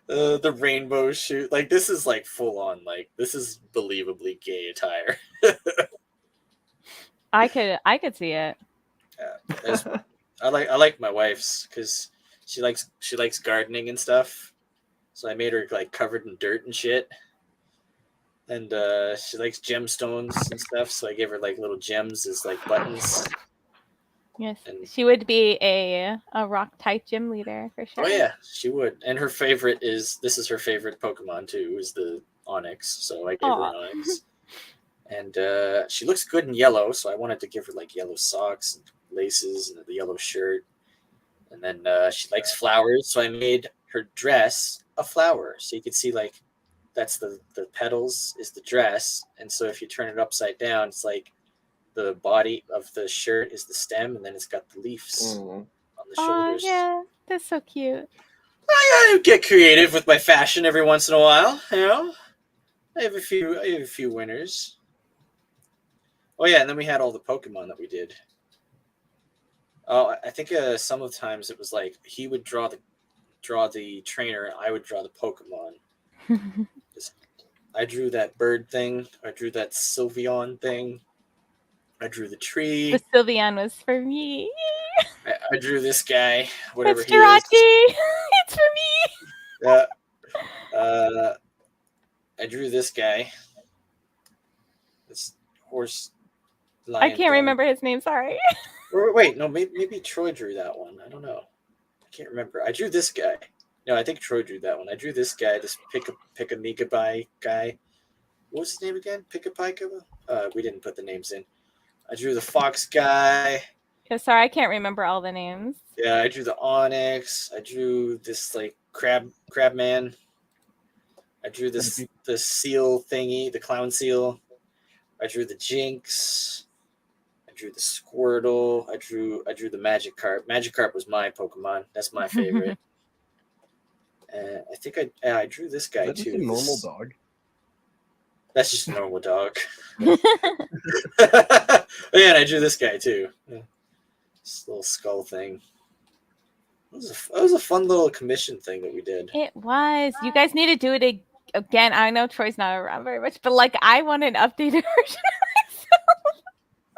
The rainbow shoot. Like this is like full on. Like this is believably gay attire. I could see it. I like my wife's because she likes gardening and stuff. So I made her like covered in dirt and shit. And she likes gemstones and stuff. So I gave her like little gems as like buttons. Yes. And- She would be a rock type gym leader for sure. Oh yeah, she would. And her favorite is her favorite Pokemon too, is the Onyx. So I gave her an Aw. Onyx. And she looks good in yellow, so I wanted to give her like yellow socks and laces and the yellow shirt. And then she likes flowers, so I made her dress a flower. So you can see like that's the petals is the dress. And so if you turn it upside down, it's like the body of the shirt is the stem, and then it's got the leaves Mhm. on the Oh shoulders. yeah, that's so cute. I get creative with my fashion every once in a while. You know, I have a few winners. Oh yeah, and then we had all the Pokemon that we did. Oh, I think some of the times it was like he would draw the trainer, and I would draw the Pokemon. I drew that bird thing. I drew that Sylveon thing. I drew the tree. The Sylveon was for me. I drew this guy, whatever It's he is. Jirachi. It's for me. Yeah. I drew this guy. This horse. I can't remember his name. Sorry. Wait, no, maybe Troy drew that one. I don't know. I can't remember. I drew this guy. No, I think Troy drew that one. I drew this guy, this Pika guy. What was his name again? Pika. We didn't put the names in. I drew the fox guy. Yeah, sorry, I can't remember all the names. Yeah, I drew the Onyx. I drew this like crab man. I drew the seal thingy, the clown seal. I drew the Jinx. I drew the Squirtle. I drew the Magikarp. Magikarp was my Pokemon. That's my favorite. I think I drew this guy Is that too. just a normal dog? That's just a normal dog. Yeah, and I drew this guy too. This little skull thing. It was a fun little commission thing that we did. It was. You guys need to do it again. I know Troy's not around very much, but like I want an updated version of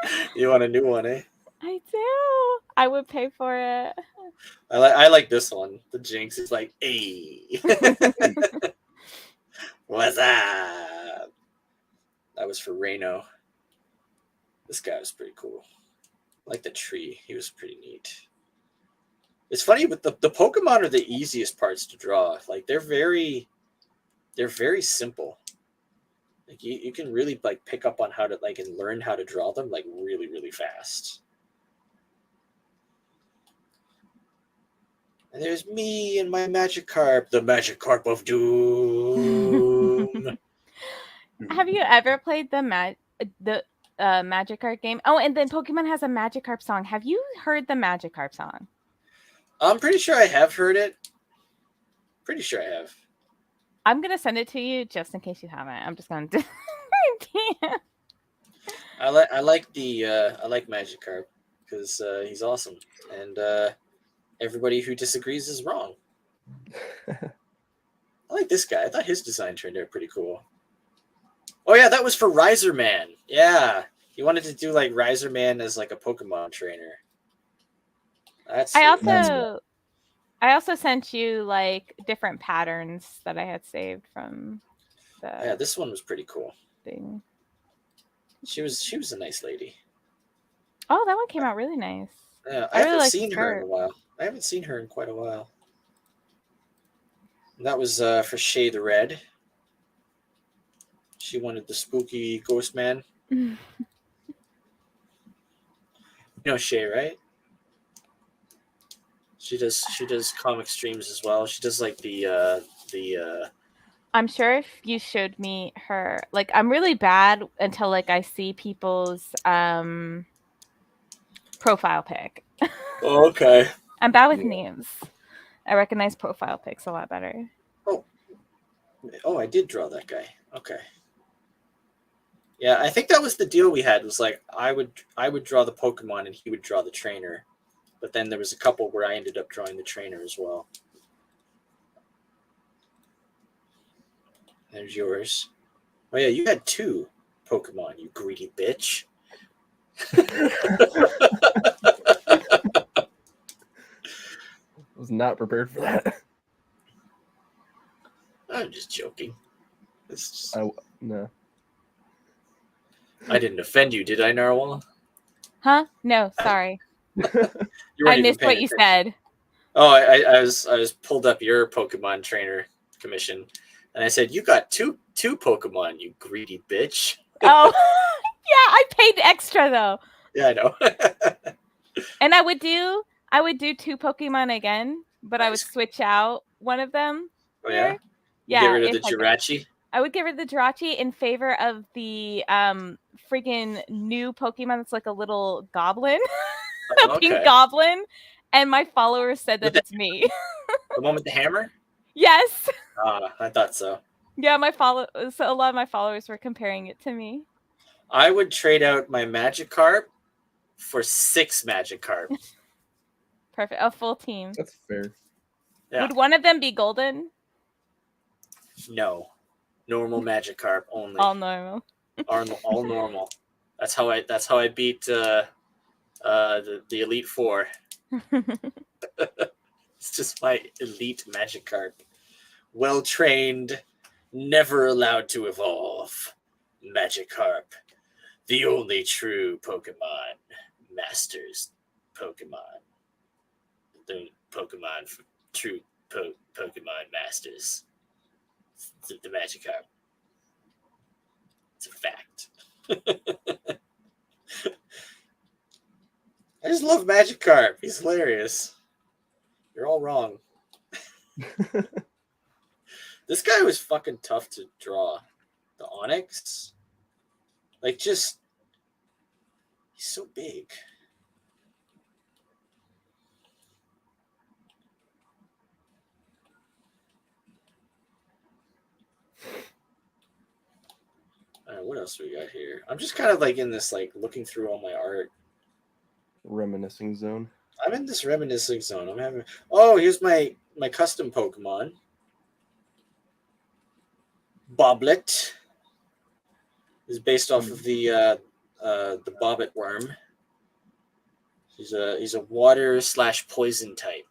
myself. You want a new one, eh? I do. I would pay for it. I like this one. The Jinx is like, hey. What's up? That was for Reno. This guy was pretty cool. I like the tree. He was pretty neat. It's funny, but the Pokemon are the easiest parts to draw. Like they're very simple. Like you can really like pick up on how to like and learn how to draw them like really, really fast. And there's me and my Magikarp, the Magikarp of Doom. Have you ever played the Magikarp game? Oh, and then Pokemon has a Magikarp song. Have you heard the Magikarp song? I'm pretty sure I have heard it. Pretty sure I have. I'm gonna send it to you just in case you haven't. I'm just gonna do. I like Magikarp because he's awesome, and everybody who disagrees is wrong. I like this guy. I thought his design turned out pretty cool. Oh yeah, that was for Riser Man. Yeah, he wanted to do like Riser Man as like a Pokemon trainer. I also sent you like different patterns that I had saved from the. Yeah, this one was pretty cool. Thing. She was a nice lady. Oh, that one came out really nice. Yeah, I really haven't like seen the her in skirt. a while. I haven't seen her in quite a while. And that was for Shay the Red. She wanted the spooky ghost man. You know Shay, right? She does comic streams as well. She does like the I'm sure if you showed me her, like I'm really bad until like I see people's profile pic. Oh, okay. I'm bad with names. I recognize profile pics a lot better. Oh, I did draw that guy. Okay. Yeah, I think that was the deal we had. Was like I would draw the Pokemon and he would draw the trainer, but then there was a couple where I ended up drawing the trainer as well. There's yours. Oh yeah, you had 2 Pokemon, you greedy bitch. I was not prepared for that. I'm just joking. It's just... No. I didn't offend you, did I, Narwhal? Huh? No, sorry. You I weren't even missed paying what you attention. said. Oh, I was pulled up your Pokemon trainer commission, and I said, "You got two Pokemon, you greedy bitch." Oh, yeah, I paid extra though. Yeah, I know. And I would do 2 Pokemon again, but I would Nice. switch out one of them. Oh yeah. Yeah. Get rid of if the I could. Jirachi. I would get rid of the Jirachi in favor of the friggin' new Pokemon that's like a little goblin, a pink goblin. and my followers said that With it's me. The one with the hammer? Yes. I thought so. Yeah, so a lot of my followers were comparing it to me. I would trade out my Magikarp for 6 Magikarp. Perfect. A full team. That's fair. Yeah. Would one of them be golden? No. Normal Magikarp only. All normal. All normal. That's how I beat the Elite Four. It's just my elite Magikarp. Well trained, never allowed to evolve. Magikarp. The only true Pokemon. Masters Pokemon. The Pokemon for true Pokemon Masters. The Magikarp. It's a fact. I just love Magikarp. He's hilarious. You're all wrong. This guy was fucking tough to draw. The Onyx. Like, just... He's so big. What else do we got here? I'm just kind of like in this, like, looking through all my art. Reminiscing zone. I'm in this reminiscing zone. I'm having... Oh, here's my custom Pokemon. Boblet is based off of the Bobbit worm. He's a water / poison type.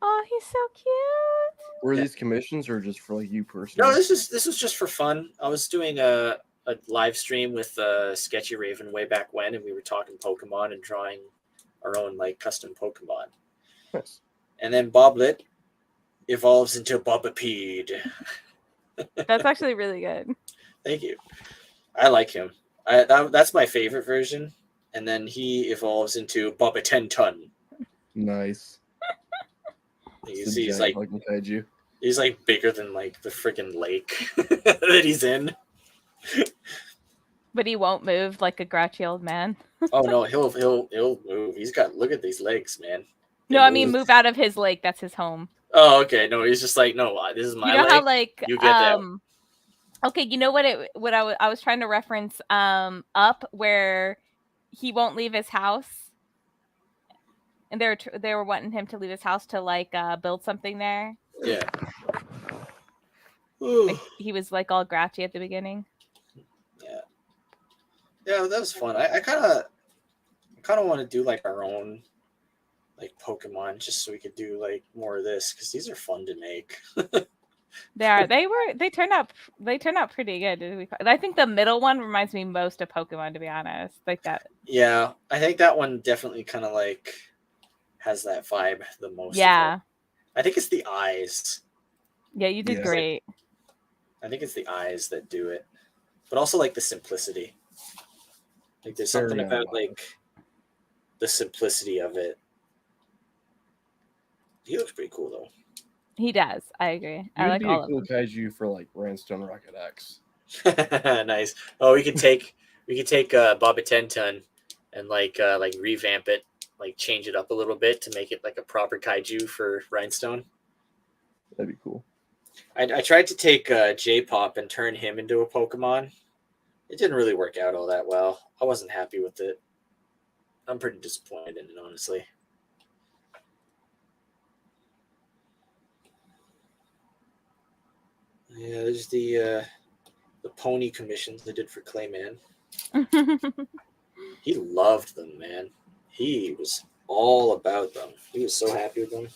Oh, he's so cute. Were these commissions or just for like you personally? No, this was just for fun. I was doing a live stream with Sketchy Raven way back when, and we were talking Pokemon and drawing our own like custom Pokemon. Nice. And then Boblet evolves into Bobapede. That's actually really good. Thank you. I like him. That's my favorite version. And then he evolves into Boba 10 Ton. Nice. He's like kaiju. He's like bigger than like the freaking lake that he's in. But he won't move like a grouchy old man. Oh no, he'll move. He's got look at these legs, man. No, I mean move out of his lake. That's his home. Oh, okay. No, he's just like, no, this is my You know lake. how like You get that. Okay, you know what I was trying to reference Up, where he won't leave his house, and they were wanting him to leave his house to like build something there. Yeah. Like, he was like all grouchy at the beginning. Yeah, that was fun. I kind of want to do like our own like Pokemon just so we could do like more of this because these are fun to make. They turned out pretty good. I think the middle one reminds me most of Pokemon, to be honest. Like that. Yeah, I think that one definitely kind of like has that vibe the most. Yeah. I think it's the eyes. Yeah, you did great. I think it's the eyes that do it, but also like the simplicity. Like there's something about like the simplicity of it. He looks pretty cool though. He does. I agree. I You'd like be all a of cool them. kaiju for like Rhinestone Rocket X. Nice. Oh, we could take Boba 10 Ton and like revamp it, like change it up a little bit to make it like a proper kaiju for Rhinestone. That'd be cool. I tried to take J-Pop and turn him into a Pokemon. It didn't really work out all that well. I wasn't happy with it. I'm pretty disappointed in it, honestly. Yeah, there's the pony commissions they did for Clayman. He loved them, man. He was all about them. He was so happy with them.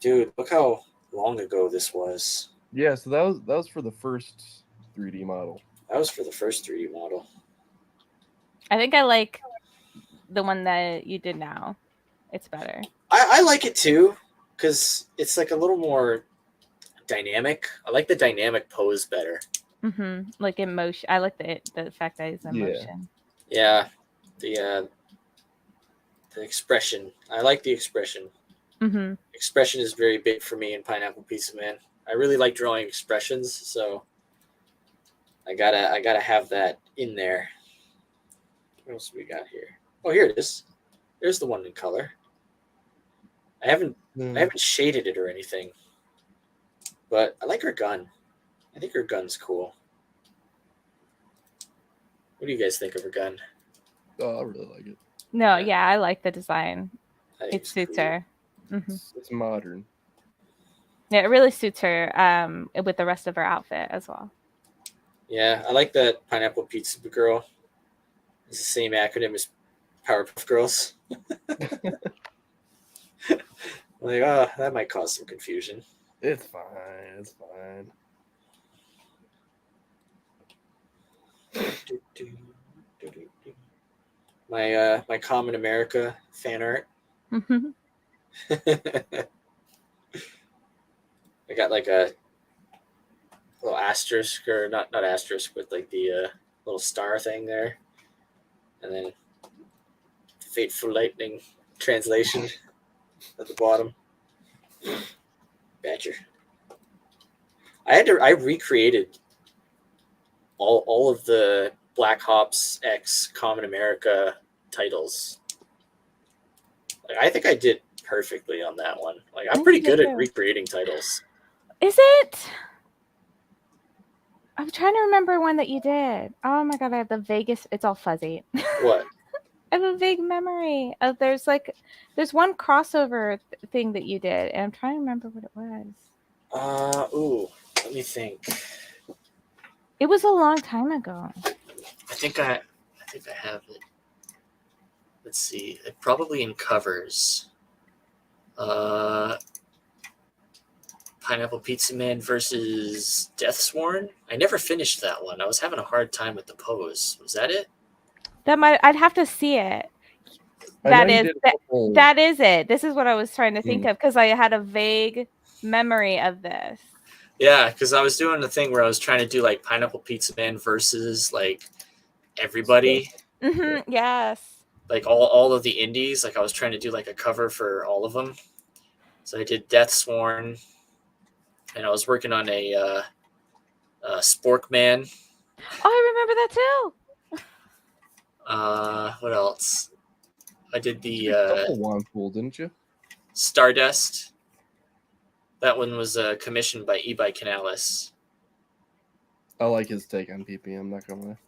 Dude, look how long ago this was. Yeah, so that was for the first 3D model. That was for the first 3D model. I think I like the one that you did now. It's better. I like it too, because it's like a little more dynamic. I like the dynamic pose better. Mm-hmm. Like emotion. I like the fact that it's emotion. Yeah, the expression. I like the expression. Mm-hmm. Expression is very big for me in Pineapple Pizza Man. I really like drawing expressions, so I gotta have that in there. What else we got here? Oh, here it is. There's the one in color. I haven't shaded it or anything, but I like her gun. I think her gun's cool. What do you guys think of her gun? Oh, I really like it. No, Yeah. yeah, I like the design. I think It it's suits cool. her. Hmm. It's modern. Yeah, it really suits her with the rest of her outfit as well. Yeah, I like that Pineapple Pizza Girl. It's the same acronym as Powerpuff Girls. Like, oh, that might cause some confusion. It's fine. It's fine. My Common America fan art. I got like a little asterisk, or not asterisk, but like the little star thing there, and then Fateful Lightning translation at the bottom. Badger. I recreated all of the Black Ops X Common America titles. Like, I think I did perfectly on that one. Like, I'm pretty good at recreating titles. Is it? I'm trying to remember one that you did. Oh my god, I have the vaguest. It's all fuzzy. What? I have a vague memory of there's one crossover thing that you did, and I'm trying to remember what it was. Ooh, let me think. It was a long time ago. I think I have it. Let's see. It probably in covers. Pineapple Pizza Man versus Deathsworn. I never finished that one. I was having a hard time with the pose. Was that it? I'd have to see it. That is it. This is what I was trying to think of because I had a vague memory of this. Yeah, because I was doing the thing where I was trying to do like Pineapple Pizza Man versus like everybody. Mm-hmm, yes. Like all of the indies. Like I was trying to do like a cover for all of them. So I did Deathsworn, and I was working on a Spork Man. Oh, I remember that too. What else? I did the Wand Pool, didn't you? Stardust. That one was commissioned by Ebi Canales. I like his take on PPM, not gonna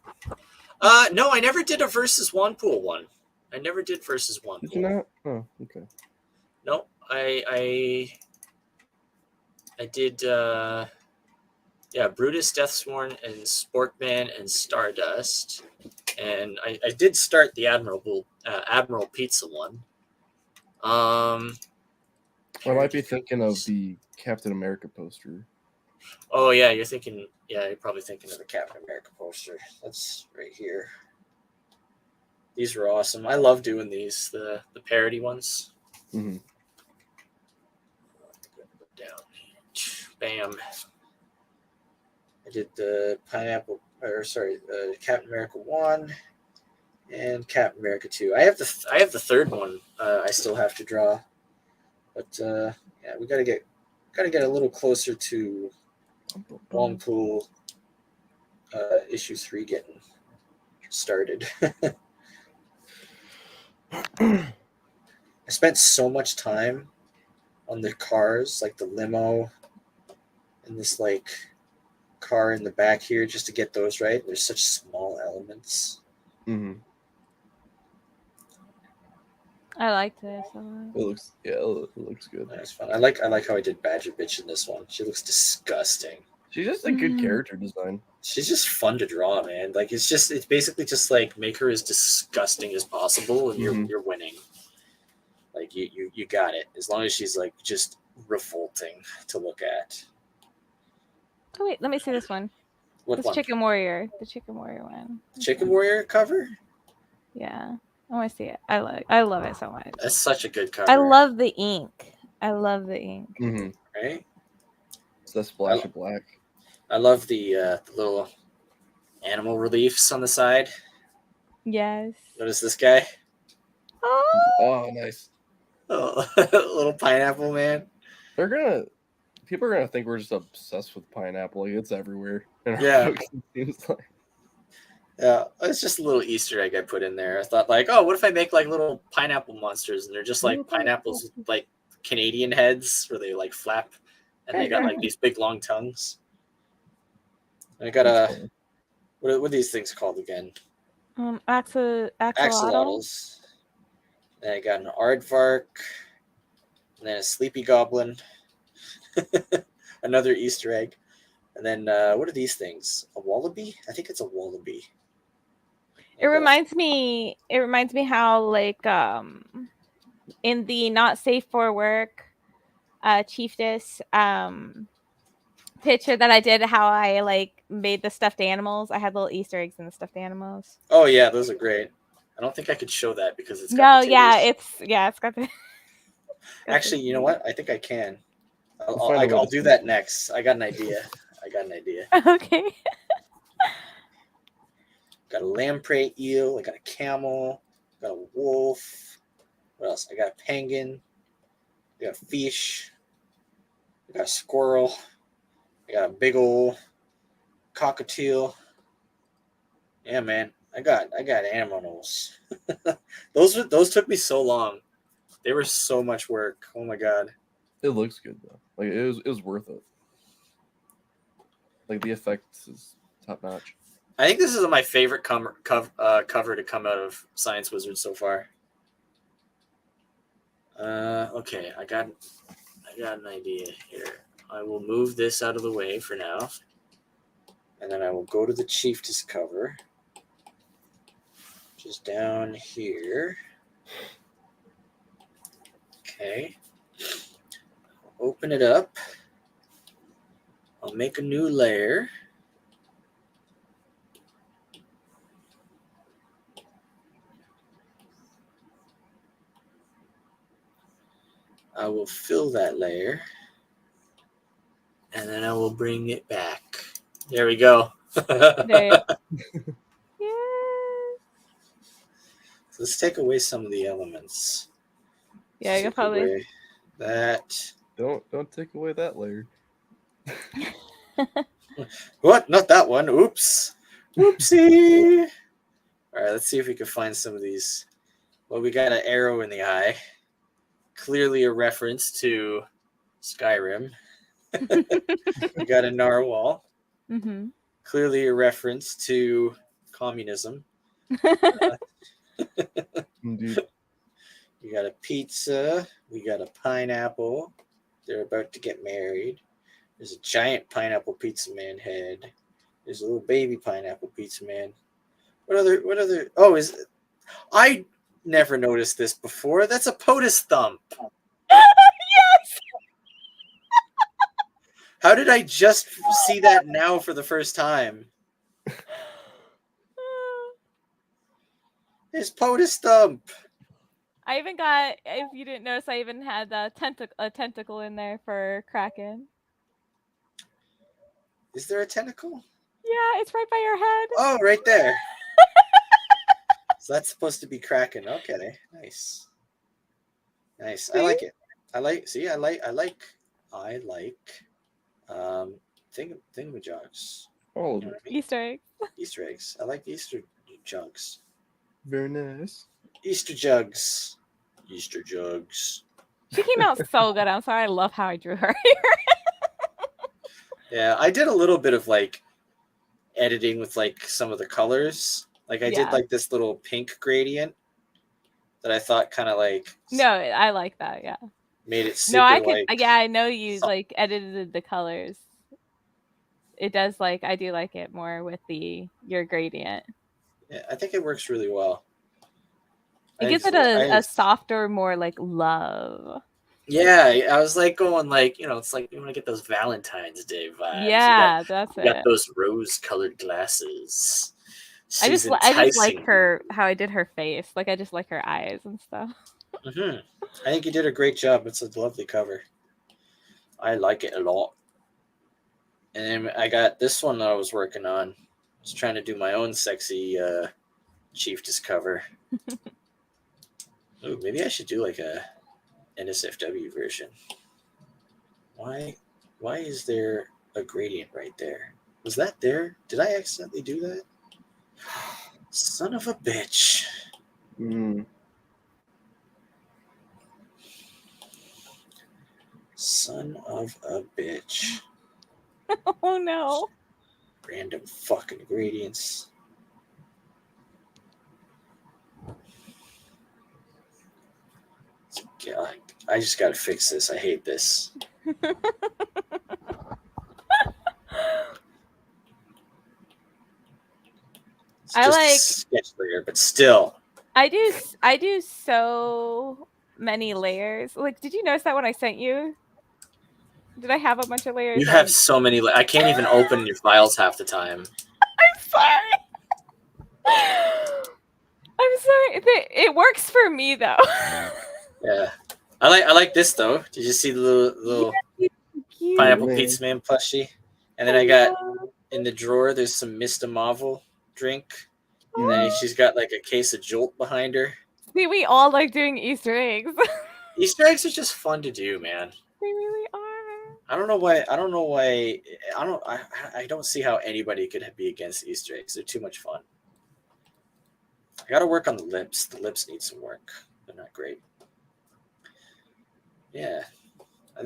lie. No, I never did a versus Wanpool one. I never did versus Wanpool. Did you not? Oh, okay. No, I did Brutus, Deathsworn, and Sporkman and Stardust. And I did start the Admiral Pizza one. I might be thinking of the Captain America poster. Oh yeah, you're probably thinking of the Captain America poster. That's right here. These were awesome. I love doing these, the parody ones. Mm-hmm. Down. Bam. I did the Captain America 1 and Captain America 2. I have the third one I still have to draw. But we gotta get a little closer to Longpool issue 3 getting started. I spent so much time on the cars, like the limo and this like car in the back here, just to get those right. There's such small elements. Mm-hmm. I liked this a lot. It looks good. That's fun. I like how I did Badger Bitch in this one. She looks disgusting. She's just a good character design. She's just fun to draw, man. Like it's basically just like make her as disgusting as possible, and you're winning. Like you got it. As long as she's like just revolting to look at. Oh wait, let me see this one. What one? Chicken Warrior, the Chicken Warrior one. Chicken Warrior cover? Yeah, I want to see it. I love it so much. That's such a good cover. I love the ink. Mm-hmm. Right? It's that splash of black. I love the little animal reliefs on the side. Yes. Notice this guy? Oh, nice. Oh, little pineapple man. People are gonna think we're just obsessed with pineapple. Like, it's everywhere. Yeah. It seems like. Yeah, it's just a little Easter egg I put in there. I thought like, oh, what if I make like little pineapple monsters and they're just like pineapples with like Canadian heads where they like flap, and they got like these big long tongues. And I got a what are these things called again? Axolotl. Axolotls. Then I got an aardvark, and then a sleepy goblin, another Easter egg, and then what are these things? A wallaby? I think it's a wallaby. It reminds me how like in the not safe for work chiefess picture that I did, how I like made the stuffed animals. I had little Easter eggs in the stuffed animals. Oh yeah, those are great. I don't think I could show that because it's got No, the yeah, titties. it's got the. Actually, you know what? I think I can. We'll find a way I'll to do see that it. next. I got an idea. Okay. Got a lamprey eel. I got a camel. Got a wolf. What else? I got a penguin. I got a fish. I got a squirrel. I got a big old cockatiel. Yeah, man. I got animals. those took me so long. They were so much work. Oh my god. It looks good though. Like it was worth it. Like the effects is top notch. I think this is my favorite cover to come out of Science Wizard so far. Okay, I got an idea here. I will move this out of the way for now, and then I will go to the Chiefess cover, which is down here. Okay, open it up. I'll make a new layer. I will fill that layer, and then I will bring it back. There we go. There. Yeah. So let's take away some of the elements. Yeah, you Take probably. away that. Don't take away that layer. What? Not that one. Oops. Oopsie. All right, let's see if we can find some of these. Well, we got an arrow in the eye. Clearly a reference to Skyrim. We got a narwhal. Mm-hmm. Clearly a reference to communism. Indeed. We got a pizza. We got a pineapple. They're about to get married. There's a giant pineapple pizza man head. There's a little baby pineapple pizza man. What other? Oh, I never noticed this before. That's a POTUS thump. Yes. How did I just see that now for the first time? It's POTUS thump. I even got, if you didn't notice, I even had a tentacle in there for Kraken. Is there a tentacle? Yeah, it's right by your head. Oh, right there. So that's supposed to be Kraken. Okay, nice. Nice. I like it. I like thingamajogs. All You of know it. what I mean? Easter egg. Easter eggs. I like the Easter jugs. Very nice. Easter jugs. Easter jugs. She came out so good. I'm sorry. I love how I drew her. Yeah, I did a little bit of like editing with like some of the colors. Like I did Yeah. like this little pink gradient that I thought kind of like No, I like that. Yeah. made it super No, I could. like Yeah, I know you like edited the colors. It does like I do like it more with your gradient. yeah, I think it works really well. It gives it a softer, more like love. Yeah, I was like going like, it's like you want to get those Valentine's Day vibes. Yeah, that's you got it. those rose-colored glasses. I She's just like enticing. her how I did her face. Like I just like her eyes and stuff. I think you did a great job. It's a lovely cover. I like it a lot. And then I got this one that I was working on. I was trying to do my own sexy Chiefess cover. Ooh, maybe I should do like a NSFW version. Why is there a gradient right there? Was that there? Did I accidentally do that? Son of a bitch. Son of a bitch. Oh no. Random fucking ingredients. God, I just gotta fix this. I hate this. It's I just a like- sketch layer, but still. I do so many layers. Like, did you notice that when I sent you? Did I have a bunch of layers? You have so many. I can't even open your files half the time. I'm sorry. I'm sorry. It works for me though. Yeah, I like this though. Did you see the little Cute. pineapple man. pizza man plushie? And then I got in the drawer. There's some Mr. Marvel drink, and then she's got like a case of Jolt behind her. See, we all like doing Easter eggs. Easter eggs are just fun to do, man. They really are. I don't know why. I don't see how anybody could be against Easter eggs. They're too much fun. I got to work on the lips. The lips need some work. They're not great. Yeah,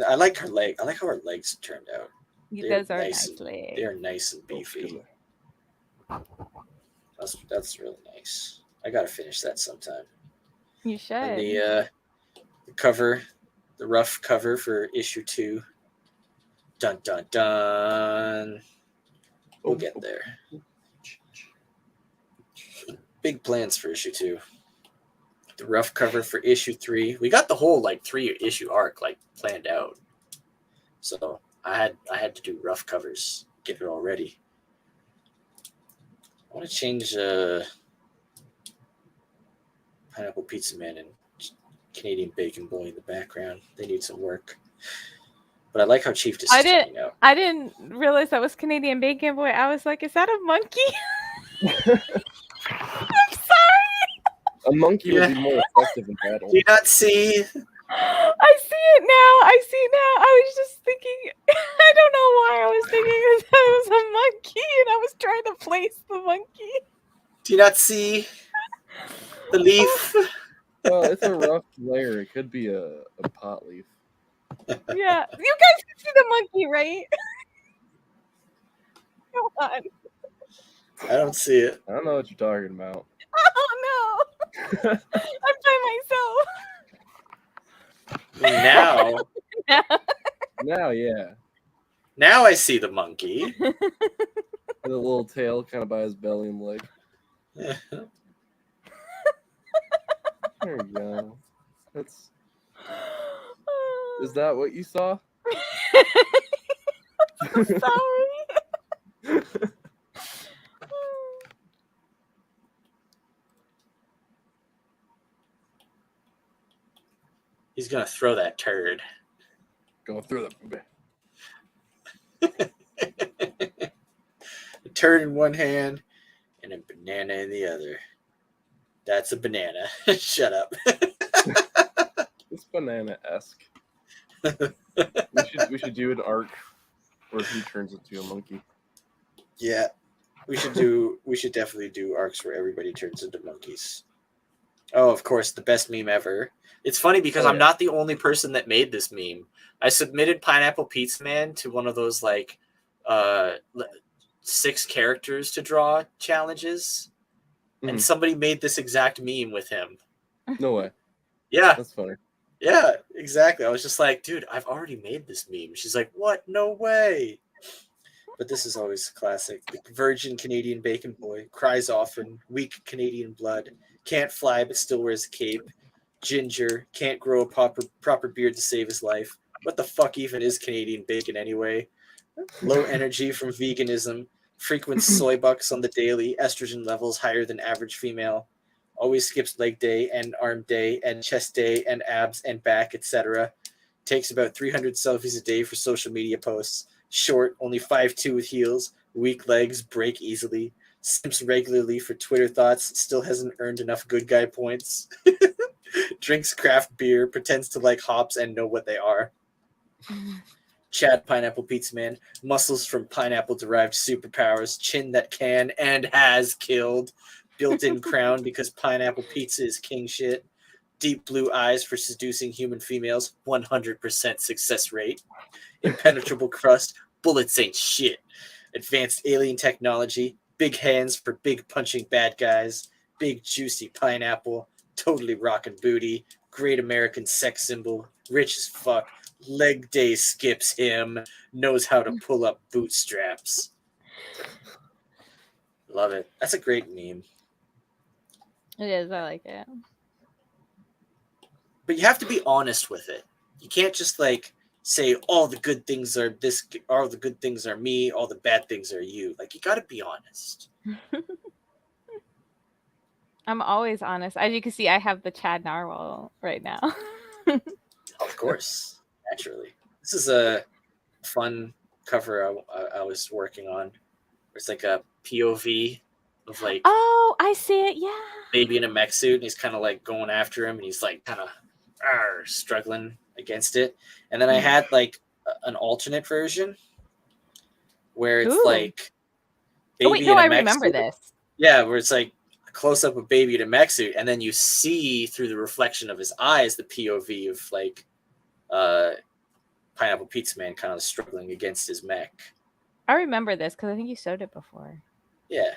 I like her leg. I like how her legs turned out. Those are nice. nice legs. They're nice and beefy. That's really nice. I gotta finish that sometime. You should. And the cover, the rough cover for issue 2. Dun dun dun. We'll get there. Big plans for issue 2. The rough cover for issue 3. We got the whole 3-issue arc planned out. So I had to do rough covers, get it all ready. I want to change Pineapple Pizza Man and Canadian Bacon Boy in the background. They need some work. But I like how Chief is turning out. I didn't realize that was Canadian Bacon Boy. I was like, is that a monkey? I'm sorry. A monkey would be more effective in battle. Do you not see? I see it now. I was just thinking, I don't know why I was thinking that it was a monkey and I was trying to place the monkey. Do you not see the leaf? Well, it's a rough layer. It could be a pot leaf. Yeah. You guys can see the monkey, right? Come on. I don't see it. I don't know what you're talking about. Oh no. I'm by myself. Now Now, yeah. Now I see the monkey. With a little tail kind of by his belly and leg. There you go. Is that what you saw? I'm sorry. He's gonna throw that turd. Going through A turd in one hand and a banana in the other. That's a banana. Shut up. It's banana-esque. We should do an arc where he turns into a monkey. Yeah. We should definitely do arcs where everybody turns into monkeys. Oh, of course, the best meme ever. It's funny because I'm not the only person that made this meme. I submitted Pineapple Pizza Man to one of those 6 characters to draw challenges, and somebody made this exact meme with him. No way. Yeah. That's funny. Yeah, exactly. I was just like, dude, I've already made this meme. She's like, what? No way. But this is always classic. The virgin Canadian bacon boy cries often, weak Canadian blood, can't fly but still wears a cape. Ginger, can't grow a proper beard to save his life. What the fuck even is Canadian bacon anyway? Low energy from veganism, frequent soy bucks on the daily, estrogen levels higher than average female. Always skips leg day and arm day and chest day and abs and back, etc. Takes about 300 selfies a day for social media posts. Short, only 5'2" with heels. Weak legs, break easily. Simps regularly for Twitter thoughts. Still hasn't earned enough good guy points. Drinks craft beer. Pretends to like hops and know what they are. Chad Pineapple Pizza Man. Muscles from pineapple-derived superpowers. Chin that can and has killed. Built-in crown because pineapple pizza is king shit. Deep blue eyes for seducing human females, 100% success rate. Impenetrable crust, bullets ain't shit. Advanced alien technology, big hands for big punching bad guys. Big juicy pineapple, totally rockin' booty. Great American sex symbol, rich as fuck. Leg day skips him, knows how to pull up bootstraps. Love it. That's a great meme. It is. I like it. But you have to be honest with it. You can't just like say all the good things are this, all the good things are me, all the bad things are you. Like you got to be honest. I'm always honest. As you can see, I have the Chad Narwhal right now. Of course, naturally. This is a fun cover I was working on. It's like a POV of like Oh, I see it. Yeah. baby in a mech suit, and he's kind of like going after him, and he's like kind of struggling against it. And then I had like an alternate version where it's Ooh. like Oh wait, no, I remember this. Yeah, where it's like a close up of baby in a mech suit, and then you see through the reflection of his eyes the POV of like Pineapple Pizza Man kind of struggling against his mech. I remember this because I think you showed it before. Yeah.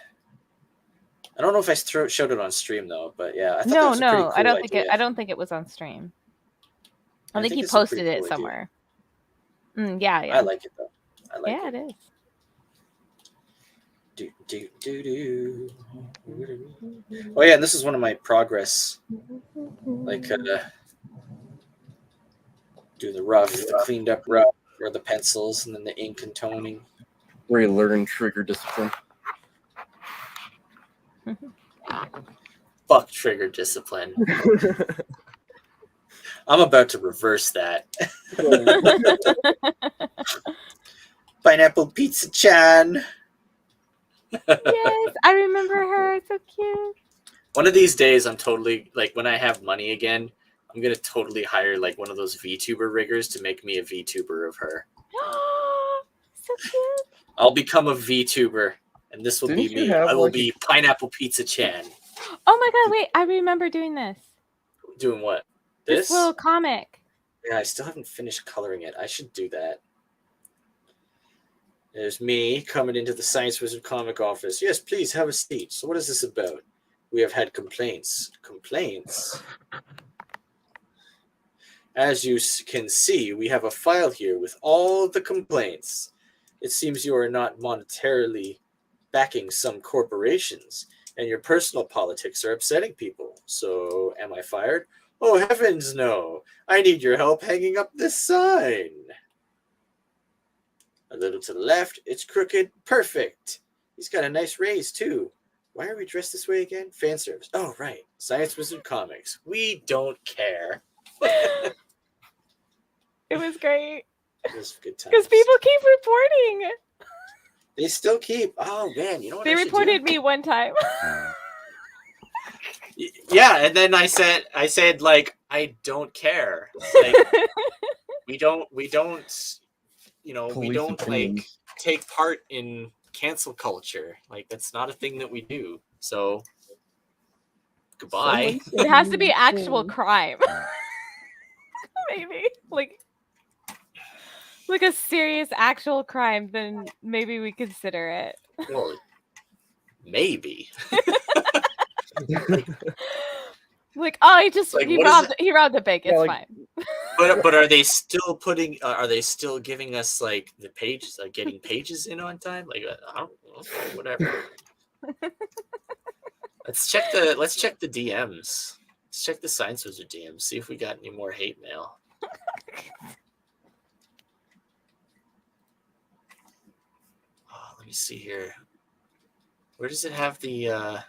I don't know if I showed it on stream though, but yeah, I thought that No, was a pretty no, cool I don't idea. think it. I don't think it was on stream. I think you it's a pretty posted it cool idea. somewhere. Yeah, yeah. I like it though. I like yeah, it. it is. Oh yeah, and this is one of my progress, like do the rough, the cleaned up rough, or the pencils, and then the ink and toning. Where you learn trigger discipline. Fuck trigger discipline. I'm about to reverse that. Pineapple Pizza Chan. Yes, I remember her. So cute. One of these days, I'm totally like when I have money again, I'm gonna totally hire like one of those VTuber riggers to make me a VTuber of her. So cute. I'll become a VTuber, and this will Didn't be you me. have, I will like, be Pineapple Pizza Chan. Oh my god, wait, I remember doing this. Doing what? This little comic. Yeah, I still haven't finished coloring it. I should do that. There's me coming into the Science Wizard comic office. Yes, please have a seat. So what is this about? We have had complaints. Complaints? As you can see, we have a file here with all the complaints. It seems you are not monetarily backing some corporations, and your personal politics are upsetting people. So, am I fired? Oh, heavens no. I need your help hanging up this sign. A little to the left, it's crooked. Perfect. He's got a nice raise, too. Why are we dressed this way again? Fan service. Oh, right. Science Wizard Comics. We don't care. It was great. It was good times. Because people keep reporting. They still keep. Oh, man. You know what They I should reported do? me one time. Yeah, and then I said, like, I don't care. Like, we don't, you know, we Police don't opinions. like take part in cancel culture. Like, that's not a thing that we do. So, goodbye. It has to be actual crime. Maybe. Like a serious actual crime, then maybe we consider it. Well, maybe. Like, oh, he just Like, he what is robbed the bank. It's Yeah, like- fine. But are they still putting? Are they still giving us like the pages, like getting pages in on time? Like, I don't know, whatever. Let's check the DMs. Let's check the Science Wizard DMs. See if we got any more hate mail. Oh, let me see here. Where does it have the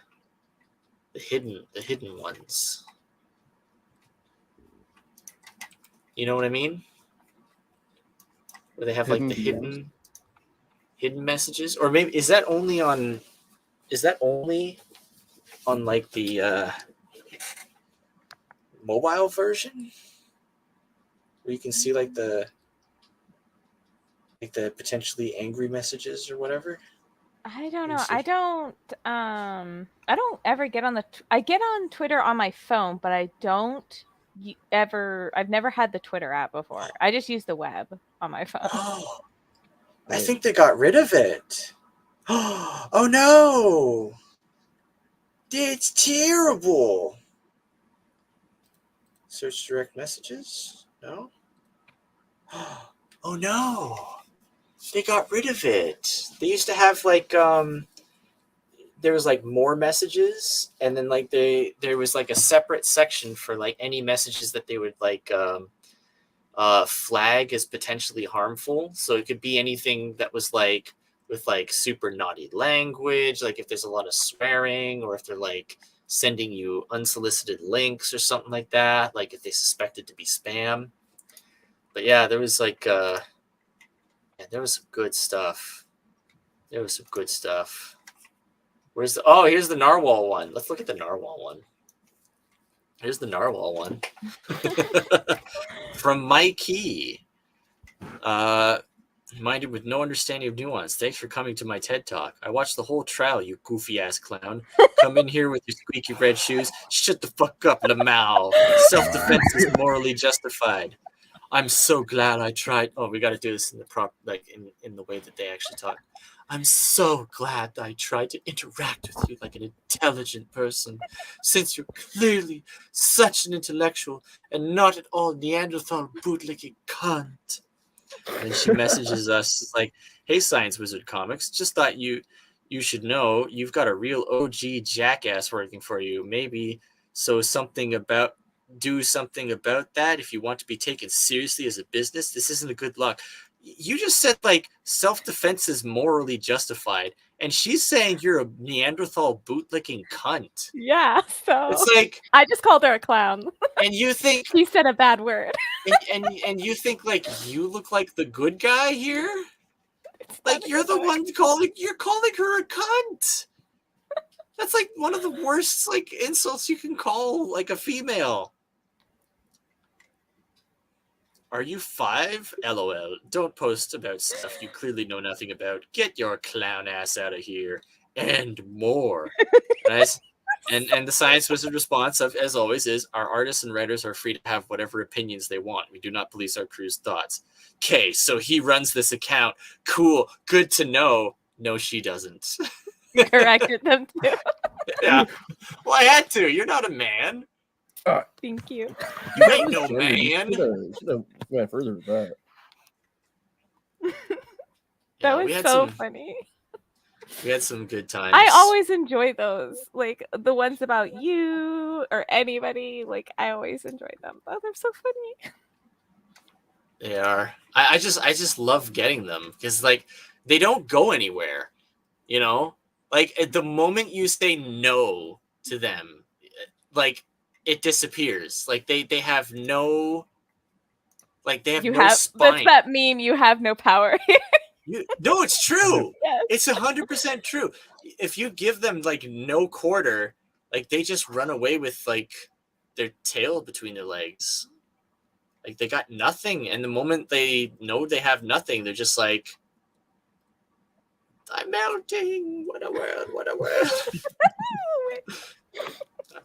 hidden ones? You know what I mean? Where they have like the hidden messages, or maybe is that only on like the mobile version, where you can see like the potentially angry messages or whatever? I don't know. Let's see. I don't ever get on I get on Twitter on my phone, but I don't I've never had the Twitter app before. I just use the web on my phone. Oh, I think they got rid of it. Oh no! It's terrible. Search direct messages? No? Oh no! They got rid of it. They used to have like there was like more messages, and then like there was like a separate section for like any messages that they would like flag as potentially harmful. So it could be anything that was like with like super naughty language, like if there's a lot of swearing, or if they're like sending you unsolicited links or something like that, like if they suspect it to be spam. But yeah, there was like there was some good stuff. There was some good stuff. Where's the here's the narwhal one. Let's look at the narwhal one. Here's the narwhal one. From Mikey. Minded with no understanding of nuance. Thanks for coming to my TED Talk. I watched the whole trial, you goofy ass clown. Come in here with your squeaky red shoes. Shut the fuck up, Lamau. Self-defense is morally justified. I'm so glad I tried. Oh, we got to do this in the in the way that they actually talk. I'm so glad that I tried to interact with you like an intelligent person, since you're clearly such an intellectual and not at all Neanderthal bootlicking cunt. And she messages us like, "Hey, Science Wizard Comics, just thought you should know you've got a real OG jackass working for you. Maybe do something about that if you want to be taken seriously as a business. This isn't a good look." You just said like self-defense is morally justified, and she's saying you're a Neanderthal bootlicking cunt. Yeah, so It's like, I just called her a clown. and you think She said a bad word. and you think like you look like the good guy here? It's Like not you're the good. one calling her a cunt. That's like one of the worst like insults you can call like a female. Are you 5? LOL. Don't post about stuff you clearly know nothing about. Get your clown ass out of here. And more. Nice. And the Science Wizard response of, as always, is our artists and writers are free to have whatever opinions they want. We do not police our crew's thoughts. Okay, so he runs this account. Cool. Good to know. No, she doesn't. Corrected them too. Yeah. Well, I had to. You're not a man. Thank you. You ain't no Should man. have went further with that. That we was had so some- funny. We had some good times. I always enjoy those, like the ones about you or anybody. Like I always enjoy them. Oh, they're so funny. They are. I just love getting them because like they don't go anywhere. You know, like at the moment you say no to them, like it disappears. Like they have no. Like they have You no have spine. that's that meme. You have no power. No, it's true. Yes. It's 100% true. If you give them like no quarter, like they just run away with like their tail between their legs. Like they got nothing, and the moment they know they have nothing, they're just like, "I'm melting. What a world! What a world!"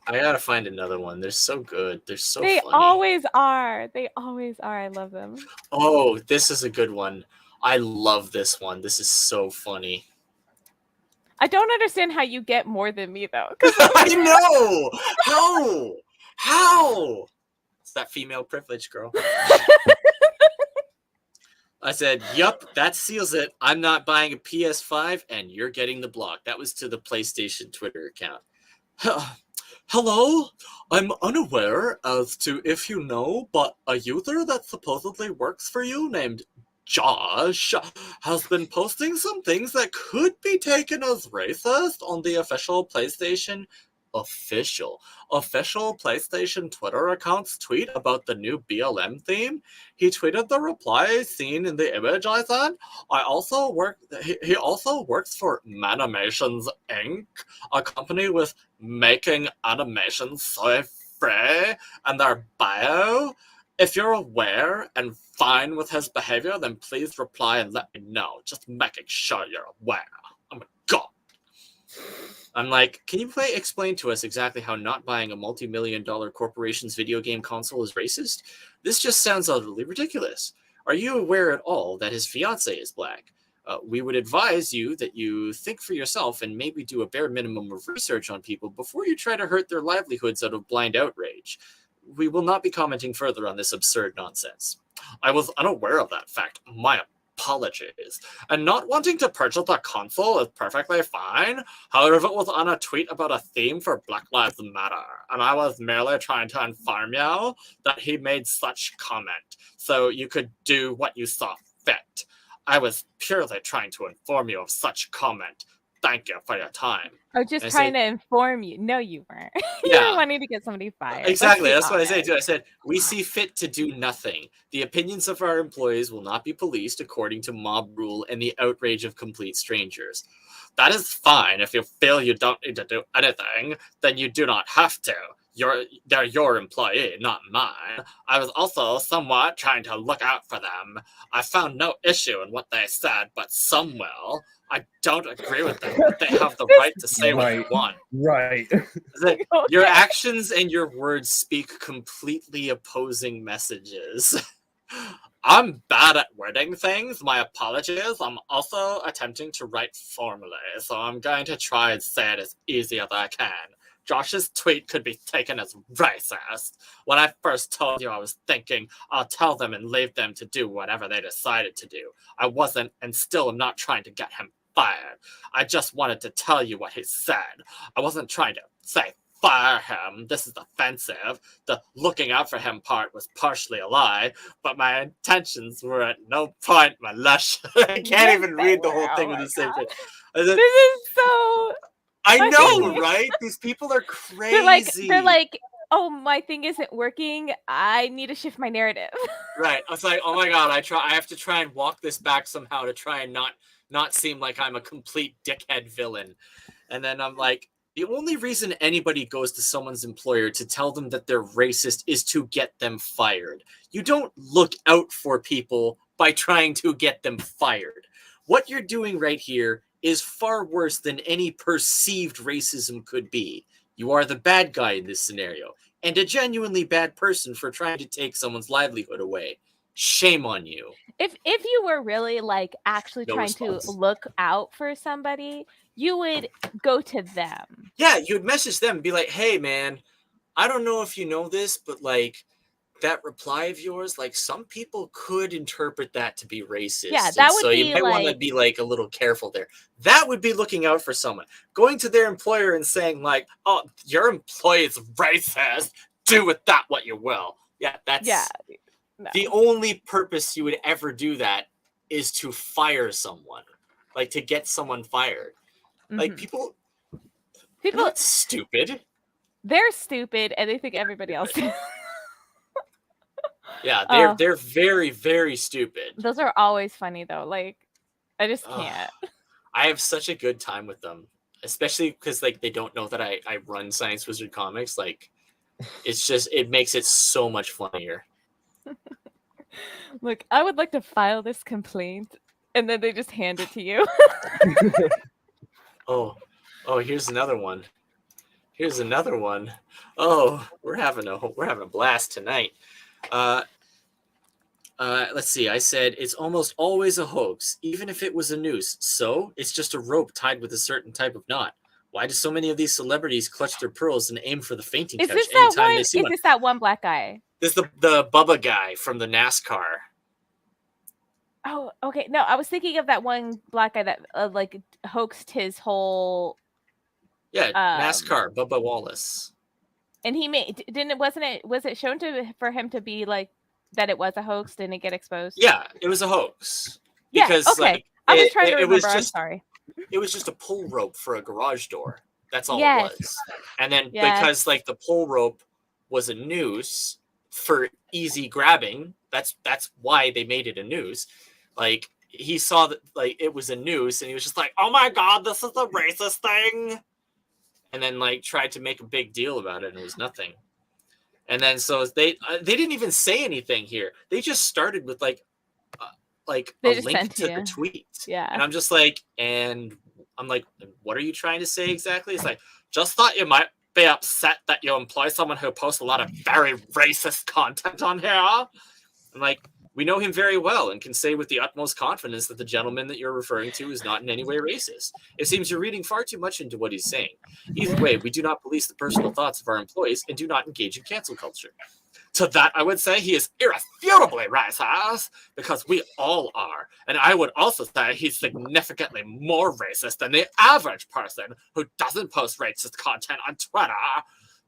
I gotta find another one. They're so good. They're so They funny. always are. They always are. I love them. Oh, this is a good one. I love this one. This is so funny. I don't understand how you get more than me though. I know. How? It's that female privilege, girl. I said, "Yup, that seals it. I'm not buying a PS5, and you're getting the block." That was to the PlayStation Twitter account. Hello, I'm unaware as to if you know, but a user that supposedly works for you named Josh has been posting some things that could be taken as racist on the official PlayStation Twitter account's tweet about the new BLM theme. He tweeted the reply seen in the image I sent. He also works for Manimations Inc., a company with making animations so free, and their bio. If you're aware and fine with his behavior, then please reply and let me know. Just making sure you're aware. Oh my god. I'm like, can you explain to us exactly how not buying a multi-million-dollar corporation's video game console is racist? This just sounds utterly ridiculous. Are you aware at all that his fiance is black? We would advise you that you think for yourself and maybe do a bare minimum of research on people before you try to hurt their livelihoods out of blind outrage. We will not be commenting further on this absurd nonsense. I was unaware of that fact. My apologies. And not wanting to purchase a console is perfectly fine. However, it was on a tweet about a theme for Black Lives Matter, and I was merely trying to inform you that he made such comment, so you could do what you saw fit. I was purely trying to inform you of such comment. Thank you for your time. I was just I trying said- to inform you. No, you weren't. You Yeah. were wanting to get somebody fired. Exactly. Let's That's be what I say honest. too. I said, we see fit to do nothing. The opinions of our employees will not be policed according to mob rule and the outrage of complete strangers. That is fine. If you feel you don't need to do anything, then you do not have to. They're your employee, not mine. I was also somewhat trying to look out for them. I found no issue in what they said, but some will. I don't agree with them, but they have the right to say what they Right. want. Right. Your Okay. actions and your words speak completely opposing messages. I'm bad at wording things. My apologies. I'm also attempting to write formally, so I'm going to try and say it as easy as I can. Josh's tweet could be taken as racist. When I first told you, I was thinking, I'll tell them and leave them to do whatever they decided to do. I wasn't and still am not trying to get him fired. I just wanted to tell you what he said. I wasn't trying to say fire him. This is offensive. The looking out for him part was partially a lie, but my intentions were at no point malicious. I can't Yes, even they read the were. whole thing Oh with my the same God. thing. I said, This is so. I know, funny. right? These people are crazy. They're like, oh, my thing isn't working. I need to shift my narrative. Right. I was like, oh my god, I have to try and walk this back somehow to try and not seem like I'm a complete dickhead villain. And then I'm like, the only reason anybody goes to someone's employer to tell them that they're racist is to get them fired. You don't look out for people by trying to get them fired. What you're doing right here is far worse than any perceived racism could be. You are the bad guy in this scenario, and a genuinely bad person for trying to take someone's livelihood away. Shame on you. If you were really like actually No trying response. to look out for somebody, you would go to them. Yeah, you would message them and be like, hey man, I don't know if you know this, but like that reply of yours, like some people could interpret that to be racist. Yeah, and that would so you be might want to like- be like a little careful there. That would be looking out for someone. Going to their employer and saying like, oh, your employee is racist. Do with that what you will. Yeah, that's Yeah. No. the only purpose you would ever do that is to fire someone, like to get someone fired. Like Mhm. people People, not stupid. they're stupid and they think everybody else is. Yeah, Oh. they're very, very stupid. Those are always funny though. Like, I just Ugh. can't. I have such a good time with them, especially because like they don't know that I run Science Wizard Comics. Like, it's just it makes it so much funnier. Look, I would like to file this complaint, and then they just hand it to you. Oh, here's another one. Here's another one. Oh, we're having a blast tonight. Let's see. I said it's almost always a hoax, even if it was a noose. So it's just a rope tied with a certain type of knot. Why do so many of these celebrities clutch their pearls and aim for the fainting Is couch this that anytime one? they Is see one? this that one black guy? This is the Bubba guy from the NASCAR. Oh, okay. No, I was thinking of that one black guy that like hoaxed his whole, Yeah, NASCAR, Bubba Wallace. and he made was it shown for him to be like that it was a hoax? Didn't it get exposed? Yeah, it was a hoax. Yeah, Because okay. like I was it- trying to it was remember. I'm just- sorry. it was just a pull rope for a garage door. That's all Yes. it was. And then Yes. because like the pull rope was a noose for easy grabbing, that's why they made it a noose. Like he saw that like it was a noose and he was just like, "Oh my god, this is a racist thing." And then like tried to make a big deal about it and it was nothing. And then so they didn't even say anything here. They just started with like They a just link sent to you. the tweet. Yeah. And I'm just like, and I'm like, what are you trying to say exactly? It's like, just thought you might be upset that you employ someone who posts a lot of very racist content on here. I'm like, we know him very well and can say with the utmost confidence that the gentleman that you're referring to is not in any way racist. It seems you're reading far too much into what he's saying. Either way, we do not police the personal thoughts of our employees and do not engage in cancel culture. To that, I would say he is irrefutably racist, because we all are. And I would also say he's significantly more racist than the average person who doesn't post racist content on Twitter.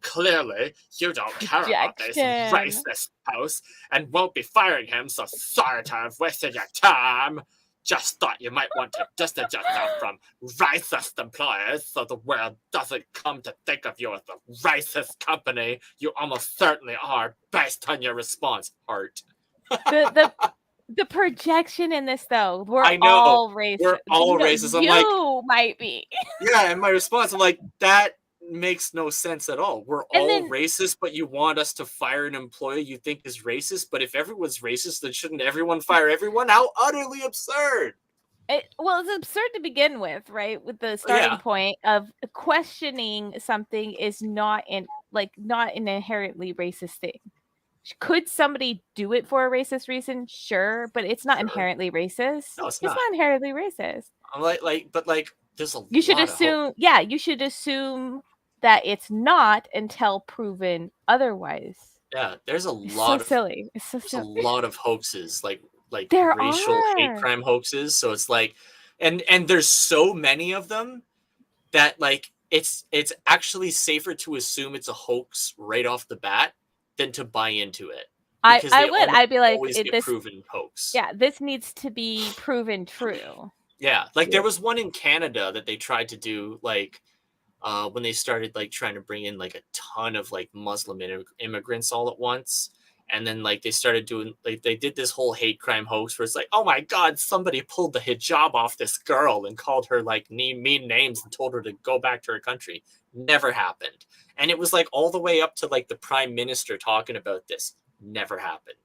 Clearly, you don't care about these Objection. racist posts and won't be firing him, so sorry to have wasted your time. Just thought you might want to distance yourself from racist employers so the world doesn't come to think of you as a racist company you almost certainly are based on your response, Heart. The projection in this though, we're I know, all racist. we're all You know, racist. I'm like, you might be. yeah, and my response, I'm like, that makes no sense at all. We're And all then- racist, but you want us to fire an employee you think is racist. But if everyone's racist, then shouldn't everyone fire everyone? How utterly absurd. Well, it's absurd to begin with, right? With the starting Yeah. point of questioning something is not an inherently racist thing. Could somebody do it for a racist reason? Sure, but it's not Sure. inherently racist. No, it's not not. inherently racist. I'm like, there's a You should lot of hope. assume, yeah, you should assume that it's not until proven otherwise. Yeah, there's a It's lot so of silly. It's so there's a silly. lot of hoaxes, like There racial hate are. crime hoaxes. So it's like, and there's so many of them that like it's actually safer to assume it's a hoax right off the bat than to buy into it. Because I they would. almost I'd be like, always get this. proven hoax. Yeah, this needs to be proven true. Yeah, like Yeah. there was one in Canada that they tried to do, like when they started like trying to bring in like a ton of like Muslim immigrants all at once, and then like they started doing, like they did this whole hate crime hoax where it's like, oh my god, somebody pulled the hijab off this girl and called her like mean names and told her to go back to her country. Never happened. And it was like all the way up to like the prime minister talking about this. Never happened.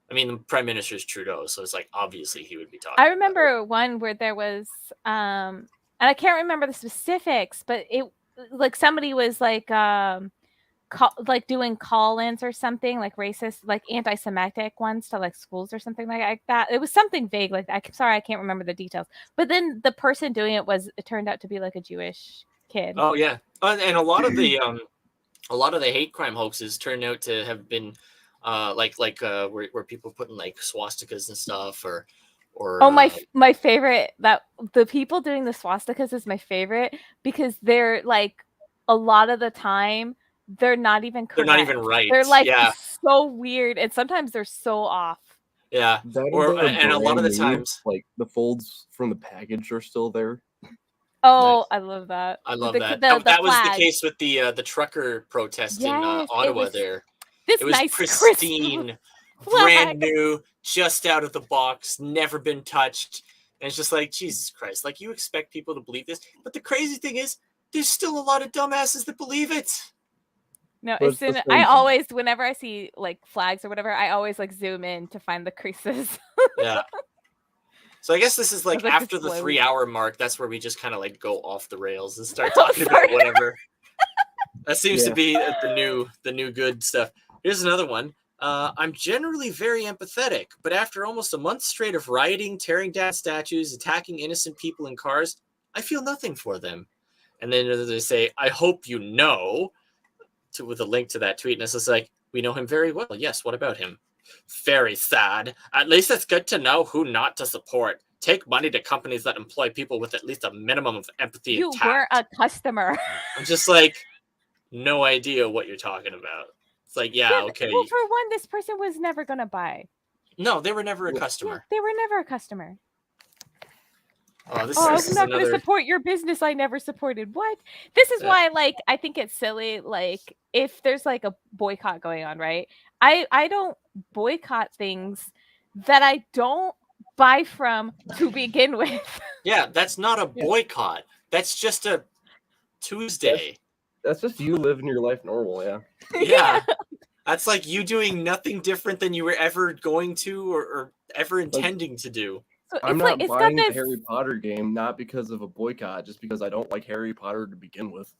I mean, the prime minister is Trudeau, so it's like obviously he would be talking. I about it. remember one where there was, and I can't remember the specifics, but it like somebody was like, like doing call-ins or something, like racist, like anti-Semitic ones to like schools or something like that. It was something vague, like I'm sorry, I can't remember the details. But then the person doing it turned out to be like a Jewish kid. Oh yeah, and a lot of the hate crime hoaxes turned out to have been where people putting like swastikas and stuff, or oh my favorite, that the people doing the swastikas is my favorite, because they're like a lot of the time they're not even correct. They're not even right. They're like yeah, so weird, and sometimes they're so off. yeah. That Or they're and a lot of the brand new, times, like the folds from the package are still there. Oh, Nice. I love that. I love The- that. the That was the flag. case with the trucker protest in Yes, it Ottawa. was There, This it was nice pristine, crisp brand flag. new, just out of the box, never been touched. And it's just like, Jesus Christ, like you expect people to believe this. But the crazy thing is, there's still a lot of dumbasses that believe it. No, But as it's the soon same I thing. always, whenever I see like flags or whatever, I always like zoom in to find the creases. Yeah. So I guess this is like like after this the slow- 3-hour mark, that's where we just kind of like go off the rails and start Oh, talking sorry. about whatever. That seems to Yeah. be the new good stuff. Here's another one. I'm generally very empathetic, but after almost a month straight of rioting, tearing down statues, attacking innocent people in cars, I feel nothing for them. And then they say, I hope you know, with a link to that tweet. And it's just like, we know him very well. Yes, what about him? Very sad. At least it's good to know who not to support. Take money to companies that employ people with at least a minimum of empathy You and tact. were a customer. I'm just like, no idea what you're talking about. It's like, yeah, okay. Well, for one, this person was never gonna buy. No, they were never a Yeah, customer. they were never a customer. Oh, this Oh, is I'm not going to another. support your business I never supported. What? This is Yeah. why, like, I think it's silly. Like, if there's like a boycott going on, right? I don't boycott things that I don't buy from to begin with. Yeah, that's not a Yeah. boycott. That's just a Tuesday. That's just you living your life normal, yeah. Yeah. That's like you doing nothing different than you were ever going to or ever intending to do. So I'm it's not like it's got buying the this. Harry Potter game not because of a boycott, just because I don't like Harry Potter to begin with.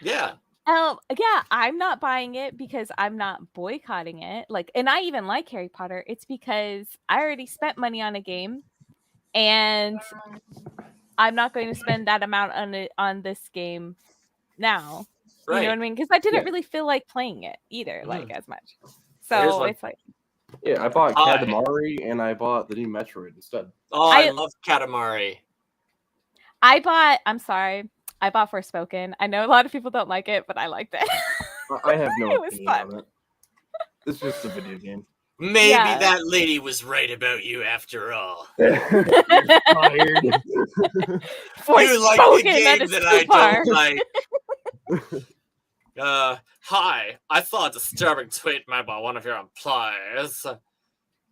Yeah. Yeah, I'm not buying it because I'm not boycotting it. Like, and I even like Harry Potter. It's because I already spent money on a game, and I'm not going to spend that amount on this game now. You know what I Right. mean? Because I didn't Yeah. really feel like playing it either, like Mhm. as much. Here's So one. it's like Yeah, I bought Hi. Katamari and I bought the new Metroid instead. Oh, I I- love Katamari. I'm sorry, I bought Forspoken. I know a lot of people don't like it, but I liked it. I have no It was opinion fun. on it. It's just a video game. Maybe Yeah. that lady was right about you after all. You're fired. You like the Forspoken, that game is that too I far. don't like. Hi. I saw a disturbing tweet made by one of your employees.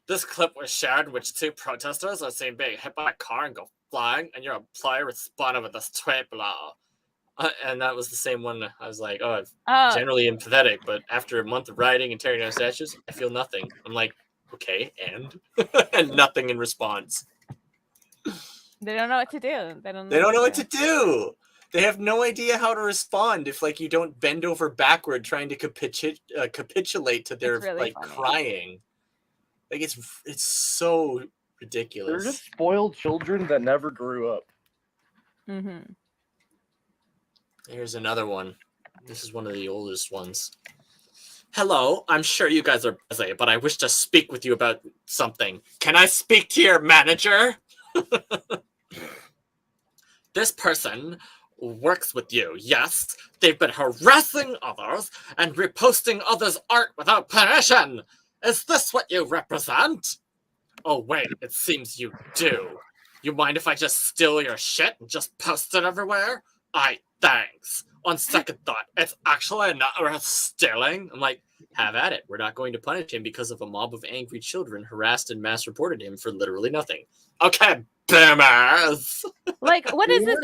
This clip was shared in which two protesters are seen being hit by a car and go flying, and your employee responded with this tweet below. And that was the same one. I was like, oh, generally empathetic, but after a month of rioting and tearing down statues, I feel nothing. I'm like, okay, and? And nothing in response. They don't know what to do. They don't know what to do. They have no idea how to respond if, like, you don't bend over backward trying to capitulate to their really like funny. crying. Like it's so They're ridiculous. just spoiled children that never grew up. Mm-hmm. Here's another one. This is one of the oldest ones. Hello, I'm sure you guys are busy, but I wish to speak with you about something. Can I speak to your manager? This person works with you, yes. They've been harassing others and reposting others' art without permission. Is this what you represent? Oh, wait, it seems you do. You mind if I just steal your shit and just post it everywhere? Thanks. On second thought, it's actually not worth stealing. I'm like, have at it. We're not going to punish him because of a mob of angry children harassed and mass reported him for literally nothing. Okay, boomers. Like, what is this?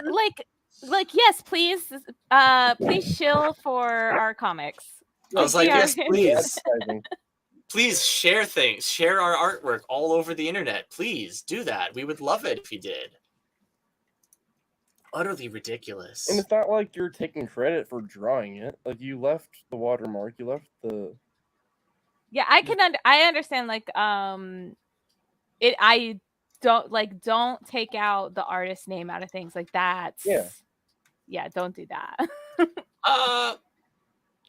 Like, yes, please, please shill for our comics. I was like, we are- yes, please. Advertising. Please share things. Share our artwork all over the internet. Please do that. We would love it if you did. Utterly ridiculous. And it's not like you're taking credit for drawing it. Like, you left the watermark, you left the... Yeah, I understand, like, I don't take out the artist name out of things like that. Yeah, don't do that.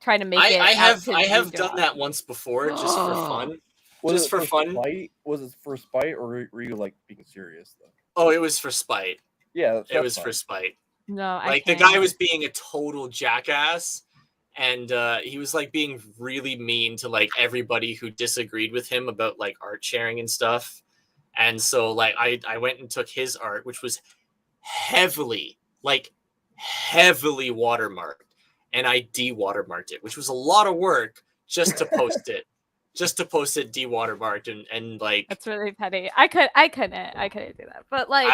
Trying to make it. I have Dream done Job. that once before, just for fun. Was Just it for fun. Spite? Was it for spite, or were you, like, being serious, though? Oh, it was for spite. Yeah, It was for spite. No, Like, the guy was being a total jackass, and he was, like, being really mean to, like, everybody who disagreed with him about, like, art sharing and stuff. And so, like, I went and took his art, which was heavily watermarked, and I de-watermarked it, which was a lot of work just to post it. Just to post it de-watermarked and like... That's really petty. I couldn't do that. But, like,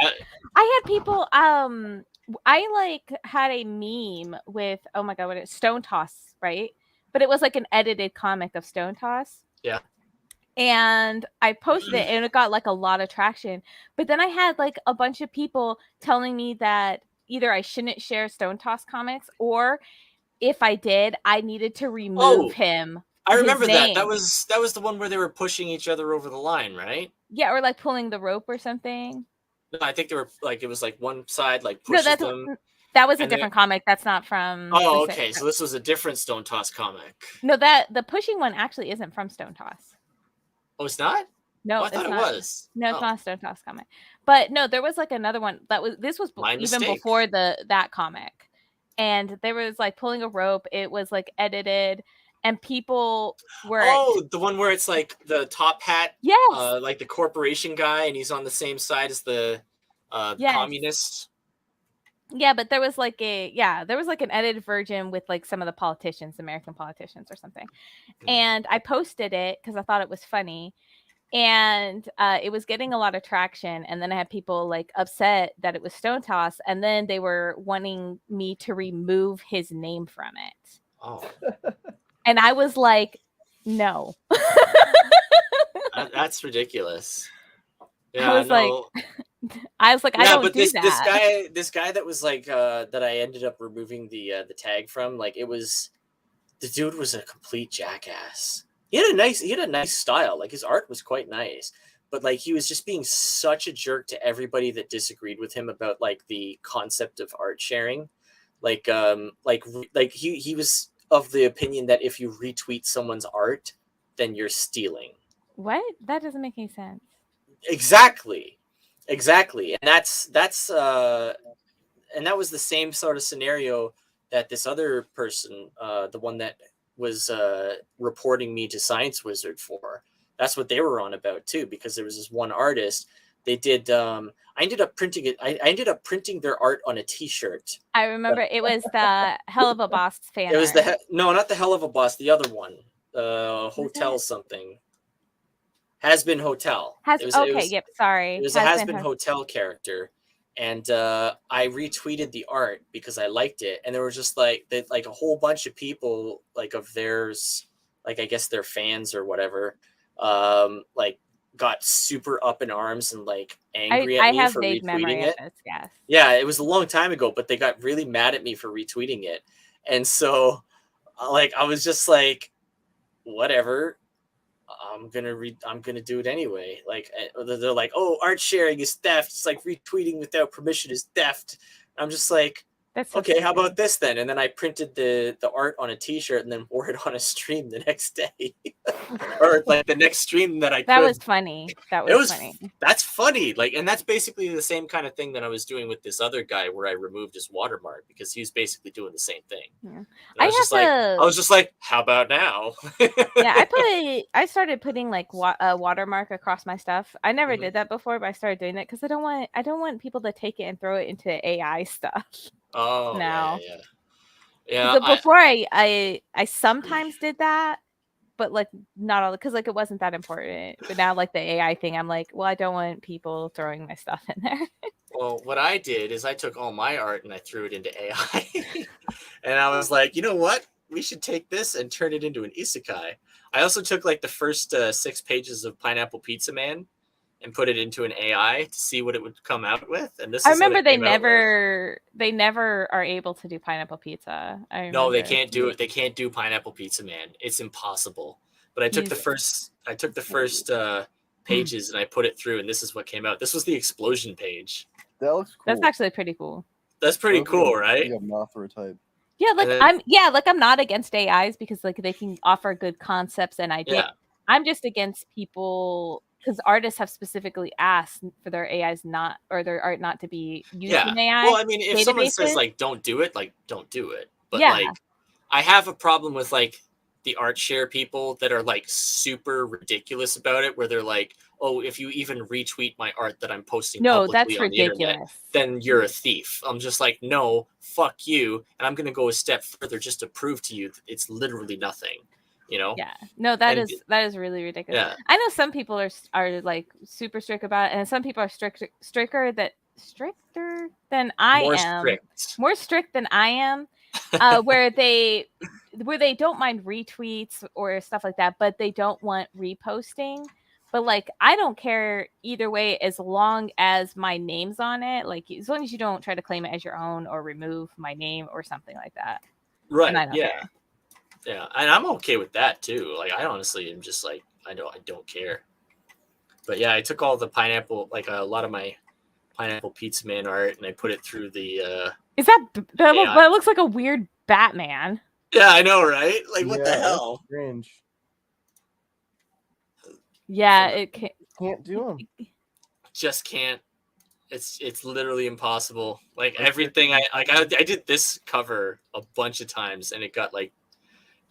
I had people, I, like, had a meme with, oh my god, what is Stone Toss, right? But it was, like, an edited comic of Stone Toss. Yeah. And I posted it, and it got, like, a lot of traction. But then I had, like, a bunch of people telling me that either I shouldn't share Stone Toss comics, or if I did, I needed to remove him. I remember that. name. That was the one where they were pushing each other over the line, right? Yeah, or, like, pulling the rope or something. No, I think they were, like, it was, like, one side, like, pushes them. That was a and different comic. That's not from... Oh, okay. So this was a different Stone Toss comic. No, the pushing one actually isn't from Stone Toss. Oh, it's not? No, Oh, I it's thought not. it was. No, it's Oh. not a Stone Toss comic. But no, there was, like, another one this was My even mistake. before that comic. And there was, like, pulling a rope. It was, like, edited, and people were... Oh, the one where it's, like, the top hat, Yes. like the corporation guy, and he's on the same side as the communist. Yeah, but there was, like, an edited version with, like, some of the politicians, American politicians or something. And I posted it because I thought it was funny. And it was getting a lot of traction. And then I had people, like, upset that it was Stone Toss. And then they were wanting me to remove his name from it. Oh. And I was like, no. That's ridiculous. I was like, I was like, I Yeah, don't but do this that. this guy that was like that I ended up removing the tag from, like it was the dude was a complete jackass. He had a nice style. Like his art was quite nice, but like he was just being such a jerk to everybody that disagreed with him about like the concept of art sharing. Like he was of the opinion that if you retweet someone's art, then you're stealing. What? That doesn't make any sense. Exactly. And and that was the same sort of scenario that this other person, the one that was reporting me to Science Wizard for, that's what they were on about too, because there was this one artist. They did. I ended up printing it. I ended up printing their art on a T-shirt. I remember it was the Hell of a Boss fan It was art. no, not the Hell of a Boss. The other one, Was Hotel it? something. Has Been Hotel. Has It okay, was yep, sorry. it was a Has Been Hotel character, and I retweeted the art because I liked it, and there was just like a whole bunch of people like of theirs, like I guess their fans or whatever, like got super up in arms and like angry at I me have for vague memory retweeting of it. this, yes. Yeah, it was a long time ago, but they got really mad at me for retweeting it, and so like I was just like, whatever. I'm gonna do it anyway. Like they're like, oh, art sharing is theft. It's like retweeting without permission is theft. I'm just like, That's so okay, how stupid. about this then? And then I printed the art on a T-shirt and then wore it on a stream the next day, or like the next stream that I could. That was funny. That It was was funny. That's funny. Like, and that's basically the same kind of thing that I was doing with this other guy, where I removed his watermark because he was basically doing the same thing. Yeah. And I I was just like, how about now? Yeah, I started putting like a watermark across my stuff. I never Mhm. did that before, but I started doing it because I don't want people to take it and throw it into AI stuff. Oh now. yeah. So before I sometimes did that, but like not all, because like it wasn't that important. But now like the AI thing, I'm like, well, I don't want people throwing my stuff in there. Well, what I did is I took all my art and I threw it into AI. And I was like, you know what? We should take this and turn it into an isekai. I also took like the first 6 pages of Pineapple Pizza Man and put it into an AI to see what it would come out with. And this I is what remember it came out with. they never are able to do pineapple pizza. I remember. No, they can't do it. They can't do Pineapple Pizza Man. It's impossible. But I took the first pages and I put it through, and this is what came out. This was the explosion page. That looks cool. That's actually pretty cool. That's pretty cool, right? Yeah, Mothra type. Yeah, like then, I'm not against AIs because like they can offer good concepts and ideas. Yeah. I'm just against people because artists have specifically asked for their AIs not, or their art not to be used in AI. Well, I mean, if someone says databases. like don't do it, like don't do it. But Yeah. like I have a problem with like the art share people that are like super ridiculous about it, where they're like, oh, if you even retweet my art that I'm posting No, publicly that's on the internet, ridiculous. then you're a thief. I'm just like, no, fuck you. And I'm going to go a step further just to prove to you that it's literally nothing, you know? Yeah. No, that And- is really ridiculous. Yeah. I know some people are like super strict about it, and some people are stricter than I am. More strict than I am. Where they don't mind retweets or stuff like that, but they don't want reposting. But like I don't care either way as long as my name's on it. Like as long as you don't try to claim it as your own or remove my name or something like that. Right. And I don't care. Yeah. And I'm okay with that too. Like I honestly am just like I don't care. But yeah, I took all the pineapple, like a lot of my Pineapple Pizza Man art, and I put it through the Is that looks like a weird Batman. Yeah, I know, right? Like what the Yeah, hell? that's strange. Yeah, it Can't do them. Just can't. It's literally impossible. Like everything I did this cover a bunch of times and it got like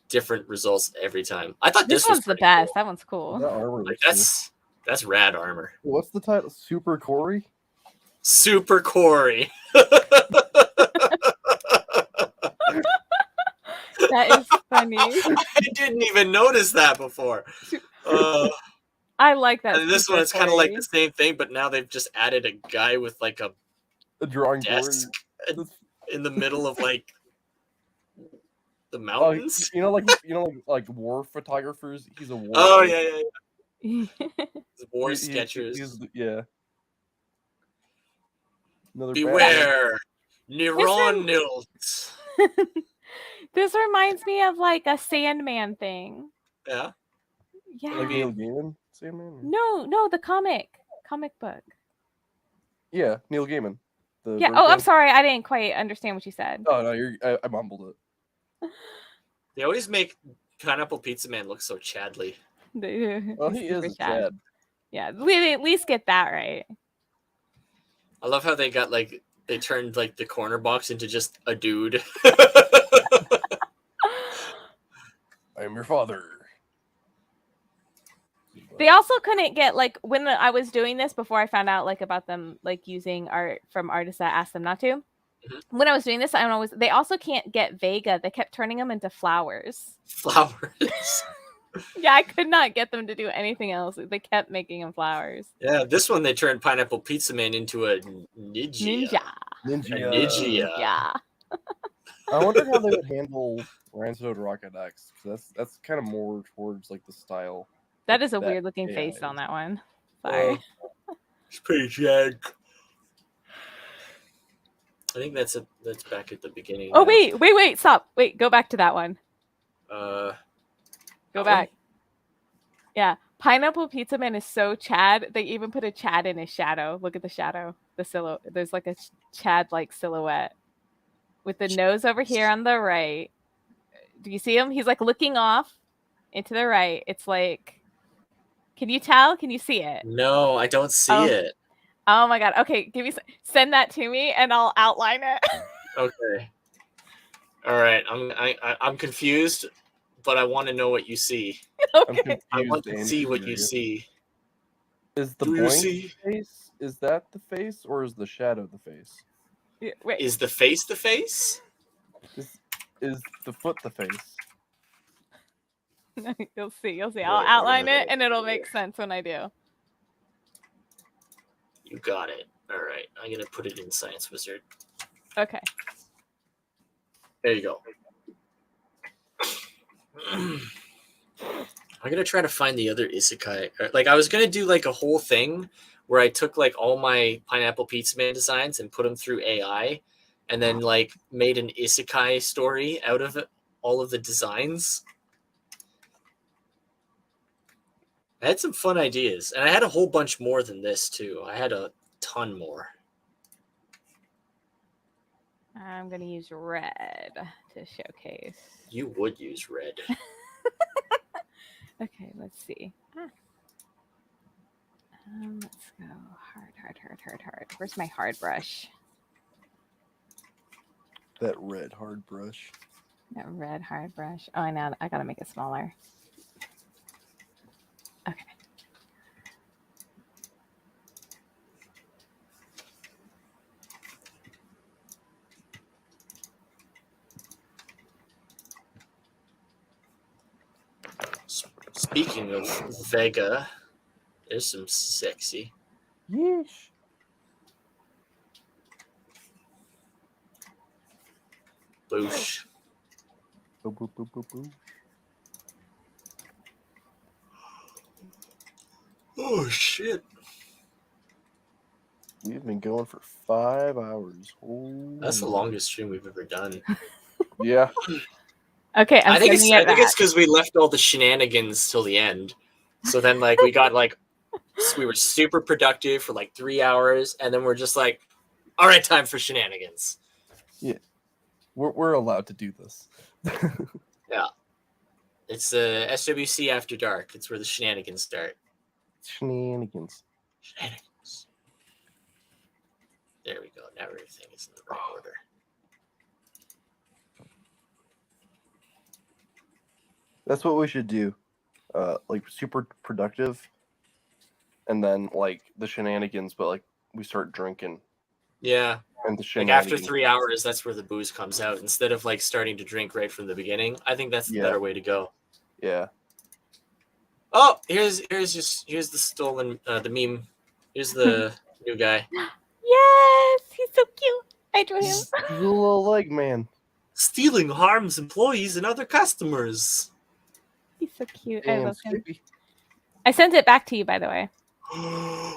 different results every time. I thought this was one's the best. Cool. That one's cool. That armor Like looks that's rad armor. cool. What's the title? Super Corey? Super Corey. That is funny. I didn't even notice that before. I like that. And this one, it's kind of like the same thing, but now they've just added a guy with like a drawing desk in the middle of like the Oh, mountains. like war photographers. He's a war. Oh yeah. The war He- sketchers. yeah. Another bad Beware, Neuronils. This reminds me of like a Sandman thing. Yeah. Yeah. one. Like Neil Gaiman, Sandman. No, the comic book. Yeah, Neil Gaiman. The Yeah. bird Oh, I'm thing. sorry. I didn't quite understand what you said. Oh no, I mumbled it. They always make Pineapple Pizza Man look so Chadly. Well, he is Super a Chad. Chad. Yeah, we at least get that right. I love how they got like they turned like the corner box into just a dude. I am your father. They also couldn't get like when I was doing this before I found out like about them like using art from artists that asked them not to. Mm-hmm. When I was doing this, they also can't get Vega. They kept turning them into flowers. Flowers. Yeah, I could not get them to do anything else. They kept making them flowers. Yeah, this one they turned Pineapple Pizza Man into a Ninja. A Ninja. Yeah. I wonder how they would handle Ransoed Rocket X, because that's kind of more towards like the style. That is a that weird looking AI face is. on that one. Sorry. It's pretty Chad. I think that's back at the beginning. Oh now. wait, stop. Wait, go back to that one. Go Go back. Yeah. Pineapple Pizza Man is so Chad. They even put a Chad in his shadow. Look at the shadow. The silhouette. There's like a Chad like silhouette with the nose over here on the right. Do you see him? He's like looking off into the right. It's like, can you tell? Can you see it? No, I don't see it. Oh my god. Okay, send that to me and I'll outline it. Okay. All right. I'm confused, but I want to know what you see. Okay. I want to and see what you curious. see. Is the Do you blank see? face? Is that the face, or is the shadow the face? Wait. Is the face the face? Is the foot the face? You'll see. I'll Right, outline right, it and it'll make sense when I do. You got it. All right. I'm gonna put it in Science Wizard. Okay. There you go. I'm gonna try to find the other isekai. Like I was gonna do like a whole thing where I took like all my Pineapple Pizza Man designs and put them through AI, and then like made an isekai story out of it, all of the designs. I had some fun ideas, and I had a whole bunch more than this too. I had a ton more. I'm gonna use red to showcase. You would use red. Okay, let's see. Let's go hard. Where's my hard brush? That red hard brush. That red hard brush. Oh, I know. I gotta make it smaller. Okay. Speaking of Vega, there's some sexy. Yeesh. Boosh. Boop, boop, boop, boop, boop. Oh shit. We've been going for 5 hours. That's the Holy- longest stream we've ever done. Yeah. Okay, I think sending it it's back. because we left all the shenanigans till the end. So then like we got like we were super productive for like 3 hours, and then we're just like, all right, time for shenanigans. We're allowed to do this. It's SWC After Dark. It's where the shenanigans start. Shenanigans. Shenanigans. There we go. Now everything is in the right order. That's what we should do. Like super productive, and then like the shenanigans, but like we start drinking Yeah. and the Like shenanigans. after 3 hours, that's where the booze comes out. Instead of like starting to drink right from the beginning. I think that's the Yeah. better way to go. Yeah. Oh, here's the stolen the meme. Here's the new guy. Yes, he's so cute. I drew him. He's a little leg man. Stealing harms employees and other customers. He's so cute. I Damn, love him. Skippy. I sent it back to you, by the way.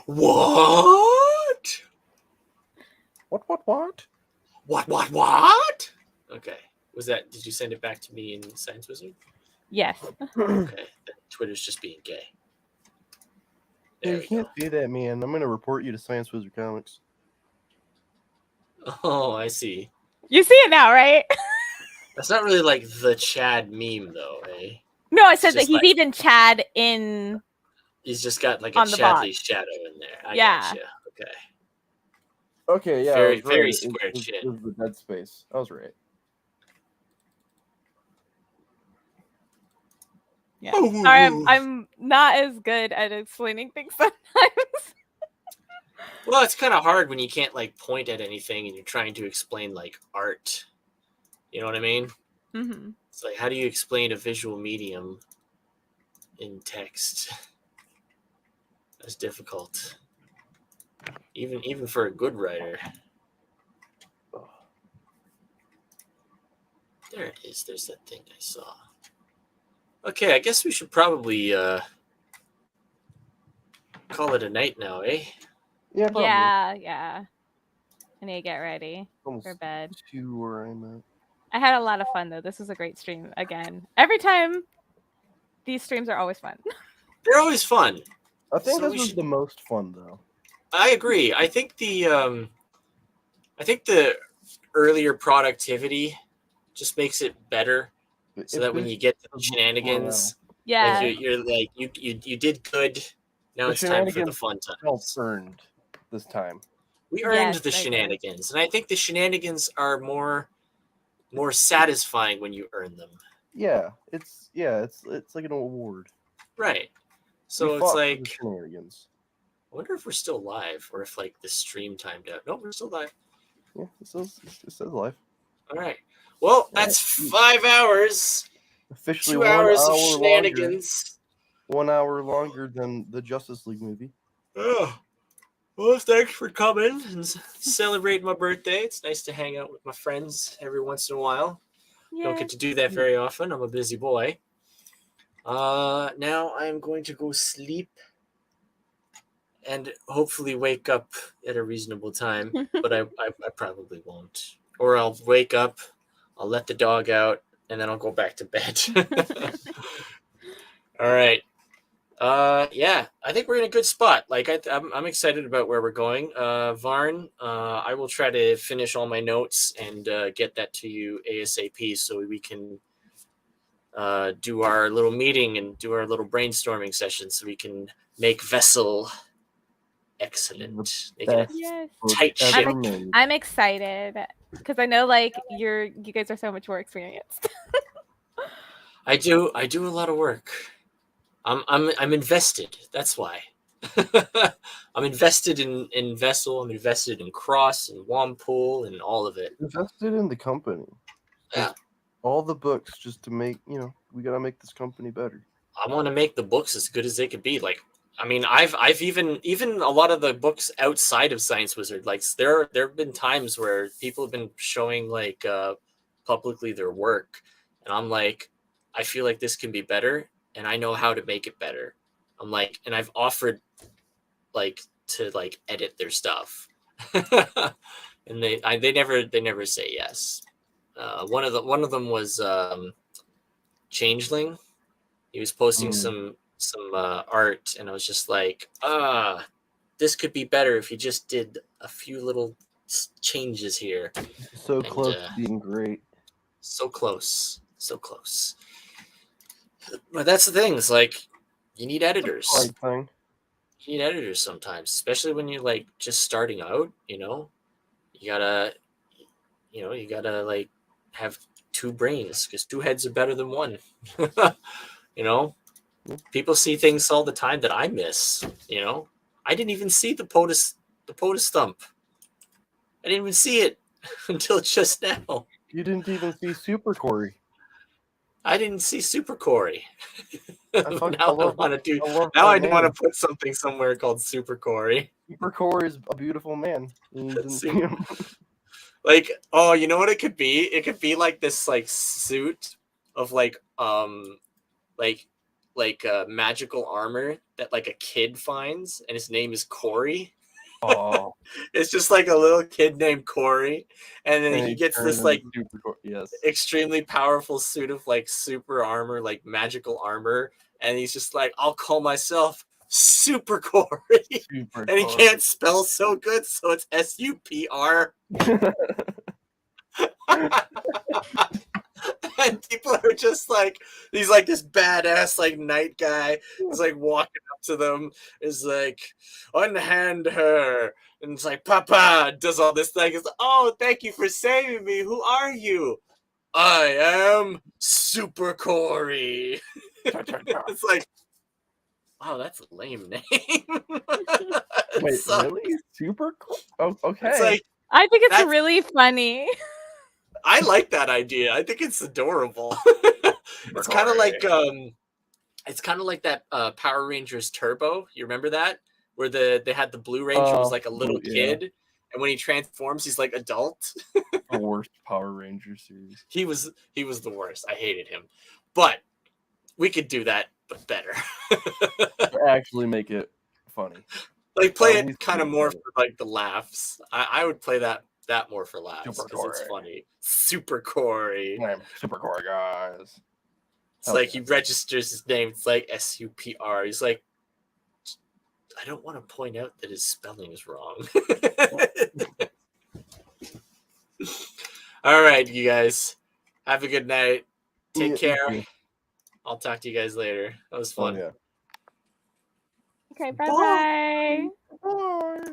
What? What? What? Okay. Was that? Did you send it back to me in Science Wizard? Yes. Okay. Twitter's just being gay. There You we can't go. say that, man. I'm gonna report you to Science Wizard Comics. Oh, I see. You see it now, right? That's not really like the Chad meme, though, eh? No, I It's said that just he's like- even Chad in. He's just got like a On the box. Chadley shadow in there. I Yeah. gotcha. Okay. Okay, yeah, I Very, was very right. square It chin. was the Dead Space. I was right. Yeah. Sorry, I'm not as good at explaining things sometimes. Well, it's kind of hard when you can't like point at anything and you're trying to explain like art. You know what I mean? Mm-hmm. It's like, how do you explain a visual medium in text? That's difficult. Even for a good writer. There it is. There's that thing I saw. Okay, I guess we should probably call it a night now, eh? Yeah, probably. Yeah. I need to get ready Almost for bed. 2 where I'm at. I had a lot of fun though. This was a great stream again. Every time, these streams are always fun. They're always fun. I think So this we was should- the most fun though. I agree. I think the earlier productivity just makes it better, so that when you get to the shenanigans, Yeah. like you're like you did good. Now The it's time for the shenanigans fun felt times. earned this time. We earned Yes, the I agree. shenanigans, and I think the shenanigans are more satisfying when you earn them. Yeah, it's like an award. Right. We So it's fought for the like, shenanigans. I wonder if we're still live or if like the stream timed out. No, we're still live. Yeah, it says live. All right. Well, Yeah, that's sweet. 5 hours, Officially 2 1 hours of hour longer. shenanigans. 1 hour longer than the Justice League movie. Oh. Well, thanks for coming and celebrating my birthday. It's nice to hang out with my friends every once in a while. Don't Yeah. get to do that very often. I'm a busy boy. Now I'm going to go sleep and hopefully wake up at a reasonable time, but I probably won't. Or I'll wake up, I'll let the dog out, and then I'll go back to bed. All right. Yeah, I think we're in a good spot. Like I'm excited about where we're going. Varn, I will try to finish all my notes and get that to you ASAP so we can do our little meeting and do our little brainstorming session so we can make Vessel excellent. Make it a Best Yes. book tight ever ship. made. I'm excited because I know like you guys are so much more experienced. I do a lot of work. I'm invested. That's why. I'm invested in Vessel. I'm invested in Cross and Wampool and all of it. Invested in the company. Yeah. All the books just to make, we gotta make this company better. I want to make the books as good as they could be. Like, I mean, I've even a lot of the books outside of Science Wizard. Like, there have been times where people have been showing like publicly their work, and I'm like, I feel like this can be better, and I know how to make it better. I'm like, and I've offered like to like edit their stuff, and they never say yes. One of them was Changeling. He was posting some art, and I was just like, this could be better if you just did a few little changes here. So And, close to being great. So close. But that's the thing. It's like you need editors. Hard thing. You need editors sometimes, especially when you're like just starting out. You gotta like have two brains because two heads are better than one. People see things all the time that I miss. I didn't even see the POTUS thump. I didn't even see it until just now. You didn't even see Super Corey. I didn't see Super Corey. I Now love I want to do. love Now I that want to name. put something somewhere called Super Corey. Super Corey is a beautiful man. You didn't see Super- him. Like, oh, you know what it could be? It could be like this like suit of like magical armor that like a kid finds, and his name is Corey. Oh, It's just like a little kid named Corey, and then he gets turned this into like super cool. Yes. extremely powerful suit of like super armor, like magical armor, and he's just like, I'll call myself Super Corey. Super And he cool. can't spell so good, so it's SUPR. And people are just like, he's like this badass like knight guy. He's like walking up to them, is like, unhand her. And it's like, Papa does all this thing. It's like, oh, thank you for saving me. Who are you? I am Super Corey. It's like, wow, that's a lame name. It Wait, sucks. really? Super cool. Oh, okay. It's like, I think it's That's- really funny. I like that idea. I think it's adorable. It's kind of like that Power Rangers Turbo. You remember that? Where they had the Blue Ranger was like a little yeah. kid, and when he transforms, he's like adult. The worst Power Ranger series. He was the worst. I hated him. But we could do that, but better. Actually, make it funny. Like play At it least kind of make more it for like the laughs. I would play that more for laughs Super because it's Corey. funny. Super Corey. I'm Super Core, guys. It's like he registers his name. It's like SUPR. He's like, I don't want to point out that his spelling is wrong. All right, you guys. Have a good night. Take care. I'll talk to you guys later. That was Oh fun. yeah. Okay, bye-bye. Bye.